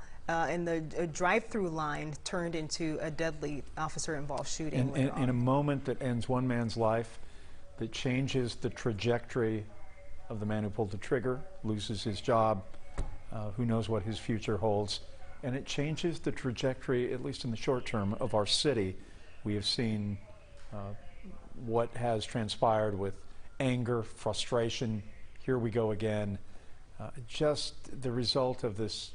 in the drive-through line turned into a deadly officer-involved shooting. In a moment that ends one man's life, that changes the trajectory of the man who pulled the trigger, loses his job, who knows what his future holds, and it changes the trajectory, at least in the short term, of our city. We have seen what has transpired with anger, frustration. Here we go again. Just the result of this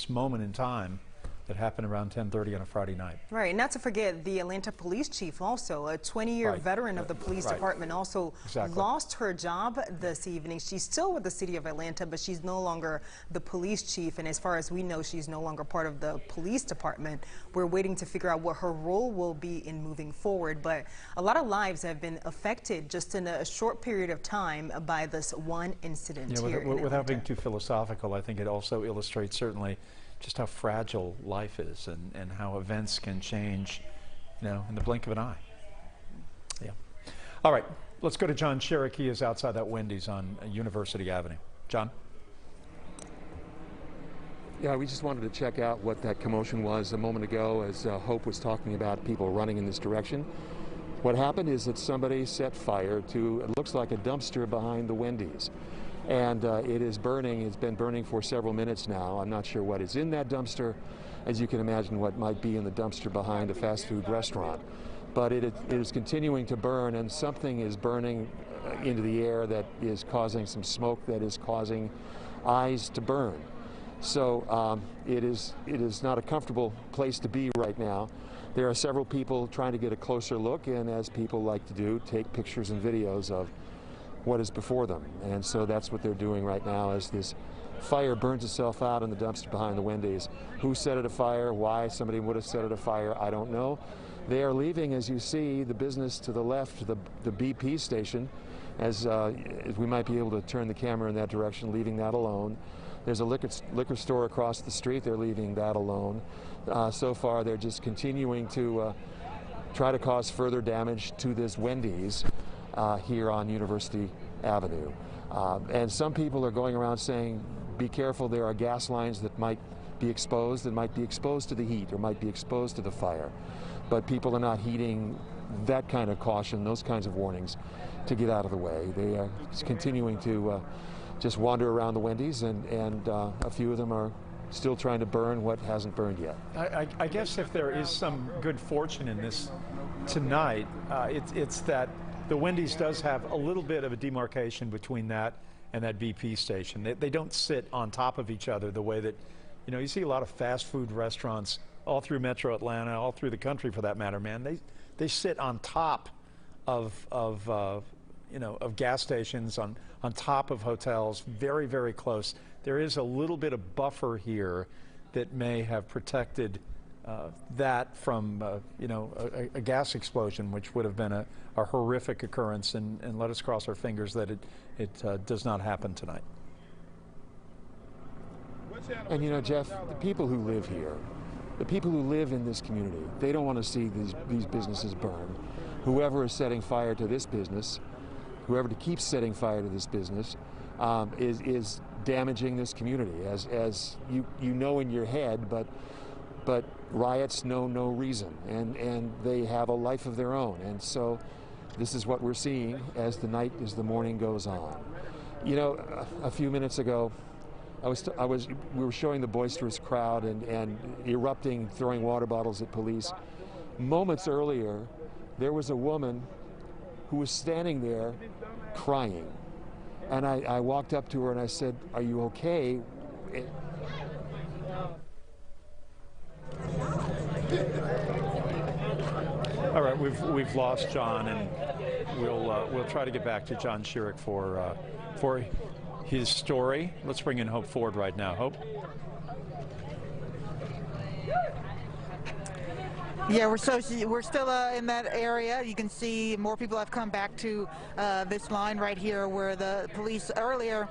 moment in time that happened around 10:30 on a Friday night. Right, and not to forget the Atlanta police chief also, a 20-year veteran of the police department, also lost her job this evening. She's still with the city of Atlanta, but she's no longer the police chief, and as far as we know, she's no longer part of the police department. We're waiting to figure out what her role will be in moving forward, but a lot of lives have been affected just in a short period of time by this one incident here in without Atlanta. being too philosophical, I think it also illustrates certainly just how fragile life is and how events can change, in the blink of an eye. Yeah. All right, let's go to John Sherrick. He is outside that Wendy's on University Avenue. John? Yeah, we just wanted to check out what that commotion was a moment ago as Hope was talking about people running in this direction. What happened is that somebody set fire to, it looks like a dumpster behind the Wendy's. And it is burning. It's been burning for several minutes now. I'm not sure what is in that dumpster, as you can imagine what might be in the dumpster behind a fast food restaurant. But it is continuing to burn, and something is burning into the air that is causing some smoke that is causing eyes to burn. So it is not a comfortable place to be right now. There are several people trying to get a closer look, and as people like to do, take pictures and videos of what is before them. And so that's what they're doing right now as this fire burns itself out in the dumpster behind the Wendy's. Who set it afire? Why somebody would have set it afire? I don't know. They are leaving, as you see, the business to the left, the BP station, as we might be able to turn the camera in that direction, leaving that alone. There's a liquor store across the street. They're leaving that alone. So far, they're just continuing to try to cause further damage to this Wendy's here on University Avenue. And some people are going around saying, be careful, there are gas lines that might be exposed, to the heat or might be exposed to the fire. But people are not heeding that kind of caution, those kinds of warnings, to get out of the way. They are continuing to just wander around the Wendy's, and a few of them are still trying to burn what hasn't burned yet. I guess if there is some good fortune in this tonight, it's that the Wendy's does have a little bit of a demarcation between that and that BP station. They don't sit on top of each other the way that, you see a lot of fast food restaurants all through Metro Atlanta, all through the country for that matter, man. They sit on top of gas stations, on top of hotels, very, very close. There is a little bit of buffer here that may have protected that from, a gas explosion, which would have been a horrific occurrence, and let us cross our fingers that it does not happen tonight. And Jeff, the people who live here, the people who live in this community, they don't want to see these businesses burn. Whoever is setting fire to this business, whoever keeps setting fire to this business, is damaging this community, as you know in your head, but riots know no reason, and they have a life of their own, and so this is what we're seeing as the morning goes on. A few minutes ago, we were showing the boisterous crowd and erupting, throwing water bottles at police. Moments earlier, there was a woman who was standing there crying, and I walked up to her and I said, "Are you okay?" All right, we've lost John, and we'll try to get back to John Sherrick for his story. Let's bring in Hope Ford right now. Hope. Yeah, we're still in that area. You can see more people have come back to this line right here where the police earlier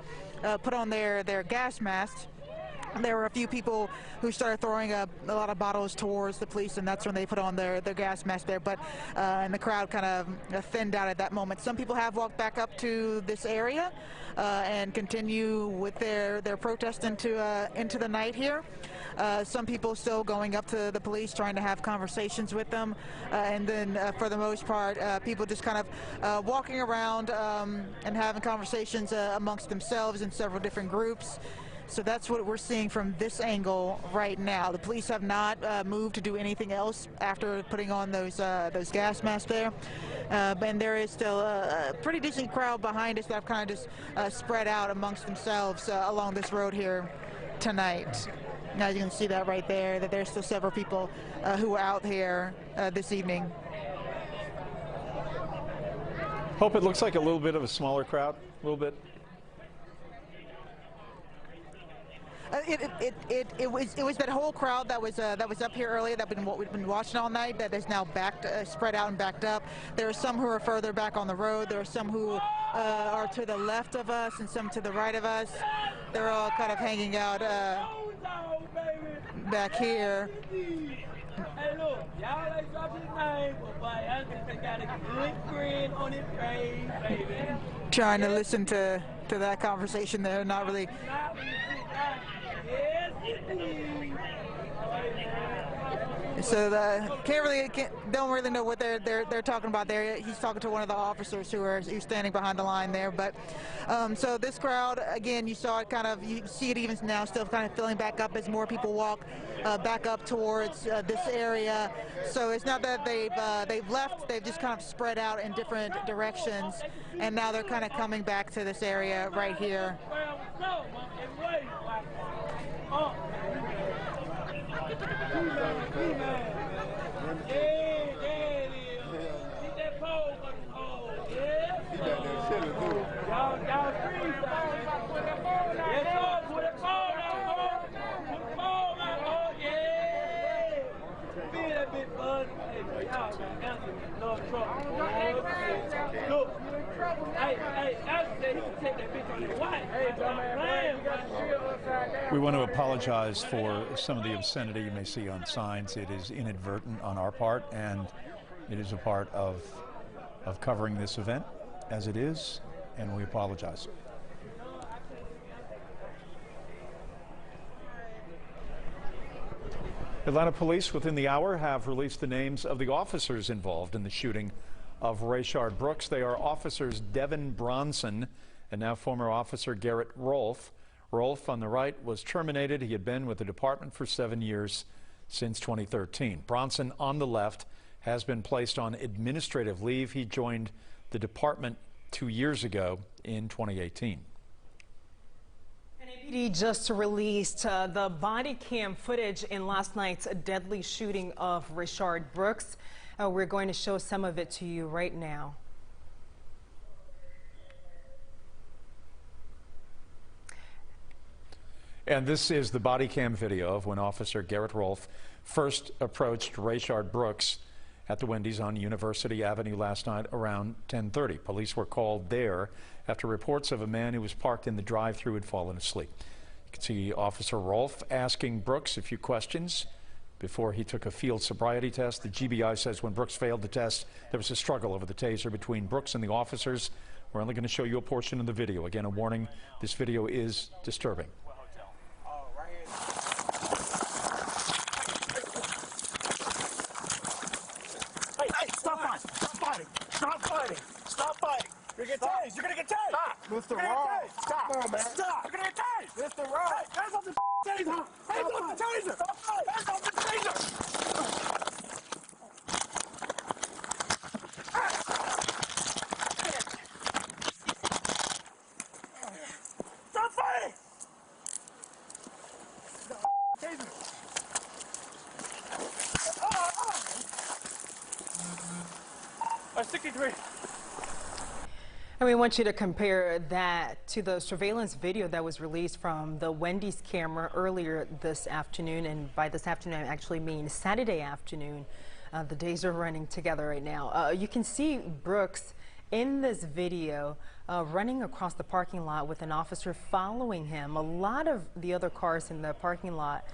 put on their gas masks. There were a few people who started throwing a lot of bottles towards the police, and that's when they put on their gas mask there. But and the crowd kind of thinned out at that moment. Some people have walked back up to this area and continue with their protest into the night here. Some people still going up to the police, trying to have conversations with them, and then for the most part, people just kind of walking around and having conversations amongst themselves in several different groups. So that's what we're seeing from this angle right now. The police have not moved to do anything else after putting on those gas masks there. And there is still a pretty decent crowd behind us that have kind of just spread out amongst themselves along this road here tonight. Now you can see that right there, that there's still several people who were out here this evening. Hope it looks like a little bit of a smaller crowd, a little bit. It was that whole crowd that was up here earlier that we've been watching all night that is now spread out and backed up. There are some who are further back on the road. There are some who are to the left of us and some to the right of us. They're all kind of hanging out back here. Hey, look, y'all ain't dropping his name, but boy, I just got a good grin on his face, baby. Trying to listen to that conversation there, not really. So don't really know what they're talking about there. He's talking to one of the officers who's standing behind the line there. But so this crowd, again, you saw it you see it even now, still kind of filling back up as more people walk back up towards this area. So it's not that they've left; they've just kind of spread out in different directions, and now they're kind of coming back to this area right here. We want to apologize for some of the obscenity you may see on signs. It is inadvertent on our part, and it is a part of covering this event as it is, and we apologize. Atlanta police within the hour have released the names of the officers involved in the shooting of Rayshard Brooks. They are officers Devin Bronson and now former officer Garrett Rolfe. Rolfe, on the right, was terminated. He had been with the department for 7 years since 2013. Bronson, on the left, has been placed on administrative leave. He joined the department 2 years ago in 2018. NAPD just released the body cam footage in last night's deadly shooting of Rayshard Brooks. We're going to show some of it to you right now. And this is the body cam video of when Officer Garrett Rolfe first approached Rayshard Brooks at the Wendy's on University Avenue last night around 10:30. Police were called there after reports of a man who was parked in the drive-thru had fallen asleep. You can see Officer Rolfe asking Brooks a few questions before he took a field sobriety test. The GBI says when Brooks failed the test, there was a struggle over the taser between Brooks and the officers. We're only going to show you a portion of the video. Again, a warning, this video is disturbing. Stop fighting! Stop fighting! You're gonna get tased! You're gonna get tased! Stop! Mr. Wrong! Stop! Come on, man! Stop! You're gonna get tased! Mr. Wrong! Hey, hands off the taser! Hands off the taser! Stop fighting! Hands off the taser! Stop fighting! Taser! Oh, 63. And we want you to compare that to the surveillance video that was released from the Wendy's camera earlier this afternoon. And by this afternoon, I actually mean Saturday afternoon. The days are running together right now. You can see Brooks in this video running across the parking lot with an officer following him. A lot of the other cars in the parking lot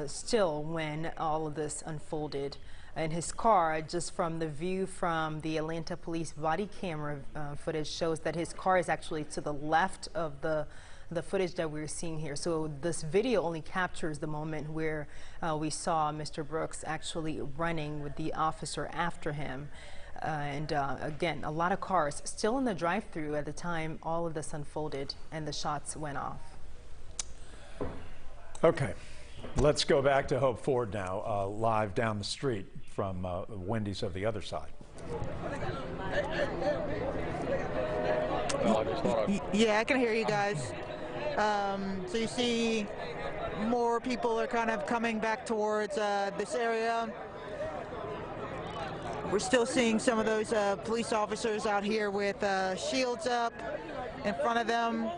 still when all of this unfolded. In his car, just from the view from the Atlanta police body camera footage shows that his car is actually to the left of the footage that we're seeing here. So this video only captures the moment where we saw Mr. Brooks actually running with the officer after him. Again, a lot of cars still in the drive-thru at the time all of this unfolded and the shots went off. Okay, let's go back to Hope Ford now, live down the street from Wendy's of the other side. Yeah, I can hear you guys. So you see more people are kind of coming back towards this area. We're still seeing some of those police officers out here with shields up in front of them.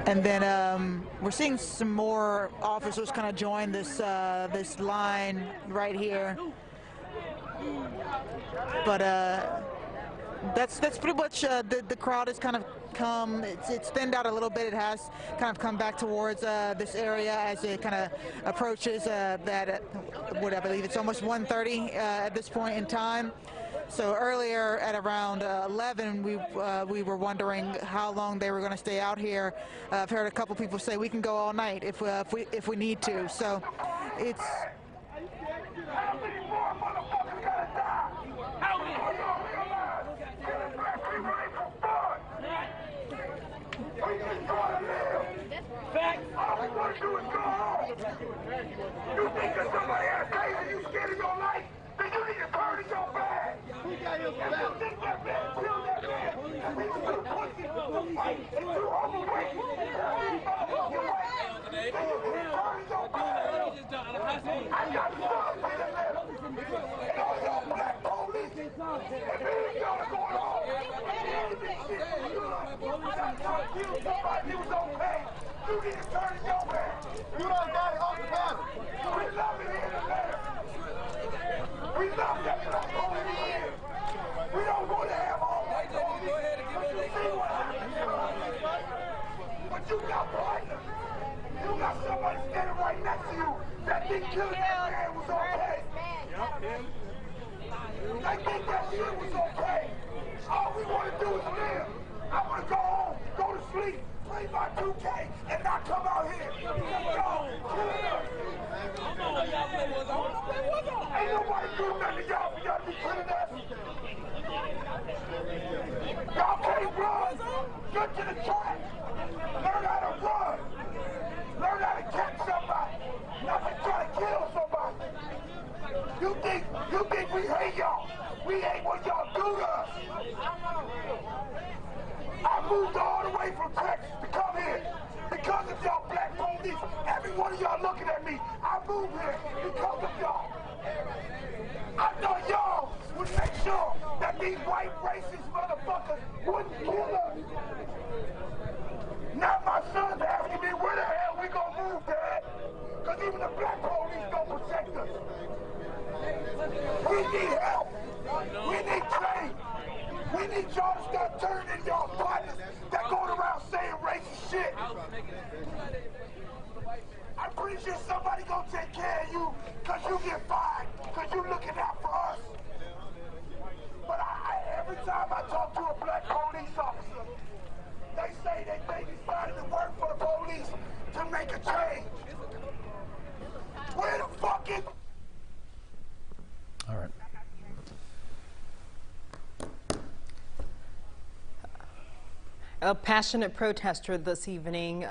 And then we're seeing some more officers kind of join this this line right here. But that's pretty much the crowd has kind of come. It's thinned out a little bit. It has kind of come back towards this area as it kind of approaches what I believe it's almost 1:30 at this point in time. So earlier at around 11, we were wondering how long they were going to stay out here. I've heard a couple people say we can go all night if we need to. So it's. All we want to do is go home. You think that somebody has a taser, you scared of your life? Then you need to turn in your bag. Who got your bag? You think that man killed that man? And we was a pussy. If you overweight, you motherfucking weight. Then you need to turn in your bag. I got drugs in the middle. And all y'all black police. If any of y'all are going home, this shit is good. I killed somebody who was okay. You need to turn in your bag. You done got it off the panel. We love it here in Atlanta. We love that black police here. We don't want to have all white police. But you see what happens. But you got partners. You got somebody standing right next to you that think killing that man was okay. They think that shit was okay. All we want to do is live. I want to go home, go to sleep, play my 2K, and not come out here. Y'all killing us. Ain't nobody doing nothing to y'all for y'all to be killing us. Y'all can't run. Get to the track. Learn how to run. Learn how to catch somebody. Not to try to kill somebody. You think we hate y'all. We hate what y'all do to us. I moved all the way from Texas to come here because of y'all black police. Every one of y'all looking at me. I moved here because of y'all. I thought y'all would make sure that these white racist motherfuckers wouldn't kill us. Now my son's asking me where the hell we gonna move, Dad? Because even the black police don't protect us. We need help. We need training. We need y'all to start turning in y'all partners that going around saying racist shit. I'm pretty sure somebody gonna take care of you because you get fired, because you looking out for us. But every time I talk to a black police officer, they say that they decided to work for the police to make a change. Where the fuck is... All right. A passionate protester this evening,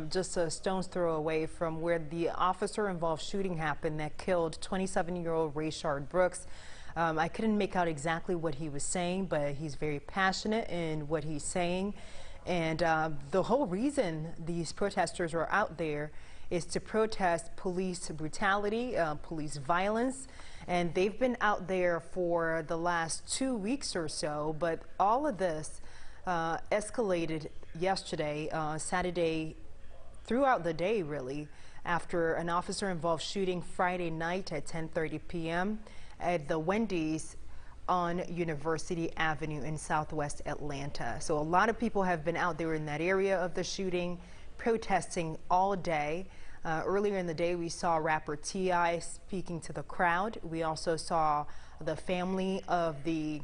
just a stone's throw away from where the officer-involved shooting happened that killed 27-year-old Rayshard Brooks. I couldn't make out exactly what he was saying, but he's very passionate in what he's saying. And the whole reason these protesters are out there is to protest police brutality, police violence. And they've been out there for the last 2 weeks or so, but all of this escalated yesterday, Saturday, throughout the day really, after an officer-involved shooting Friday night at 10:30 p.m. at the Wendy's on University Avenue in Southwest Atlanta. So a lot of people have been out there in that area of the shooting, protesting all day. Earlier in the day, we saw rapper T.I. speaking to the crowd. We also saw the family of the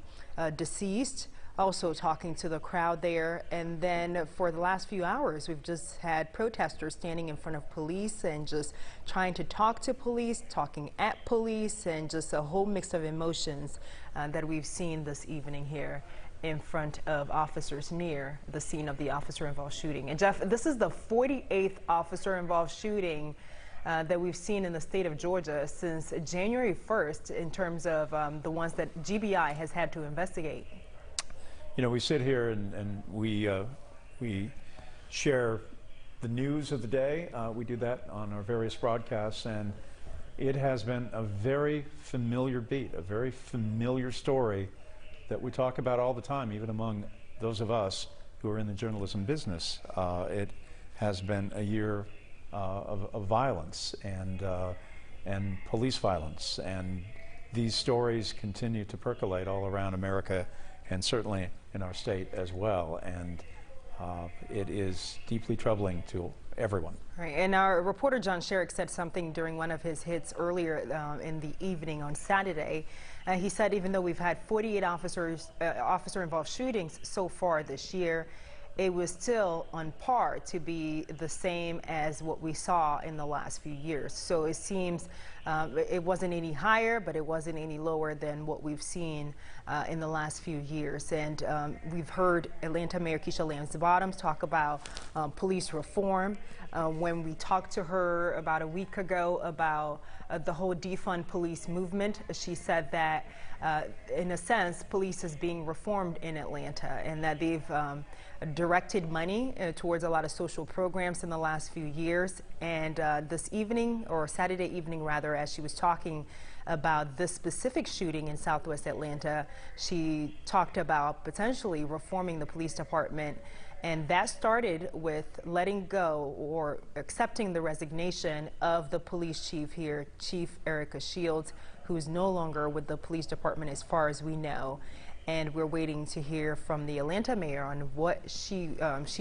deceased also talking to the crowd there. And then for the last few hours, we've just had protesters standing in front of police and just trying to talk to police, talking at police, and just a whole mix of emotions that we've seen this evening here in front of officers near the scene of the officer-involved shooting. And Jeff, this is the 48th officer-involved shooting that we've seen in the state of Georgia since January 1st in terms of the ones that GBI has had to investigate. You know, we sit here and we share the news of the day. We do that on our various broadcasts, and it has been a very familiar beat, a very familiar story that we talk about all the time, even among those of us who are in the journalism business. It has been a year of violence and police violence, and these stories continue to percolate all around America and certainly in our state as well. And it is deeply troubling to everyone. Right, and our reporter John Sherrick said something during one of his hits earlier in the evening on Saturday. He said even though we've had 48 officer-involved shootings so far this year, it was still on par to be the same as what we saw in the last few years. So it seems it wasn't any higher, but it wasn't any lower than what we've seen in the last few years. And we've heard Atlanta Mayor Keisha Lance Bottoms talk about police reform. When we talked to her about a week ago about the whole defund police movement, she said that in a sense, police is being reformed in Atlanta, and that they've directed money towards a lot of social programs in the last few years. And this evening, or Saturday evening rather, as she was talking about this specific shooting in Southwest Atlanta, she talked about potentially reforming the police department. And that started with letting go or accepting the resignation of the police chief here, Chief Erica Shields, who is no longer with the police department as far as we know. And we're waiting to hear from the Atlanta mayor on what she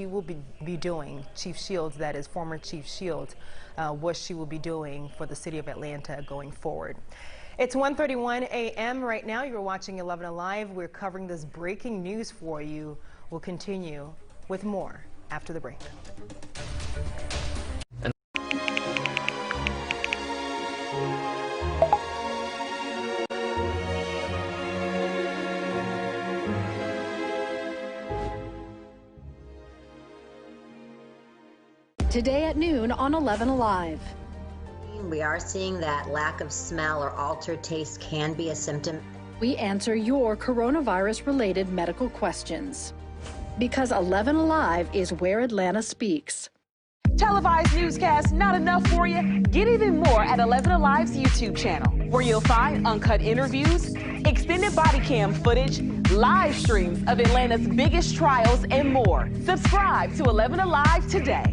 will be doing, Chief Shields, that is former Chief Shields, what she will be doing for the city of Atlanta going forward. It's 1:31 a.m. right now. You're watching 11 Alive. We're covering this breaking news for you. We'll continue with more after the break. Today at noon on 11 Alive. We are seeing that lack of smell or altered taste can be a symptom. We answer your coronavirus-related medical questions. Because 11 Alive is where Atlanta speaks. Televised newscasts not enough for you? Get even more at 11 Alive's YouTube channel, where you'll find uncut interviews, extended body cam footage, live streams of Atlanta's biggest trials, and more. Subscribe to 11 Alive today.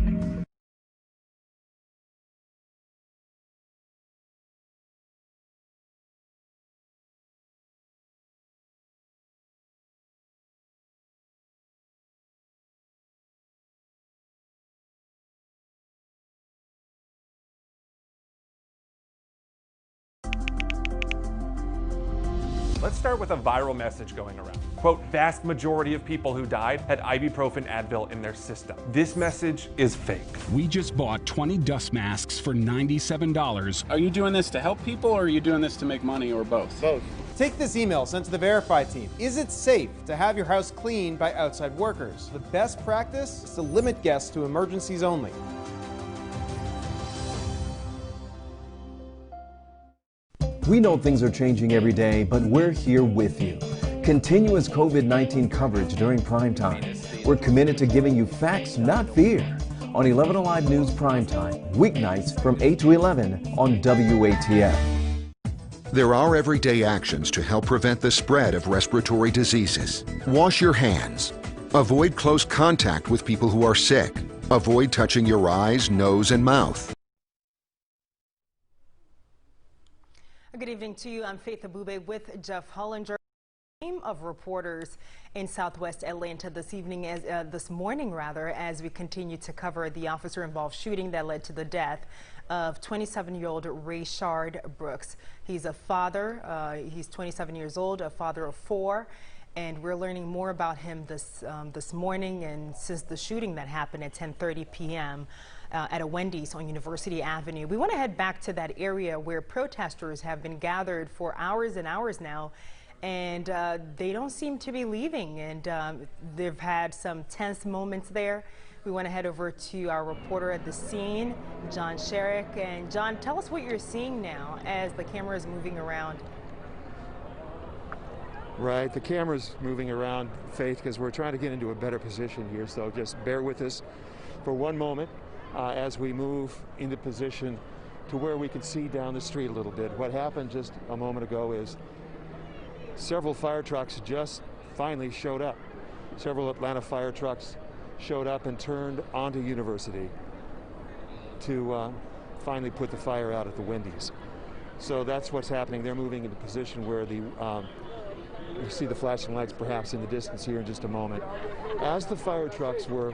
Let's start with a viral message going around. Quote, vast majority of people who died had ibuprofen Advil in their system. This message is fake. We just bought 20 dust masks for $97. Are you doing this to help people, or are you doing this to make money, or both? Both. Take this email sent to the Verify team. Is it safe to have your house cleaned by outside workers? The best practice is to limit guests to emergencies only. We know things are changing every day, but we're here with you. Continuous COVID-19 coverage during prime time. We're committed to giving you facts, not fear. On 11 Alive News Prime Time, weeknights from 8 to 11 on WATF. There are everyday actions to help prevent the spread of respiratory diseases. Wash your hands. Avoid close contact with people who are sick. Avoid touching your eyes, nose, and mouth. Good evening to you. I'm Faith Abube with Jeff Hollinger. A team of reporters in Southwest Atlanta this morning, as we continue to cover the officer-involved shooting that led to the death of 27-year-old Rayshard Brooks. He's a father. He's 27 years old, a father of 4. And we're learning more about him this morning and since the shooting that happened at 10:30 p.m. At a Wendy's on University Avenue. We want to head back to that area where protesters have been gathered for hours and hours now, and they don't seem to be leaving, and they've had some tense moments there. We want to head over to our reporter at the scene, John Sherrick. And John, tell us what you're seeing now as the camera is moving around. Right, the camera's moving around, Faith, because we're trying to get into a better position here, so just bear with us for one moment. as we move into position to where we can see down the street a little bit. What happened just a moment ago is several fire trucks just finally showed up. Several Atlanta fire trucks showed up and turned onto University to finally put the fire out at the Wendy's. So that's what's happening. They're moving into position where the you see the flashing lights perhaps in the distance here in just a moment. As the fire trucks were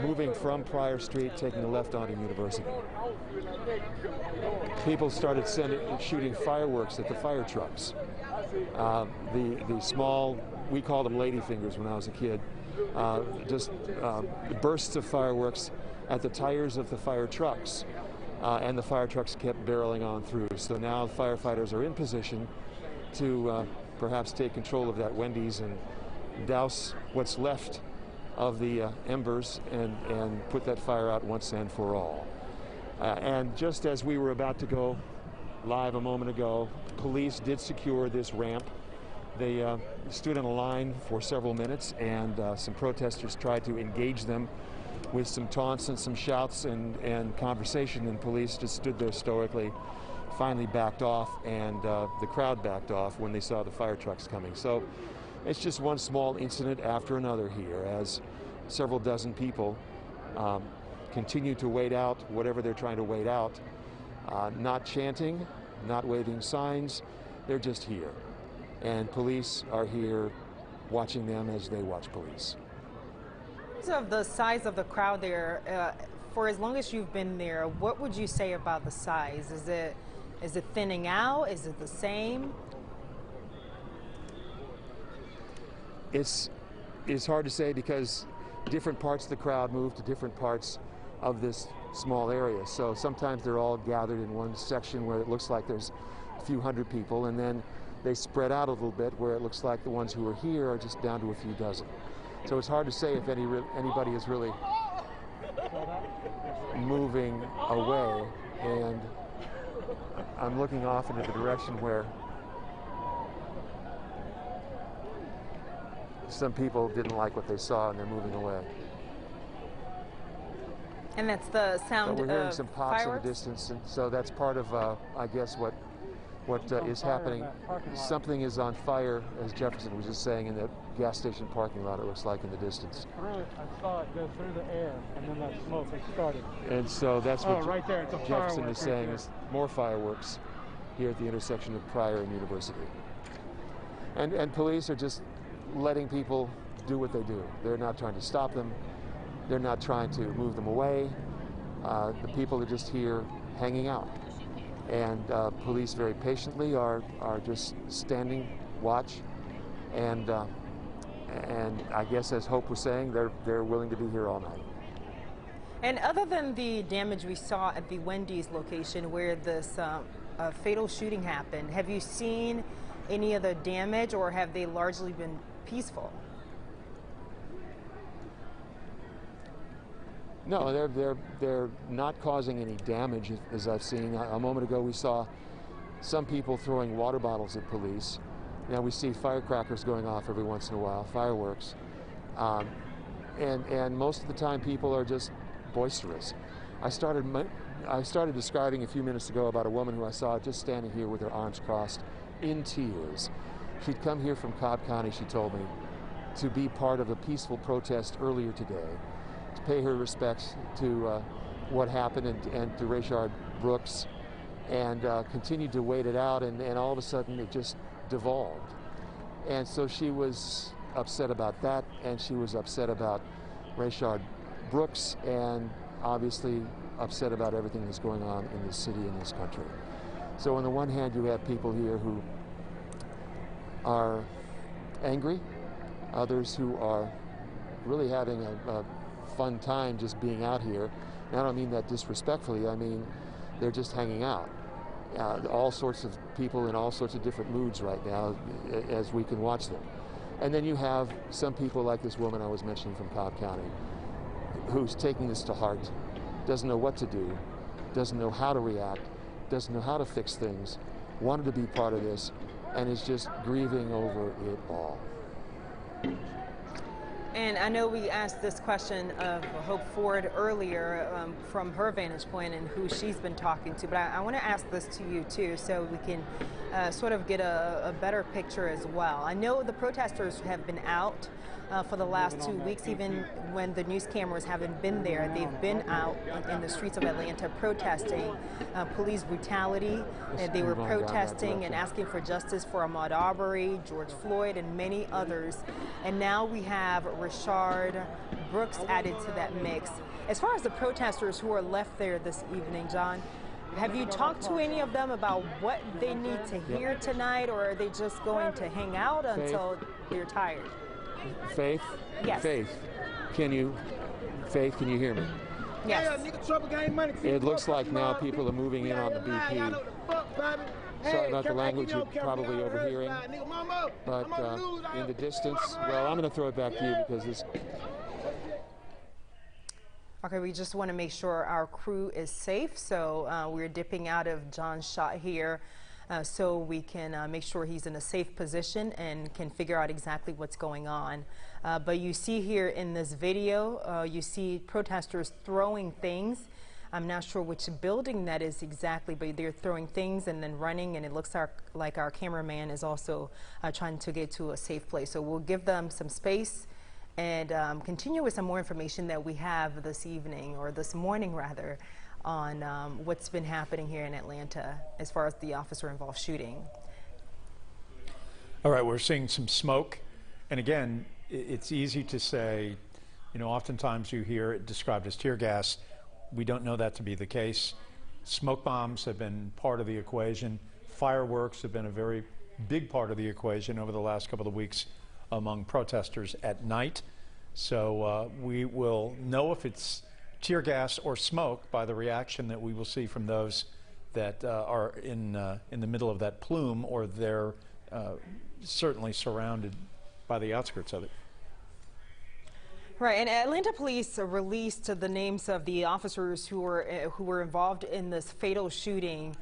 moving from Pryor Street, taking a left onto University, people started shooting fireworks at the fire trucks. The small, we called them lady fingers when I was a kid, just bursts of fireworks at the tires of the fire trucks. And the fire trucks kept barreling on through. So now the firefighters are in position to perhaps take control of that Wendy's and douse what's left of the embers and put that fire out once and for all. And just as we were about to go live a moment ago, police did secure this ramp. They stood in a line for several minutes, and some protesters tried to engage them with some taunts and some shouts and conversation, and police just stood there stoically, finally backed off, and the crowd backed off when they saw the fire trucks coming. So it's just one small incident after another here as several dozen people continue to wait out whatever they're trying to wait out, not chanting, not waving signs, they're just here. And police are here watching them as they watch police. In terms of the size of the crowd there, for as long as you've been there, what would you say about the size? Is it thinning out? Is it the same? It's hard to say because different parts of the crowd move to different parts of this small area. So sometimes they're all gathered in one section where it looks like there's a few hundred people, and then they spread out a little bit where it looks like the ones who are here are just down to a few dozen. So it's hard to say if anybody is really moving away. And I'm looking off into the direction where some people didn't like what they saw and they're moving away. And that's the sound but we're hearing of some pops fireworks? in the distance, and so that's part of, I guess, what is happening. Something is on fire, as Jefferson was just saying, in the gas station parking lot, it looks like, in the distance. Really, I saw it go through the air, and then that smoke had started. And so that's what right there, it's a Jefferson firework is saying, right is more fireworks here at the intersection of Pryor and University. And police are just letting people do what they do. They're not trying to stop them. They're not trying to move them away. The people are just here hanging out. And police very patiently are just standing watch, and I guess, as Hope was saying, they're willing to be here all night. And other than the damage we saw at the Wendy's location where this fatal shooting happened, have you seen any other damage, or have they largely been peaceful? No, they're not causing any damage, as I've seen. A moment ago, we saw some people throwing water bottles at police. Now we see firecrackers going off every once in a while, fireworks, and most of the time people are just boisterous. I started describing a few minutes ago about a woman who I saw just standing here with her arms crossed, in tears. She'd come here from Cobb County, she told me, to be part of a peaceful protest earlier today, to pay her respects to what happened and to Rayshard Brooks, and continued to wait it out, and all of a sudden it just devolved. And so she was upset about that, and she was upset about Rayshard Brooks, and obviously upset about everything that's going on in this city and this country. So on the one hand, you have people here who are angry, others who are really having a fun time just being out here. And I don't mean that disrespectfully, I mean they're just hanging out. All sorts of people in all sorts of different moods right now as we can watch them. And then you have some people like this woman I was mentioning from Cobb County, who's taking this to heart, doesn't know what to do, doesn't know how to react, doesn't know how to fix things, wanted to be part of this, and is just grieving over it all. And I know we asked this question of Hope Ford earlier from her vantage point and who she's been talking to, but I want to ask this to you too so we can sort of get a better picture as well. I know the protesters have been out for the last 2 weeks, even when the news cameras haven't been there. They've been out in the streets of Atlanta protesting police brutality. They were protesting and asking for justice for Ahmaud Arbery, George Floyd, and many others. And now we have Rayshard Brooks added to that mix. As far as the protesters who are left there this evening, John, have you talked to any of them about what they need to hear tonight, or are they just going to hang out until they're tired? Faith? Yes. Faith, can you hear me? Yes. It looks like now people are moving in on the BP. Sorry about the language you're probably overhearing, but in the distance, well, I'm going to throw it back to you because this... Okay, we just want to make sure our crew is safe, so we're dipping out of John's shot here so we can make sure he's in a safe position and can figure out exactly what's going on. But you see here in this video, you see protesters throwing things. I'm not sure which building that is exactly, but they're throwing things and then running, and it looks like our cameraman is also trying to get to a safe place. So we'll give them some space and continue with some more information that we have this evening, or this morning rather, on what's been happening here in Atlanta as far as the officer-involved shooting. All right, we're seeing some smoke. And again, it's easy to say, you know, oftentimes you hear it described as tear gas. We don't know that to be the case. Smoke bombs have been part of the equation. Fireworks have been a very big part of the equation over the last couple of weeks among protesters at night. So we will know if it's tear gas or smoke by the reaction that we will see from those that are in the middle of that plume, or they're certainly surrounded by the outskirts of it. Right, and Atlanta police released the names of the officers who were involved in this fatal shooting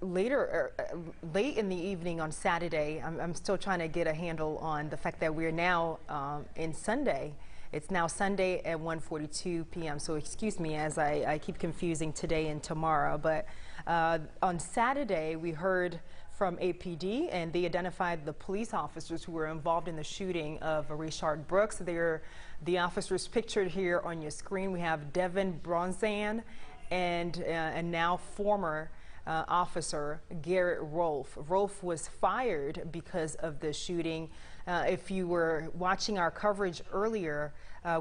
late in the evening on Saturday. I'm still trying to get a handle on the fact that we're now in Sunday. It's now Sunday at 1:42 p.m. So excuse me as I keep confusing today and tomorrow. But on Saturday we heard from APD, and they identified the police officers who were involved in the shooting of Rayshard Brooks. They're the officers pictured here on your screen. We have Devin Bronzan and now former officer Garrett Rolfe. Rolfe was fired because of the shooting. If you were watching our coverage earlier,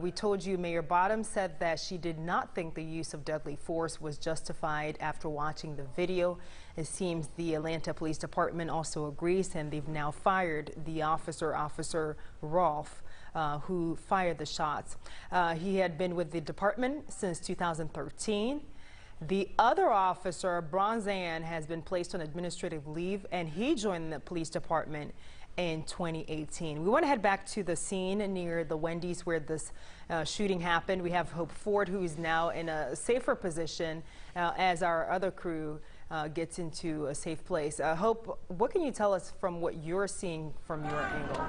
we told you Mayor Bottoms said that she did not think the use of deadly force was justified after watching the video. It seems the Atlanta Police Department also agrees, and they've now fired the Officer Rolfe, who fired the shots. He had been with the department since 2013. The other officer, Bronzan, has been placed on administrative leave, and he joined the police department in 2018. We want to head back to the scene near the Wendy's where this shooting happened. We have Hope Ford, who is now in a safer position as our other crew gets into a safe place. Hope, what can you tell us from what you're seeing from your angle?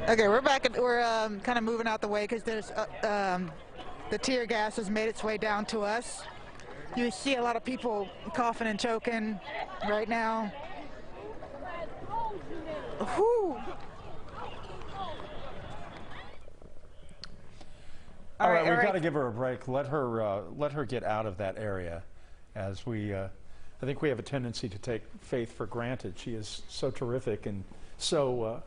Okay, we're back. We're kind of moving out the way because there's the tear gas has made its way down to us. You see a lot of people coughing and choking right now. Whew. All right, we've got to give her a break. Let her get out of that area, as we I think we have a tendency to take Faith for granted. She is so terrific, and so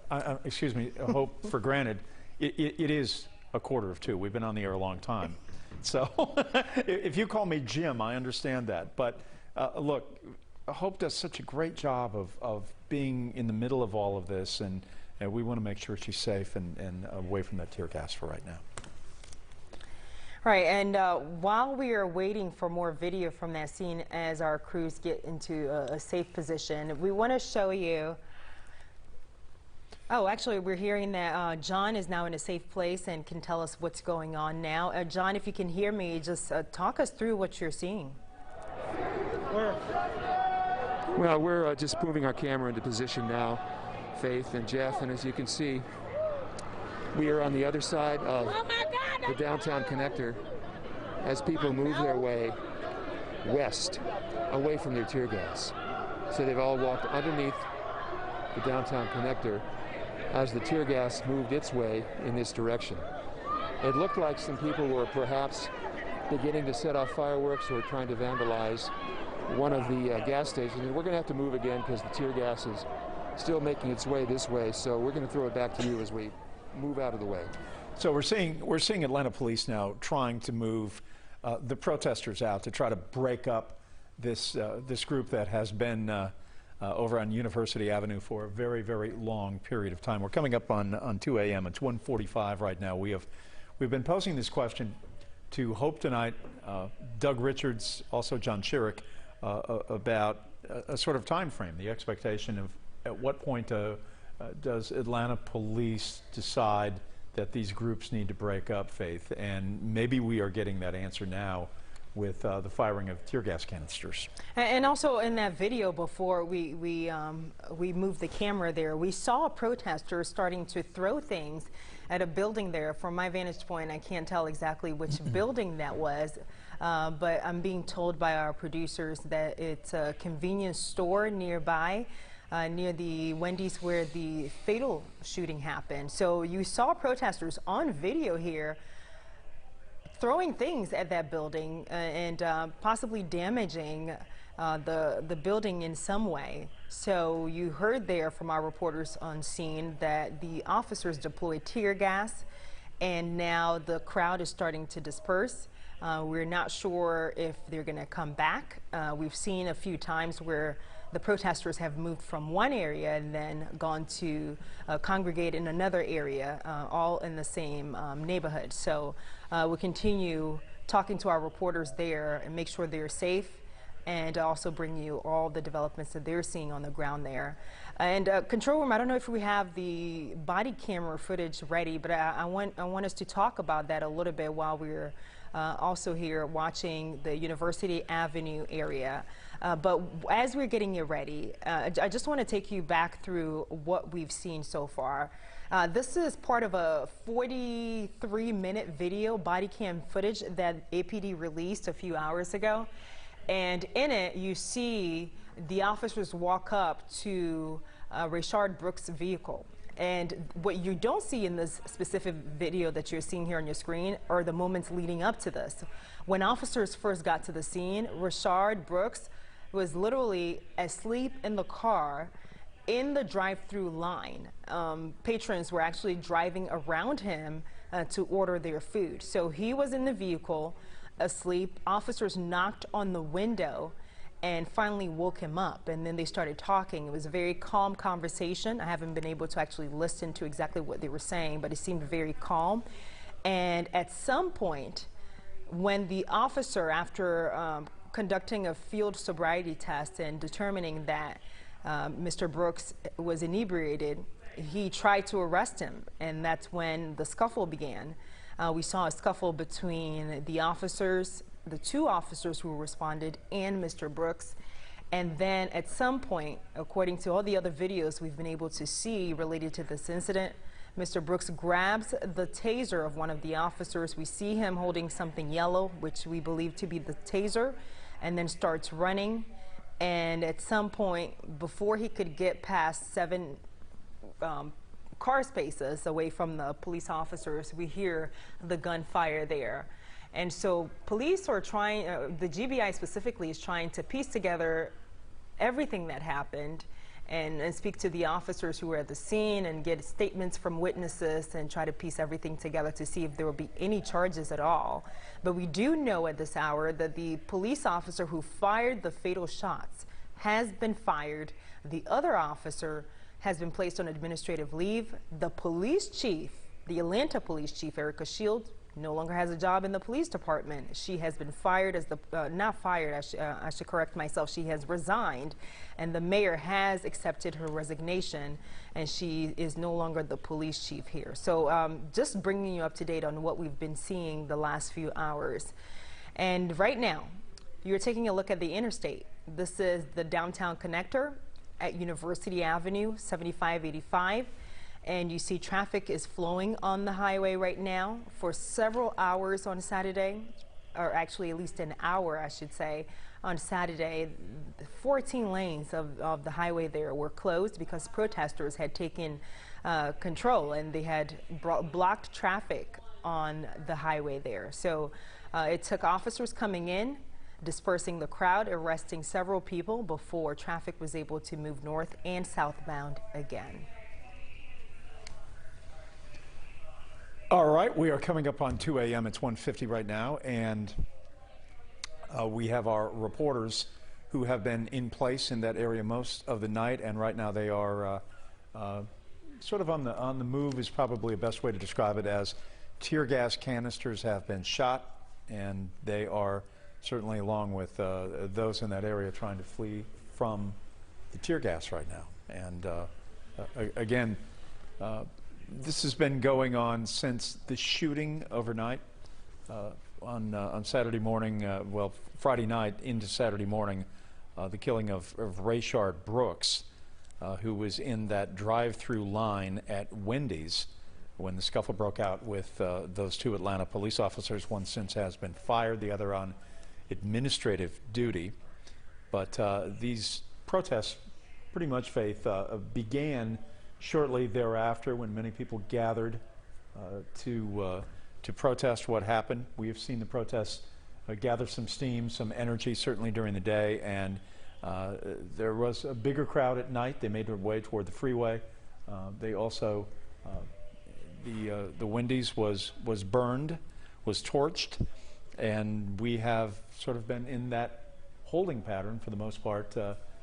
excuse me, Hope for granted. It is 1:45. We've been on the air a long time, so if you call me Jim, I understand that. But look, Hope does such a great job of being in the middle of all of this, and we want to make sure she's safe and away from that tear gas for right now. Right, and while we are waiting for more video from that scene as our crews get into a safe position, we want to show you. Oh, actually, we're hearing that John is now in a safe place and can tell us what's going on now. John, if you can hear me, just talk us through what you're seeing. Well, we're just moving our camera into position now, Faith and Jeff, and as you can see, We are on the other side of the downtown connector as people move their way west, away from their tear gas. So they've all walked underneath the downtown connector as the tear gas moved its way in this direction. It looked like some people were perhaps beginning to set off fireworks or trying to vandalize one of the gas stations. And we're going to have to move again because the tear gas is still making its way this way. So we're going to throw it back to you as we move out of the way. So we're seeing Atlanta police now trying to move the protesters out to try to break up this group that has been over on University Avenue for a very, very long period of time. We're coming up on 2 a.m. It's 1:45 right now. We've been posing this question to Hope tonight, Doug Richards, also John Chiric, about a sort of time frame, the expectation of at what point does Atlanta police decide that these groups need to break up, Faith? And maybe we are getting that answer now with the firing of tear gas canisters. And also in that video before we moved the camera there, we saw protesters starting to throw things at a building there. From my vantage point, I can't tell exactly which building that was, but I'm being told by our producers that it's a convenience store nearby, near the Wendy's where the fatal shooting happened. So you saw protesters on video here throwing things at that building and possibly damaging the building in some way. So you heard there from our reporters on scene that the officers deployed tear gas, and now the crowd is starting to disperse. We're not sure if they're going to come back. We've seen a few times where the protesters have moved from one area and then gone to congregate in another area, all in the same neighborhood. So we'll continue talking to our reporters there and make sure they're safe, and also bring you all the developments that they're seeing on the ground there. And control room, I don't know if we have the body camera footage ready, but I want us to talk about that a little bit while we're also here watching the University Avenue area. But as we're getting it ready, I just want to take you back through what we've seen so far. This is part of a 43-minute video body cam footage that APD released a few hours ago. And in it, you see the officers walk up to Rayshard Brooks' vehicle. And what you don't see in this specific video that you're seeing here on your screen are the moments leading up to this. When officers first got to the scene, Rayshard Brooks was literally asleep in the car in the drive-through line. Patrons were actually driving around him to order their food. So he was in the vehicle, asleep. Officers knocked on the window and finally woke him up, and then they started talking. It was a very calm conversation. I haven't been able to actually listen to exactly what they were saying, but it seemed very calm. And at some point, when the officer, after conducting a field sobriety test and determining that Mr. Brooks was inebriated, he tried to arrest him, and that's when the scuffle began. We saw a scuffle between the officers, the two officers who responded, and Mr. Brooks. And then at some point, according to all the other videos we've been able to see related to this incident, Mr. Brooks grabs the taser of one of the officers. We see him holding something yellow, which we believe to be the taser, and then starts running. And at some point, before he could get past 7 car spaces away from the police officers, we hear the gunfire there. And so police are trying, the GBI specifically is trying to piece together everything that happened and speak to the officers who were at the scene and get statements from witnesses and try to piece everything together to see if there will be any charges at all. But we do know at this hour that the police officer who fired the fatal shots has been fired. The other officer has been placed on administrative leave. The police chief, the Atlanta police chief, Erica Shields, no longer has a job in the police department. She has been fired as the, not fired, I should correct myself, she has resigned, and the mayor has accepted her resignation, and she is no longer the police chief here. So just bringing you up to date on what we've been seeing the last few hours. And right now, you're taking a look at the interstate. This is the downtown connector at University Avenue, 7585. And you see traffic is flowing on the highway right now for several hours on Saturday, or actually at least an hour, I should say. On Saturday, 14 lanes of the highway there were closed because protesters had taken control, and they had blocked traffic on the highway there. So it took officers coming in, dispersing the crowd, arresting several people before traffic was able to move north and southbound again. All right, we are coming up on 2 a.m. It's 1:50 right now, and we have our reporters who have been in place in that area most of the night, and right now they are sort of on the move is probably the best way to describe it, as tear gas canisters have been shot, and they are certainly, along with those in that area, trying to flee from the tear gas right now. And again, this has been going on since the shooting overnight on Saturday morning, well, Friday night into Saturday morning, the killing of Rayshard Brooks, who was in that drive-through line at Wendy's when the scuffle broke out with those two Atlanta police officers. One since has been fired, the other on administrative duty. But these protests, pretty much, Faith, began shortly thereafter when many people gathered to protest what happened. We have seen the protests gather some steam, some energy, certainly during the day, and there was a bigger crowd at night. They made their way toward the freeway. They also, the Wendy's was burned, was torched, and we have sort of been in that holding pattern for the most part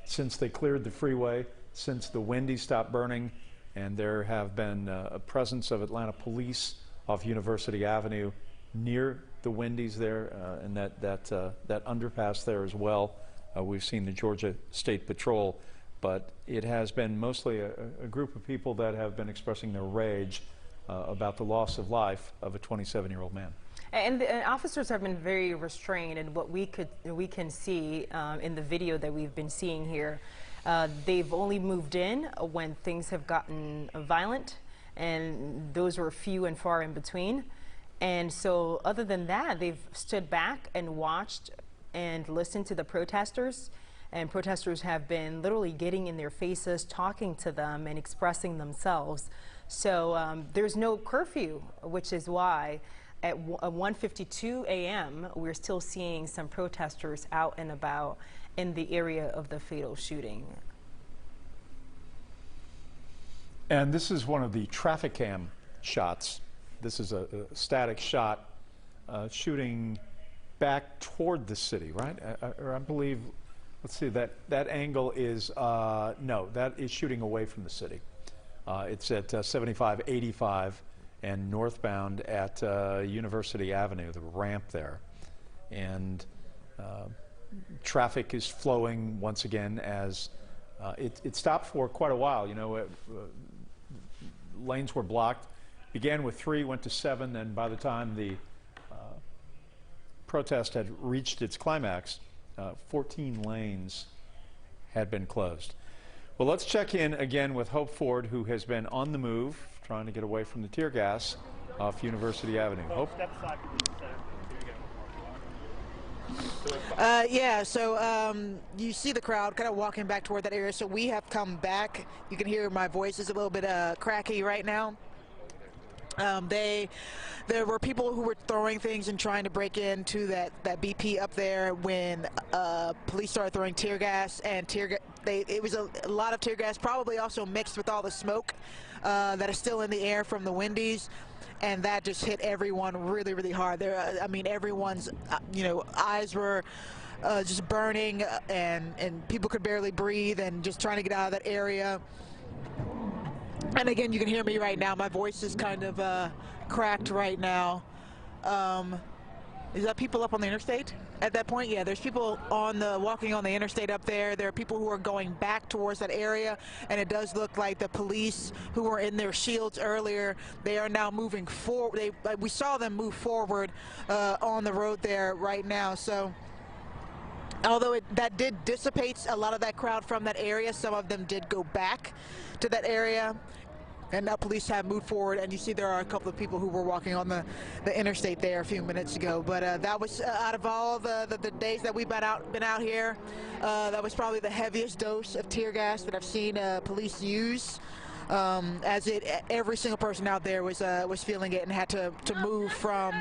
since they cleared the freeway, since the Wendy's stopped burning, and there have been a presence of Atlanta police off University Avenue near the Wendy's there, and that underpass there as well. We've seen the Georgia State Patrol, but it has been mostly a group of people that have been expressing their rage about the loss of life of a 27-year-old man. And the officers have been very restrained, and what we can see in the video that we've been seeing here, they've only moved in when things have gotten violent, and those were few and far in between. And so other than that, they've stood back and watched and listened to the protesters, and protesters have been literally getting in their faces, talking to them and expressing themselves. So there's no curfew, which is why at 1:52 a.m. we're still seeing some protesters out and about in the area of the fatal shooting. And this is one of the traffic cam shots. This is a static shot shooting back toward the city, right? I believe, let's see, that angle is, no, that is shooting away from the city. It's at 7585 and northbound at University Avenue, the ramp there. And traffic is flowing once again as it stopped for quite a while. You know, lanes were blocked. Began with 3, went to 7, then by the time the protest had reached its climax, 14 lanes had been closed. Well, let's check in again with Hope Ford, who has been on the move, trying to get away from the tear gas off University Avenue. Hope? Yeah, so you see the crowd kind of walking back toward that area, so we have come back. You can hear my voice is a little bit cracky right now. There were people who were throwing things and trying to break into that BP up there when police started throwing tear gas, and it was a lot of tear gas, probably also mixed with all the smoke that is still in the air from the Wendy's, and that just hit everyone really, really hard. I mean, everyone's eyes were just burning, and people could barely breathe, and just trying to get out of that area. And again, you can hear me right now. My voice is kind of cracked right now. Is that people up on the interstate at that point? Yeah, there's people walking on the interstate up there. There are people who are going back towards that area, and it does look like the police who were in their shields earlier, they are now moving forward. We saw them move forward on the road there right now. So although that did dissipate a lot of that crowd from that area, some of them did go back to that area. And now police have moved forward, and you see there are a couple of people who were walking on the interstate there a few minutes ago. But that was out of all the days that we've been out here, that was probably the heaviest dose of tear gas that I've seen police use. Every single person out there was feeling it and had to move from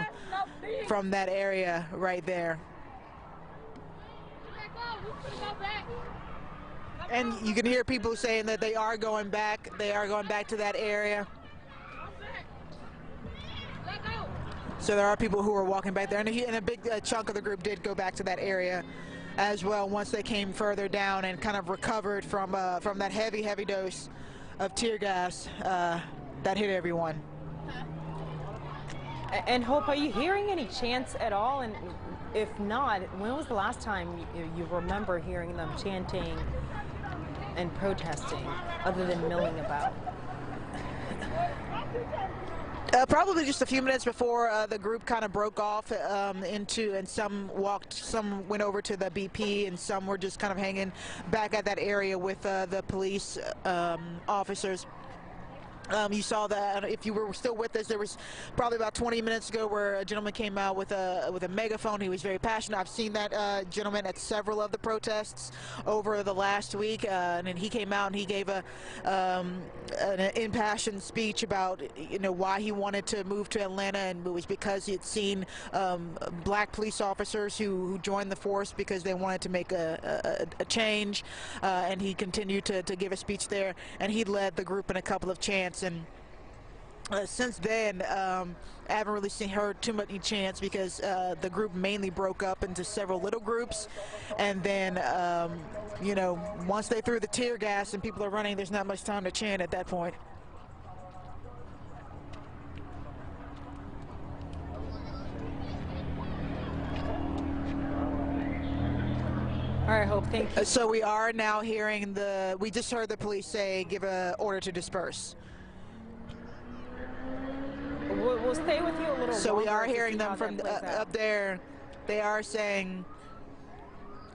that area right there. And you can hear people saying that they are going back. They are going back to that area. So there are people who are walking back there, and a big chunk of the group did go back to that area as well once they came further down and kind of recovered from that heavy dose of tear gas that hit everyone. And Hope, are you hearing any chants at all? And if not, when was the last time you remember hearing them chanting and protesting, other than milling about? Probably just a few minutes before the group kind of broke off and some went over to the BP, and some were just kind of hanging back at that area with the police officers. You saw that, if you were still with us, there was probably about 20 minutes ago where a gentleman came out with a megaphone. He was very passionate. I've seen that gentleman at several of the protests over the last week, and he came out and he gave an impassioned speech about why he wanted to move to Atlanta, and it was because he had seen black police officers who joined the force because they wanted to make a change, and he continued to give a speech there, and he led the group in a couple of chants. And since then, I haven't really heard too many chants because the group mainly broke up into several little groups, and then once they threw the tear gas and people are running, there's not much time to chant at that point. All right, Hope, thank you. So we are now hearing we just heard the police say, give an order to disperse. We'll stay with you a little So we longer are to hearing see them how from that plays up there. They are saying,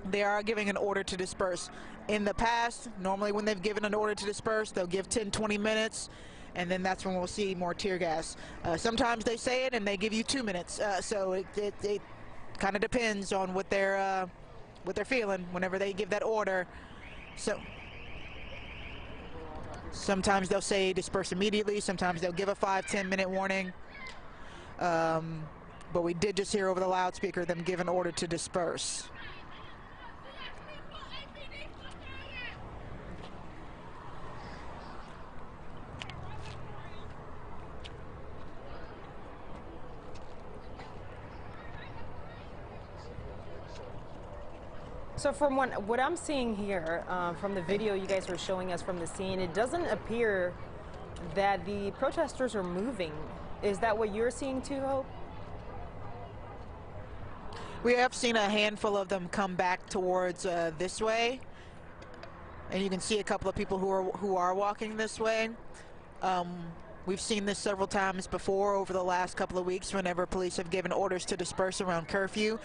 they are giving an order to disperse. In the past, normally when they've given an order to disperse, they'll give 10-20 minutes, and then that's when we'll see more tear gas. Sometimes they say it and they give you 2 minutes, so it kind of depends on what they're feeling whenever they give that order. So sometimes they'll say disperse immediately, sometimes they'll give a 5-10 minute warning, but we did just hear over the loudspeaker them give an order to disperse. So from what I'm seeing here, from the video you guys were showing us from the scene, it doesn't appear that the protesters are moving. Is that what you're seeing too, Hope? We have seen a handful of them come back towards this way, and you can see a couple of people who are walking this way. We've seen this several times before over the last couple of weeks whenever police have given orders to disperse around curfew.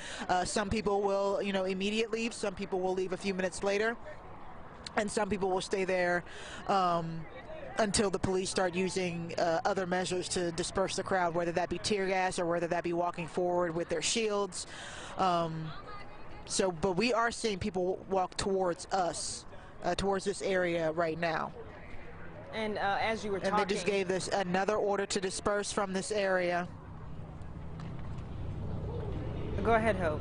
Some people will, immediate leave. Some people will leave a few minutes later. And some people will stay there until the police start using other measures to disperse the crowd, whether that be tear gas or whether that be walking forward with their shields. But we are seeing people walk towards us, towards this area right now. And as you were talking, and they just gave this another order to disperse from this area. Go ahead, Hope.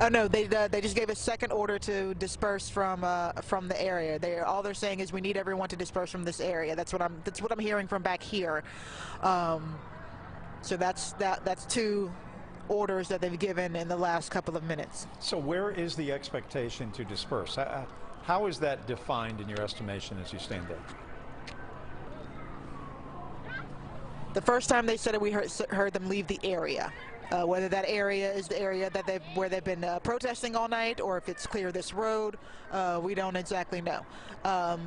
Oh no, they just gave a second order to disperse from the area. All they're saying is we need everyone to disperse from this area. That's what I'm hearing from back here. So that's 2 orders that they've given in the last couple of minutes. So where is the expectation to disperse? How is that defined in your estimation as you stand there? The first time they said it, we heard them leave the area. Whether that area is the area that where they've been protesting all night, or if it's clear this road, we don't exactly know.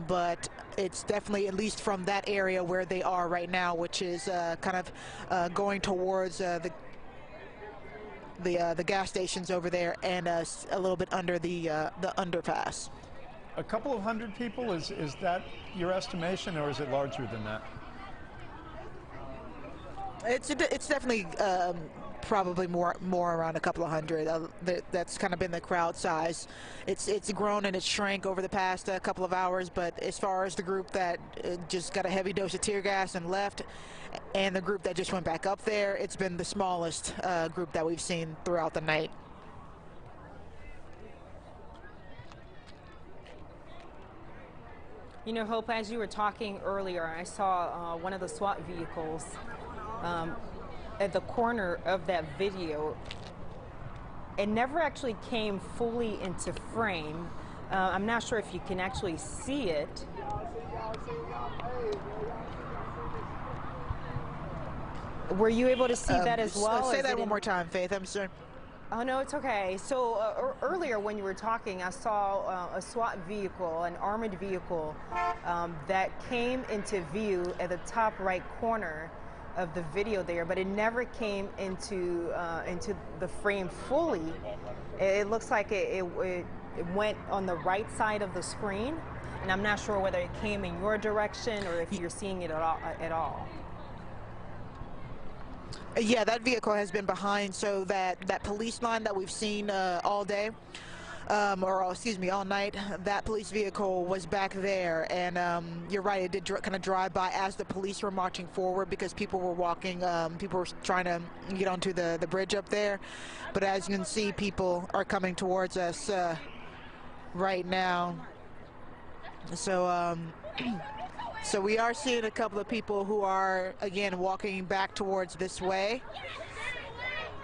But it's definitely at least from that area where they are right now, which is kind of going towards the gas stations over there and a little bit under the underpass. A couple of hundred people, is that your estimation, or is it larger than that? It's definitely probably more around a couple of hundred. That's kind of been the crowd size. It's grown and it's shrank over the past couple of hours, but as far as the group that just got a heavy dose of tear gas and left, and the group that just went back up there, it's been the smallest group that we've seen throughout the night. You know, Hope, as you were talking earlier, I saw one of the SWAT vehicles at the corner of that video. It never actually came fully into frame. I'm not sure if you can actually see it. Were you able to see that as well? Say that one more time, Faith. I'm sorry. Oh, no, it's okay. So earlier when you were talking, I saw a SWAT vehicle, an armored vehicle, that came into view at the top right corner of the video there, but it never came into the frame fully. It looks like it went on the right side of the screen, and I'm not sure whether it came in your direction or if you're seeing it at all. Yeah, that vehicle has been behind, so that police line that we've seen all day, all night, that police vehicle was back there, and you're right, it did kind of drive by as the police were marching forward because people were walking, people were trying to get onto the bridge up there, but as you can see, people are coming towards us right now. So so we are seeing a couple of people who are, again, walking back towards this way.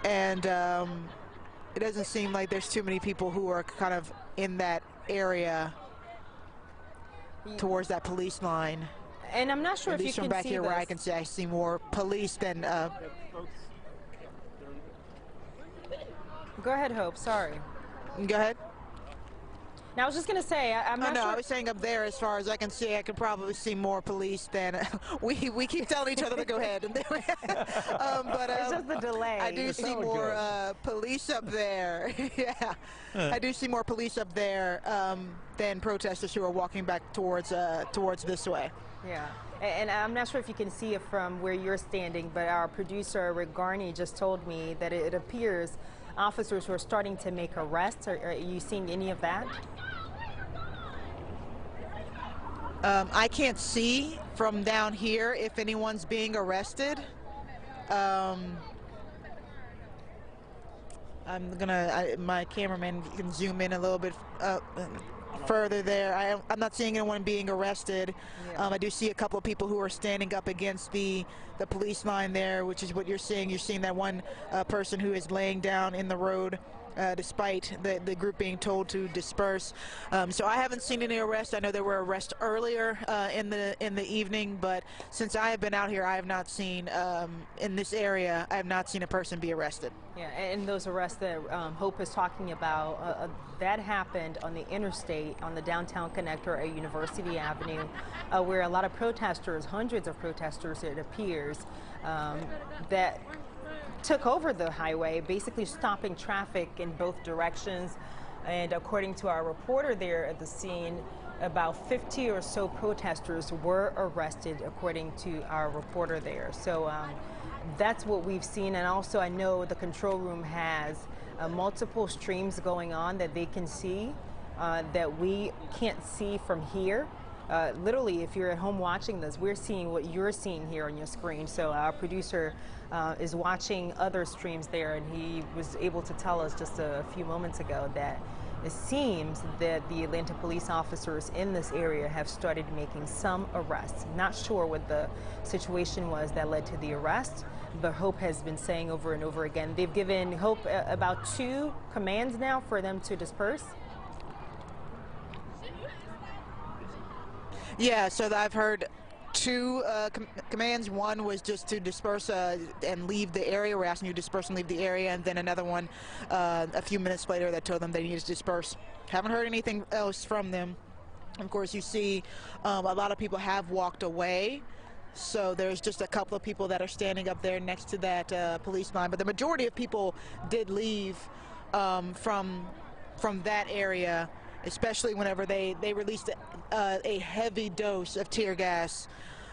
And it doesn't seem like there's too many people who are kind of in that area towards that police line. And I'm not sure if you can see from back here where I can see, I see more police than... Go ahead, Hope. Sorry. Go ahead. Now, I was just going to say, I'm not sure. I was saying up there, as far as I can see, I can probably see more police than we keep telling each other to go ahead. But it's just the delay. I do see more police up there. Yeah, I do see more police up there than protesters who are walking back towards this way. Yeah, and I'm not sure if you can see it from where you're standing, but our producer, Rick Garney, just told me that it appears officers who are starting to make arrests. Are you seeing any of that? I can't see from down here if anyone's being arrested. I'm gonna, my cameraman can zoom in a little bit further there. I'm not seeing anyone being arrested. Yeah. I do see a couple of people who are standing up against the police line there, which is what you're seeing. You're seeing that one person who is laying down in the road, despite the group being told to disperse. So I haven't seen any arrests. I know there were arrests earlier in the evening, but since I have been out here, I have not seen in this area. I have not seen a person be arrested. Yeah, and those arrests that Hope is talking about, that happened on the interstate, on the downtown connector at University Avenue, where a lot of protesters, hundreds of protesters, it appears, that took over the highway, basically stopping traffic in both directions. And according to our reporter there at the scene, about 50 or so protesters were arrested, according to our reporter there. So that's what we've seen. And also, I know the control room has multiple streams going on that they can see that we can't see from here. Literally, if you're at home watching this, we're seeing what you're seeing here on your screen. So our producer is watching other streams there, and he was able to tell us just a few moments ago that it seems that the Atlanta police officers in this area have started making some arrests. Not sure what the situation was that led to the arrest, but Hope has been saying over and over again, they've given Hope about 2 commands now for them to disperse. Yeah, so I've heard 2 commands. One was just to disperse and leave the area. We're asking you to disperse and leave the area. And then another one a few minutes later that told them they needed to disperse. Haven't heard anything else from them. Of course, you see a lot of people have walked away. So there's just a couple of people that are standing up there next to that police line. But the majority of people did leave from that area especially whenever they released a heavy dose of tear gas.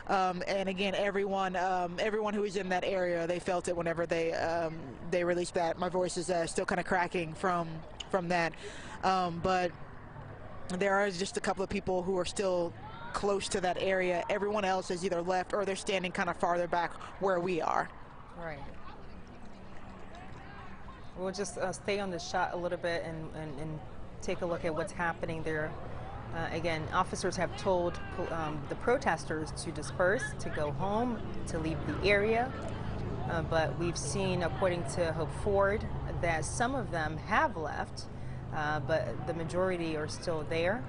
And again, everyone who was in that area, they felt it whenever they released that. My voice is still kind of cracking from that, but there are just a couple of people who are still close to that area. Everyone else has either left or they're standing kind of farther back where we are. Right. We'll just stay on the shot a little bit and take a look at what's happening there. Again, officers have told the protesters to disperse, to go home, to leave the area. But we've seen, according to Hope Ford, that some of them have left, but the majority are still there.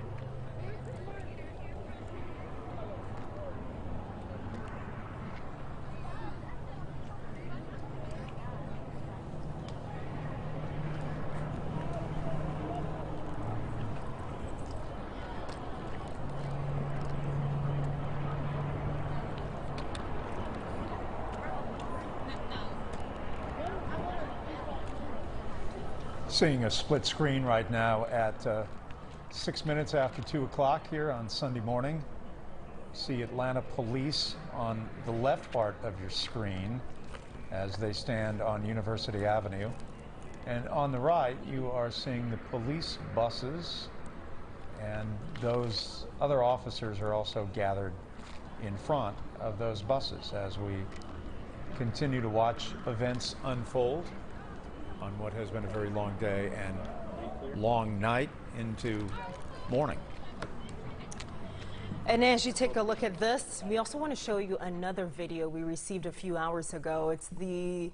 Seeing a split screen right now at 6 minutes after 2 o'clock here on Sunday morning. See Atlanta police on the left part of your screen as they stand on University Avenue. And on the right, you are seeing the police buses, and those other officers are also gathered in front of those buses as we continue to watch events unfold on what has been a very long day and long night into morning. And as you take a look at this, we also want to show you another video we received a few hours ago. It's the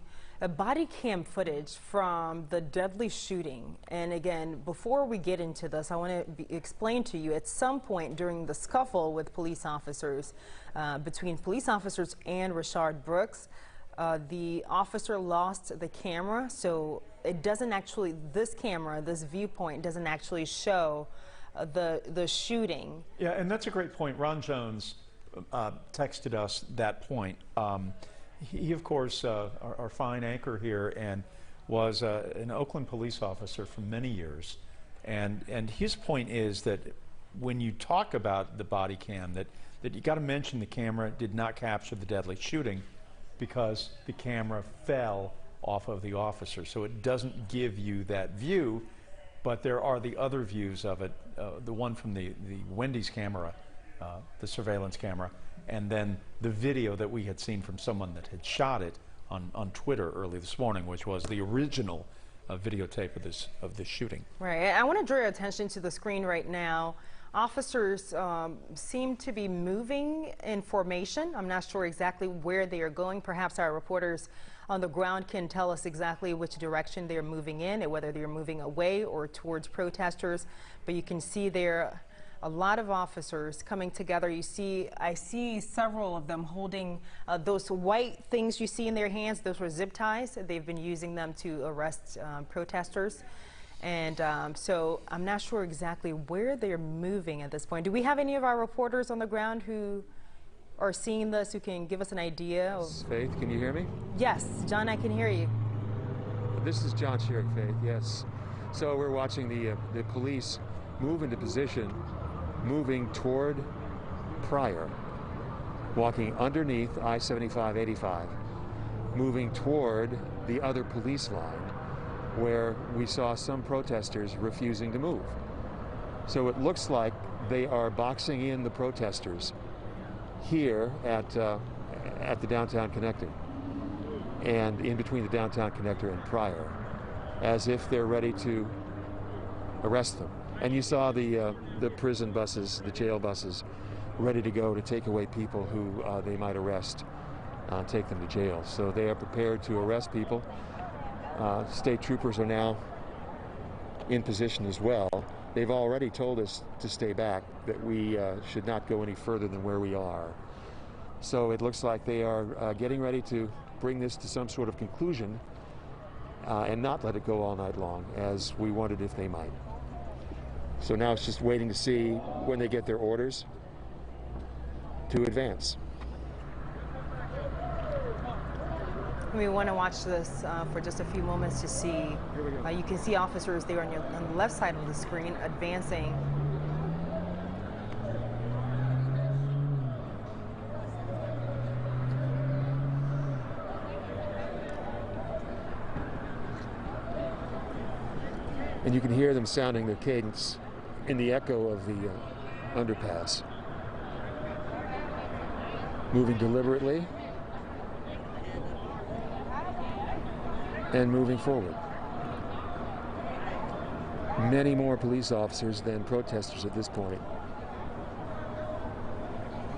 body cam footage from the deadly shooting. And again, before we get into this, I want to explain to you, at some point during the scuffle with police officers, between police officers and Rayshard Brooks, the officer lost the camera, so it doesn't actually, this camera, this viewpoint doesn't actually show the shooting. Yeah, and that's a great point. Ron Jones texted us that point. He, of course, our fine anchor here, and was an Oakland police officer for many years. And his point is that when you talk about the body cam, that you got to mention the camera did not capture the deadly shooting, because the camera fell off of the officer. So it doesn't give you that view, but there are the other views of it, the one from the Wendy's camera, the surveillance camera, and then the video that we had seen from someone that had shot it on Twitter early this morning, which was the original videotape of this shooting. Right. I want to draw your attention to the screen right now. Officers seem to be moving in formation. I'm not sure exactly where they are going. Perhaps our reporters on the ground can tell us exactly which direction they're moving in, and whether they're moving away or towards protesters. But you can see there a lot of officers coming together. I see several of them holding those white things you see in their hands. Those were zip ties. They've been using them to arrest protesters. And so I'm not sure exactly where they're moving at this point. Do we have any of our reporters on the ground who are seeing this, who can give us an idea? Faith, can you hear me? Yes, John, I can hear you. This is John Sherrick, Faith, yes. So we're watching the police move into position, moving toward Pryor, walking underneath I-75-85, moving toward the other police line, where we saw some protesters refusing to move. So it looks like they are boxing in the protesters here at the downtown connector, and in between the downtown connector and Pryor, as if they're ready to arrest them. And you saw the prison buses, the jail buses, ready to go to take away people who they might arrest, take them to jail. So they are prepared to arrest people. State troopers are now in position as well. They've already told us to stay back, that we should not go any further than where we are. So it looks like they are getting ready to bring this to some sort of conclusion and not let it go all night long, as we wondered if they might. So now it's just waiting to see when they get their orders to advance. We want to watch this for just a few moments to see. You can see officers there on the left side of the screen advancing. And you can hear them sounding their cadence in the echo of the underpass. Moving deliberately and moving forward. Many more police officers than protesters at this point.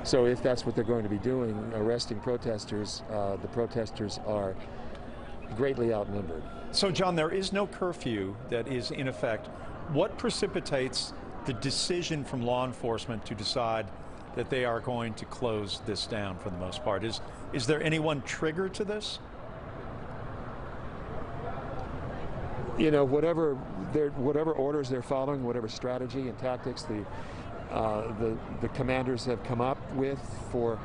So if that's what they're going to be doing, arresting protesters, the protesters are greatly outnumbered. So, John, there is no curfew that is in effect. What precipitates the decision from law enforcement to decide that they are going to close this down for the most part? Is there any one trigger to this? You know, whatever orders they're following, whatever strategy and tactics the commanders have come up with for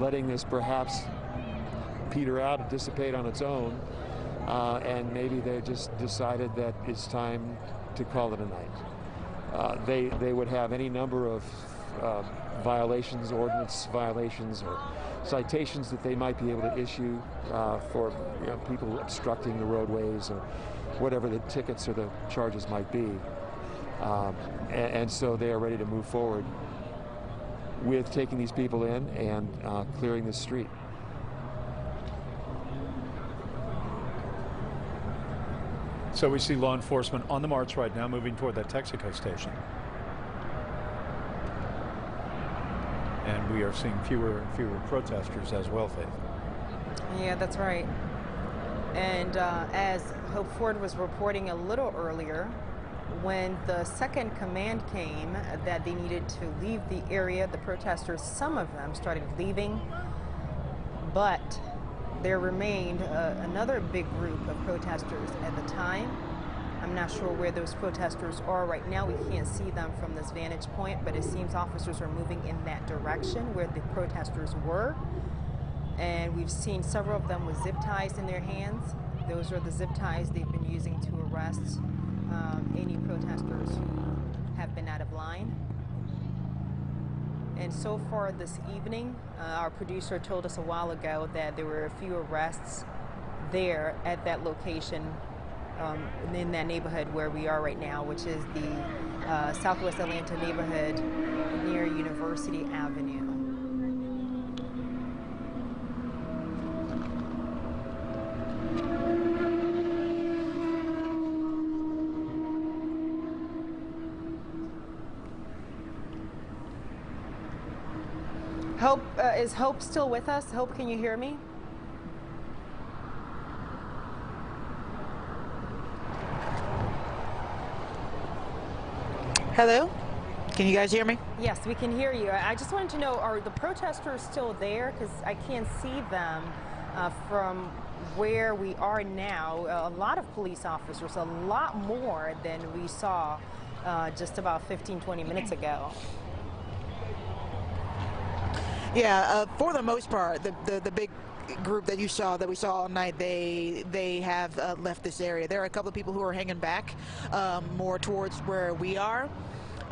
letting this perhaps peter out and dissipate on its own, and maybe they just decided that it's time to call it a night. They would have any number of violations, ordinance violations, or citations that they might be able to issue for people obstructing the roadways, or whatever the tickets or the charges might be. And so they are ready to move forward with taking these people in and clearing the street. So we see law enforcement on the march right now, moving toward that Texaco station. And we are seeing fewer and fewer protesters as well, Faith. Yeah, that's right. And as Hope Ford was reporting a little earlier, when the second command came that they needed to leave the area, the protesters, some of them started leaving, but there remained another big group of protesters at the time. I'm not sure where those protesters are right now. We can't see them from this vantage point, but it seems officers are moving in that direction where the protesters were. And we've seen several of them with zip ties in their hands. Those are the zip ties they've been using to arrest any protesters who have been out of line. And so far this evening, our producer told us a while ago that there were a few arrests there at that location in that neighborhood where we are right now, which is the Southwest Atlanta neighborhood near University Avenue. Hope, is Hope still with us? Hope, can you hear me? Hello? Can you guys hear me? Yes, we can hear you. I just wanted to know, are the protesters still there? Because I can't see them from where we are now. A lot of police officers, a lot more than we saw just about 15-20 minutes ago. Yeah, for the most part, the big group that we saw all night, they have left this area. There are a couple of people who are hanging back more towards where we are.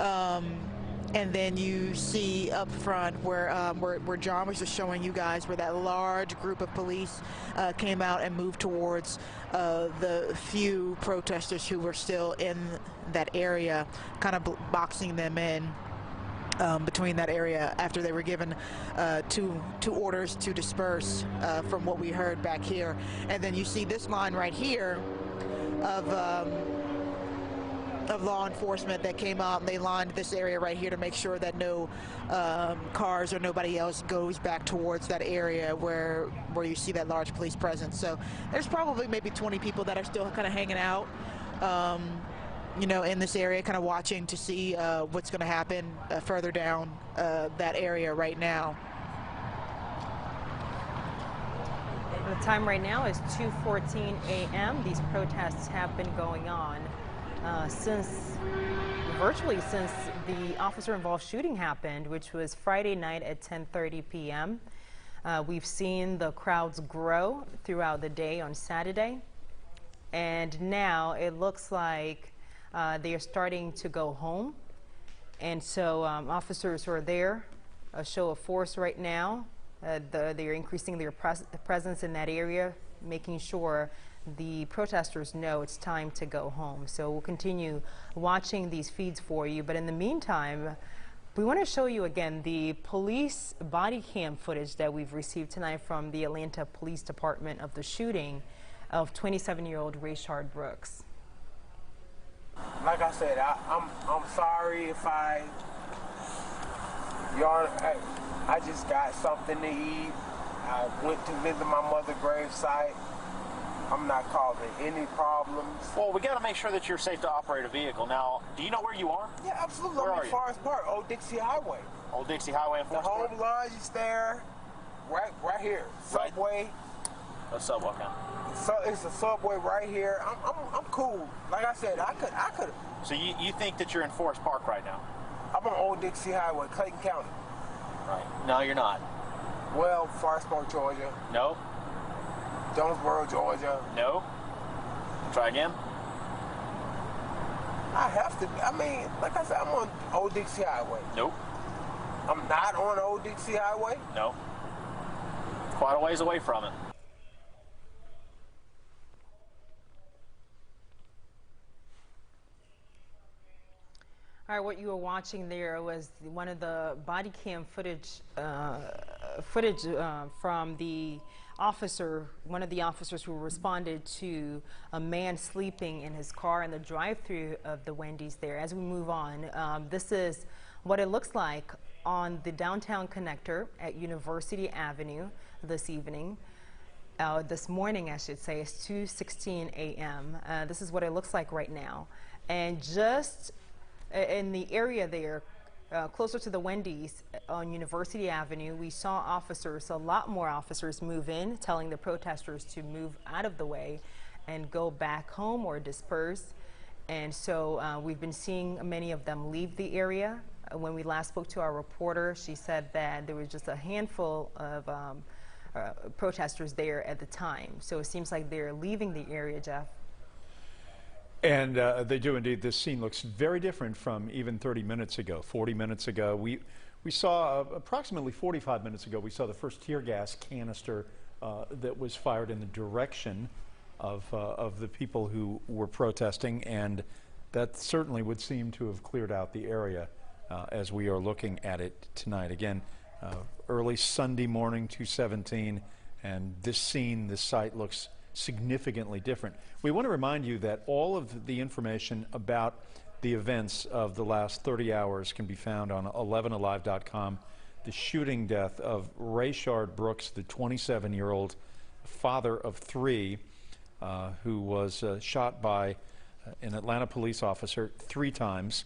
And then you see up front where John was just showing you guys, where that large group of police came out and moved towards the few protesters who were still in that area, kind of boxing them in. Between that area after they were given two orders to disperse from what we heard back here. And then you see this line right here of law enforcement that came out, and they lined this area right here to make sure that no cars or nobody else goes back towards that area where you see that large police presence. So there's probably maybe 20 people that are still kind of hanging out you know, in this area, kind of watching to see what's going to happen further down that area right now. The time right now is 2:14 a.m. These protests have been going on virtually since the officer-involved shooting happened, which was Friday night at 10:30 p.m. We've seen the crowds grow throughout the day on Saturday, and now it looks like they are starting to go home. And so officers are there, a show of force right now. They're increasing their presence in that area, making sure the protesters know it's time to go home. So we'll continue watching these feeds for you. But in the meantime, we want to show you again the police body cam footage that we've received tonight from the Atlanta Police Department of the shooting of 27-year-old Rayshard Brooks. Like I said, I'm sorry if I just got something to eat. I went to visit my mother's gravesite. I'm not causing any problems. Well, we got to make sure that you're safe to operate a vehicle. Now, do you know where you are? Yeah, absolutely. Where I'm are in you? Forest Park, Old Dixie Highway. Old Dixie Highway in The Forest Park? home lodge is there, right here. Subway. A subway, okay. So it's a subway right here. I'm cool. Like I said, I could. So you think that you're in Forest Park right now? I'm on Old Dixie Highway, Clayton County. Right. No, you're not. Well, Forest Park, Georgia. No. Jonesboro, Georgia. No. Try again. I have to. I mean, like I said, I'm on Old Dixie Highway. Nope. I'm not on Old Dixie Highway? No. Quite a ways away from it. All right, what you were watching there was one of the body cam footage from the officer, one of the officers who responded to a man sleeping in his car in the drive-thru of the Wendy's there. As we move on, this is what it looks like on the downtown connector at University Avenue this evening. This morning, I should say, it's 2:16 a.m. This is what it looks like right now. And just in the area there, closer to the Wendy's on University Avenue, we saw officers, a lot more officers move in, telling the protesters to move out of the way and go back home or disperse. And so we've been seeing many of them leave the area. When we last spoke to our reporter, she said that there was just a handful of protesters there at the time. So it seems like they're leaving the area, Jeff. And they do indeed. This scene looks very different from even 30 minutes ago, 40 minutes ago. We saw approximately 45 minutes ago, we saw the first tear gas canister that was fired in the direction of the people who were protesting, and that certainly would seem to have cleared out the area as we are looking at it tonight. Again, early Sunday morning, 2:17, and this scene, this site looks significantly different. We want to remind you that all of the information about the events of the last 30 hours can be found on 11alive.com. The shooting death of Rayshard Brooks, the 27-year-old father of three, who was shot by an Atlanta police officer 3 times.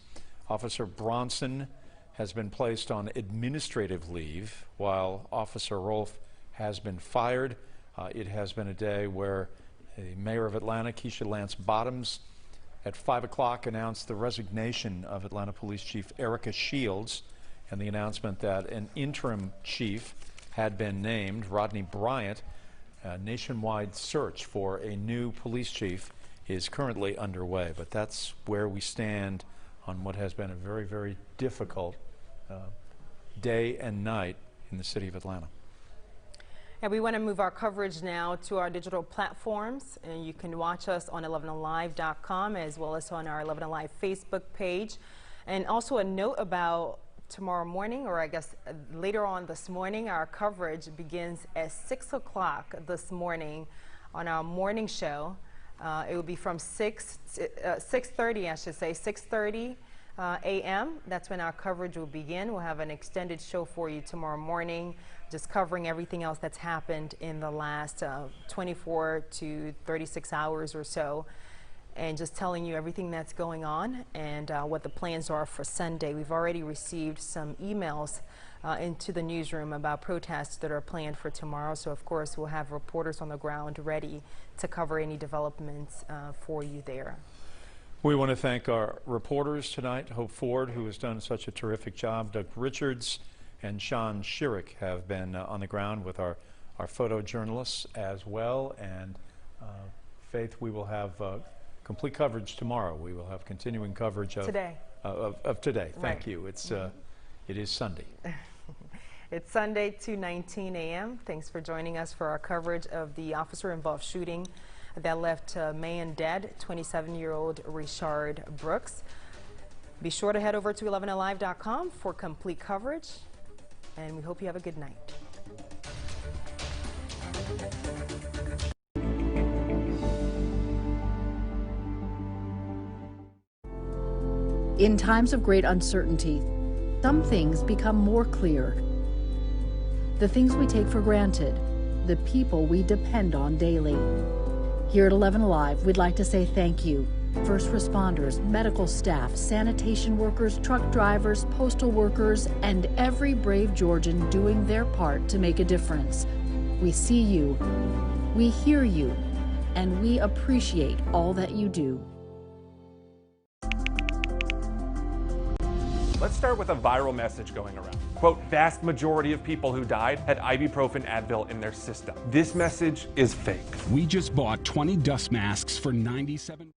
Officer Bronson has been placed on administrative leave, while Officer Rolfe has been fired. It has been a day where the mayor of Atlanta, Keisha Lance Bottoms, at 5 o'clock announced the resignation of Atlanta Police Chief Erica Shields and the announcement that an interim chief had been named, Rodney Bryant. A nationwide search for a new police chief is currently underway, but that's where we stand on what has been a very, very difficult day and night in the city of Atlanta. And we want to move our coverage now to our digital platforms, and you can watch us on 11alive.com as well as on our 11 Alive Facebook page. And also a note about tomorrow morning, or I guess later on this morning, our coverage begins at 6 o'clock this morning on our morning show. It will be from 6:30, I should say, 6:30 a.m. That's when our coverage will begin. We'll have an extended show for you tomorrow morning, just covering everything else that's happened in the last 24 to 36 hours or so, and just telling you everything that's going on and what the plans are for Sunday. We've already received some emails into the newsroom about protests that are planned for tomorrow, so of course we'll have reporters on the ground ready to cover any developments for you there. We want to thank our reporters tonight, Hope Ford, who has done such a terrific job, Doug Richards, and Sean Schierick have been on the ground with our photojournalists as well. And Faith, we will have complete coverage tomorrow. We will have continuing coverage of today. Of today. Thank Right. you. It's it is Sunday. It's Sunday, 2:19 a.m. Thanks for joining us for our coverage of the officer-involved shooting that left a man dead, 27-year-old Rayshard Brooks. Be sure to head over to 11alive.com for complete coverage, and we hope you have a good night. In times of great uncertainty, some things become more clear. The things we take for granted, the people we depend on daily. Here at 11 Alive, we'd like to say thank you. First responders, medical staff, sanitation workers, truck drivers, postal workers, and every brave Georgian doing their part to make a difference. We see you, we hear you, and we appreciate all that you do. Let's start with a viral message going around. Quote, vast majority of people who died had ibuprofen Advil in their system. This message is fake. We just bought 20 dust masks for $97.